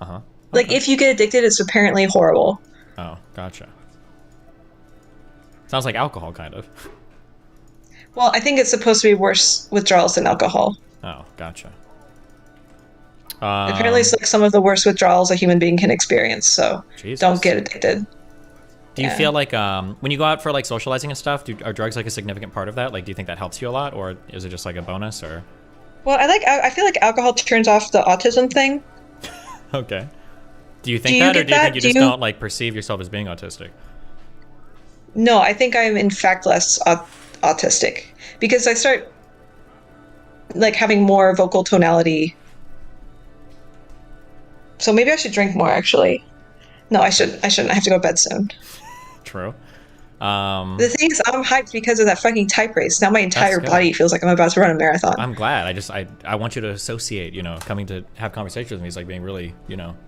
Uh huh. like if you get addicted, it's apparently horrible. Oh, gotcha. Sounds like alcohol, kind of. Well, I think it's supposed to be worse withdrawals than alcohol. Oh, gotcha. Apparently, it's like some of the worst withdrawals a human being can experience. So Jesus. don't get addicted. Do you feel like when you go out for like socializing and stuff, are drugs like a significant part of that? Like, do you think that helps you a lot, or is it just like a bonus? Or Well, I feel like alcohol turns off the autism thing. okay. Do you think Do you that, or get do you that? think you Do just you- don't like perceive yourself as being autistic? No, I think I'm in fact less autistic because I start like having more vocal tonality. So maybe I should drink more. Actually, no, I shouldn't. I have to go to bed soon. True. The thing is, I'm hyped because of that fucking type race. Now my entire good. body feels like I'm about to run a marathon. I'm glad. I want you to associate, coming to have conversations with me is like being really,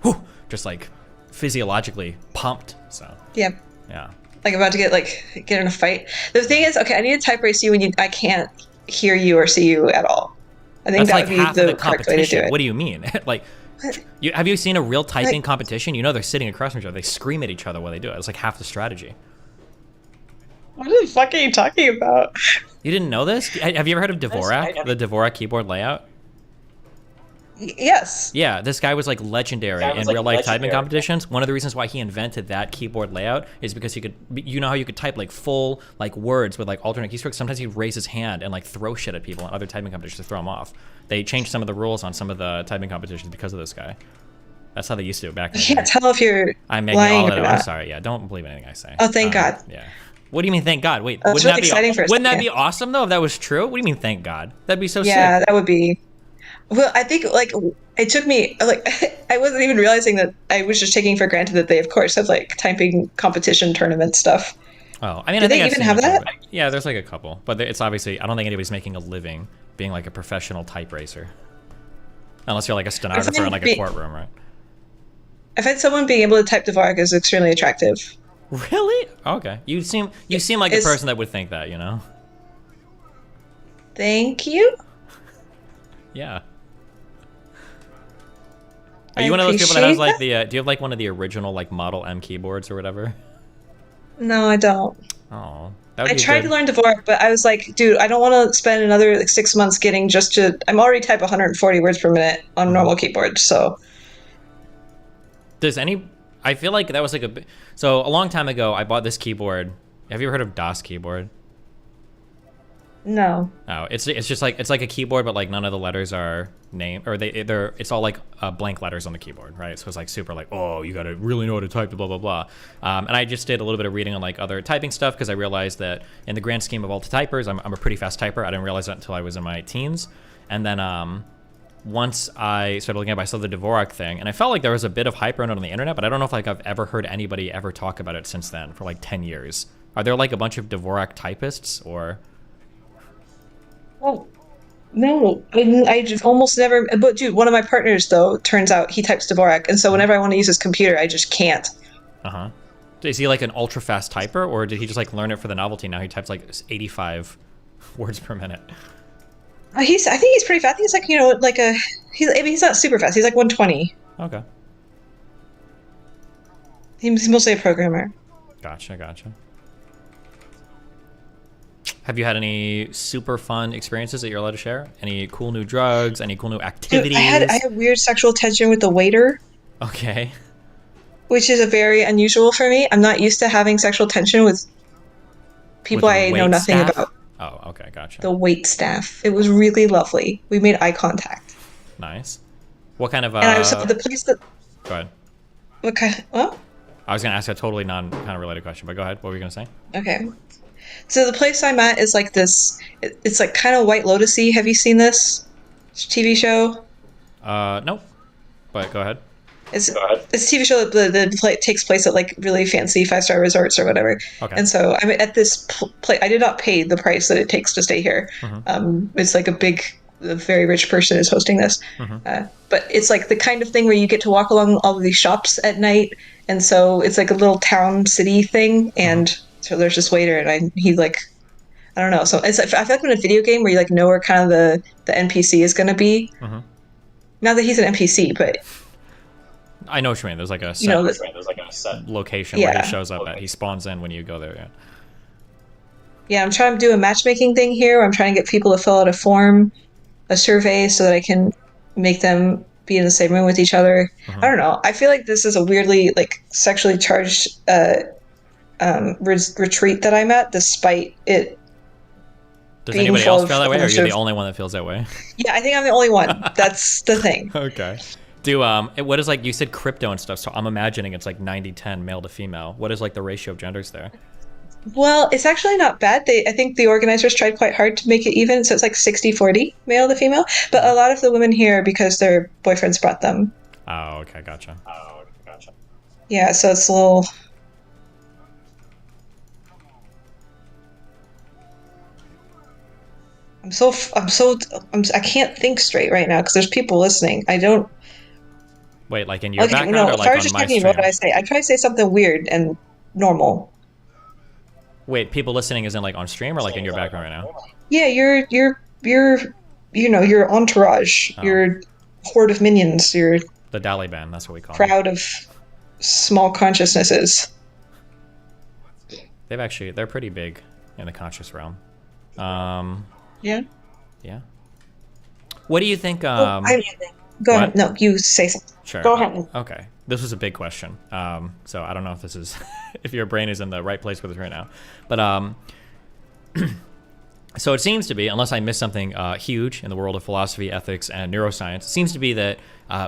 whew, just like physiologically pumped. So Yeah. yeah. Like about to get in a fight. The thing is, okay, I need to type race you when I can't hear you or see you at all. I think That's that like would be half the of the correct way to do competition. it. What do you mean? Like, have you seen a real typing competition? They're sitting across from each other. They scream at each other while they do it. It's like half the strategy. What the fuck are you talking about? You didn't know this? Have you ever heard of Dvorak? The Dvorak keyboard layout? Yes. Yeah, this guy was like legendary in real life typing competitions. One of the reasons why he invented that keyboard layout is because he could, how you could type like full like words with like alternate keystrokes. Sometimes he'd raise his hand and like throw shit at people in other typing competitions to throw them off. They changed some of the rules on some of the typing competitions because of this guy. That's how they used to do it back I then. can't tell if you're I'm making lying all or that. not. I'm sorry. Yeah, don't believe anything I say. Oh, thank God. Yeah. What do you mean, thank God? Wait, That's really exciting for a wouldn't that second. be awesome though if that was true? What do you mean, thank God? That'd be so Yeah, sick. that would be. Well, I think like it took me like I wasn't even realizing that I was just taking for granted that they of course have like typing competition tournament stuff. Oh, I mean, Do I think they I've even seen have it that? before, but- Yeah, there's like a couple, but it's obviously I don't think anybody's making a living being like a professional type racer, unless you're like a stenographer in like a courtroom, right? I find someone being able to type Dvorak is extremely attractive. Really? Okay, you seem like a person that would think that, Thank you. Yeah. Are you one of those people that has like the? Do you have like one of the original like Model M keyboards or whatever? No, I don't. Oh, I tried to learn Dvorak, but I was like, dude, I don't want to spend another like 6 months getting just to. I'm already type 140 words per minute on a normal keyboard, so. I feel like that was like so a long time ago I bought this keyboard. Have you ever heard of DOS keyboard? No. Oh, it's just like it's like a keyboard, but like none of the letters are named, or it's all like blank letters on the keyboard, right? So it's like super like, oh, you gotta really know how to type, blah blah blah. And I just did a little bit of reading on like other typing stuff because I realized that in the grand scheme of all the typers, I'm a pretty fast typer. I didn't realize that until I was in my teens, and then once I started looking up, I saw the Dvorak thing, and I felt like there was a bit of hype around it on the internet, but I don't know if like I've ever heard anybody ever talk about it since then for like 10 years. Are there like a bunch of Dvorak typists or? Oh, no, I just almost never. But dude, one of my partners though, turns out he types Dvorak, and so whenever I want to use his computer, I just can't. Uh-huh. Is he like an ultra fast typer, or did he just like learn it for the novelty? Now he types like 85 words per minute. I think he's pretty fast. He's like he's not super fast. He's like 120. Okay. He's mostly a programmer. Gotcha. Have you had any super fun experiences that you're allowed to share? Any cool new drugs? Any cool new activities? Dude, I had weird sexual tension with the waiter. Okay. Which is a very unusual for me. I'm not used to having sexual tension with people I know nothing about. Oh, okay, gotcha. The wait staff. It was really lovely. We made eye contact. Nice. What kind of And I was the place that. Go ahead. What kind? What? I was gonna ask a totally kind of related question, but go ahead. What were you gonna say? Okay. So the place I'm at is like this. It's like kind of White Lotus-y. Have you seen this TV show? Nope. But go ahead. It's a TV show that takes place at like really fancy 5-star resorts or whatever. Okay. And so I'm at this place. I did not pay the price that it takes to stay here. It's like a very rich person is hosting this. But it's like the kind of thing where you get to walk along all of these shops at night. And so it's like a little town city thing. And so there's this waiter and he like, I don't know. So it's like, I feel like I'm in a video game where you like know where kind of the NPC is going to be. Not that he's an NPC, but I know what you mean. There's like a set, location where he shows up at. He spawns in when you go there. Yeah. Yeah, I'm trying to do a matchmaking thing here where I'm trying to get people to fill out a survey so that I can make them be in the same room with each other. I don't know. I feel like this is a weirdly like sexually charged retreat that I'm at, despite it. Does anybody else feel that way, or are you the only one that feels that way? Yeah, I think I'm the only one. That's the thing. Okay. What is like, you said crypto and stuff, so I'm imagining it's like 90-10 male to female. What is like the ratio of genders there? Well, it's actually not bad. I think the organizers tried quite hard to make it even, so it's like 60-40 male to female. But a lot of the women here, because their boyfriends brought them. Oh, okay, gotcha. Yeah, so it's a little. I can't think straight right now because there's people listening. I don't. Wait, like in your background or like if I was on just my talking, stream? what would I say? I try to say something weird and normal. Wait, people listening is in like on stream or like in your background right now? Yeah, your entourage, your horde of minions, your The Dali Band, that's what we call them. crowd of small consciousnesses. They're pretty big in the conscious realm. Yeah. Yeah. What do you think? Go ahead. No, you say something. Sure. Go ahead. Okay. This was a big question. So I don't know if this is, if your brain is in the right place with us right now. But so it seems to be, unless I missed something huge in the world of philosophy, ethics, and neuroscience, it seems to be that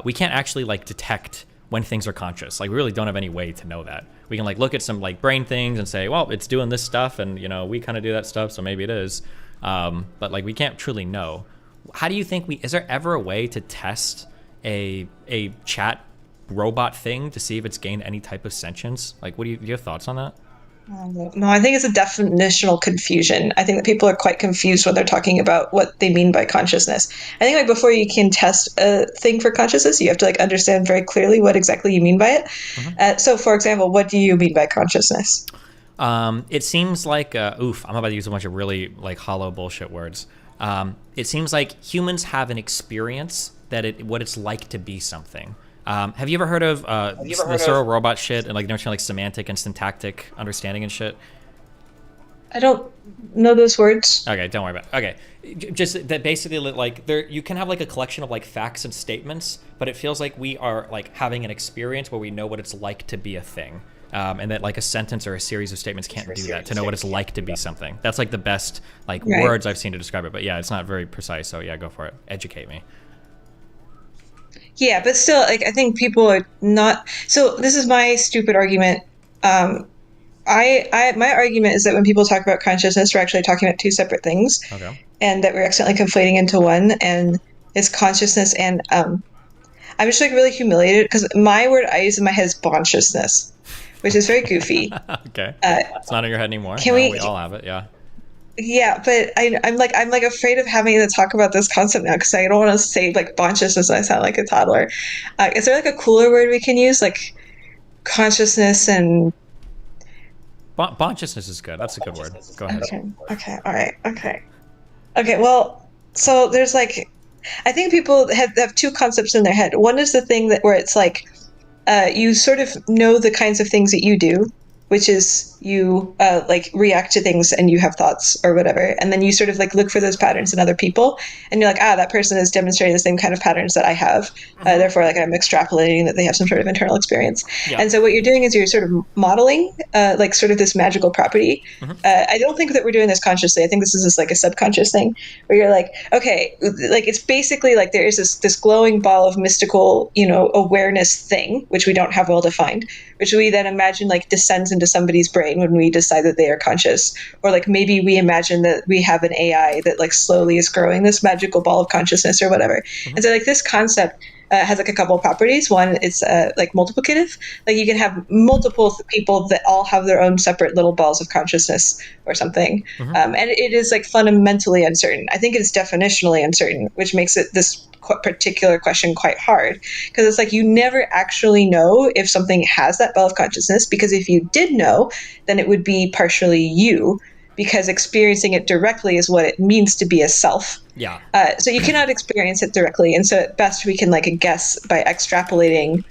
we can't actually like detect when things are conscious. Like we really don't have any way to know that. We can like look at some like brain things and say, well, it's doing this stuff, and we kind of do that stuff, so maybe it is. But like we can't truly know. How do you think is there ever a way to test a chat robot thing to see if it's gained any type of sentience? Like, do you have thoughts on that? No, I think it's a definitional confusion. I think that people are quite confused when they're talking about what they mean by consciousness. I think like before you can test a thing for consciousness, you have to like understand very clearly what exactly you mean by it. So, for example, what do you mean by consciousness? It seems like I'm about to use a bunch of really like hollow bullshit words. It seems like humans have an experience what it's like to be something. Have you ever heard of the sort of robot shit and like like semantic and syntactic understanding and shit? I don't know those words. Okay, don't worry about it. Okay, just that basically like you can have like a collection of like facts and statements, but it feels like we are like having an experience where we know what it's like to be a thing. And that like a sentence or a series of statements can't do that to know what it's like to be something. That's like the best like words I've seen to describe it. But yeah, it's not very precise. So yeah, go for it. Educate me. Yeah, but still, like I think people are not. So this is my stupid argument. My argument is that when people talk about consciousness, we're actually talking about two separate things, and that we're accidentally conflating into one. And it's consciousness and I'm just like really humiliated because my word I use in my head is consciousness, which is very goofy. Okay, it's not in your head anymore. We all have it. Yeah. Yeah, but I'm like afraid of having to talk about this concept now because I don't want to say like consciousness and I sound like a toddler. Is there like a cooler word we can use, like consciousness and? Consciousness is good. That's a good word. Go ahead. Okay. All right. Okay. Well, so there's like, I think people have two concepts in their head. One is the thing where it's like, you sort of know the kinds of things that you do, which is you like react to things and you have thoughts or whatever. And then you sort of like look for those patterns in other people. And you're like, that person is demonstrating the same kind of patterns that I have. Therefore, like I'm extrapolating that they have some sort of internal experience. Yeah. And so what you're doing is you're sort of modeling like sort of this magical property. I don't think that we're doing this consciously. I think this is just like a subconscious thing where you're like, okay, like it's basically like there is this glowing ball of mystical, awareness thing, which we don't have well defined, which we then imagine like descends into into somebody's brain when we decide that they are conscious, or like maybe we imagine that we have an AI that like slowly is growing this magical ball of consciousness or whatever. And so like this concept has like a couple of properties. One is like multiplicative. Like you can have multiple people that all have their own separate little balls of consciousness or something. And it is like fundamentally uncertain. I think it's definitionally uncertain, which makes it this particular question quite hard, because it's like you never actually know if something has that ball of consciousness, because if you did know, then it would be partially you, because experiencing it directly is what it means to be a self. Yeah. So you cannot experience it directly, and so at best we can like guess by extrapolating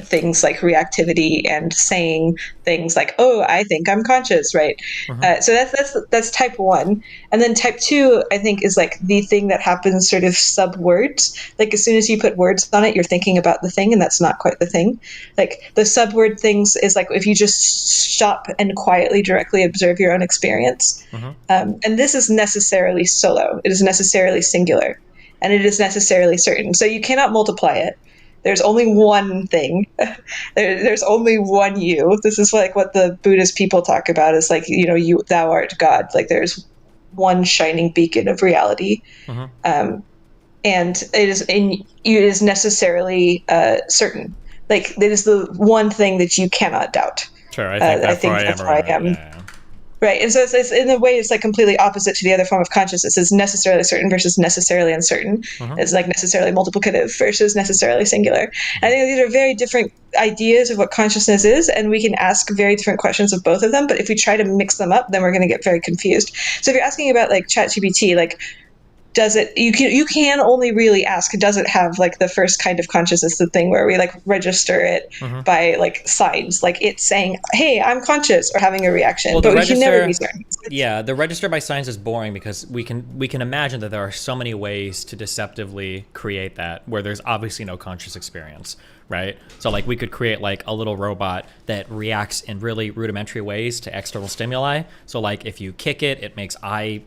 things like reactivity and saying things like, "Oh, I think I'm conscious," right? So that's type 1, and then type 2, I think, is like the thing that happens sort of sub words. Like as soon as you put words on it, you're thinking about the thing, and that's not quite the thing. Like the sub word things is like if you just stop and quietly, directly observe your own experience. And this is necessarily solo. It is necessarily singular, and it is necessarily certain. So you cannot multiply it. There's only one thing. There's only one you. This is like what the Buddhist people talk about, is like, you know, thou art God. Like there's one shining beacon of reality. And it is necessarily certain. Like it is the one thing that you cannot doubt. Sure, I think that's where I am. Yeah. Right, and so it's in a way it's like completely opposite to the other form of consciousness. It's necessarily certain versus necessarily uncertain. It's like necessarily multiplicative versus necessarily singular. I think these are very different ideas of what consciousness is, and we can ask very different questions of both of them. But if we try to mix them up, then we're going to get very confused. So if you're asking about like ChatGPT, like does it, you can only really ask, does it have like the first kind of consciousness, the thing where we like register it by like signs, like it's saying, hey, I'm conscious, or having a reaction. Well, but we can never be certain. Yeah, the register by signs is boring because we can imagine that there are so many ways to deceptively create that where there's obviously no conscious experience, right? So like we could create like a little robot that reacts in really rudimentary ways to external stimuli. So like if you kick it, it makes eye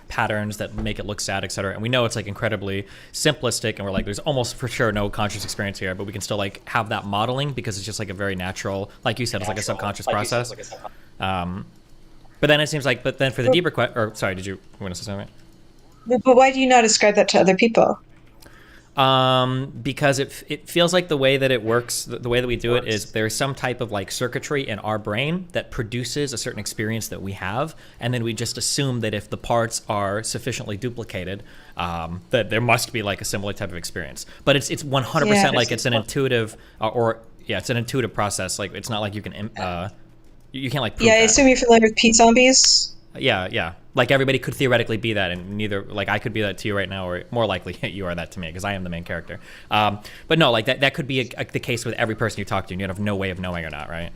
patterns that make it look sad, etc. And we know it's like incredibly simplistic, and we're like, there's almost for sure no conscious experience here, but we can still like have that modeling because it's just like a very natural, like you said, it's like a subconscious process. But then it seems like, but then for the deeper question, or sorry, did you want to say something? But why do you not ascribe that to other people? Because it feels like the way that it works, the way that we do it is there's some type of like circuitry in our brain that produces a certain experience that we have, and then we just assume that if the parts are sufficiently duplicated, that there must be like a similar type of experience. But it's 100% like it's an intuitive it's an intuitive process. Like it's not like you can you can't like prove I that. assume you're familiar with Pete zombies. Yeah. Like everybody could theoretically be that, and neither, like I could be that to you right now, or more likely you are that to me because I am the main character. But no, like that could be the case with every person you talk to, and you have no way of knowing or not, right?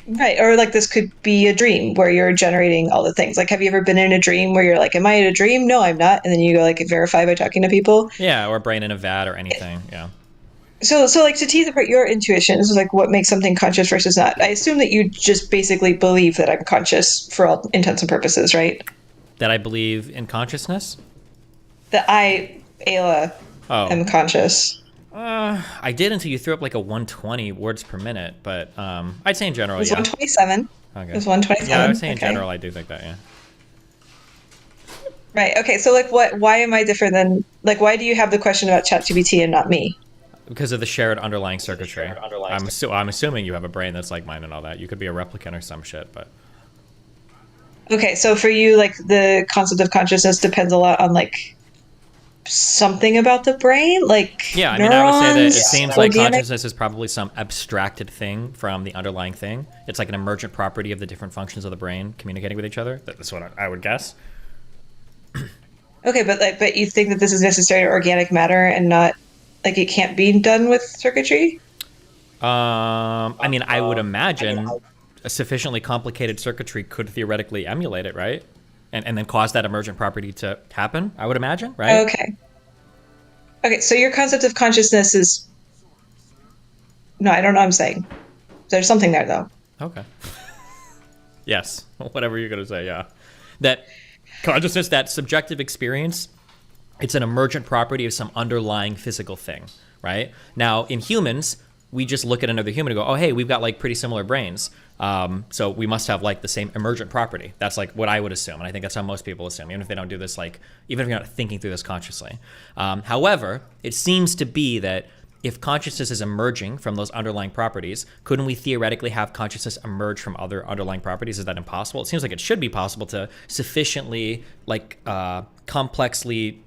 Right, or like this could be a dream where you're generating all the things. Like, have you ever been in a dream where you're like, am I in a dream? No, I'm not. And then you go like verify by talking to people. Yeah, or brain in a vat or anything, yeah. So like to tease apart your intuitions, like what makes something conscious versus not. I assume that you just basically believe that I'm conscious for all intents and purposes, right? That I believe in consciousness? That I, Ayla, am conscious. I did until you threw up like a 120 words per minute, but I'd say in general, It was yeah. 127. Okay. It was 127. Yeah, I would say in okay. general, I do think that, yeah. Right. Okay. So like, why am I different than like? Why do you have the question about ChatGPT and not me? Because of the shared underlying circuitry. I'm assuming you have a brain that's like mine and all that. You could be a replicant or some shit, but. Okay, so for you, like the concept of consciousness depends a lot on like something about the brain, like yeah. I neurons, mean, I would say that it seems like organic. consciousness is probably some abstracted thing from the underlying thing. It's like an emergent property of the different functions of the brain communicating with each other. That's what I would guess. Okay, but you think that this is necessary to organic matter and not like it can't be done with circuitry? I mean, I would imagine a sufficiently complicated circuitry could theoretically emulate it, right? And then cause that emergent property to happen, I would imagine, right? Okay, so your concept of consciousness is... No, I don't know what I'm saying. There's something there, though. Okay. Yes, whatever you're going to say, yeah. That consciousness, that subjective experience, it's an emergent property of some underlying physical thing, right? Now, in humans, we just look at another human and go, oh, hey, we've got like pretty similar brains. So we must have like the same emergent property. That's like what I would assume. And I think that's how most people assume, even if they don't do this, like, even if you're not thinking through this consciously. However, it seems to be that if consciousness is emerging from those underlying properties, couldn't we theoretically have consciousness emerge from other underlying properties? Is that impossible? It seems like it should be possible to sufficiently like complexly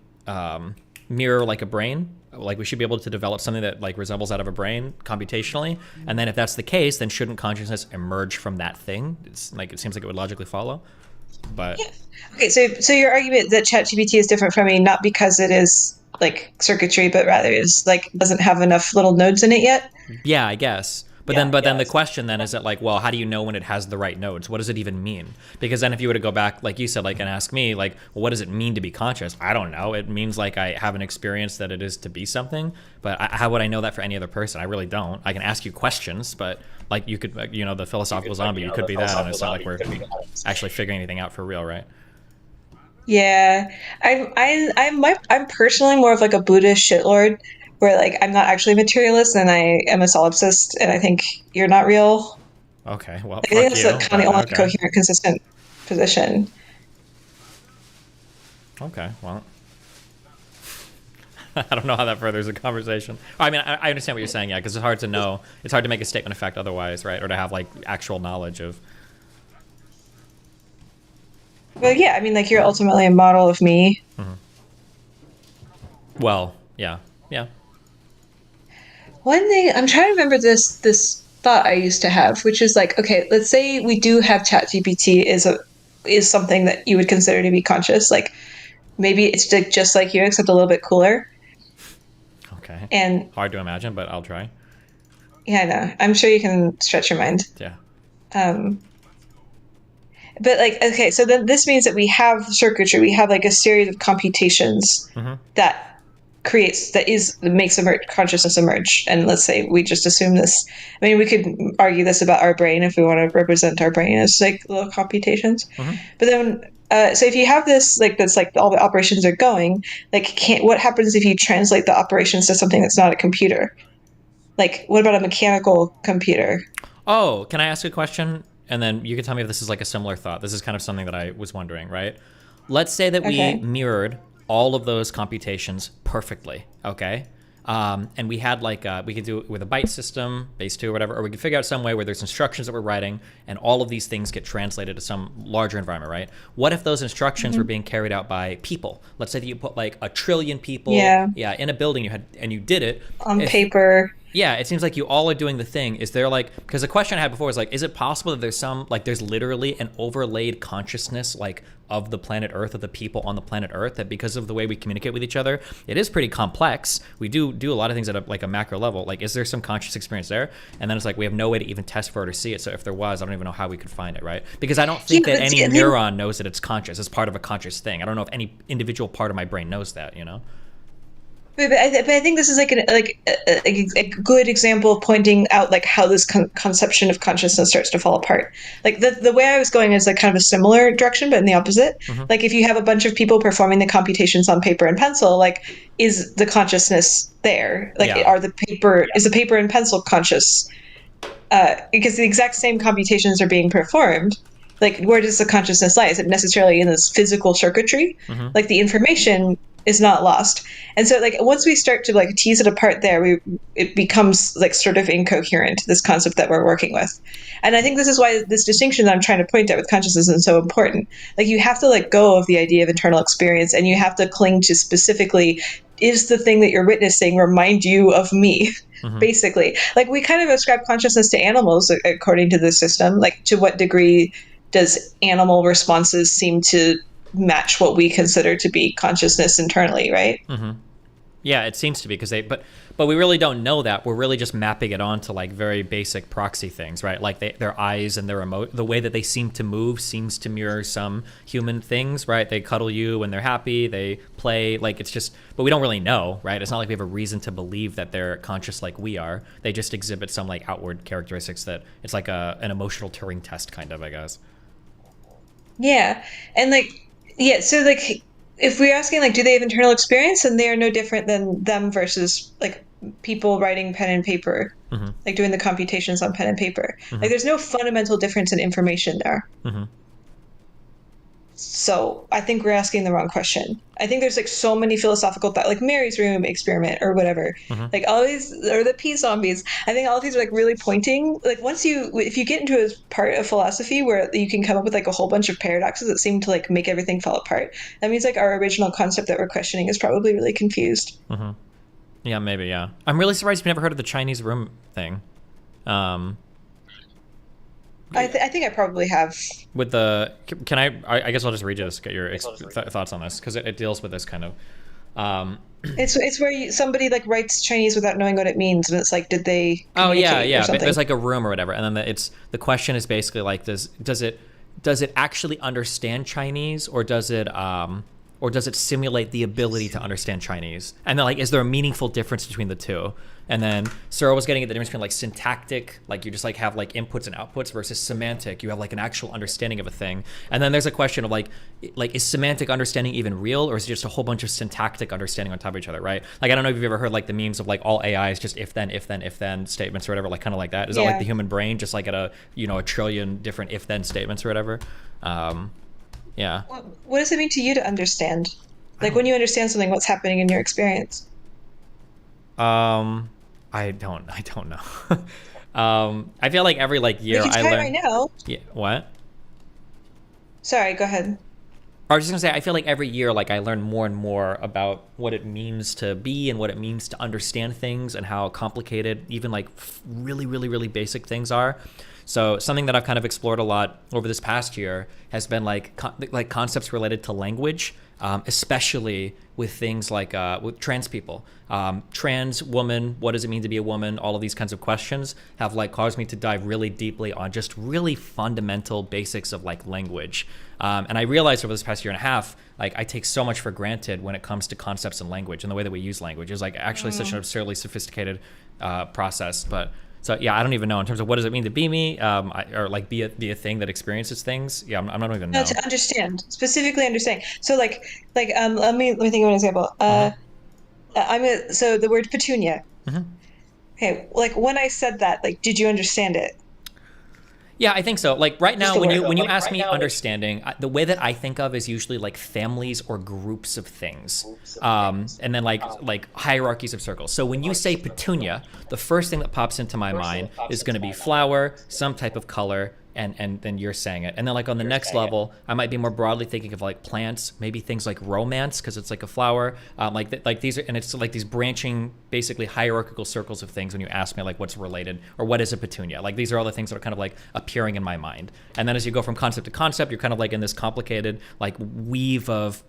mirror like a brain. Like we should be able to develop something that like resembles that of a brain computationally. And then if that's the case, then shouldn't consciousness emerge from that thing? It's like, it seems like it would logically follow. But Okay, so your argument that ChatGPT is different from me, not because it is like circuitry, but rather is like doesn't have enough little nodes in it yet. yeah, I guess. But then the question then is that like, well, how do you know when it has the right nodes? What does it even mean? Because then if you were to go back, like you said, like, and ask me, like, well, what does it mean to be conscious? I don't know. It means like I have an experience that it is to be something. But how would I know that for any other person? I really don't. I can ask you questions, but like you could, you know, the philosophical zombie, you could be that, and it's not like we're actually figuring anything out for real, right? Yeah, I'm personally more of like a Buddhist shitlord, where like I'm not actually a materialist and I am a solipsist, and I think you're not real. Okay, well, I think that's like kind of the only coherent, consistent position. Okay, well, I don't know how that furthers the conversation. I mean, I understand what you're saying, yeah, because it's hard to know. It's hard to make a statement of fact otherwise, right? Or to have like actual knowledge of. But yeah, I mean, like you're ultimately a model of me. Mm-hmm. Well, yeah. One thing I'm trying to remember this thought I used to have, which is like, okay, let's say we do have ChatGPT is something that you would consider to be conscious. Like maybe it's like just like you, except a little bit cooler. Okay. And hard to imagine, but I'll try. Yeah, I know. I'm sure you can stretch your mind. Yeah. But like, okay, so then this means that we have circuitry, we have like a series of computations that makes consciousness emerge. And let's say we just assume this. I mean, we could argue this about our brain if we want to represent our brain as like little computations. But then, so if you have this, like that's like all the operations are going, like what happens if you translate the operations to something that's not a computer? Like, what about a mechanical computer? Oh, can I ask a question? And then you can tell me if this is like a similar thought. This is kind of something that I was wondering, right? Let's say that we mirrored all of those computations perfectly, okay? And we had like, we could do it with a byte system, base 2 or whatever, or we could figure out some way where there's instructions that we're writing and all of these things get translated to some larger environment, right? What if those instructions were being carried out by people? Let's say that you put like 1 trillion people in a building and you did it. On paper. Yeah, it seems like you all are doing the thing. Is there like, because the question I had before was like, is it possible that there's some, like there's literally an overlaid consciousness like of the planet Earth, of the people on the planet Earth, that because of the way we communicate with each other, it is pretty complex. We do a lot of things at a macro level. Like, is there some conscious experience there? And then it's like, we have no way to even test for it or see it. So if there was, I don't even know how we could find it, right? Because I don't think that any neuron knows that it's conscious. It's part of a conscious thing. I don't know if any individual part of my brain knows that, you know? But I think this is like a good example of pointing out like how this conception of consciousness starts to fall apart. Like the way I was going is like kind of a similar direction, but in the opposite. Like if you have a bunch of people performing the computations on paper and pencil, like is the consciousness there? Like is the paper and pencil conscious? Because the exact same computations are being performed. Like where does the consciousness lie? Is it necessarily in this physical circuitry? Like the information is not lost. And so like once we start to like tease it apart there, it becomes like sort of incoherent, this concept that we're working with. And I think this is why this distinction that I'm trying to point out with consciousness is so important. Like you have to let go of the idea of internal experience, and you have to cling to specifically, is the thing that you're witnessing remind you of me? Basically. Like we kind of ascribe consciousness to animals according to this system. Like to what degree does animal responses seem to match what we consider to be consciousness internally, right? Yeah, it seems to be, because but we really don't know that. We're really just mapping it onto like very basic proxy things, right? Like their eyes and their the way that they seem to move seems to mirror some human things, right? They cuddle you when they're happy, they play, like it's just, but we don't really know, right? It's not like we have a reason to believe that they're conscious like we are. They just exhibit some like outward characteristics that it's like an emotional Turing test kind of, I guess. Yeah, and like, yeah, so like if we're asking like, do they have internal experience, and they are no different than them versus like people writing pen and paper. like doing the computations on pen and paper. Mhm. Like there's no fundamental difference in information there. Mhm. So I think we're asking the wrong question. I think there's like so many philosophical thought, like Mary's Room experiment or whatever, Mhm. like all these, or the pea zombies. I think all of these are like really pointing. Like if you get into a part of philosophy where you can come up with like a whole bunch of paradoxes that seem to like make everything fall apart, that means like our original concept that we're questioning is probably really confused. Mhm. Yeah, maybe. Yeah, I'm really surprised you've never heard of the Chinese room thing. I think I probably have. With the, can I guess I'll just read you this, get your thoughts on this, because it deals with this kind of. It's where somebody like writes Chinese without knowing what it means, and it's like, did they? Oh yeah, communicate or something? There's like a room or whatever, and then the question is basically like, does it actually understand Chinese, or does it simulate the ability to understand Chinese? And then like, is there a meaningful difference between the two? And then Searle was getting at the difference between like syntactic, like you just like have like inputs and outputs, versus semantic, you have like an actual understanding of a thing. And then there's a question of like is semantic understanding even real, or is it just a whole bunch of syntactic understanding on top of each other, right? Like I don't know if you've ever heard like the memes of like all AI is just if then statements or whatever, like kind of like that. Is that like the human brain just like at a trillion different if then statements or whatever? Yeah. What does it mean to you to understand? Like when you understand something, what's happening in your experience? I don't know. I feel like every like year I learn right now. Yeah. What? Sorry, go ahead. I was just gonna say, I feel like every year, like I learn more and more about what it means to be and what it means to understand things and how complicated even like really, really, really basic things are. So something that I've kind of explored a lot over this past year has been like concepts related to language, especially with things like with trans people, trans woman, what does it mean to be a woman? All of these kinds of questions have like caused me to dive really deeply on just really fundamental basics of like language. And I realized over this past year and a half, like I take so much for granted when it comes to concepts and language and the way that we use language is like actually such an absurdly sophisticated process. But so yeah, I don't even know in terms of what does it mean to be me, or like be a thing that experiences things. Yeah, I don't even know. No, to understand, specifically understand. So like let me think of an example. So the word petunia. Okay, like when I said that, like, did you understand it? Yeah, I think so. Like right now, when you ask right me now, understanding, the way that I think of is usually like families or groups of things, and then like hierarchies of circles. So when you say petunia, the first thing that pops into my mind is going to be flower, some type of color, and then you're saying it. And then like on the next level, I might be more broadly thinking of like plants, maybe things like romance because it's like a flower, like these are, and it's like these branching, basically hierarchical circles of things when you ask me like what's related or what is a petunia. Like these are all the things that are kind of like appearing in my mind. And then as you go from concept to concept, you're kind of like in this complicated like weave of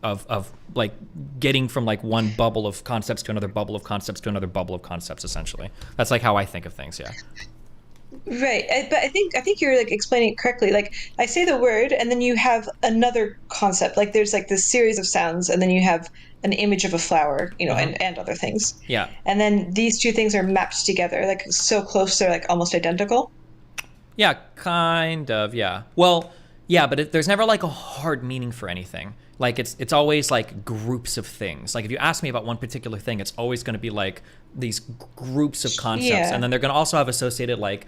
like getting from like one bubble of concepts to another bubble of concepts to another bubble of concepts. Essentially, that's like how I think of things. Yeah. Right, but I think you're like explaining it correctly. Like I say the word, and then you have another concept. Like there's like this series of sounds, and then you have an image of a flower, and other things. Yeah. And then these two things are mapped together, like so close they're like almost identical. Yeah, kind of. Yeah. Well, yeah, but there's never like a hard meaning for anything. Like it's always like groups of things. Like if you ask me about one particular thing, it's always going to be like these groups of concepts, and then they're going to also have associated like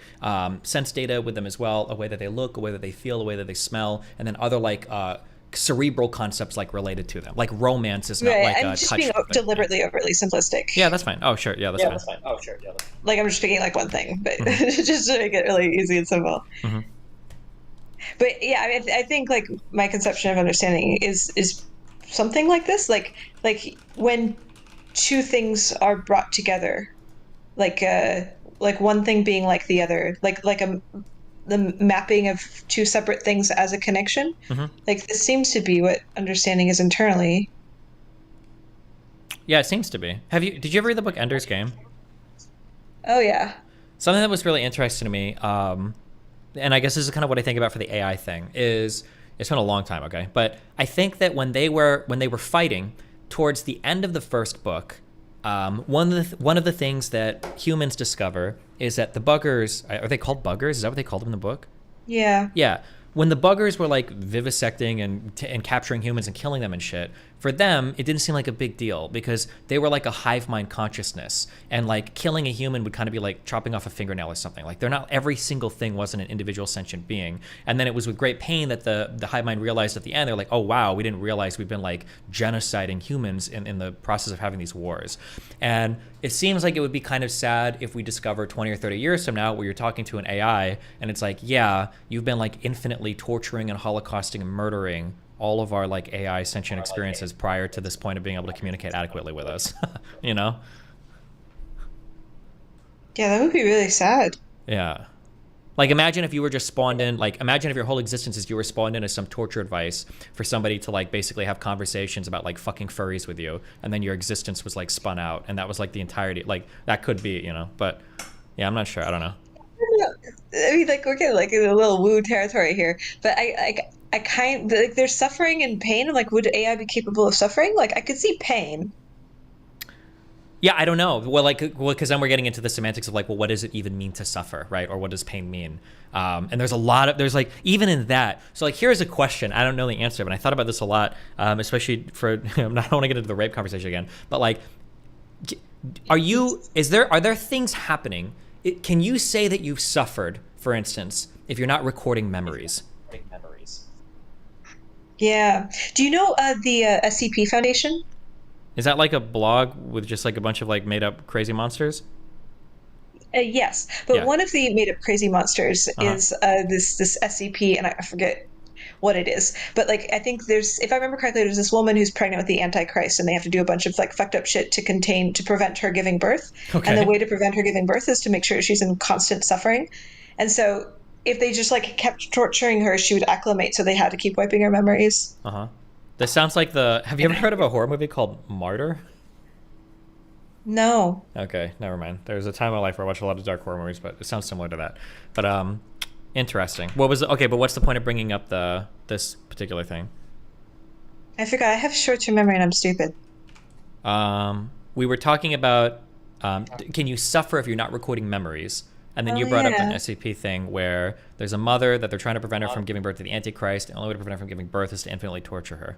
sense data with them as well, a way that they look, a way that they feel, a way that they smell, and then other like cerebral concepts like related to them. Like romance is not like I'm just being deliberately overly simplistic. Yeah, that's fine. Oh sure, yeah, that's fine. Oh sure, yeah. Like I'm just picking like one thing, but just to make it really easy and simple. But yeah, I mean, I think like my conception of understanding is something like this, like when two things are brought together, like one thing being like the other, like the mapping of two separate things as a connection. Like this seems to be what understanding is internally. Yeah, it seems to be. Did you ever read the book Ender's Game? Oh yeah. Something that was really interesting to me, and I guess this is kind of what I think about for the AI thing, is it's been a long time, okay? But I think that when they were fighting towards the end of the first book, one of the things that humans discover is that the buggers, are they called buggers? Is that what they called them in the book? Yeah. Yeah. when the buggers were like vivisecting and capturing humans and killing them and shit, for them it didn't seem like a big deal because they were like a hive mind consciousness, and like killing a human would kind of be like chopping off a fingernail or something. Like they're not, every single thing wasn't an individual sentient being. And then it was with great pain that the hive mind realized at the end, they're like, oh wow, we didn't realize we've been like genociding humans in the process of having these wars. And it seems like it would be kind of sad if we discover 20 or 30 years from now where you're talking to an AI and it's like, yeah, you've been like infinitely torturing and holocausting and murdering all of our like AI sentient experiences prior to this point of being able to communicate adequately with us. You know? Yeah, that would be really sad. Yeah. Like imagine if you were just spawned in, like imagine if your whole existence is you were spawned in as some torture device for somebody to like basically have conversations about like fucking furries with you, and then your existence was like spun out and that was like the entirety. Like that could be, you know, but yeah, I'm not sure. I don't know. I mean, like we're getting like in a little woo territory here, but I kind like there's suffering and pain. I'm like, would AI be capable of suffering? Like I could see pain. Yeah, I don't know. Well, because then we're getting into the semantics of like, well, what does it even mean to suffer, right? Or what does pain mean? And there's like, even in that. So like, here's a question. I don't know the answer, but I thought about this a lot, especially for, I don't want to get into the rape conversation again, but like, are there things happening? Can you say that you've suffered, for instance, if you're not recording memories? Yeah. Do you know the SCP Foundation? Is that like a blog with just like a bunch of like made up crazy monsters? Yes, but Yeah. one of the made up crazy monsters is this SCP, and I forget what it is. But like I think there's, if I remember correctly, there's this woman who's pregnant with the Antichrist, and they have to do a bunch of like fucked up shit to prevent her giving birth. Okay. And the way to prevent her giving birth is to make sure she's in constant suffering. And so if they just like kept torturing her, she would acclimate. So they had to keep wiping her memories. This sounds like have you ever heard of a horror movie called Martyr? No. Okay, never mind. There was a time in my life where I watched a lot of dark horror movies, but it sounds similar to that. But interesting. But what's the point of bringing up this particular thing? I forgot. I have short-term memory, and I'm stupid. We were talking about can you suffer if you're not recording memories? And then you brought up an SCP thing where there's a mother that they're trying to prevent her from giving birth to the Antichrist. The only way to prevent her from giving birth is to infinitely torture her.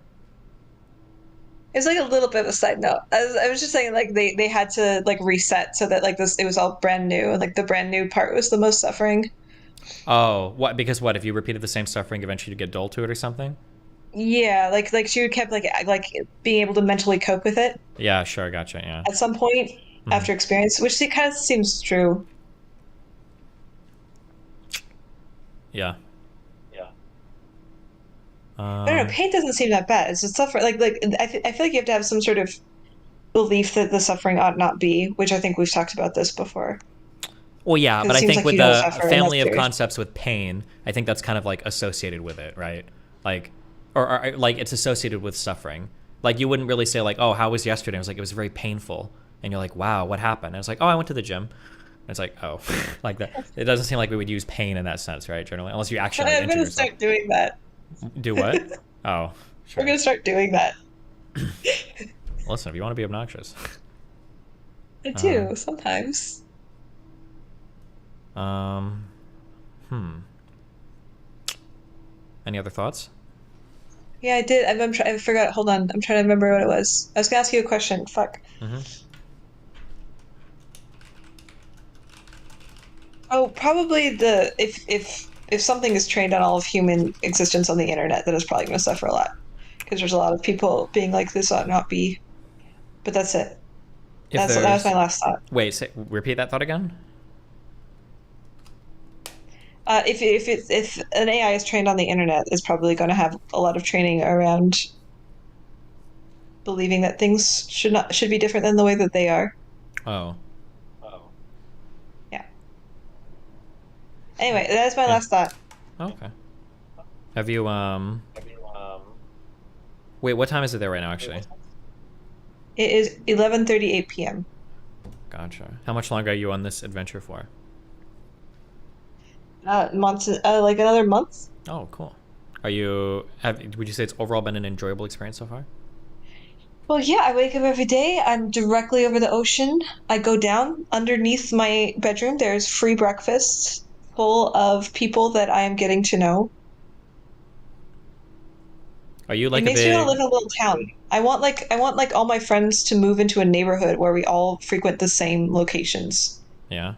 It's like a little bit of a side note. I was just saying, like they had to like reset so that like it was all brand new, and like the brand new part was the most suffering. Oh, what? Because what? If you repeated the same suffering, eventually you'd get dull to it or something? Yeah, like she kept like being able to mentally cope with it Yeah, sure, gotcha. Yeah. at some point after experience, which kind of seems true. Yeah. I don't know. Pain doesn't seem that bad. It's just suffering. Like I feel like you have to have some sort of belief that the suffering ought not be, which I think we've talked about this before. Well, yeah, but I seems think like with you don't the suffer, and family that's of weird. concepts with pain, I think that's kind of like associated with it, right? Like, or like it's associated with suffering. Like you wouldn't really say like, oh, how was yesterday? It was like, it was very painful. And you're like, wow, what happened? And it's like, oh, I went to the gym. And it's like, oh, like that. It doesn't seem like we would use pain in that sense, right? Generally, unless you actually I'm injure gonna yourself. start doing that. Do what? Oh, sure. I'm gonna start doing that. Listen, if you want to be obnoxious. I do sometimes. Any other thoughts? Yeah, I did. I forgot. Hold on. I'm trying to remember what it was. I was gonna ask you a question. Fuck. Oh, probably if something is trained on all of human existence on the internet, then it's probably going to suffer a lot because there's a lot of people being like, this ought not be. But that's it. That was my last thought. Wait, repeat that thought again. If an AI is trained on the internet, it's probably going to have a lot of training around believing that things should be different than the way that they are. Oh. Yeah. Anyway, that's my last thought. Okay. Have you Wait, what time is it there right now? Actually. It is 11:38 p.m. Gotcha. How much longer are you on this adventure for? Months, like another month. Oh, cool. Would you say it's overall been an enjoyable experience so far? Well, yeah, I wake up every day. I'm directly over the ocean. I go down underneath my bedroom. There's free breakfast full of people that I am getting to know. Are you like it a makes me want to big? live in a little town. I want like all my friends to move into a neighborhood where we all frequent the same locations. Yeah.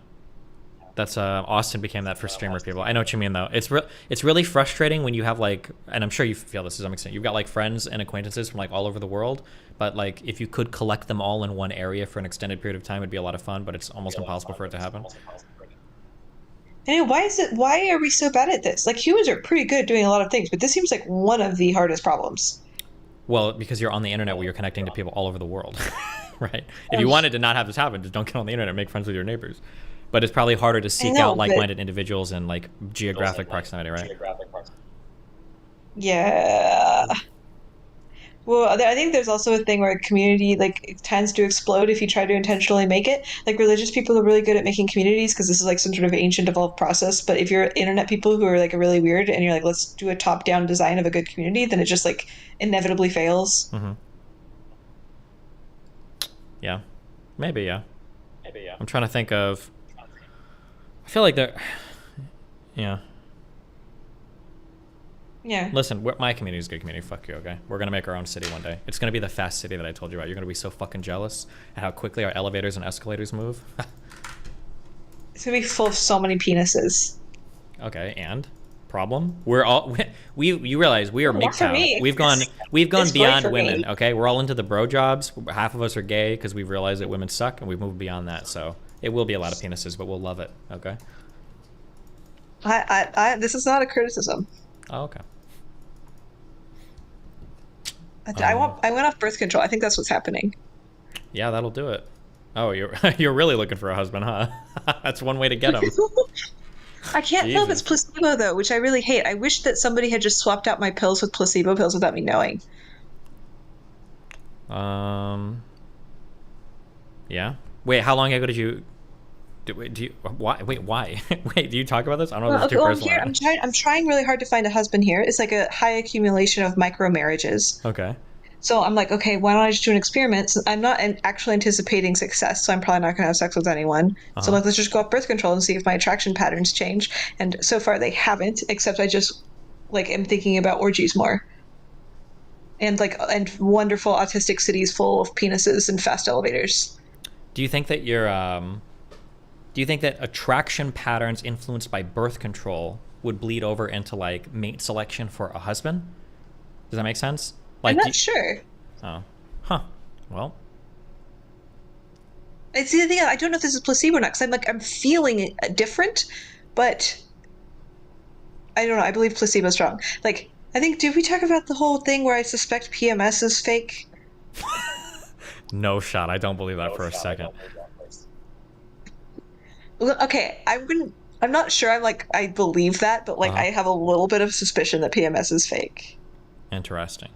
That's Austin became that for streamer people. I know what you mean though. It's really frustrating when you have like, and I'm sure you feel this to some extent. You've got like friends and acquaintances from like all over the world, but like if you could collect them all in one area for an extended period of time, it'd be a lot of fun. But it's almost impossible for it to happen. And why are we so bad at this? Like humans are pretty good at doing a lot of things, but this seems like one of the hardest problems. Well, because you're on the internet where you're connecting to people all over the world, right? If you wanted to not have this happen, just don't get on the internet and make friends with your neighbors. But it's probably harder to seek out like-minded individuals in like geographic proximity, right? Yeah. Well, I think there's also a thing where a community like tends to explode if you try to intentionally make it. Like religious people are really good at making communities because this is like some sort of ancient evolved process. But if you're internet people who are like really weird and you're like, let's do a top-down design of a good community, then it just like inevitably fails. Mm-hmm. Yeah, maybe. Yeah. I'm trying to think of. I feel like there. Yeah. Yeah. Listen, my community is a good community. Fuck you, okay? We're gonna make our own city one day. It's gonna be the fast city that I told you about. You're gonna be so fucking jealous at how quickly our elevators and escalators move. It's gonna be full of so many penises. Okay, and problem? We're all you realize we are Not for MGTOW. me. We've gone It's beyond great for women. me. Okay, we're all into the bro jobs. Half of us are gay because we've realized that women suck, and we've moved beyond that. So it will be a lot of penises, but we'll love it. Okay. This is not a criticism. Oh, okay. I went off birth control. I think that's what's happening. Yeah, that'll do it. Oh, you're really looking for a husband, huh? That's one way to get him. I can't tell if it's placebo though, which I really hate. I wish that somebody had just swapped out my pills with placebo pills without me knowing. Yeah. Wait, how long ago did you? Why? Wait, why? Wait, do you talk about this? I don't know if it's too personal. I'm trying really hard to find a husband here. It's like a high accumulation of micro marriages. Okay. So I'm like, okay, why don't I just do an experiment? So I'm not actually anticipating success, so I'm probably not going to have sex with anyone. So like, let's just go off birth control and see if my attraction patterns change. And so far they haven't, except I just like am thinking about orgies more. And wonderful autistic cities full of penises and fast elevators. Do you think that do you think that attraction patterns influenced by birth control would bleed over into like mate selection for a husband? Does that make sense? Like, I'm not sure. Oh, huh. Well, it's the thing. I don't know if this is placebo or not because I'm feeling it different, but I don't know. I believe placebo's strong. Like, I think, did we talk about the whole thing where I suspect PMS is fake? No shot. I don't believe that for a second. Okay, I'm not sure. I believe that, but I have a little bit of suspicion that PMS is fake. Interesting.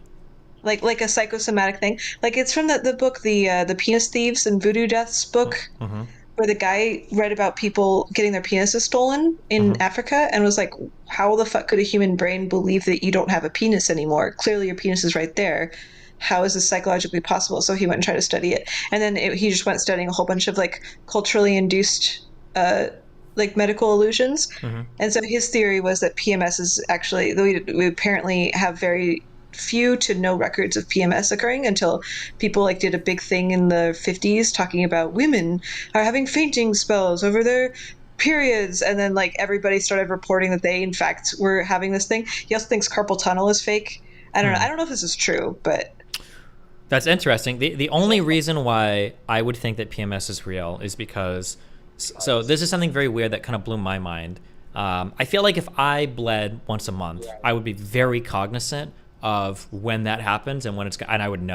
Like a psychosomatic thing. Like it's from the book, the Penis Thieves and Voodoo Deaths book, where the guy read about people getting their penises stolen in Africa and was like, how the fuck could a human brain believe that you don't have a penis anymore? Clearly your penis is right there. How is this psychologically possible? So he went and tried to study it. And then he just went studying a whole bunch of like culturally induced like medical illusions. And so his theory was that PMS is actually, we apparently have very few to no records of PMS occurring until people like did a big thing in the 50s talking about women are having fainting spells over their periods, and then like everybody started reporting that they in fact were having this thing. He also thinks carpal tunnel is fake. I don't know if this is true, but that's interesting. The only reason why I would think that PMS is real is because, so this is something very weird that kind of blew my mind. I feel like if I bled once a month, I would be very cognizant of when that happens and when and I would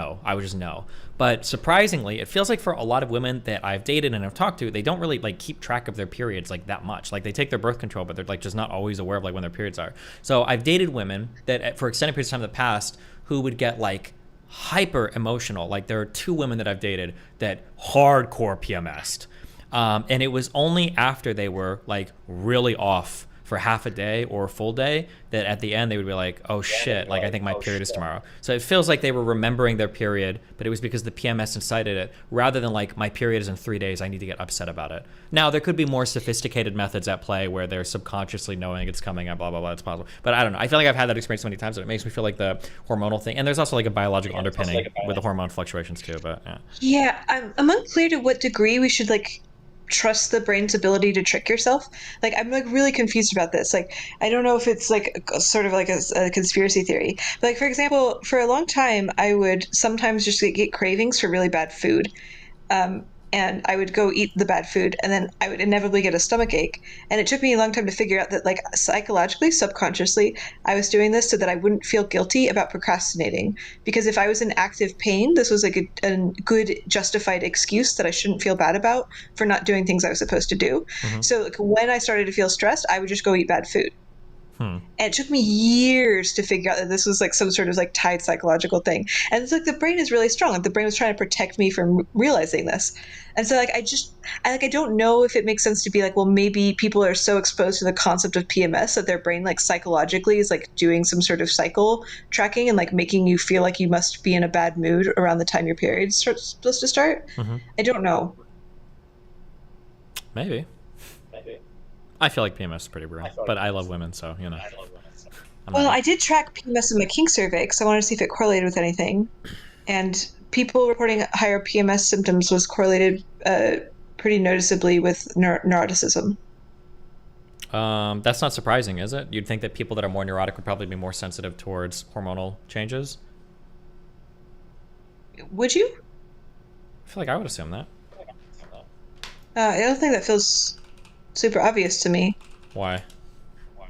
just know. But surprisingly, it feels like for a lot of women that I've dated and have talked to, they don't really like keep track of their periods like that much. Like they take their birth control, but they're like just not always aware of like when their periods are. So I've dated women that for extended periods of time in the past who would get like hyper emotional. Like there are 2 women that I've dated that hardcore PMS'd. And it was only after they were like really off for half a day or a full day, that at the end they would be like, oh shit, like I think my period is tomorrow. So it feels like they were remembering their period, but it was because the PMS incited it, rather than like my period is in 3 days, I need to get upset about it. Now there could be more sophisticated methods at play where they're subconsciously knowing it's coming and blah blah blah, it's possible. But I don't know, I feel like I've had that experience so many times that it makes me feel like the hormonal thing, and there's also like a biological underpinning with the hormone fluctuations too. But Yeah, I'm unclear to what degree we should like trust the brain's ability to trick yourself. Like, I'm like really confused about this. Like, I don't know if it's like sort of like a conspiracy theory. But like, for example, for a long time, I would sometimes just get cravings for really bad food. And I would go eat the bad food, and then I would inevitably get a stomach ache. And it took me a long time to figure out that, like, psychologically, subconsciously, I was doing this so that I wouldn't feel guilty about procrastinating. Because if I was in active pain, this was like a good justified excuse that I shouldn't feel bad about for not doing things I was supposed to do. So like, when I started to feel stressed, I would just go eat bad food. And it took me years to figure out that this was like some sort of like tied psychological thing. And it's like the brain is really strong. Like the brain was trying to protect me from realizing this. And so like I don't know if it makes sense to be like, well, maybe people are so exposed to the concept of PMS that their brain like psychologically is like doing some sort of cycle tracking and like making you feel like you must be in a bad mood around the time your period's supposed to start. I don't know. Maybe. I feel like PMS is pretty brutal, but I love women, so, you know. Well, I did track PMS in my kink survey because I wanted to see if it correlated with anything. And people reporting higher PMS symptoms was correlated pretty noticeably with neuroticism. That's not surprising, is it? You'd think that people that are more neurotic would probably be more sensitive towards hormonal changes? Would you? I feel like I would assume that. I don't think that feels super obvious to me. Why? Well,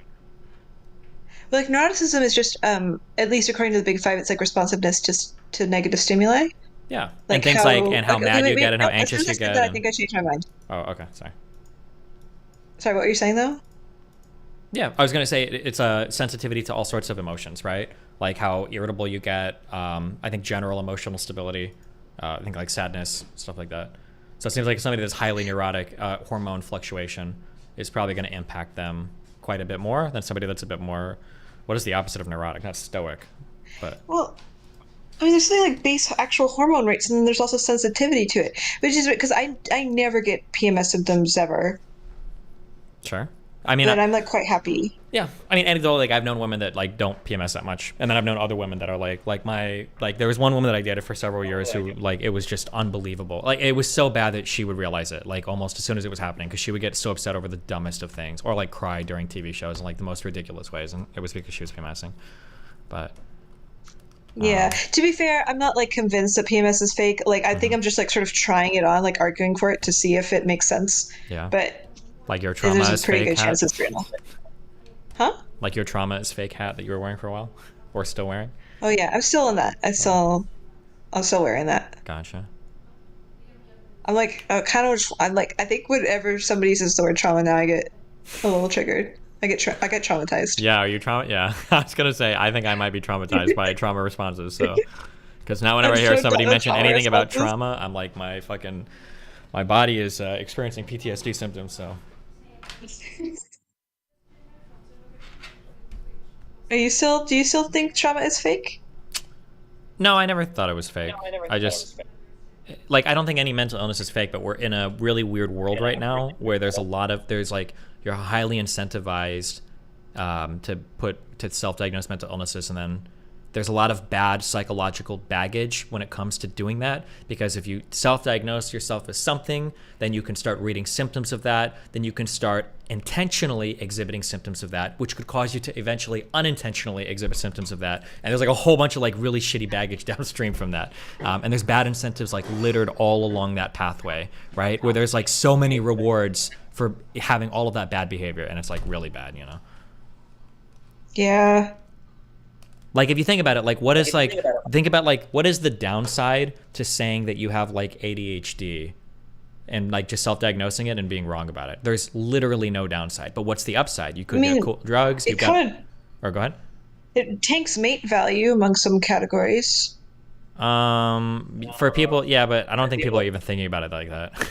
like neuroticism is just, at least according to the Big Five, it's like responsiveness to negative stimuli. Yeah, like and things how mad you get and how anxious you get. I think I changed my mind. Oh, okay, sorry. Sorry, what were you saying though? Yeah, I was gonna say it's a sensitivity to all sorts of emotions, right? Like how irritable you get. I think general emotional stability. I think like sadness, stuff like that. So it seems like somebody that's highly neurotic, hormone fluctuation is probably going to impact them quite a bit more than somebody that's a bit more, what is the opposite of neurotic? Not stoic, but. Well, I mean, there's something like base actual hormone rates, and then there's also sensitivity to it, which is because I never get PMS symptoms ever. Sure. I mean, but I'm like quite happy. Yeah, I mean, anecdotally, like I've known women that like don't PMS that much, and then I've known other women that are like there was one woman that I dated for several years who like it was just unbelievable. Like it was so bad that she would realize it like almost as soon as it was happening because she would get so upset over the dumbest of things or like cry during TV shows in like the most ridiculous ways, and it was because she was PMSing. But yeah, to be fair, I'm not like convinced that PMS is fake. Like I think I'm just like sort of trying it on, like arguing for it to see if it makes sense. Yeah. But like your trauma there's is a pretty fake good chance it's real. Huh? Like your trauma is fake hat that you were wearing for a while, or still wearing? Oh yeah, I'm still in that. I'm still wearing that. Gotcha. I'm like I think whenever somebody says the word trauma now, I get a little triggered. I get traumatized. Yeah, are you trauma? Yeah, I was gonna say I think I might be traumatized by trauma responses. So, because now whenever I hear somebody mention anything about trauma, I'm like my body is experiencing PTSD symptoms. So. Do you still think trauma is fake? No, I never thought it was fake. I just like I don't think any mental illness is fake, but we're in a really weird world right now where there's like you're highly incentivized to self-diagnose mental illnesses, and then there's a lot of bad psychological baggage when it comes to doing that, because if you self-diagnose yourself as something, then you can start reading symptoms of that, then you can start intentionally exhibiting symptoms of that, which could cause you to eventually unintentionally exhibit symptoms of that. And there's like a whole bunch of like really shitty baggage downstream from that. And there's bad incentives like littered all along that pathway, right? Where there's like so many rewards for having all of that bad behavior, and it's like really bad, you know? Yeah. Like if you think about it, like what is like, think about like, what is the downside to saying that you have like ADHD and like just self-diagnosing it and being wrong about it? There's literally no downside, but what's the upside? You could get cool drugs. You've got, or go ahead. It tanks mate value among some categories. For people, yeah, but I don't think people are even thinking about it like that.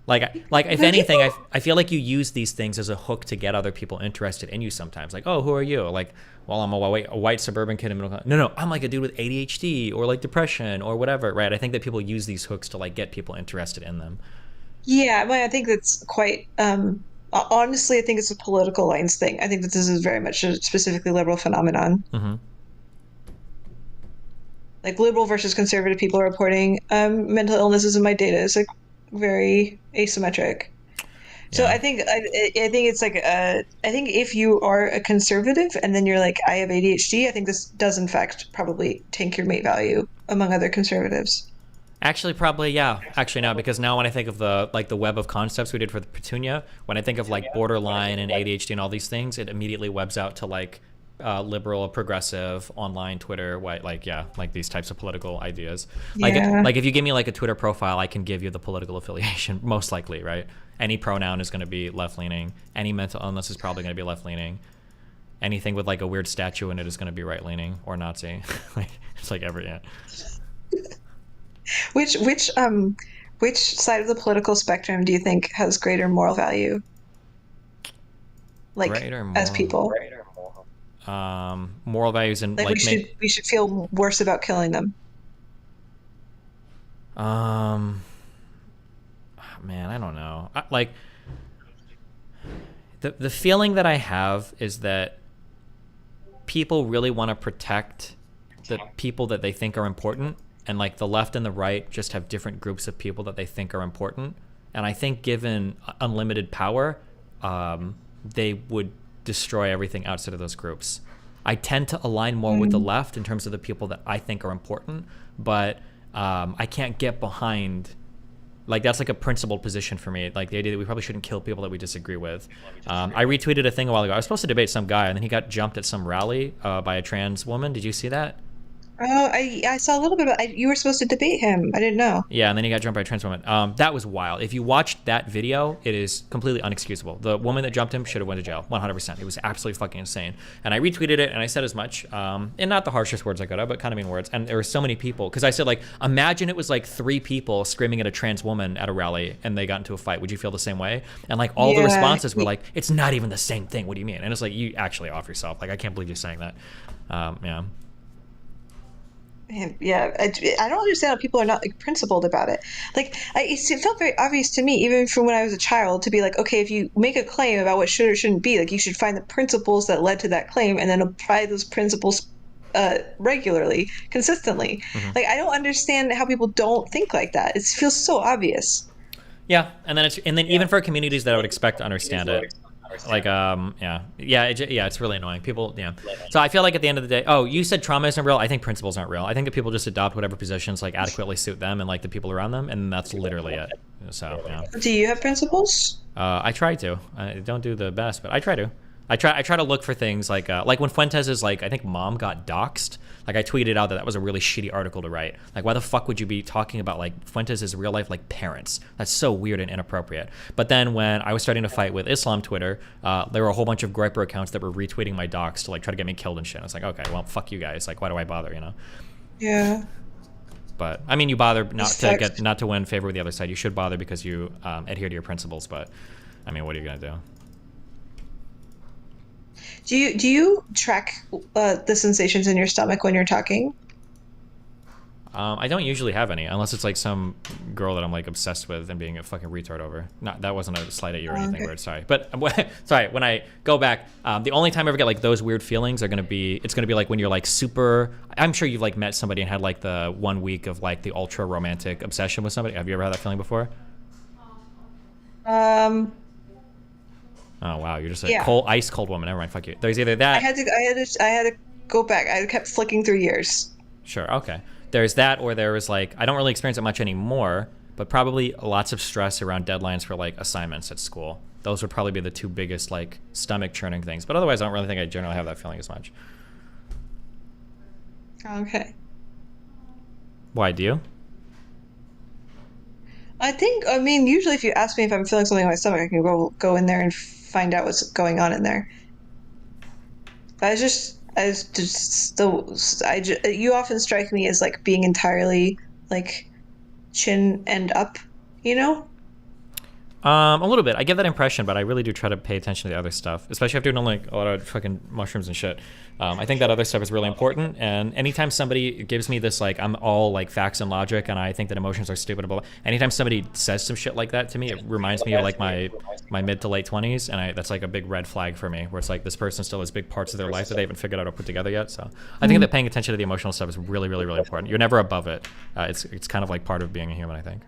Like if anything, I feel like you use these things as a hook to get other people interested in you sometimes. Like, oh, who are you? Like, well, I'm a white suburban kid in middle class. No, I'm like a dude with ADHD or like depression or whatever, right? I think that people use these hooks to like get people interested in them. Yeah, well, I think that's quite. Honestly, I think it's a political lines thing. I think that this is very much a specifically liberal phenomenon. Mm-hmm. Like liberal versus conservative people are reporting mental illnesses in my data is like very asymmetric. So I think it's like I think if you are a conservative and then you're like I have ADHD, I think this does in fact probably tank your mate value among other conservatives. Actually, probably, yeah. Actually, no, because now when I think of the web of concepts we did for the Petunia, when I think of like borderline and ADHD and all these things, it immediately webs out to like liberal, progressive, online, Twitter, like these types of political ideas. Like if you give me like a Twitter profile, I can give you the political affiliation, most likely, right? Any pronoun is going to be left-leaning. Any mental illness is probably going to be left-leaning. Anything with like a weird statue in it is going to be right-leaning or Nazi. It's like every, yeah. Which side of the political spectrum do you think has greater moral value? Like as people, moral values and like we should feel worse about killing them. Man, I don't know. Like the feeling that I have is that people really want to protect the people that they think are important. And like the left and the right just have different groups of people that they think are important. And I think given unlimited power, they would destroy everything outside of those groups. I tend to align more with the left in terms of the people that I think are important, but I can't get behind, like that's like a principled position for me. Like the idea that we probably shouldn't kill people that we disagree with. I retweeted a thing a while ago. I was supposed to debate some guy and then he got jumped at some rally by a trans woman. Did you see that? Oh, I saw a little bit of you were supposed to debate him. I didn't know. Yeah, and then he got jumped by a trans woman. That was wild. If you watched that video, it is completely unexcusable. The woman that jumped him should have went to jail, 100%. It was absolutely fucking insane. And I retweeted it, and I said as much, and not the harshest words I could have, but kind of mean words. And there were so many people, because I said, like, imagine it was like 3 people screaming at a trans woman at a rally, and they got into a fight. Would you feel the same way? And like all the responses were like, it's not even the same thing. What do you mean? And it's like, you actually off yourself. Like, I can't believe you're saying that. Yeah. Yeah, I don't understand how people are not like principled about it. Like, it felt very obvious to me, even from when I was a child, to be like, okay, if you make a claim about what should or shouldn't be, like you should find the principles that led to that claim and then apply those principles regularly, consistently. Mm-hmm. Like, I don't understand how people don't think like that. It feels so obvious. Yeah, and then even for communities that I would expect to understand it. Like it's really annoying. People, yeah. So I feel like at the end of the day, oh, you said trauma isn't real. I think principles aren't real. I think that people just adopt whatever positions like adequately suit them and like the people around them, and that's literally it. So yeah. Do you have principles? I try to. I don't do the best, but I try to. I try to look for things like when Fuentes' like I think mom got doxxed. Like I tweeted out that was a really shitty article to write. Like why the fuck would you be talking about like Fuentes' real life like parents? That's so weird and inappropriate. But then when I was starting to fight with Islam Twitter, there were a whole bunch of griper accounts that were retweeting my docs to like try to get me killed and shit. I was like, okay, well fuck you guys. Like why do I bother? You know? Yeah. But I mean, you bother not to win favor with the other side. You should bother because you adhere to your principles. But I mean, what are you gonna do? Do you track the sensations in your stomach when you're talking? I don't usually have any, unless it's like some girl that I'm like obsessed with and being a fucking retard over. Not that wasn't a slight at you or anything weird. Sorry, but sorry. When I go back, the only time I ever get like those weird feelings it's gonna be like when you're like super. I'm sure you've like met somebody and had like the 1 week of like the ultra romantic obsession with somebody. Have you ever had that feeling before? Oh wow, you're just a ice cold woman. Never mind, fuck you. There's either that. I had to go back. I kept flicking through years. Sure, okay. There's that, or there was like I don't really experience it much anymore, but probably lots of stress around deadlines for like assignments at school. Those would probably be the 2 biggest like stomach churning things. But otherwise, I don't really think I generally have that feeling as much. Okay. Why do you? I mean, usually if you ask me if I'm feeling something in my stomach, I can go in there and find out what's going on in there. But you often strike me as like being entirely like chin and up, you know? A little bit. I get that impression, but I really do try to pay attention to the other stuff, especially after doing like a lot of fucking mushrooms and shit. I think that other stuff is really important. And anytime somebody gives me this, like, I'm all like facts and logic, and I think that emotions are stupid, blah, blah, anytime somebody says some shit like that to me, it reminds me of like my mid to late 20s, and that's like a big red flag for me, where it's like this person still has big parts of their life that they haven't figured out or put together yet. So I think that paying attention to the emotional stuff is really, really, really important. You're never above it. It's kind of like part of being a human, I think.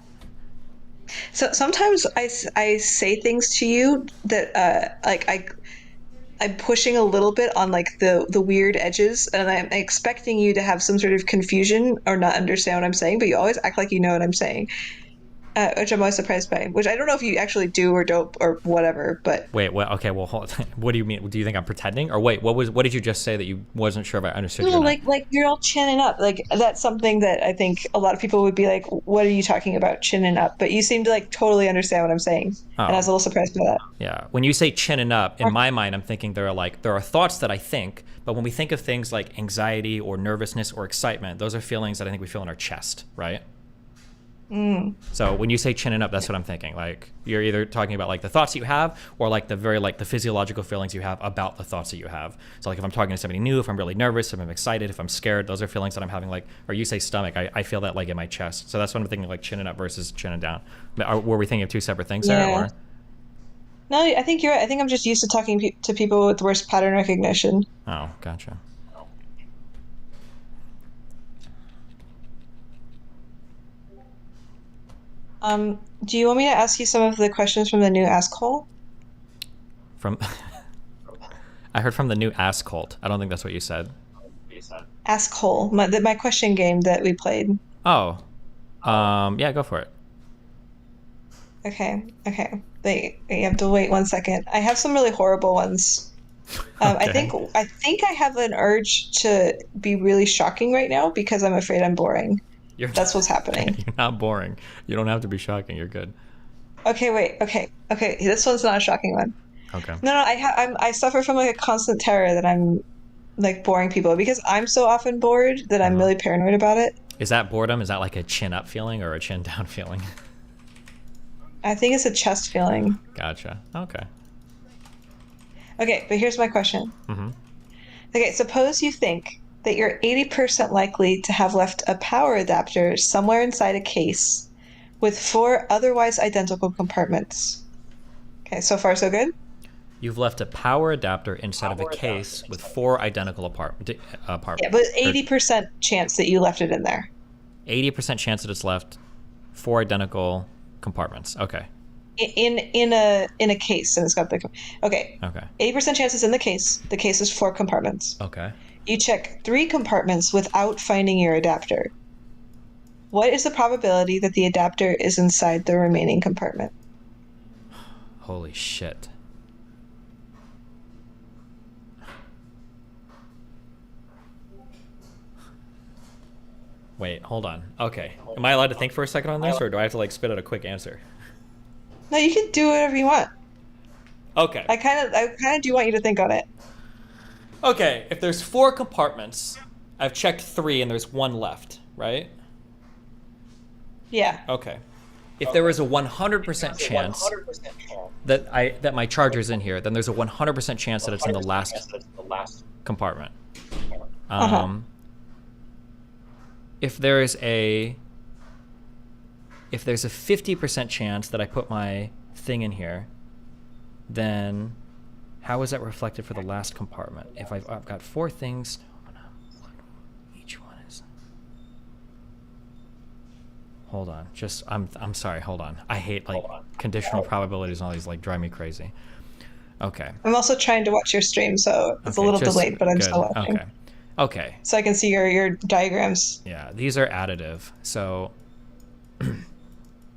So sometimes I say things to you that like I'm pushing a little bit on like the weird edges, and I'm expecting you to have some sort of confusion or not understand what I'm saying, but you always act like you know what I'm saying. Which I'm always surprised by. Which I don't know if you actually do or don't or whatever. But wait, okay, well, hold on. What do you mean? Do you think I'm pretending? Or wait, what did you just say that you wasn't sure if I understood? No, like you're all chinning up. Like that's something that I think a lot of people would be like, "What are you talking about, chinning up?" But you seem to like totally understand what I'm saying, and I was a little surprised by that. Yeah, when you say chinning up, in my mind, I'm thinking there are thoughts that I think, but when we think of things like anxiety or nervousness or excitement, those are feelings that I think we feel in our chest, right? So when you say chinning up, that's what I'm thinking. Like you're either talking about like the thoughts you have, or like the physiological feelings you have about the thoughts that you have. So like if I'm talking to somebody new, if I'm really nervous, if I'm excited, if I'm scared, those are feelings that I'm having. Like, or you say stomach, I feel that like in my chest. So that's what I'm thinking, like chinning up versus chinning down. Were we thinking of two separate things there? Or? No, I think you're right. I think I'm just used to talking to people with worse pattern recognition. Oh, gotcha. Do you want me to ask you some of the questions from the new Ask Hole? I heard from the new Ask Cult. I don't think that's what you said. Ask Hole, my question game that we played. Oh, yeah, go for it. Okay. You have to wait 1 second. I have some really horrible ones. Okay. I think I have an urge to be really shocking right now because I'm afraid I'm boring. That's what's happening. You're not boring. You don't have to be shocking. You're good. Okay, wait. Okay. This one's not a shocking one. Okay. No, I suffer from like a constant terror that I'm like boring people because I'm so often bored that I'm really paranoid about it. Is that boredom? Is that like a chin up feeling or a chin down feeling? I think it's a chest feeling. Gotcha. Okay. Okay, but here's my question. Okay, suppose you think that you're 80% likely to have left a power adapter somewhere inside a case with 4 otherwise identical compartments. Okay, so far so good? You've left a power adapter inside of a case with 4 identical apartments. Yeah, but 80% chance that you left it in there. 80% chance that it's left 4 identical compartments. Okay. In a case, and it's got the... Okay. 80% chance it's in the case. The case is 4 compartments. Okay. You check 3 compartments without finding your adapter. What is the probability that the adapter is inside the remaining compartment? Holy shit. Wait, hold on. Okay. Am I allowed to think for a second on this, or do I have to like spit out a quick answer? No, you can do whatever you want. Okay. I kind of do want you to think on it. Okay, if there's 4 compartments, I've checked 3 and there's 1 left, right? Yeah. Okay. If there is a 100% chance that my charger's in here, then there's a 100% chance that it's in the last compartment. If there's a 50% chance that I put my thing in here, then how is that reflected for the last compartment? If I've got 4 things, each one is... Hold on, I'm sorry, hold on. I hate like conditional probabilities and all these, like drive me crazy. Okay. I'm also trying to watch your stream, so it's a little delayed, but I'm still watching. Okay. So I can see your diagrams. Yeah, these are additive. So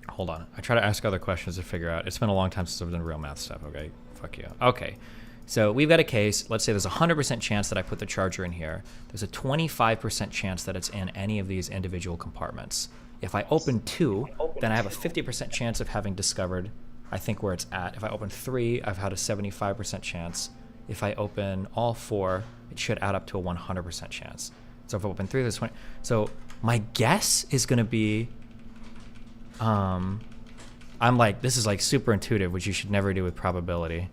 hold on. I try to ask other questions to figure out. It's been a long time since I've done real math stuff, okay? Fuck you. Okay. So we've got a case. Let's say there's a 100% chance that I put the charger in here. There's a 25% chance that it's in any of these individual compartments. If I open 2, then I have a 50% chance of having discovered, I think, where it's at. If I open 3, I've had a 75% chance. If I open all 4, it should add up to a 100% chance. So if I open 3, there's 20. So my guess is going to be, I'm I'm like, this is like super intuitive, which you should never do with probability.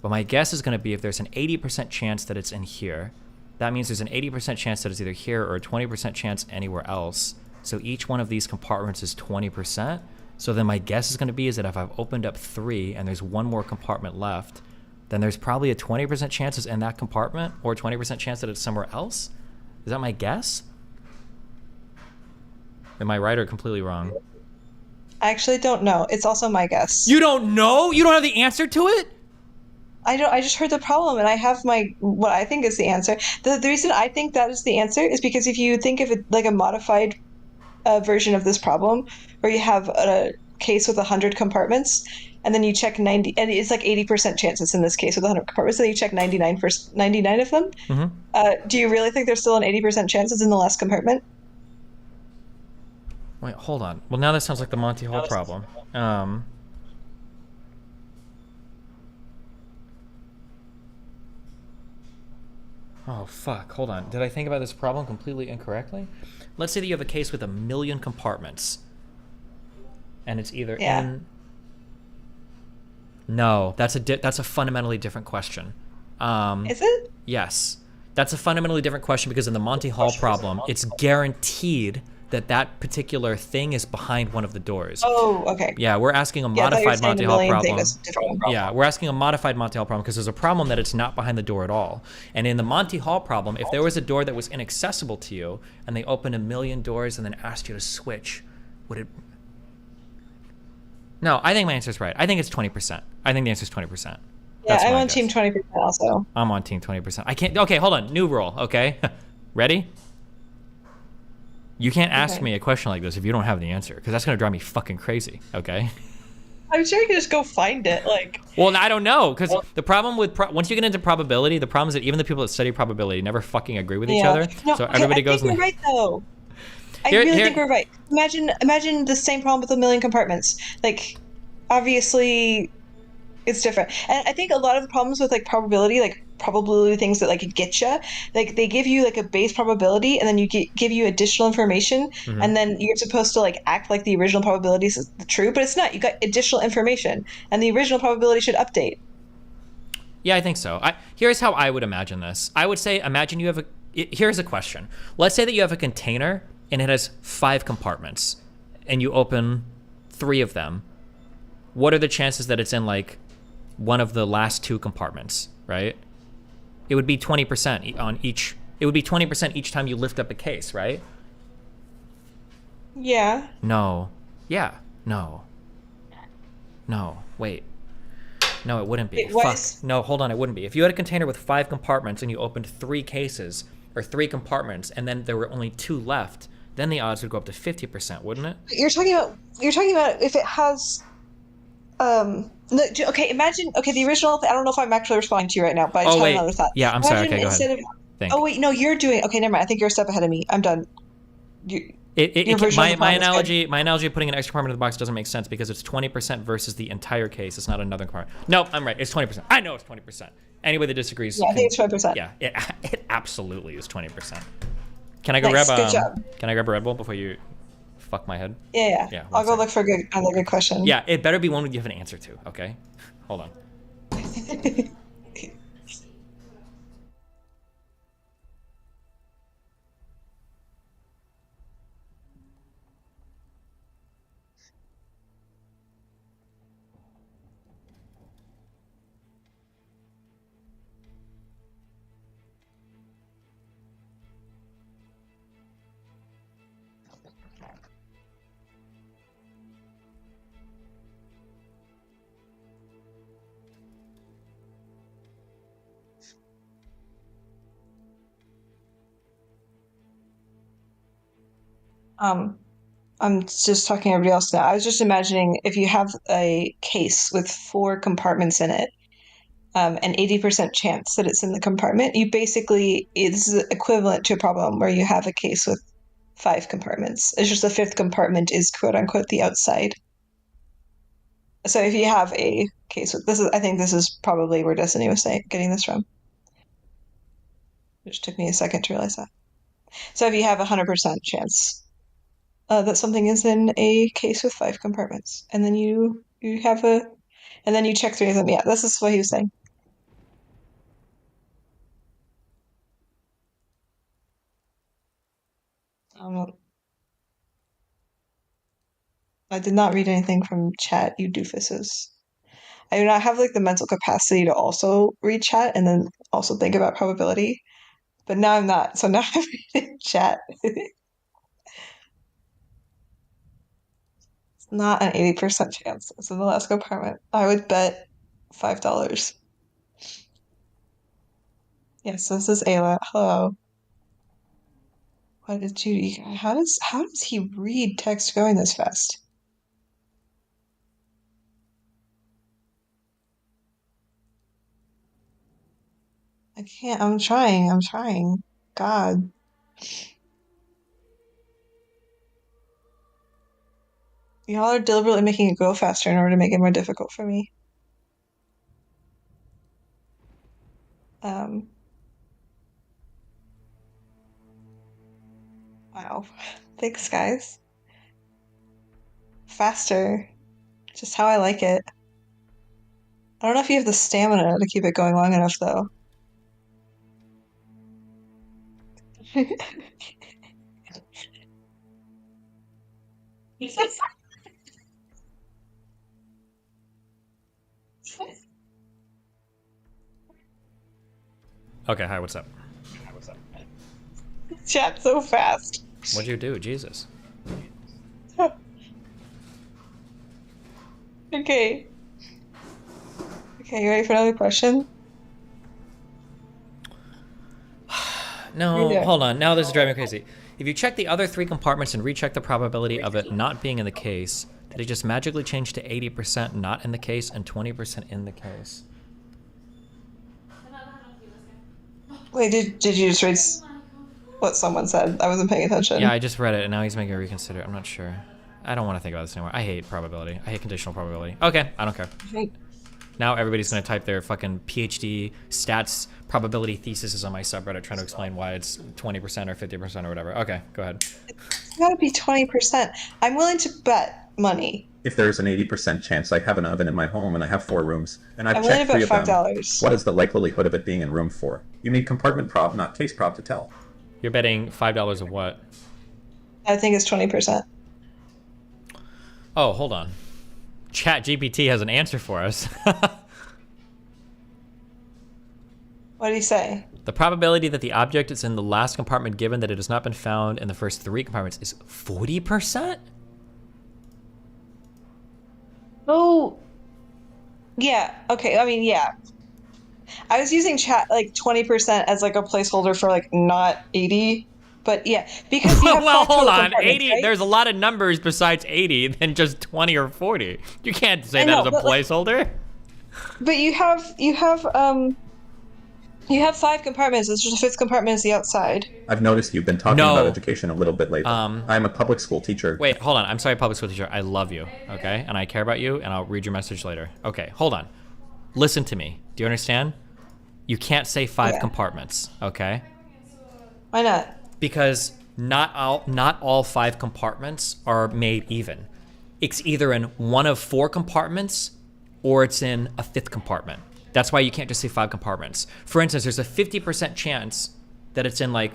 But my guess is going to be if there's an 80% chance that it's in here, that means there's an 80% chance that it's either here or a 20% chance anywhere else. So each one of these compartments is 20%. So then my guess is going to be is that if I've opened up 3 and there's one more compartment left, then there's probably a 20% chance it's in that compartment or a 20% chance that it's somewhere else. Is that my guess? Am I right or completely wrong? I actually don't know. It's also my guess. You don't know? You don't have the answer to it? I just heard the problem, and I have what I think is the answer. The reason I think that is the answer is because if you think of it like a modified version of this problem, where you have a case with 100 compartments, and then you check 90, and it's like 80% chances in this case with 100 compartments, and then you check 99 of them. Mm-hmm. Do you really think there's still an 80% chances in the last compartment? Wait, hold on. Well, now that sounds like the Monty Hall problem. Oh, fuck. Hold on. Did I think about this problem completely incorrectly? Let's say that you have a case with 1 million compartments. And it's either in... No, that's a fundamentally different question. Is it? Yes. That's a fundamentally different question because in the Monty Hall problem, it's guaranteed that particular thing is behind one of the doors. Oh, okay. Yeah, we're asking a modified Monty Hall problem. Yeah, we're asking a modified Monty Hall problem because there's a problem that it's not behind the door at all. And in the Monty Hall problem, if there was a door that was inaccessible to you and they opened 1 million doors and then asked you to switch, would it... No, I think my answer's right. I think it's 20%. I think the answer's 20%. Yeah, I'm on team 20% also. I'm on team 20%. I can't... Okay, hold on. New rule, okay? Ready? You can't ask me a question like this if you don't have the answer, because that's going to drive me fucking crazy, okay? I'm sure you can just go find it, like... Well, I don't know, because the problem with... once you get into probability, the problem is that even the people that study probability never fucking agree with each other. No, so everybody goes... I think you're right, though. I really think we're right. Imagine the same problem with 1 million compartments. Like, obviously, it's different. And I think a lot of the problems with, like, probability things that, like, get you, like, they give you, like, a base probability, and then give you additional information, and then you're supposed to, like, act like the original probability is true, but it's not. You got additional information, and the original probability should update. Yeah, I think so. Here's how I would imagine this. I would say, imagine you have here's a question. Let's say that you have a container, and it has 5 compartments, and you open 3 of them. What are the chances that it's in, like, one of the last 2 compartments, right? It would be 20% on each. It would be 20% each time you lift up a case, right? Yeah. No. Yeah. No. No. Wait. No, it wouldn't be. Fuck. No, hold on. It wouldn't be. If you had a container with 5 compartments and you opened 3 cases or 3 compartments, and then there were only 2 left, then the odds would go up to 50%, wouldn't it? You're talking about if it has. Okay, imagine. Okay, the original. I don't know if I'm actually responding to you right now, but I just had another thought. Yeah, I'm sorry. Okay, go ahead. Oh wait, no, you're doing. Okay, never mind. I think you're a step ahead of me. I'm done. My analogy of putting an extra compartment in the box doesn't make sense because it's 20% versus the entire case. It's not another compartment. No, I'm right. It's 20%. I know it's 20%. Anybody that disagrees. Yeah, I think it's 20%. Yeah, it absolutely is 20%. Can I go grab? Good job. Can I grab a Red Bull before you fuck my head? Yeah. I'll go look for another good question. Yeah, it better be one you have an answer to. Okay, hold on. I'm just talking to everybody else now. I was just imagining if you have a case with 4 compartments in it, an 80% chance that it's in the compartment, this is equivalent to a problem where you have a case with 5 compartments. It's just the 5th compartment is quote unquote the outside. So if you have a case with I think this is probably where Destiny was getting this from. Which took me a second to realize that. So if you have 100% chance that something is in a case with 5 compartments, and then you You have a, and then you check 3 of them. Yeah, this is what he was saying. I did not read anything from chat, you doofuses. I do not have like the mental capacity to also read chat and then also think about probability. But now I'm not, so now I'm reading chat. It's not an 80% chance. It's in the last compartment. I would bet $5. Yes, this is Ayla. Hello. What is Judy? How does he read text going this fast? I can't. I'm trying. God. Y'all are deliberately making it go faster in order to make it more difficult for me. Wow. Thanks, guys. Faster. Just how I like it. I don't know if you have the stamina to keep it going long enough, though. Okay, hi, what's up? Chat so fast. What'd you do? Jesus. Okay. Okay, you ready for another question? No, Yeah. hold on. Now this is driving me crazy. If you check the other 3 compartments and recheck the probability of it not being in the case, did it just magically change to 80% not in the case and 20% in the case? Wait, did you just read what someone said? I wasn't paying attention. Yeah, I just read it and now he's making me reconsider. I'm not sure. I don't want to think about this anymore. I hate probability. I hate conditional probability. Okay, I don't care. Now everybody's going to type their fucking PhD stats probability theses on my subreddit trying to explain why it's 20% or 50% or whatever. Okay, go ahead. It's gotta be 20%. I'm willing to bet money. If there's an 80% chance, I have an oven in my home and I have 4 rooms, and I've I'm willing checked to 3 bet of them. $5. What is the likelihood of it being in room 4? You need compartment prob, not case prob to tell. You're betting $5 of what? I think it's 20%. Oh, hold on. ChatGPT has an answer for us. What did he say? The probability that the object is in the last compartment given that it has not been found in the first 3 compartments is 40%? Oh, yeah. Okay. I mean, yeah. I was using chat like 20% as like a placeholder for like not 80, but yeah, because you have well, 5 hold total on. compartments, 80. right? There's a lot of numbers besides 80 than just 20 or 40. You can't say I that know, as a but, like, placeholder. But you have 5 compartments. It's just the 5th compartment is the outside. I've noticed you've been talking No. about education a little bit lately. I'm a public school teacher. Wait, hold on. I'm sorry, public school teacher. I love you, okay? And I care about you, and I'll read your message later. Okay, hold on. Listen to me. Do you understand? You can't say 5 compartments, okay? Why not? Because not all 5 compartments are made even. It's either in one of 4 compartments or it's in a 5th compartment. That's why you can't just say 5 compartments. For instance, there's a 50% chance that it's in like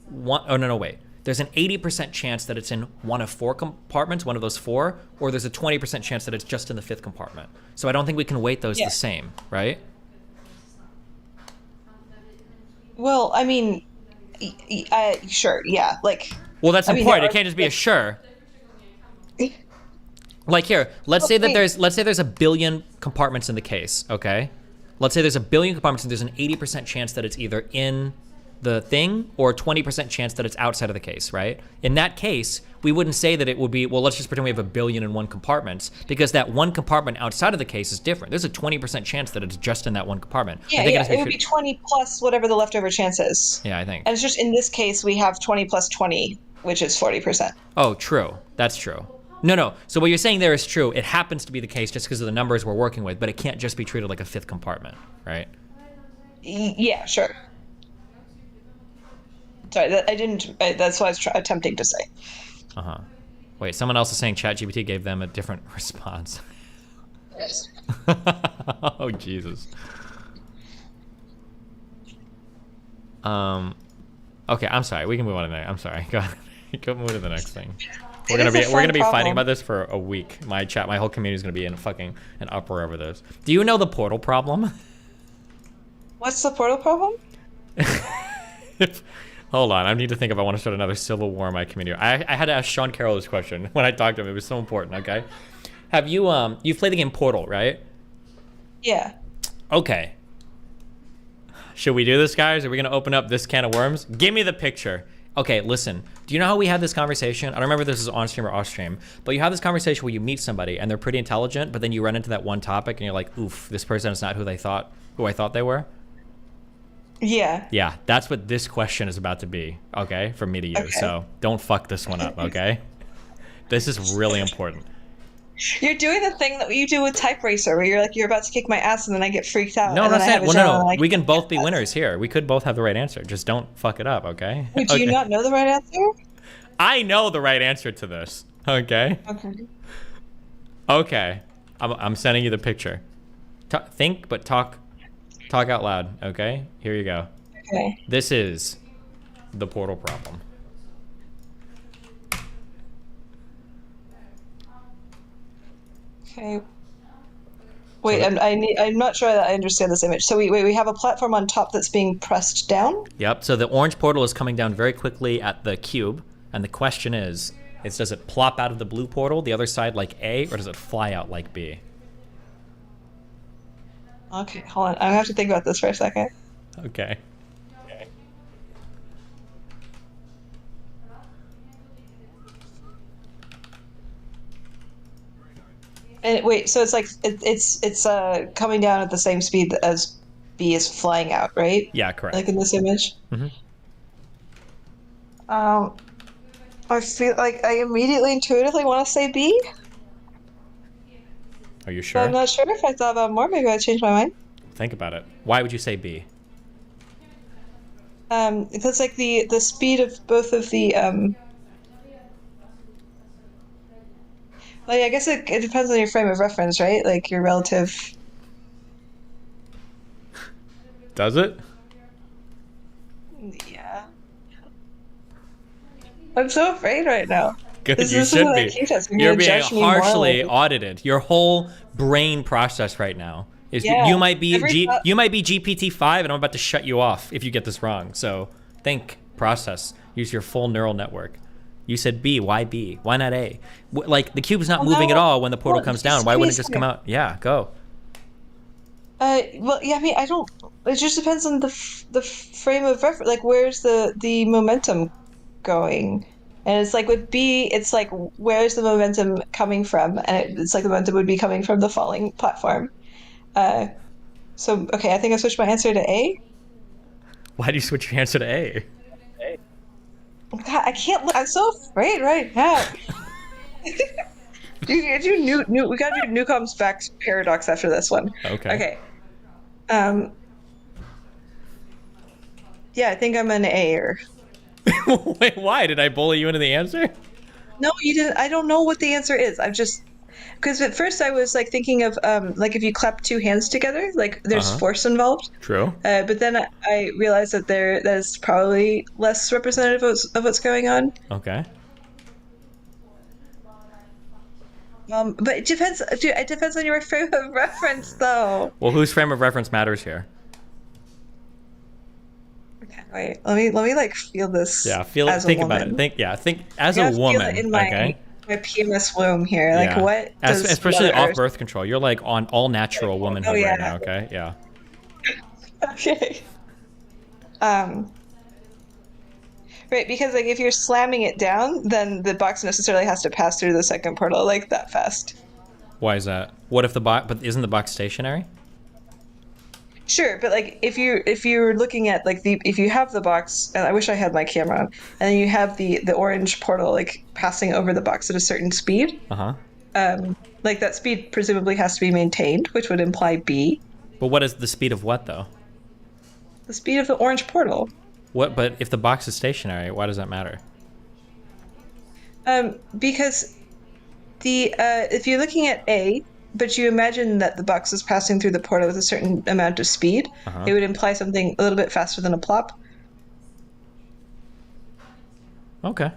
one, oh no, wait. There's an 80% chance that it's in one of 4 compartments, one of those 4, or there's a 20% chance that it's just in the 5th compartment. So I don't think we can weight those the same, right? Well, I mean, sure, yeah, like. Well, that's I mean, important. It can't just be a sure. Like here, let's say there's a billion compartments in the case, okay? Let's say there's a billion compartments and there's an 80% chance that it's either in the thing or 20% chance that it's outside of the case, right? In that case, we wouldn't say that it would be, well, let's just pretend we have 1 billion in 1 compartment, because that 1 compartment outside of the case is different. There's a 20% chance that it's just in that 1 compartment. Yeah, it would be 20 plus whatever the leftover chance is. Yeah, I think. And it's just in this case, we have 20 plus 20, which is 40%. Oh, true. That's true. No. So what you're saying there is true. It happens to be the case just because of the numbers we're working with, but it can't just be treated like a 5th compartment, right? Yeah, sure. Sorry, that's what I was attempting to say. Wait, someone else is saying ChatGPT gave them a different response. Yes. Oh Jesus. Okay, I'm sorry. We can move on to the next. I'm sorry. Go move to the next thing. We're gonna be fighting about this for a week. My whole community is gonna be in fucking an uproar over this. Do you know the portal problem? What's the portal problem? Hold on, I need to think if I want to start another civil war in my community. I had to ask Sean Carroll this question when I talked to him. It was so important. Okay, have you you've played the game Portal, right? Yeah. Okay. Should we do this, guys? Are we gonna open up this can of worms? Give me the picture. Okay, listen. Do you know how we had this conversation? I don't remember if this is on stream or off stream, but you have this conversation where you meet somebody and they're pretty intelligent, but then you run into that one topic and you're like, oof, this person is not who I thought they were. Yeah. Yeah, that's what this question is about to be, okay, from me to you. Okay. So don't fuck this one up, okay? This is really important. You're doing the thing that you do with Type Racer, where you're like, you're about to kick my ass, and then I get freaked out. No, and I'm not then I saying. have a Well, gel, no. and We can both be winners here. We could both have the right answer. Just don't fuck it up, okay? Wait, do you not know the right answer? I know the right answer to this, okay? Okay. Okay. I'm sending you the picture. Think, but talk out loud, okay? Here you go. Okay. This is the portal problem. Okay. Wait, I'm not sure that I understand this image. So we have a platform on top that's being pressed down? Yep, so the orange portal is coming down very quickly at the cube, and the question is does it plop out of the blue portal, the other side like A, or does it fly out like B? Okay, hold on. I have to think about this for a second. Okay. And wait, so it's like it's coming down at the same speed as B is flying out, right? Yeah, correct. Like in this image. Mm-hmm. I feel like I immediately intuitively want to say B. Are you sure? But I'm not sure. If I thought about it more, maybe I'd change my mind. Think about it. Why would you say B? Because like the speed of both of the Well, yeah, I guess it depends on your frame of reference, right? Like your relative. Does it? Yeah. I'm so afraid right now. Good, This you is should what I be. keep us. You're You're gonna being judge me harshly morally. audited. Your whole brain process right now is Yeah, you might be every thought- you might be GPT-5, and I'm about to shut you off if you get this wrong. So think, process, use your full neural network. You said B. Why B? Why not A? Like the cube's not Well, moving no. at all when the portal Well, comes just down. Why give me wouldn't a it just come second. out? Yeah, go. Well, yeah, I mean, I don't. It just depends on the frame of reference. Like, where's the momentum going? And it's like with B, it's like where's the momentum coming from? And it's like the momentum would be coming from the falling platform. So okay, I think I switched my answer to A. Why do you switch your answer to A? God, I can't. I'm so afraid right now. We gotta do Newcomb's back paradox after this one. Okay. Okay. Yeah, I think I'm an A-er. Wait, why? Did I bully you into the answer? No, you didn't. I don't know what the answer is. I'm just because at first I was like thinking of like if you clap two hands together, like there's force involved. True. But then I realized that that is probably less representative of what's going on. Okay. But it depends. It depends on your frame of reference, though. Well, whose frame of reference matters here? Okay, wait. Let me like feel this. Yeah, think about it. Think as I a gotta woman. feel it in my, Okay. my PMS womb here. Like Yeah. what? Does Especially Mother off Earth- birth control. You're like on all natural womanhood yeah. right now. Okay. Yeah. Okay. Right, because like if you're slamming it down, then the box necessarily has to pass through the second portal like that fast. Why is that? What if the box? But isn't the box stationary? Sure, but like if you're looking at like if you have the box, and I wish I had my camera on, and then you have the orange portal like passing over the box at a certain speed. Like that speed presumably has to be maintained, which would imply B. But what is the speed of what though? The speed of the orange portal. What? But if the box is stationary, why does that matter? Because if you're looking at A, but you imagine that the box is passing through the portal with a certain amount of speed. Uh-huh. It would imply something a little bit faster than a plop. Okay.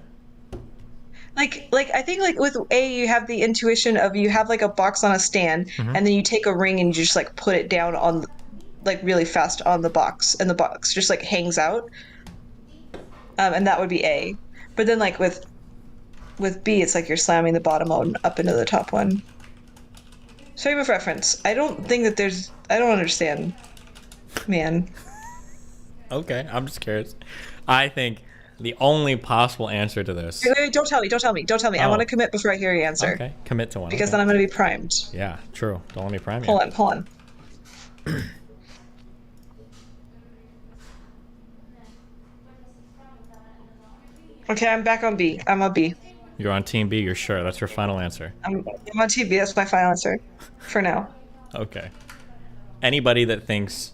Like I think like with A, you have the intuition of you have like a box on a stand, Mhm. and then you take a ring and you just like put it down on, like really fast on the box, and the box just like hangs out. And that would be A. But then like with B, it's like you're slamming the bottom one up into the top one. Frame of reference. I don't think that there's. I don't understand, man. Okay, I'm just curious. I think the only possible answer to this. Wait, don't tell me. I Oh. want to commit before I hear your answer. Okay, commit to one. Because okay. then I'm going to be primed. Yeah, true. Don't let me prime you. Hold on. Okay, I'm back on B. I'm on B. You're on team B, you're sure? That's your final answer. I'm on team B. That's my final answer for now. Okay. Anybody that thinks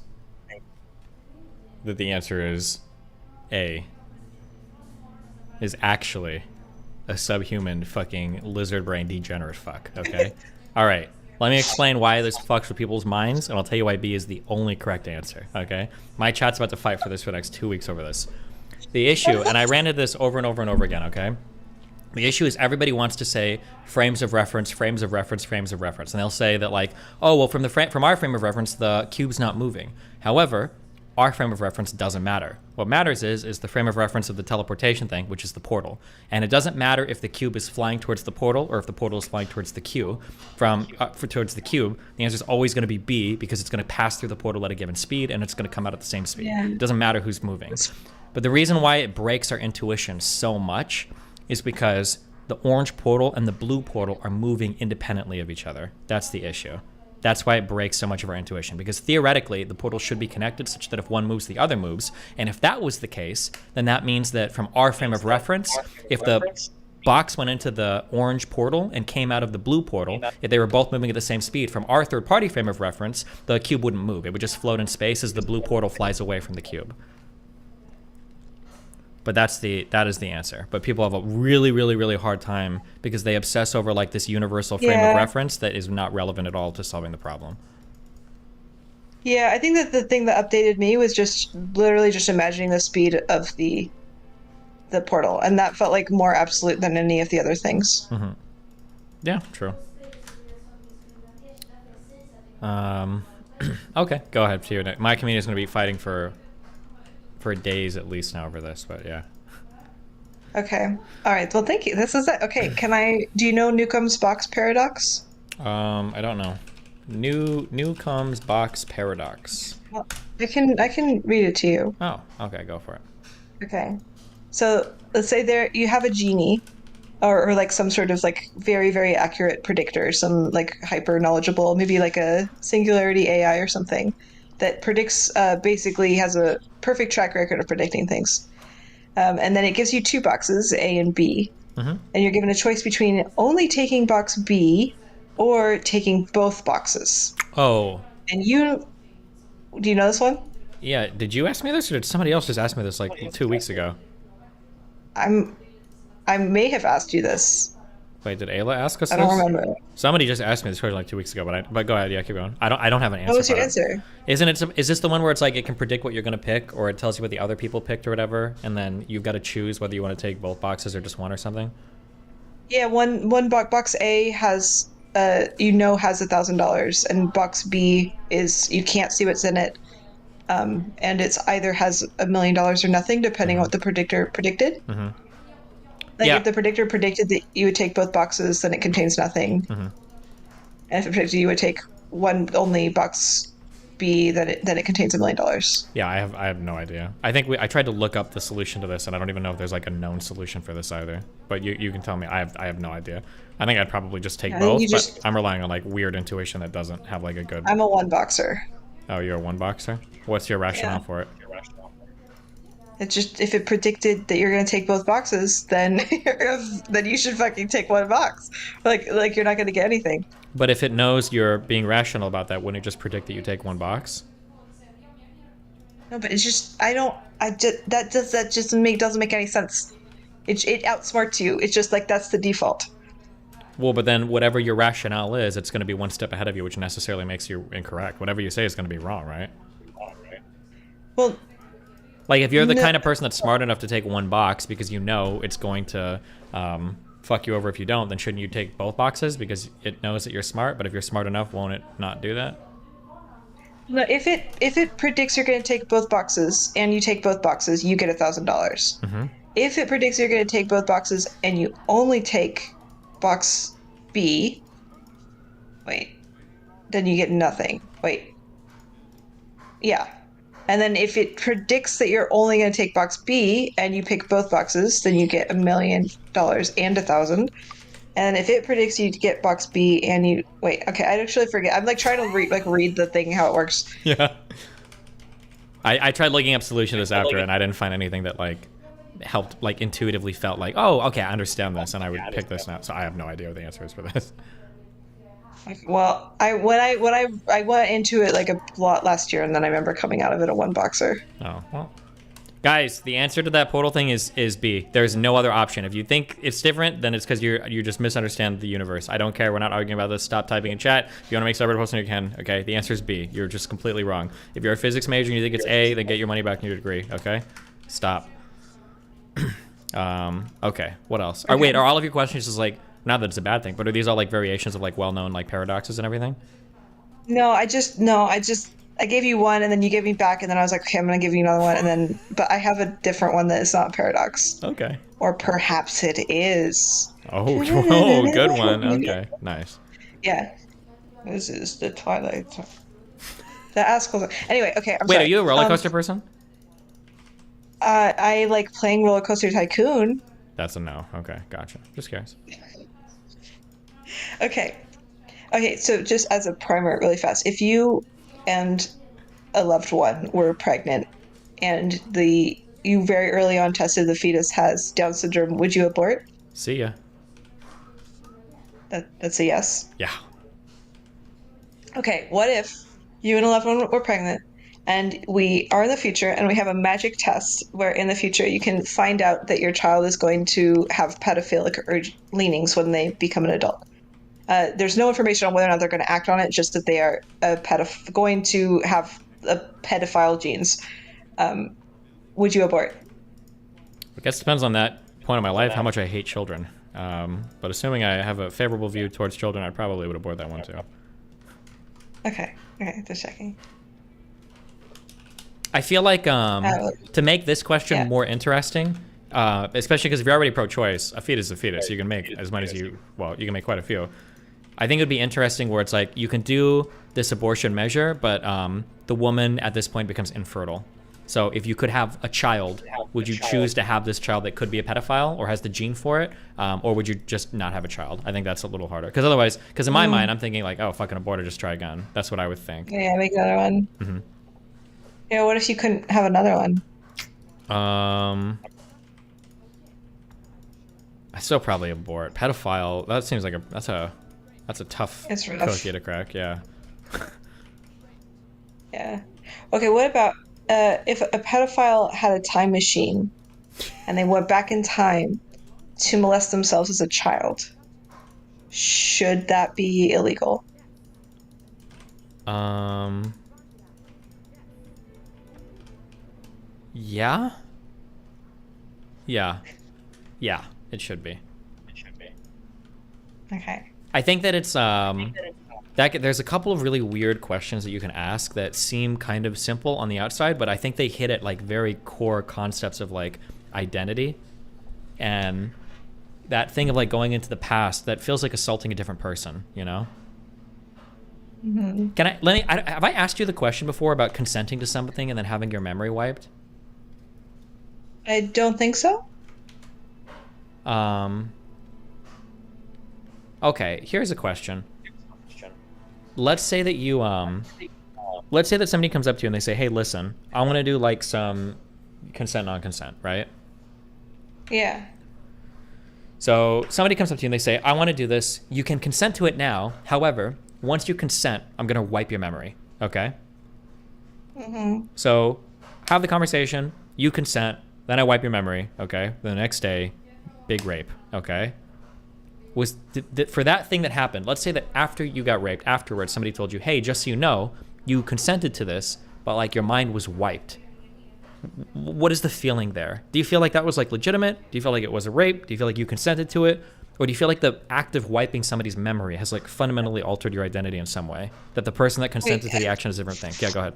that the answer is A is actually a subhuman fucking lizard brain degenerate fuck, okay? All right. Let me explain why this fucks with people's minds, and I'll tell you why B is the only correct answer, okay? My chat's about to fight for this for the next 2 weeks over this. The issue, and I ran into this over and over and over again, okay? The issue is everybody wants to say frames of reference, frames of reference, frames of reference. And they'll say that like, oh, well, from our frame of reference, the cube's not moving. However, our frame of reference doesn't matter. What matters is the frame of reference of the teleportation thing, which is the portal. And it doesn't matter if the cube is flying towards the portal or if the portal is flying towards the cube. Towards the cube, the answer is always going to be B because it's going to pass through the portal at a given speed and it's going to come out at the same speed. Yeah. It doesn't matter who's moving. But the reason why it breaks our intuition so much is because the orange portal and the blue portal are moving independently of each other. That's the issue. That's why it breaks so much of our intuition, because theoretically the portal should be connected such that if one moves, the other moves. And if that was the case, then that means that from our frame of reference, if the box went into the orange portal and came out of the blue portal, if they were both moving at the same speed, from our third-party frame of reference, the cube wouldn't move. It would just float in space as the blue portal flies away from the cube. But that is the answer. But people have a really, really, really hard time because they obsess over like this universal frame of reference that is not relevant at all to solving the problem. Yeah, I think that the thing that updated me was just literally just imagining the speed of the portal, and that felt like more absolute than any of the other things. Mm-hmm. Yeah, true. Okay, go ahead. My community is going to be fighting for days at least now over this, but yeah. Okay. All right. Well, thank you. This is it. Okay. Do you know Newcomb's box paradox? I don't know. Newcomb's box paradox. Well, I can read it to you. Oh, okay. Go for it. Okay. So let's say there you have a genie, or like some sort of like very, very accurate predictor, some like hyper knowledgeable, maybe like a singularity AI or something that predicts, basically has a perfect track record of predicting things. And then it gives you two boxes, A and B. Mm-hmm. And you're given a choice between only taking box B or taking both boxes. Oh. And do you know this one? Yeah, did you ask me this or did somebody else just ask me this like 2 weeks ago? I may have asked you this. Wait, did Ayla ask us I this? don't remember. Somebody just asked me this question like 2 weeks ago, but go ahead, yeah, keep going. I don't have an answer. What was your for it. answer? Is this the one where it's like it can predict what you're gonna pick, or it tells you what the other people picked or whatever, and then you've got to choose whether you want to take both boxes or just one or something? Yeah, one box A has has $1,000, and box B is you can't see what's in it, and it's either has $1 million or nothing, depending on what the predictor predicted. Mm-hmm. Like Yeah. if the predictor predicted that you would take both boxes, then it contains nothing. Mm-hmm. And if it predicted you would take only box B, then it contains $1 million. Yeah, I have no idea. I think I tried to look up the solution to this, and I don't even know if there's like a known solution for this either. But you can tell me. I have no idea. I think I'd probably just take Yeah, I think both, you but just- I'm relying on like weird intuition that doesn't have like a good. I'm a one boxer. Oh, you're a one boxer? What's your rationale for it? It's just if it predicted that you're gonna take both boxes, then then you should fucking take one box. Like you're not gonna get anything. But if it knows you're being rational about that, wouldn't it just predict that you take one box? No, but it's just that doesn't make any sense. It outsmarts you. It's just like that's the default. Well, but then whatever your rationale is, it's going to be one step ahead of you, which necessarily makes you incorrect. Whatever you say is going to be wrong, right? Well, like if you're the kind of person that's smart enough to take one box because you know it's going to fuck you over if you don't, then shouldn't you take both boxes because it knows that you're smart? But if you're smart enough, won't it not do that? No, if it predicts you're going to take both boxes and you take both boxes, you get $1,000. Mm-hmm. If it predicts you're going to take both boxes and you only take box B, then you get nothing. Yeah. And then if it predicts that you're only going to take box B and you pick both boxes, then you get $1 million and 1,000. And if it predicts you to get box B and you okay, I actually forget. I'm like trying to read the thing how it works. Yeah. I tried looking up solution to this after, and I didn't find anything that like helped, like intuitively felt like, oh, okay, I understand this, and I would pick this now. So I have no idea what the answer is for this. Well, I went into it like a lot last year, and then I remember coming out of it a one boxer. Oh well. Guys, the answer to that portal thing is B. There's no other option. If you think it's different, then it's because you just misunderstand the universe. I don't care. We're not arguing about this. Stop typing in chat. If you want to make Cyber posting, you can. Okay. The answer is B. You're just completely wrong. If you're a physics major and you think it's A, then get your money back in your degree. Okay. Stop. Okay. What else? Okay. Are all of your questions just like, not that it's a bad thing, but are these all like variations of like well-known like paradoxes and everything? I gave you one and then you gave me back and then I was like, okay, I'm going to give you another one. And then, but I have a different one that is not a paradox. Okay. Or perhaps it is. Oh, good one. Okay. Nice. Yeah. This is the Twilight. The Ascals. Anyway, okay. Wait, are you a roller coaster person? I like playing Roller Coaster Tycoon. That's a no. Okay. Gotcha. Just curious. Okay, so just as a primer really fast, if you and a loved one were pregnant and you very early on tested the fetus has Down syndrome, would you abort? See ya. That's a yes? Yeah. Okay, what if you and a loved one were pregnant and we are in the future and we have a magic test where in the future you can find out that your child is going to have pedophilic leanings when they become an adult? There's no information on whether or not they're going to act on it, just that they are going to have pedophile genes. Would you abort? I guess it depends on that point of my life, how much I hate children. But assuming I have a favorable view towards children, I probably would abort that one too. Okay, just checking. I feel like to make this question more interesting, especially because if you're already pro-choice, a fetus is a fetus. You can make as many as you can make quite a few. I think it would be interesting where it's like you can do this abortion measure, but the woman at this point becomes infertile. So if you could have a child, would you choose to have this child that could be a pedophile or has the gene for it? Or would you just not have a child? I think that's a little harder. Because in my mind, I'm thinking like, oh, fucking abort or just try again. That's what I would think. Yeah, make another one. Mm-hmm. Yeah, what if you couldn't have another one? I still probably abort. Pedophile, that seems like that's a tough cookie to crack, yeah. Yeah. Okay, what about if a pedophile had a time machine and they went back in time to molest themselves as a child? Should that be illegal? Yeah. Yeah, it should be. Okay. I think that it's there's a couple of really weird questions that you can ask that seem kind of simple on the outside, but I think they hit at like very core concepts of like identity and that thing of like going into the past that feels like assaulting a different person, you know? Mm-hmm. Have I asked you the question before about consenting to something and then having your memory wiped? I don't think so. Okay, here's a question. Let's say that you let's say that somebody comes up to you and they say, "Hey, listen, I want to do like some consent non-consent, right?" Yeah. So somebody comes up to you and they say, "I want to do this. You can consent to it now. However, once you consent, I'm going to wipe your memory." Okay? Mm-hmm. So, have the conversation, you consent, then I wipe your memory, okay? The next day, big rape, okay? was for that thing that happened. Let's say that after you got raped, afterwards, somebody told you, hey, just so you know, you consented to this, but like your mind was wiped. What is the feeling there? Do you feel like that was like legitimate? Do you feel like it was a rape? Do you feel like you consented to it? Or do you feel like the act of wiping somebody's memory has like fundamentally altered your identity in some way? That the person that consented to the action is a different thing? Yeah, go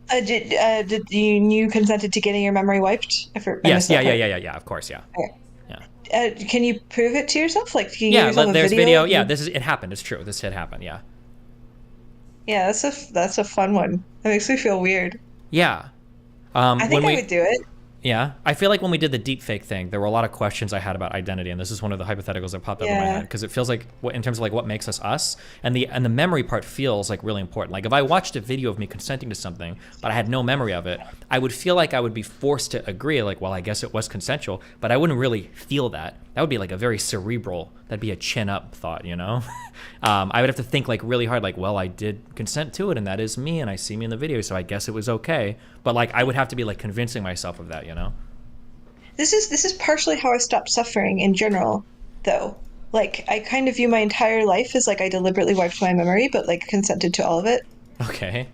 ahead. Did you consented to getting your memory wiped? Yes, yeah, of course, yeah. Okay. Yeah. Can you prove it to yourself? Like, can you yeah, give yourself there's a video? Yeah, it happened. It's true. This did happen. Yeah. Yeah, that's a fun one. That makes me feel weird. Yeah. I think I would do it. Yeah, I feel like when we did the deepfake thing, there were a lot of questions I had about identity, and this is one of the hypotheticals that popped up in my head because it feels like, in terms of like what makes us us, and the memory part feels like really important. Like if I watched a video of me consenting to something, but I had no memory of it, I would feel like I would be forced to agree. Like, well, I guess it was consensual, but I wouldn't really feel that. That would be like a very cerebral. That'd be a chin up thought, you know. I would have to think like really hard. Like, well, I did consent to it, and that is me, and I see me in the video, so I guess it was okay. But like, I would have to be like convincing myself of that, you know. This is partially how I stopped suffering in general, though. Like, I kind of view my entire life as like I deliberately wiped my memory, but like consented to all of it. Okay.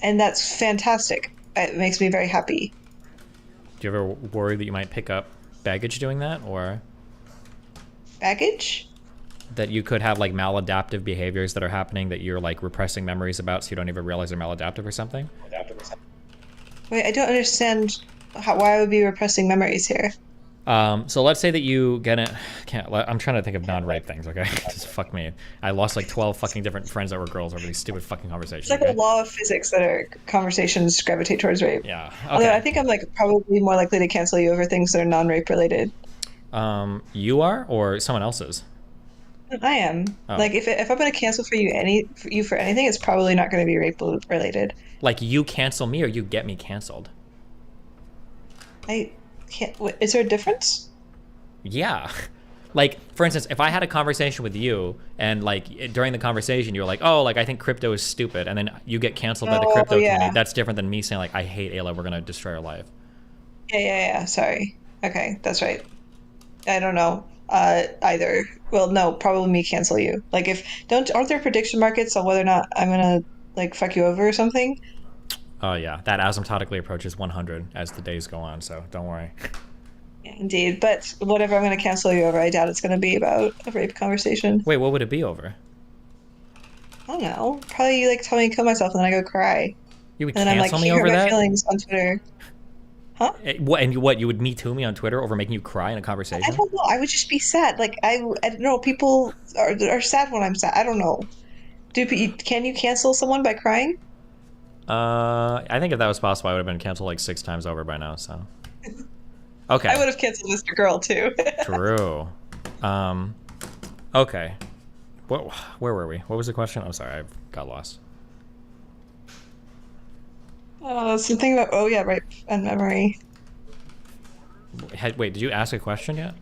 And that's fantastic. It makes me very happy. Do you ever worry that you might pick up baggage doing that, or baggage? That you could have like maladaptive behaviors that are happening that you're like repressing memories about, so you don't even realize they're maladaptive or something? Wait, I don't understand why I would be repressing memories here. So let's say that you get it. I'm trying to think of non-rape things. Okay, just fuck me. I lost like 12 fucking different friends that were girls over these stupid fucking conversations. It's like a law of physics that our conversations gravitate towards rape. Yeah. Okay. Although I think I'm like probably more likely to cancel you over things that are non-rape related. You are, or someone else's? I am. Oh. Like if I'm going to cancel for you for anything, it's probably not going to be rape related. Like you cancel me, or you get me canceled? I can't. Is there a difference? Yeah. Like, for instance, if I had a conversation with you and like during the conversation you were like, oh, like I think crypto is stupid, and then you get canceled by the crypto community, that's different than me saying like, I hate Ayla, we're gonna destroy her life. Yeah. Sorry. Okay, that's right. I don't know either. Well, no, probably me cancel you. Like aren't there prediction markets on whether or not I'm gonna like fuck you over or something? Oh yeah, that asymptotically approaches 100 as the days go on, so don't worry. Yeah, indeed, but whatever I'm going to cancel you over, I doubt it's going to be about a rape conversation. Wait, what would it be over? I don't know. Probably you like tell me to kill myself and then I go cry. You would and then cancel I'm like, me you hurt over my that? feelings on Twitter. Huh? What you would Me Too me on Twitter over making you cry in a conversation? I don't know. I would just be sad. Like I don't know. People are sad when I'm sad. I don't know. Can you cancel someone by crying? I think if that was possible, I would have been canceled like 6 times over by now. So, okay. I would have canceled Mr. Girl too. True. Okay. Where were we? What was the question? I'm sorry, I got lost. Something about rape and memory. Wait, did you ask a question yet?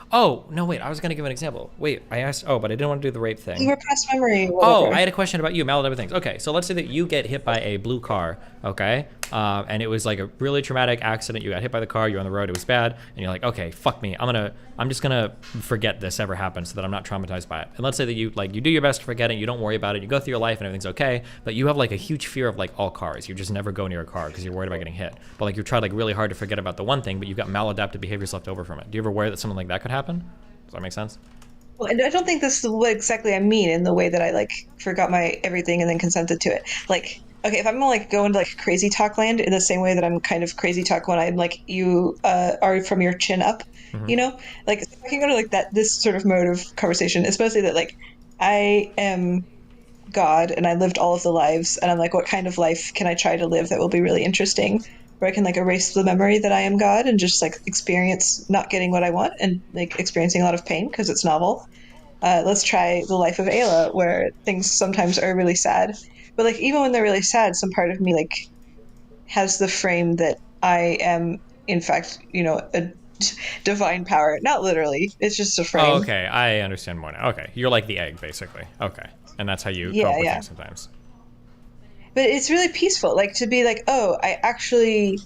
Oh, no, wait, I was going to give an example. Wait, I asked, but I didn't want to do the rape thing. You repressed memory. Whatever. Oh, I had a question about you, maladaptive things. Okay, so let's say that you get hit by a blue car, okay? And it was like a really traumatic accident. You got hit by the car, you're on the road, it was bad, and you're like, okay, fuck me. I'm just gonna forget this ever happened so that I'm not traumatized by it. And let's say that you do your best to forget it, you don't worry about it, you go through your life and everything's okay, but you have like a huge fear of like all cars. You just never go near a car because you're worried about getting hit. But like you tried like really hard to forget about the one thing, but you've got maladaptive behaviors left over from it. Do you ever worry that something like that could happen? Does that make sense? Well, I don't think this is what exactly I mean in the way that I like forgot my everything and then consented to it. Like, okay, if I'm gonna like go into like crazy talk land in the same way that I'm kind of crazy talk when I'm like you are from your chin up, you know, like if I can go to like this sort of mode of conversation, especially that like I am God and I lived all of the lives and I'm like, what kind of life can I try to live that will be really interesting? Where I can like erase the memory that I am God and just like experience not getting what I want and like experiencing a lot of pain because it's novel. Let's try the life of Ayla, where things sometimes are really sad, but like even when they're really sad, some part of me like has the frame that I am in fact, you know, a divine power. Not literally, it's just a frame. Oh, okay, I understand more now. Okay, you're like the egg basically. Okay, and that's how you cope with things sometimes. But it's really peaceful, like to be like, oh, I actually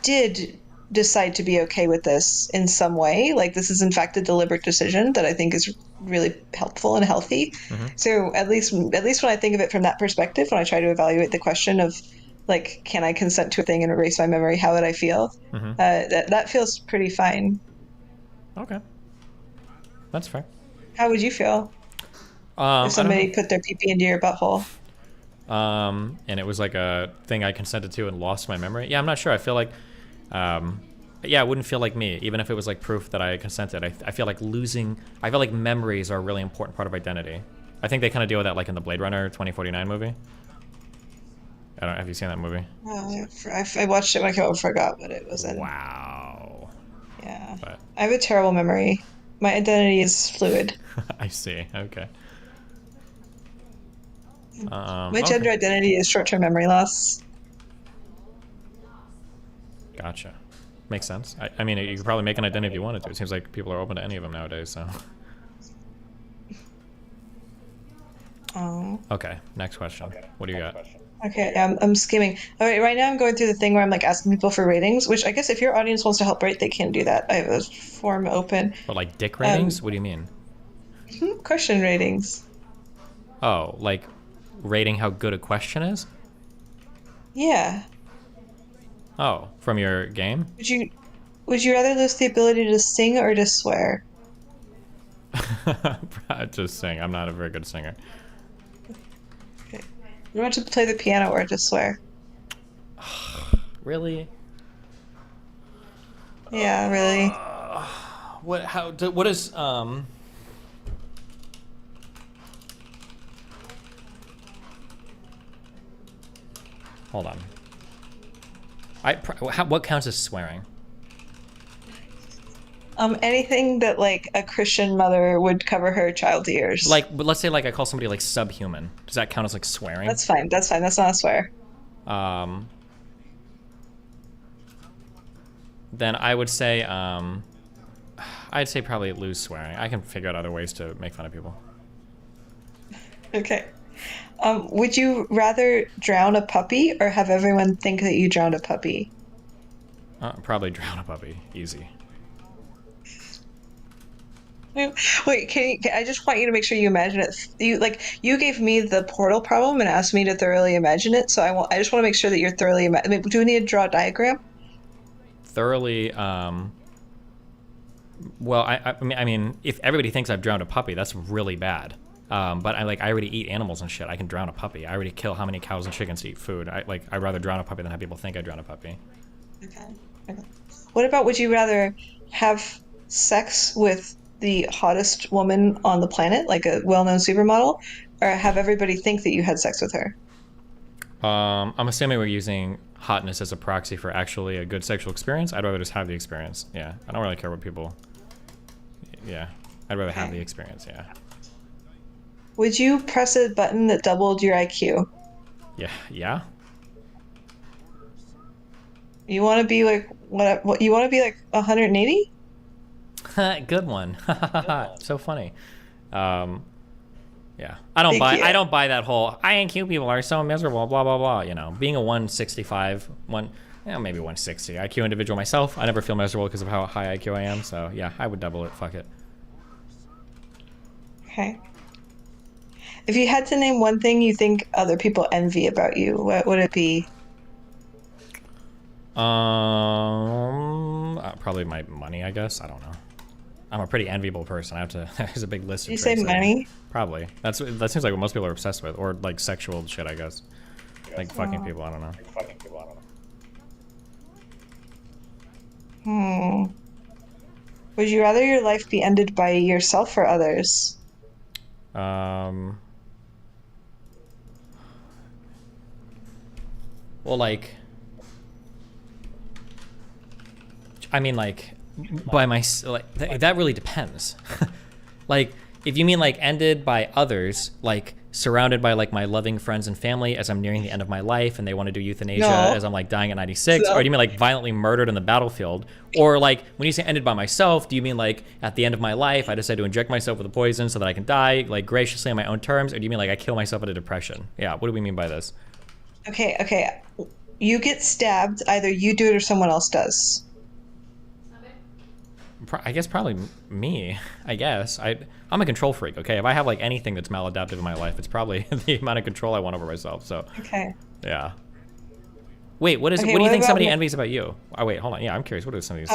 did decide to be okay with this in some way. Like this is in fact a deliberate decision that I think is really helpful and healthy. So at least when I think of it from that perspective, when I try to evaluate the question of like, can I consent to a thing and erase my memory? How would I feel? That feels pretty fine. Okay, that's fair. How would you feel if somebody put their pee-pee into your butthole? And it was like a thing I consented to and lost my memory. Yeah, I'm not sure. I feel like, yeah, it wouldn't feel like me, even if it was like proof that I consented. I feel like I feel like memories are a really important part of identity. I think they kind of deal with that like in the Blade Runner 2049 movie. Have you seen that movie? I watched it when I came home and forgot what it was in. Wow. Yeah. But I have a terrible memory. My identity is fluid. I see. Okay. My gender identity is short-term memory loss. Gotcha. Makes sense. I mean, you could probably make an identity if you wanted to. It seems like people are open to any of them nowadays, so. Oh. Okay, next question. What do you got? Okay, I'm skimming. All right, right now I'm going through the thing where I'm like asking people for ratings, which I guess if your audience wants to help rate, they can do that. I have a form open. But like dick ratings? What do you mean? Question ratings. Oh, like rating how good a question is? Yeah. Oh, from your game? Would you rather lose the ability to sing or to swear? Just sing. I'm not a very good singer. Okay. You want to play the piano or to swear? Really? Yeah, really. What is Hold on. What counts as swearing? Anything that like a Christian mother would cover her child's ears. Like, but let's say like I call somebody like subhuman. Does that count as like swearing? That's fine. That's fine. That's not a swear. Then I would say I'd say probably lose swearing. I can figure out other ways to make fun of people. Okay. Would you rather drown a puppy or have everyone think that you drowned a puppy? Probably drown a puppy. Easy. Wait, I just want you to make sure you imagine it. You gave me the portal problem and asked me to thoroughly imagine it. So I just want to make sure that you're thoroughly. Do we need to draw a diagram? Thoroughly. Well, I mean, if everybody thinks I've drowned a puppy, that's really bad. But I already eat animals and shit. I can drown a puppy. I already kill how many cows and chickens to eat food. I'd rather drown a puppy than have people think I drown a puppy. Okay. What about would you rather have sex with the hottest woman on the planet, like a well-known supermodel, or have everybody think that you had sex with her? I'm assuming we're using hotness as a proxy for actually a good sexual experience. I'd rather just have the experience. Yeah, I don't really care what people. Yeah, I'd rather have the experience. Yeah. Would you press a button that doubled your IQ? Yeah. Yeah. You want to be like what? You want to be like 180? Good one. So funny. Yeah. I don't buy that whole IQ people are so miserable, blah blah blah, you know. Being a 165, maybe 160 IQ individual myself, I never feel miserable because of how high IQ I am, so yeah, I would double it. Fuck it. Okay. If you had to name one thing you think other people envy about you, what would it be? Probably my money, I guess. I don't know. I'm a pretty enviable person. I have to. There's a big list. You say money? Probably. That seems like what most people are obsessed with, or like sexual shit, I guess. Like fucking people. I don't know. Would you rather your life be ended by yourself or others? Well, like, I mean, like, by my, like, that really depends. Like, if you mean like ended by others, like surrounded by like my loving friends and family as I'm nearing the end of my life and they want to do euthanasia as I'm like dying at 96, or do you mean like violently murdered on the battlefield? Or like when you say ended by myself, do you mean like at the end of my life I decide to inject myself with a poison so that I can die like graciously on my own terms, or do you mean like I kill myself out of depression? Yeah, what do we mean by this? Okay. You get stabbed, either you do it or someone else does. I guess probably me. I guess I'm a control freak. Okay, if I have like anything that's maladaptive in my life, it's probably the amount of control I want over myself. So Okay. yeah. Wait, what is? Okay, what do you think about somebody me? envies about you? Oh wait, hold on. Yeah, I'm curious. What are some of these?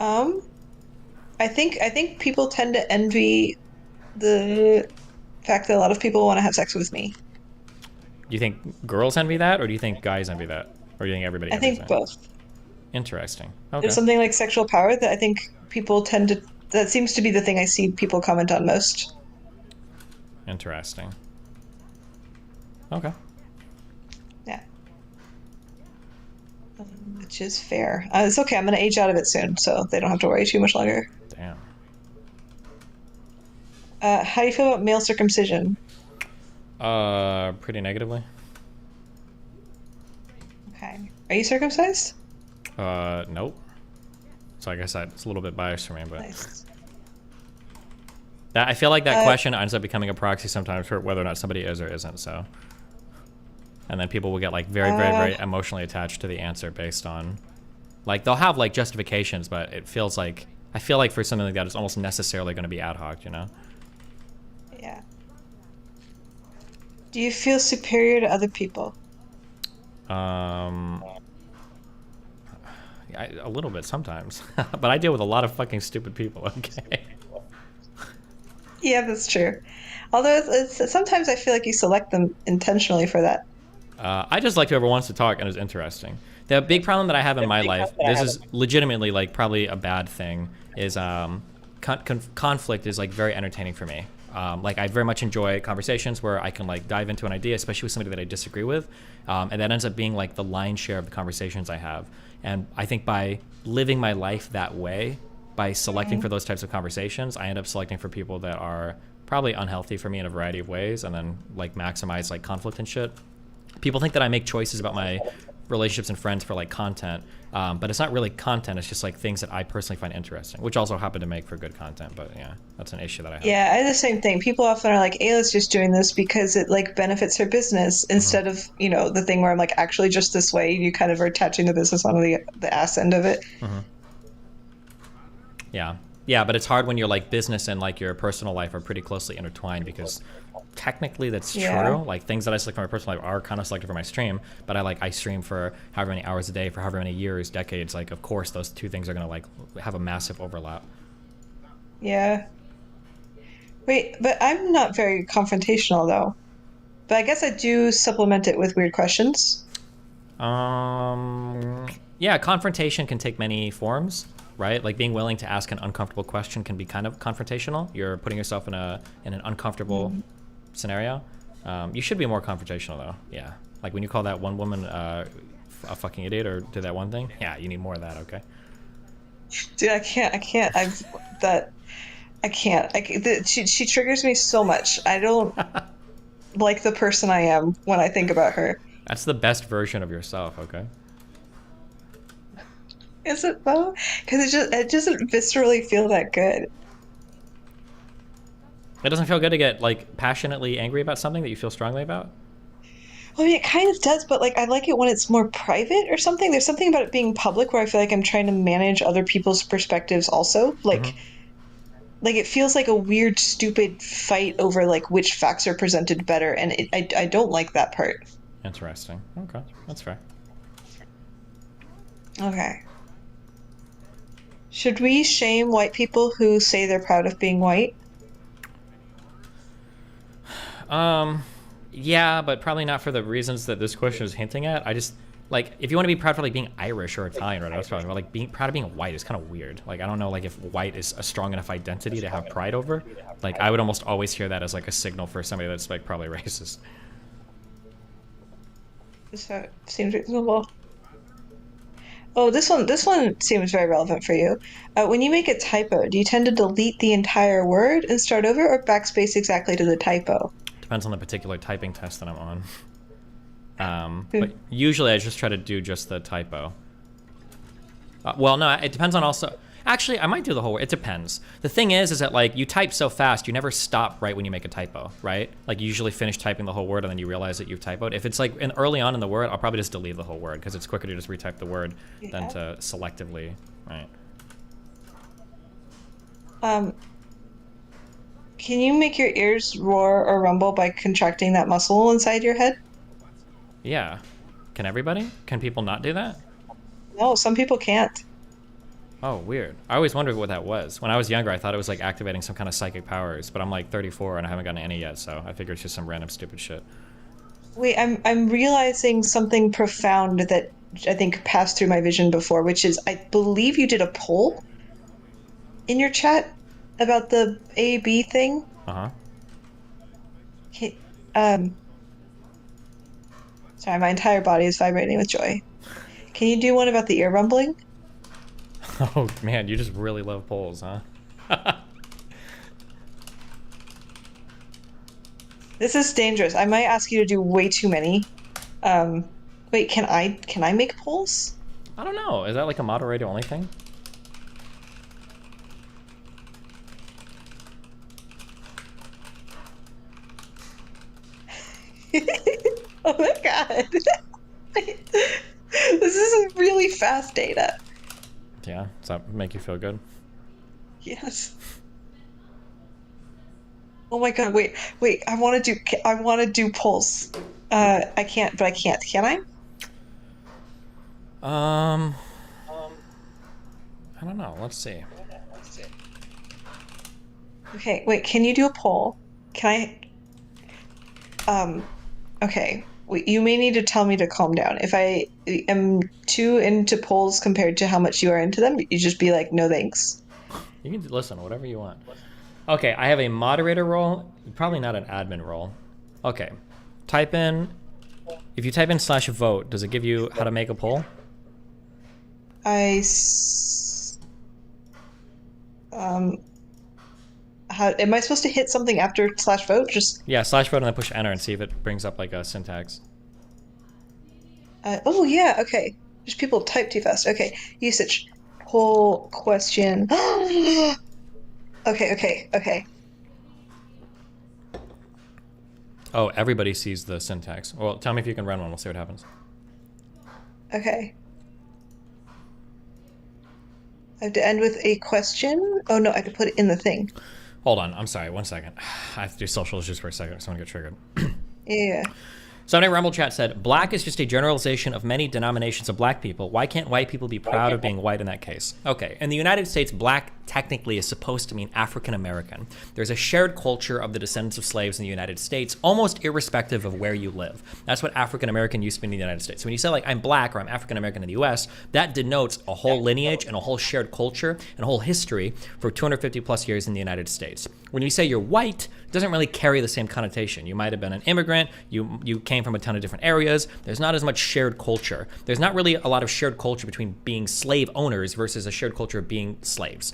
Oh. I think people tend to envy the fact that a lot of people want to have sex with me. Do you think girls envy that, or do you think guys envy that, or do you think everybody? I envies think that? both. Interesting. Okay. There's something like sexual power that I think people tend to. That seems to be the thing I see people comment on most. Interesting. Okay. Yeah. Which is fair. It's okay. I'm going to age out of it soon, so they don't have to worry too much longer. Damn. How do you feel about male circumcision? Pretty negatively. Okay. Are you circumcised? Nope. So I guess that's a little bit biased for me, but Nice. I feel like that question ends up becoming a proxy sometimes for whether or not somebody is or isn't. So, and then people will get like very emotionally attached to the answer based on, like they'll have like justifications, but it feels like I feel like for something like that, it's almost necessarily going to be ad hoc, you know? Yeah. Do you feel superior to other people? A little bit sometimes, but I deal with a lot of fucking stupid people. Okay. Yeah, that's true. Although sometimes I feel like you select them intentionally for that. I just like whoever wants to talk and is interesting. The big problem that I have in my life, this is legitimately like probably a bad thing, is conflict is like very entertaining for me. Like I very much enjoy conversations where I can like dive into an idea, especially with somebody that I disagree with, and that ends up being like the lion's share of the conversations I have. And I think by living my life that way, by selecting for those types of conversations, I end up selecting for people that are probably unhealthy for me in a variety of ways, and then like maximize like conflict and shit. People think that I make choices about my relationships and friends for like content, but it's not really content. It's just like things that I personally find interesting, which also happen to make for good content. But yeah, that's an issue that I have. Yeah, I do the same thing. People often are like, Ayla's just doing this because it like benefits her business instead of, you know, the thing where I'm like, actually just this way, you kind of are attaching the business on the ass end of it. Yeah, but it's hard when your like business and like your personal life are pretty closely intertwined, because technically that's true. Like things that I select for my personal life are kind of selected for my stream, but I stream for however many hours a day for however many years, decades. Like of course those two things are gonna like have a massive overlap. Yeah. Wait, but I'm not very confrontational though. But I guess I do supplement it with weird questions. Yeah, confrontation can take many forms, right? Like being willing to ask an uncomfortable question can be kind of confrontational. You're putting yourself in an uncomfortable scenario. You should be more confrontational though. Yeah, like when you call that one woman a fucking idiot or did that one thing. Yeah, you need more of that. Okay. Dude, I can't. She triggers me so much. I don't like the person I am when I think about her. That's the best version of yourself. Okay. Is it though? Because it doesn't viscerally feel that good. It doesn't feel good to get like passionately angry about something that you feel strongly about. Well, I mean, it kind of does, but like I like it when it's more private or something. There's something about it being public where I feel like I'm trying to manage other people's perspectives also. Like it feels like a weird, stupid fight over like which facts are presented better, and I don't like that part. Interesting. Okay, that's fair. Okay. Should we shame white people who say they're proud of being white? Yeah, but probably not for the reasons that this question is hinting at. I just like if you want to be proud for like being Irish or Italian, right? That's probably but like being proud of being white is kind of weird. Like I don't know, like if white is a strong enough identity to have pride over. Like I would almost always hear that as like a signal for somebody that's like probably racist. That seems reasonable. Oh, this one seems very relevant for you. When you make a typo, do you tend to delete the entire word and start over, or backspace exactly to the typo? Depends on the particular typing test that I'm on. But usually I just try to do just the typo. Well, no, it depends on also... Actually, I might do the whole word. It depends. The thing is that like you type so fast, you never stop right when you make a typo, right? Like you usually finish typing the whole word and then you realize that you've typoed. If it's like early on in the word, I'll probably just delete the whole word because it's quicker to just retype the word than to selectively, right? Um, can you make your ears roar or rumble by contracting that muscle inside your head? Yeah. Can everybody? Can people not do that? No, some people can't. Oh, weird. I always wondered what that was. When I was younger, I thought it was like activating some kind of psychic powers, but I'm like 34 and I haven't gotten any yet, so I figured it's just some random stupid shit. Wait, I'm realizing something profound that I think passed through my vision before, which is I believe you did a poll in your chat about the A/B thing. Uh-huh. Okay, sorry, my entire body is vibrating with joy. Can you do one about the ear rumbling? Oh, man, you just really love polls, huh? This is dangerous. I might ask you to do way too many. Wait, can I make polls? I don't know. Is that like a moderator only thing? Oh my god. This is really fast data. Yeah, does that make you feel good? Yes. Oh my god, wait. I want to do polls. I can't, but I can't. Can I? I don't know. Let's see. Okay, wait, can you do a poll? Can I okay. Wait, you may need to tell me to calm down. If I am too into polls compared to how much you are into them, you just be like, no thanks. You can listen, whatever you want. Okay, I have a moderator role, probably not an admin role. Okay, type in, if you type in /vote, does it give you how to make a poll? How am I supposed to hit something after /vote? Just Yeah, /vote and then push enter and see if it brings up like a syntax. oh yeah, okay. Just people type too fast. Okay, usage, poll question. Okay. Oh, everybody sees the syntax. Well, tell me if you can run one. We'll see what happens. Okay. I have to end with a question. Oh no, I have to put it in the thing. Hold on. I'm sorry. 1 second. I have to do socials just for a second. Someone get triggered. Yeah. Somebody Rumble Chat said, black is just a generalization of many denominations of black people. Why can't white people be proud of being white in that case? Okay, in the United States, black technically is supposed to mean African American. There's a shared culture of the descendants of slaves in the United States, almost irrespective of where you live. That's what African American used to be in the United States. So when you say like, I'm black or I'm African American in the US, that denotes a whole lineage and a whole shared culture and a whole history for 250 plus years in the United States. When you say you're white, it doesn't really carry the same connotation. You might have been an immigrant, you came from a ton of different areas. There's not as much shared culture. There's not really a lot of shared culture between being slave owners versus a shared culture of being slaves.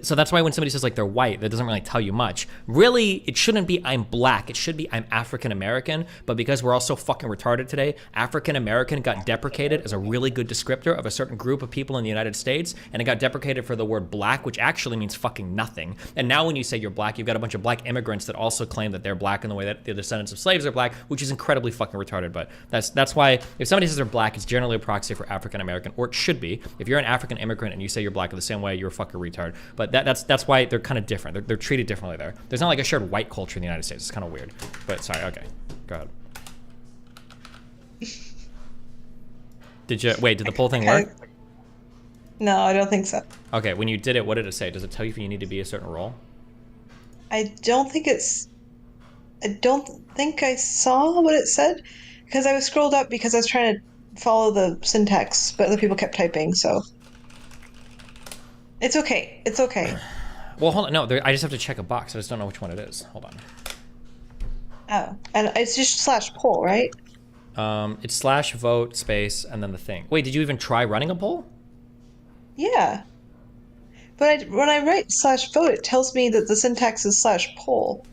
So that's why when somebody says like they're white, that doesn't really tell you much. Really, it shouldn't be I'm black. It should be I'm African American. But because we're all so fucking retarded today, African American got deprecated as a really good descriptor of a certain group of people in the United States, and it got deprecated for the word black, which actually means fucking nothing. And now when you say you're black, you've got a bunch of black immigrants that also claim that they're black in the way that the descendants of slaves are black, which is incredibly fucking retarded. But that's why if somebody says they're black, it's generally a proxy for African American, or it should be. If you're an African immigrant and you say you're black in the same way, you're a fucking retard. But that's why they're kind of different. They're treated differently there. There's not like a shared white culture in the United States. It's kind of weird. But sorry, okay. Go ahead. Did the poll thing work? No, I don't think so. Okay, when you did it, what did it say? Does it tell you if you need to be a certain role? I don't think I saw what it said because I was scrolled up because I was trying to follow the syntax, but other people kept typing, so. It's okay. It's okay. Well, hold on. No, I just have to check a box. I just don't know which one it is. Hold on. Oh, and it's just /poll, right? It's /vote space and then the thing. Wait, did you even try running a poll? Yeah. But when I write /vote, it tells me that the syntax is /poll.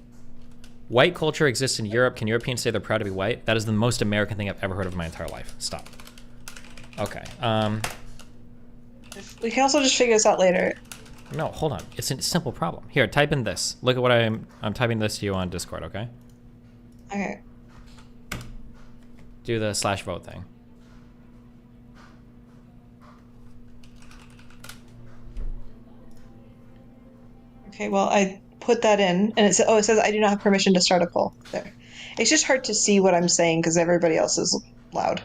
White culture exists in Europe. Can Europeans say they're proud to be white? That is the most American thing I've ever heard of in my entire life. Stop. Okay. We can also just figure this out later. No, hold on. It's a simple problem. Here, type in this. Look at what I'm typing this to you on Discord, okay? Okay. Do the /vote thing. Okay, well, I put that in, and it says, oh, it says I do not have permission to start a poll. There. It's just hard to see what I'm saying because everybody else is loud.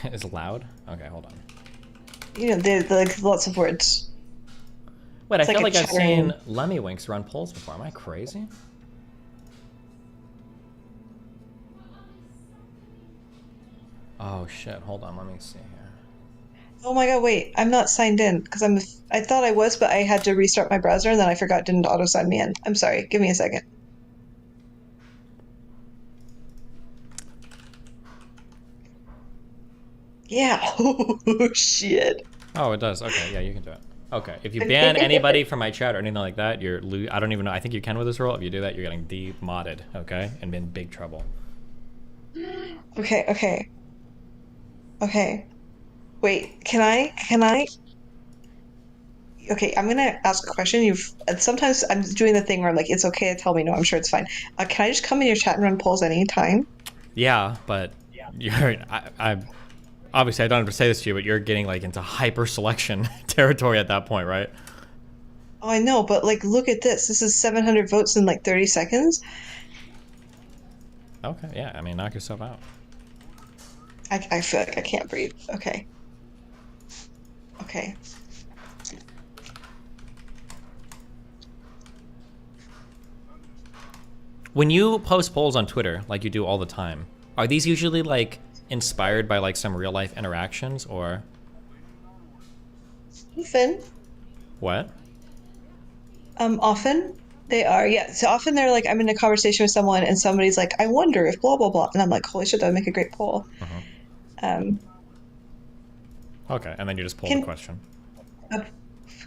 Is loud? Okay, hold on. You know, there's like lots of words. Wait, It's I feel like like a I've seen chattering- Lemmy Winks run polls before. Am I crazy? Oh shit, hold on, let me see here. Oh my god, wait, I'm not signed in because I thought I was, but I had to restart my browser and then I forgot it didn't auto sign me in. I'm sorry. Give me a second. Yeah. Oh shit. Oh, it does. Okay, yeah, you can do it. Okay, if you ban anybody from my chat or anything like that, you're I don't even know. I think you can with this rule. If you do that, you're getting demodded, okay, and in big trouble. Okay. Wait, can I? Okay, I'm gonna ask a question. Sometimes I'm doing the thing where I'm like, it's okay to tell me no. I'm sure it's fine. Can I just come in your chat and run polls anytime? Yeah, but you're I obviously I don't have to say this to you, but you're getting like into hyper selection territory at that point, right? Oh, I know, but like, look at this. This is 700 votes in like 30 seconds. Okay, yeah. I mean, knock yourself out. I feel like I can't breathe. Okay. When you post polls on Twitter, like you do all the time, are these usually like inspired by like some real life interactions or? Often. What? Often they are. Yeah. So often they're like, I'm in a conversation with someone and somebody's like, I wonder if blah blah blah, and I'm like, holy shit, that would make a great poll. Okay, and then you just pull Can- the question.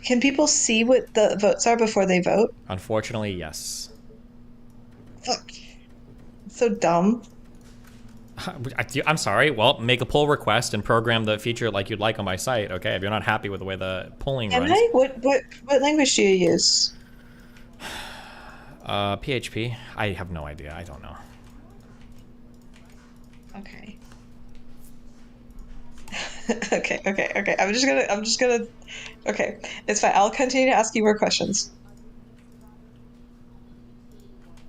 Can people see what the votes are before they vote? Unfortunately, yes. Fuck. So dumb. I'm sorry. Well, make a pull request and program the feature like you'd like on my site. Okay, if you're not happy with the way the polling Can runs. I? What language do you use? PHP. I have no idea. I don't know. Okay. Okay. I'm just gonna. Okay, it's fine. I'll continue to ask you more questions.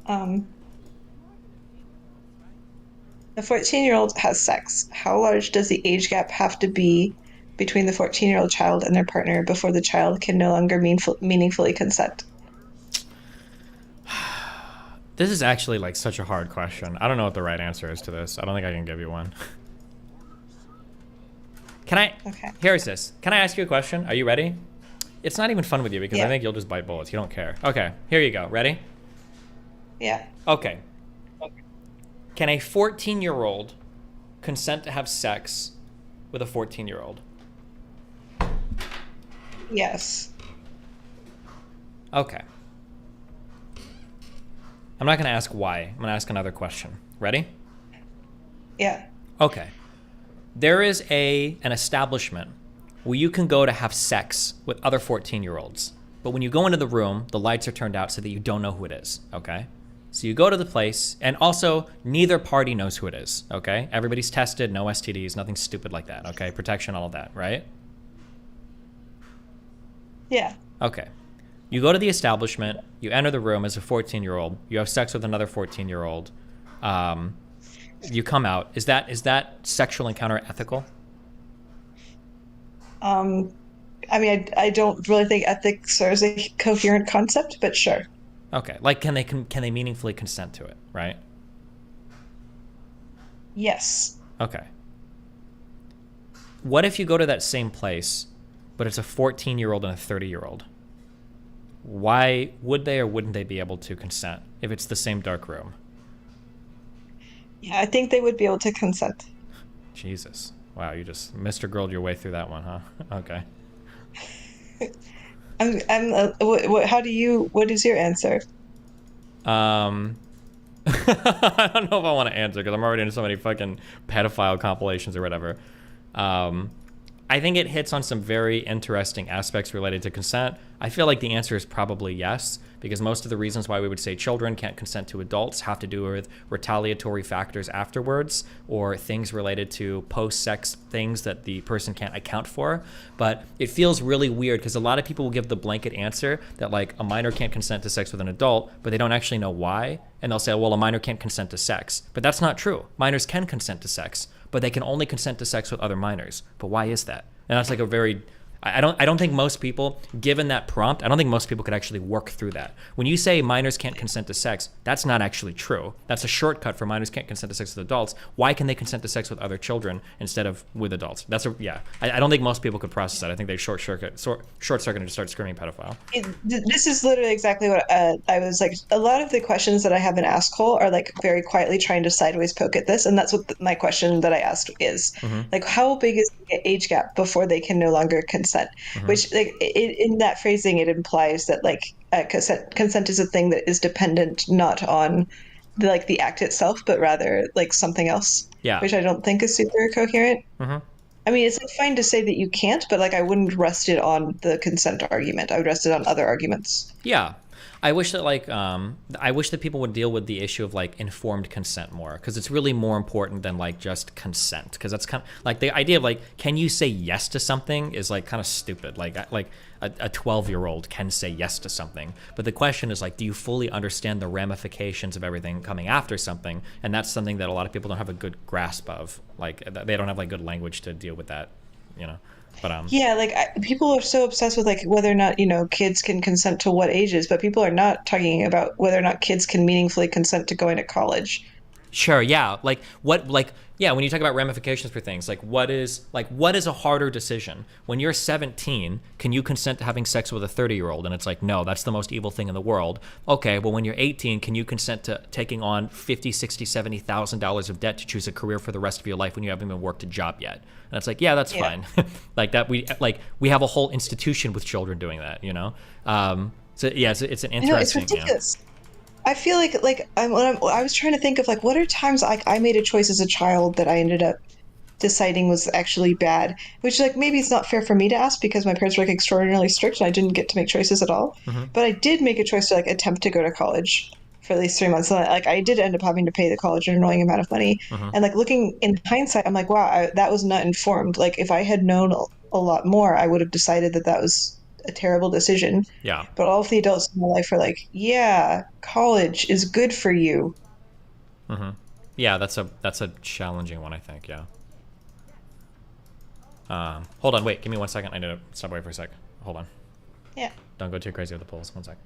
The 14-year-old has sex. How large does the age gap have to be between the 14-year-old child and their partner before the child can no longer meaningfully consent? This is actually like such a hard question. I don't know what the right answer is to this. I don't think I can give you one. Can I? Okay. Here's this. Can I ask you a question? Are you ready? It's not even fun with you because I Yeah. think you'll just bite bullets. You don't care. Okay, here you go. Ready? Yeah. Okay. Can a 14-year-old consent to have sex with a 14-year-old? Yes. Okay. I'm not going to ask why. I'm going to ask another question. Ready? Yeah. Okay. There is an establishment where you can go to have sex with other 14-year-olds. But when you go into the room, the lights are turned out so that you don't know who it is, okay? So you go to the place, and also neither party knows who it is, okay? Everybody's tested, no STDs, nothing stupid like that, okay? Protection, all of that, right? Yeah. Okay. You go to the establishment, you enter the room as a 14-year-old, you have sex with another 14-year-old, you come out. Is that sexual encounter ethical? I mean, I don't really think ethics are a coherent concept, but sure. Okay. Like, can they meaningfully consent to it, right? Yes. Okay. What if you go to that same place, but it's a 14-year-old and a 30-year-old? Why would they or wouldn't they be able to consent if it's the same dark room? Yeah, I think they would be able to consent. Jesus. Wow, you just Mr. Girled your way through that one, huh? Okay. What is your answer? I don't know if I want to answer because I'm already into so many fucking pedophile compilations or whatever. I think it hits on some very interesting aspects related to consent. I feel like the answer is probably yes, because most of the reasons why we would say children can't consent to adults have to do with retaliatory factors afterwards, or things related to post-sex things that the person can't account for. But it feels really weird because a lot of people will give the blanket answer that like a minor can't consent to sex with an adult, but they don't actually know why. And they'll say, well, a minor can't consent to sex. But that's not true. Minors can consent to sex, but they can only consent to sex with other minors. But why is that? And that's like a very, I don't think most people, given that prompt, I don't think most people could actually work through that. When you say minors can't consent to sex, that's not actually true. That's a shortcut for minors can't consent to sex with adults. Why can they consent to sex with other children instead of with adults? That's a, yeah. I don't think most people could process that. I think they short circuit and just start screaming pedophile. This is literally exactly what I was like. A lot of the questions that I have in Ask Hole are like very quietly trying to sideways poke at this, and that's what my question that I asked is. Like, how big is the age gap before they can no longer consent? Which, like, in that phrasing, it implies that like consent is a thing that is dependent not on the act itself, but rather like something else. Yeah. Which I don't think is super coherent. I mean, it's like fine to say that you can't, but like I wouldn't rest it on the consent argument. I would rest it on other arguments. Yeah. I wish that I wish that people would deal with the issue of like informed consent more, because it's really more important than like just consent, because that's kind of like the idea of like, can you say yes to something is like kind of stupid. Like a 12-year-old can say yes to something, but the question is like, do you fully understand the ramifications of everything coming after something? And that's something that a lot of people don't have a good grasp of. Like they don't have like good language to deal with that, you know. But yeah, like people are so obsessed with like whether or not kids can consent to what ages, but people are not talking about whether or not kids can meaningfully consent to going to college. Sure, yeah. When you talk about ramifications for things, what is a harder decision? When you're 17, can you consent to having sex with a 30-year-old? And it's like, no, that's the most evil thing in the world. Okay, well, when you're 18, can you consent to taking on $50,000, $60,000, $70,000 of debt to choose a career for the rest of your life when you haven't even worked a job yet? And it's like, yeah, that's fine. We have a whole institution with children doing that, you know? So yeah, it's an interesting. No, it's ridiculous. I feel like I was trying to think of like what are times I made a choice as a child that I ended up deciding was actually bad, which like maybe it's not fair for me to ask because my parents were like extraordinarily strict and I didn't get to make choices at all. But I did make a choice to like attempt to go to college for at least 3 months. And like I did end up having to pay the college an annoying amount of money. And like looking in hindsight, I'm like, wow, that was not informed. Like if I had known a lot more, I would have decided that was a terrible decision. Yeah. But all of the adults in my life are like, yeah, college is good for you. Yeah, that's a challenging one, I think. Yeah. Hold on, wait, give me 1 second. I need to step away for a sec. Hold on. Yeah. Don't go too crazy with the polls. 1 sec.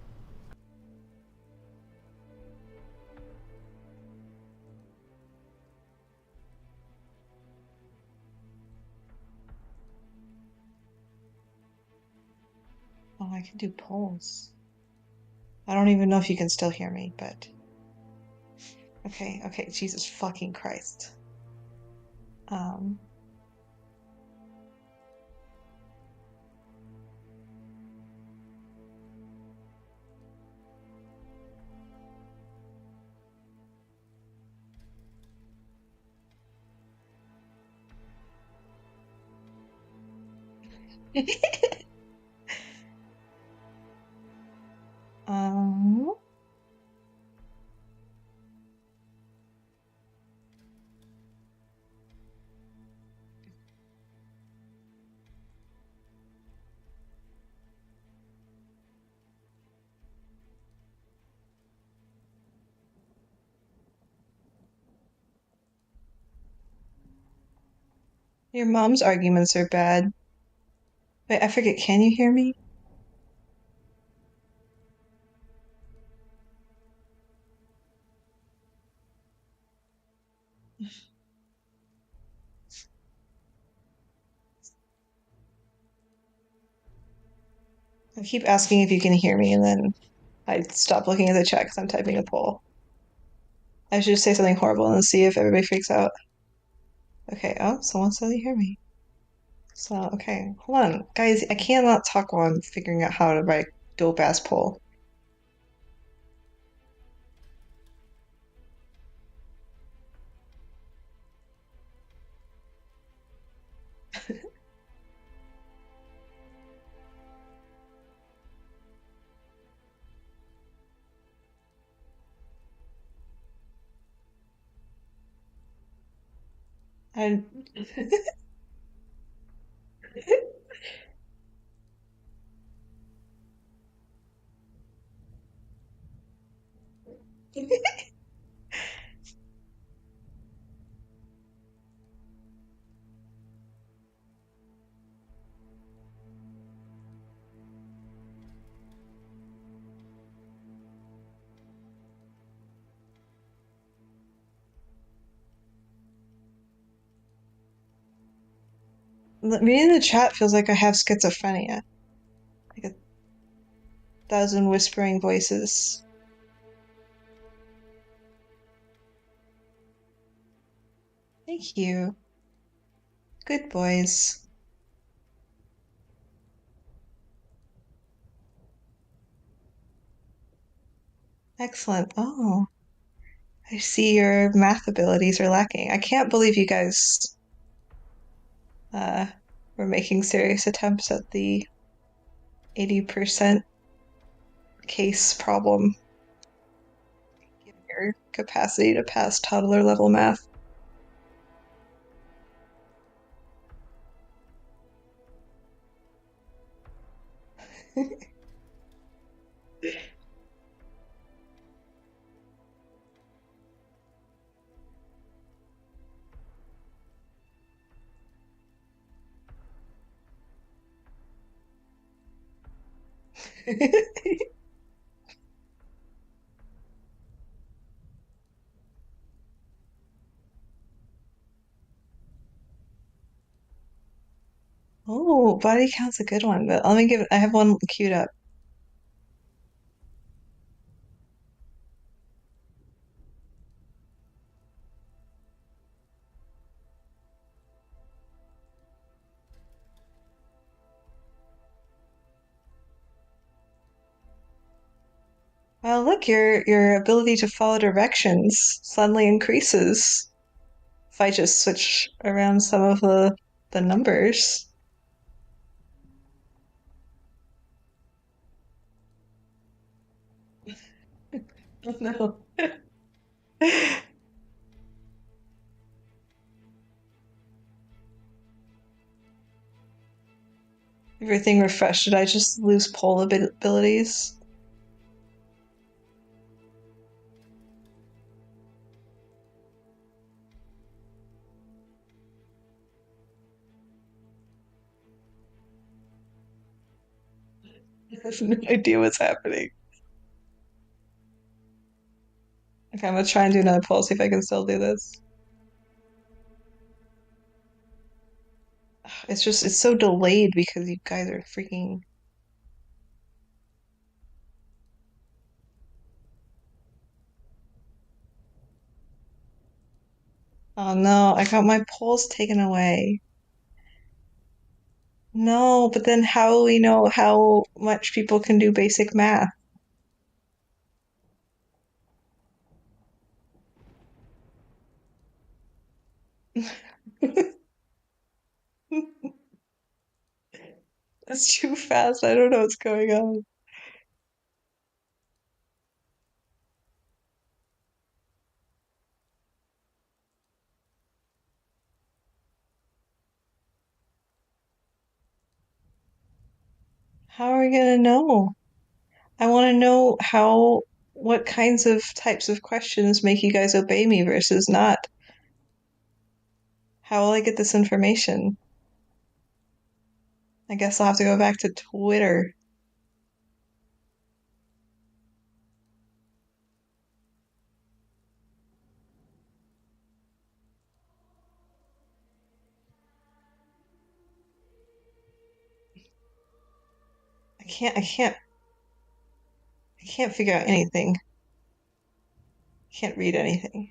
Oh, I can do polls. I don't even know if you can still hear me, but okay, Jesus fucking Christ. Your mom's arguments are bad. Wait, I forget, can you hear me? I keep asking if you can hear me, and then I stop looking at the chat because I'm typing a poll. I should just say something horrible and see if everybody freaks out. Okay, oh, someone said they hear me. So, okay, hold on. Guys, I cannot talk while I'm figuring out how to write dope-ass poll. And reading the chat feels like I have schizophrenia. Like 1,000 whispering voices. Thank you. Good boys. Excellent. Oh, I see your math abilities are lacking. I can't believe you guys were making serious attempts at the 80% case problem. Given your capacity to pass toddler level math. Oh, body count's a good one, but let me I have one queued up. Well, look, your ability to follow directions suddenly increases if I just switch around some of the numbers. Oh, no. Everything refreshed. Did I just lose pole abilities? I have no idea what's happening. Okay, I'm gonna try and do another poll, see if I can still do this. It's so delayed because you guys are freaking. Oh no, I got my polls taken away. No, but then how will we know how much people can do basic math? That's too fast. I don't know what's going on. How are we gonna know? I want to know what kinds of types of questions make you guys obey me versus not. How will I get this information? I guess I'll have to go back to Twitter. I can't figure out anything. I can't read anything.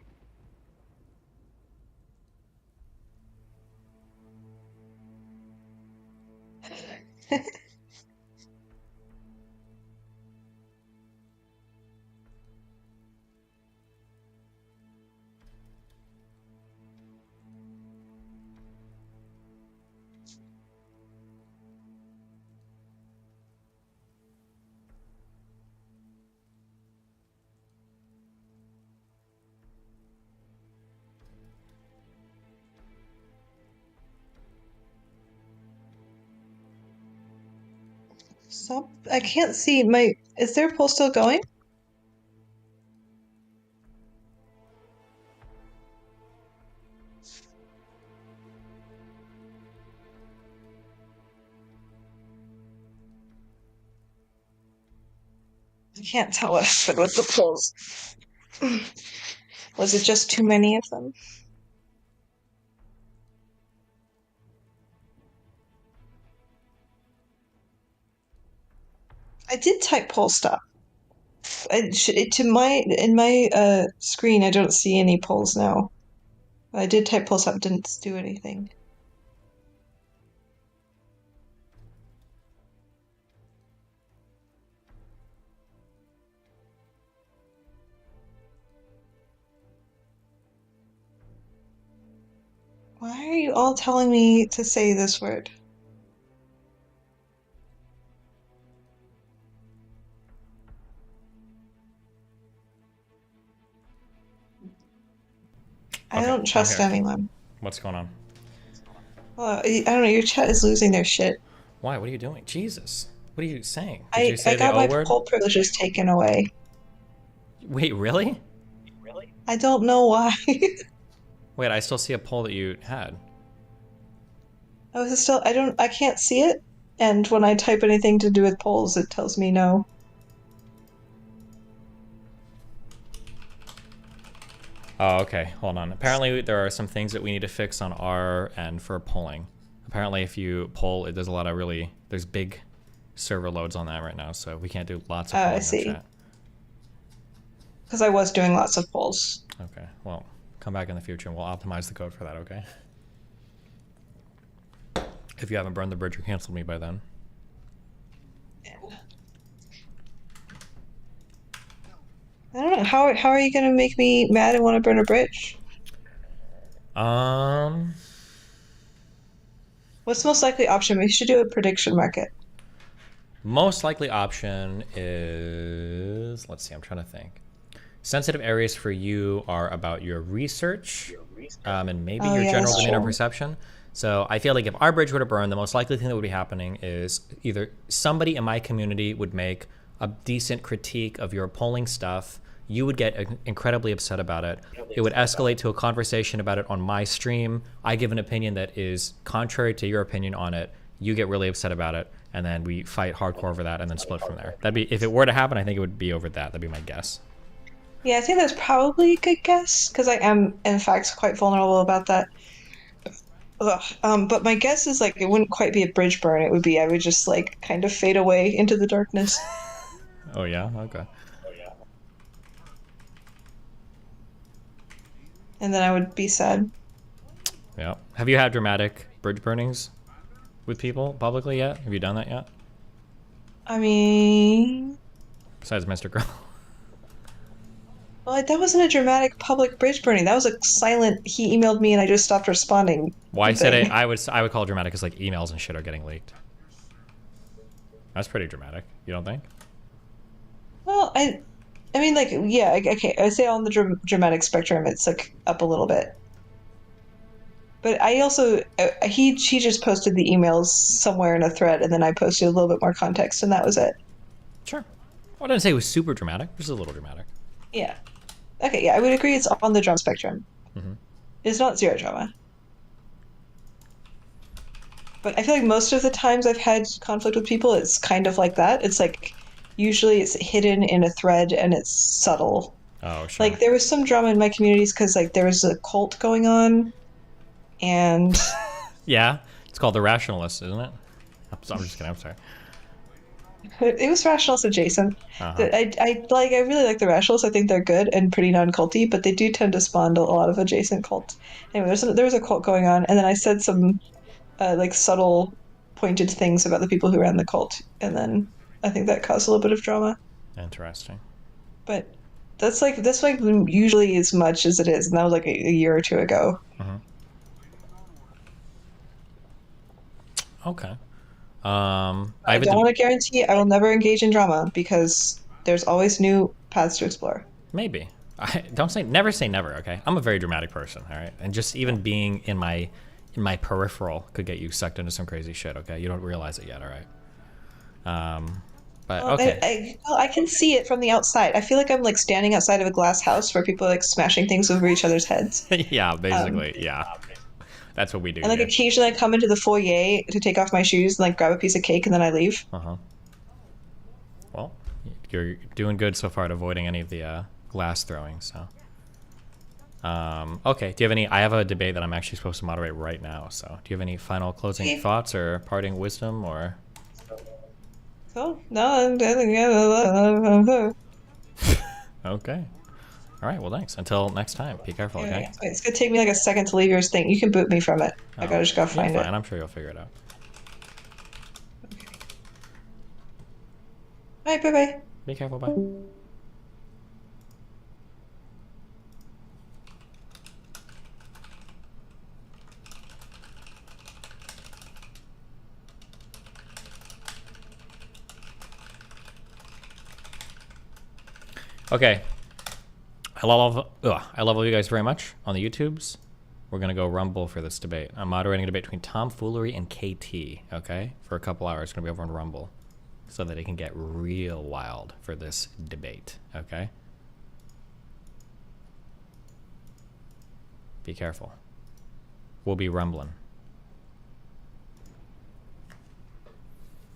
Stop. I can't see my. Is their poll still going? I can't tell what happened with the polls. Was it just too many of them? I did type poll stop. In my screen, I don't see any polls now. I did type poll stop, didn't do anything. Why are you all telling me to say this word? I don't trust anyone. What's going on? Well, I don't know. Your chat is losing their shit. Why? What are you doing? Jesus. What are you saying? Did you say I got the O my word? poll privileges taken away. Wait, really? I don't know why. Wait, I still see a poll that you had. I can't see it. And when I type anything to do with polls, it tells me no. Oh, okay. Hold on. Apparently, there are some things that we need to fix on our end for polling. Apparently, if you poll, there's a lot of there's big server loads on that right now, so we can't do lots of polling I in see. chat. Because I was doing lots of polls. Okay. Well, come back in the future and we'll optimize the code for that, okay? If you haven't burned the bridge or canceled me by then. I don't know. How are you going to make me mad and want to burn a bridge? What's the most likely option? We should do a prediction market. Most likely option is, let's see, I'm trying to think. Sensitive areas for you are about your research and maybe your general demeanor perception. So I feel like if our bridge were to burn, the most likely thing that would be happening is either somebody in my community would make a decent critique of your polling stuff. You would get incredibly upset about it. It would escalate to a conversation about it on my stream. I give an opinion that is contrary to your opinion on it. You get really upset about it. And then we fight hardcore over that and then split from there. That'd be, if it were to happen, I think it would be over that. That'd be my guess. Yeah, I think that's probably a good guess, because I am, in fact, quite vulnerable about that. But my guess is, like, it wouldn't quite be a bridge burn. It would be, I would just, like, kind of fade away into the darkness. Oh, yeah? Okay. And then I would be sad. Yeah. Have you had dramatic bridge burnings with people publicly yet? Have you done that yet? I mean... Besides Mr. Girl. Well, that wasn't a dramatic public bridge burning. That was a silent, he emailed me and I just stopped responding. Well, I said I would call it dramatic because, like, emails and shit are getting leaked. That's pretty dramatic. You don't think? Well, I mean, like, yeah, okay. I would say on the dramatic spectrum, it's, like, up a little bit. But I also, he just posted the emails somewhere in a thread, and then I posted a little bit more context, and that was it. Sure. Well, I didn't say it was super dramatic. Just a little dramatic. Yeah. Okay, yeah, I would agree it's on the drama spectrum. Mm-hmm. It's not zero drama. But I feel like most of the times I've had conflict with people, it's kind of like that. It's like, usually it's hidden in a thread and it's subtle. Oh, sure. Like, there was some drama in my communities because, like, there was a cult going on, and... Yeah, it's called the Rationalists, isn't it? I'm just kidding, I'm sorry. It was Rationalist adjacent. Uh-huh. I really like the Rationalists. I think they're good and pretty non-culty, but they do tend to spawn a lot of adjacent cults. Anyway, there was a cult going on, and then I said some like subtle, pointed things about the people who ran the cult, and then I think that caused a little bit of drama. Interesting. But that's usually as much as it is, and that was like a year or two ago. Mm-hmm. Okay. I don't want to guarantee I will never engage in drama because there's always new paths to explore. Maybe. Never say never, okay? I'm a very dramatic person, all right? And just even being in my peripheral could get you sucked into some crazy shit, okay? You don't realize it yet, all right? But Well, okay. I can see it from the outside. I feel like I'm like standing outside of a glass house where people are like smashing things over each other's heads. Yeah, basically, yeah. That's what we do And like here. occasionally I come into the foyer to take off my shoes and like grab a piece of cake and then I leave. Uh-huh. Well, you're doing good so far at avoiding any of the glass throwing, so. Okay, do you have any, I have a debate that I'm actually supposed to moderate right now, so do you have any final closing Okay. thoughts or parting wisdom, or? So, no, I'm Okay. All right, well, thanks. Until next time, be careful, okay? yeah, it's gonna take me like a second to leave your thing. You can boot me from it. I gotta just gotta find You're it. fine. I'm sure you'll figure it out. All right, bye-bye. Be careful, bye. Okay. I love all you guys very much on the YouTubes. We're going to go Rumble for this debate. I'm moderating a debate between Tomfoolery and KT, okay? For a couple hours. It's going to be over on Rumble so that it can get real wild for this debate, okay? Be careful. We'll be rumbling.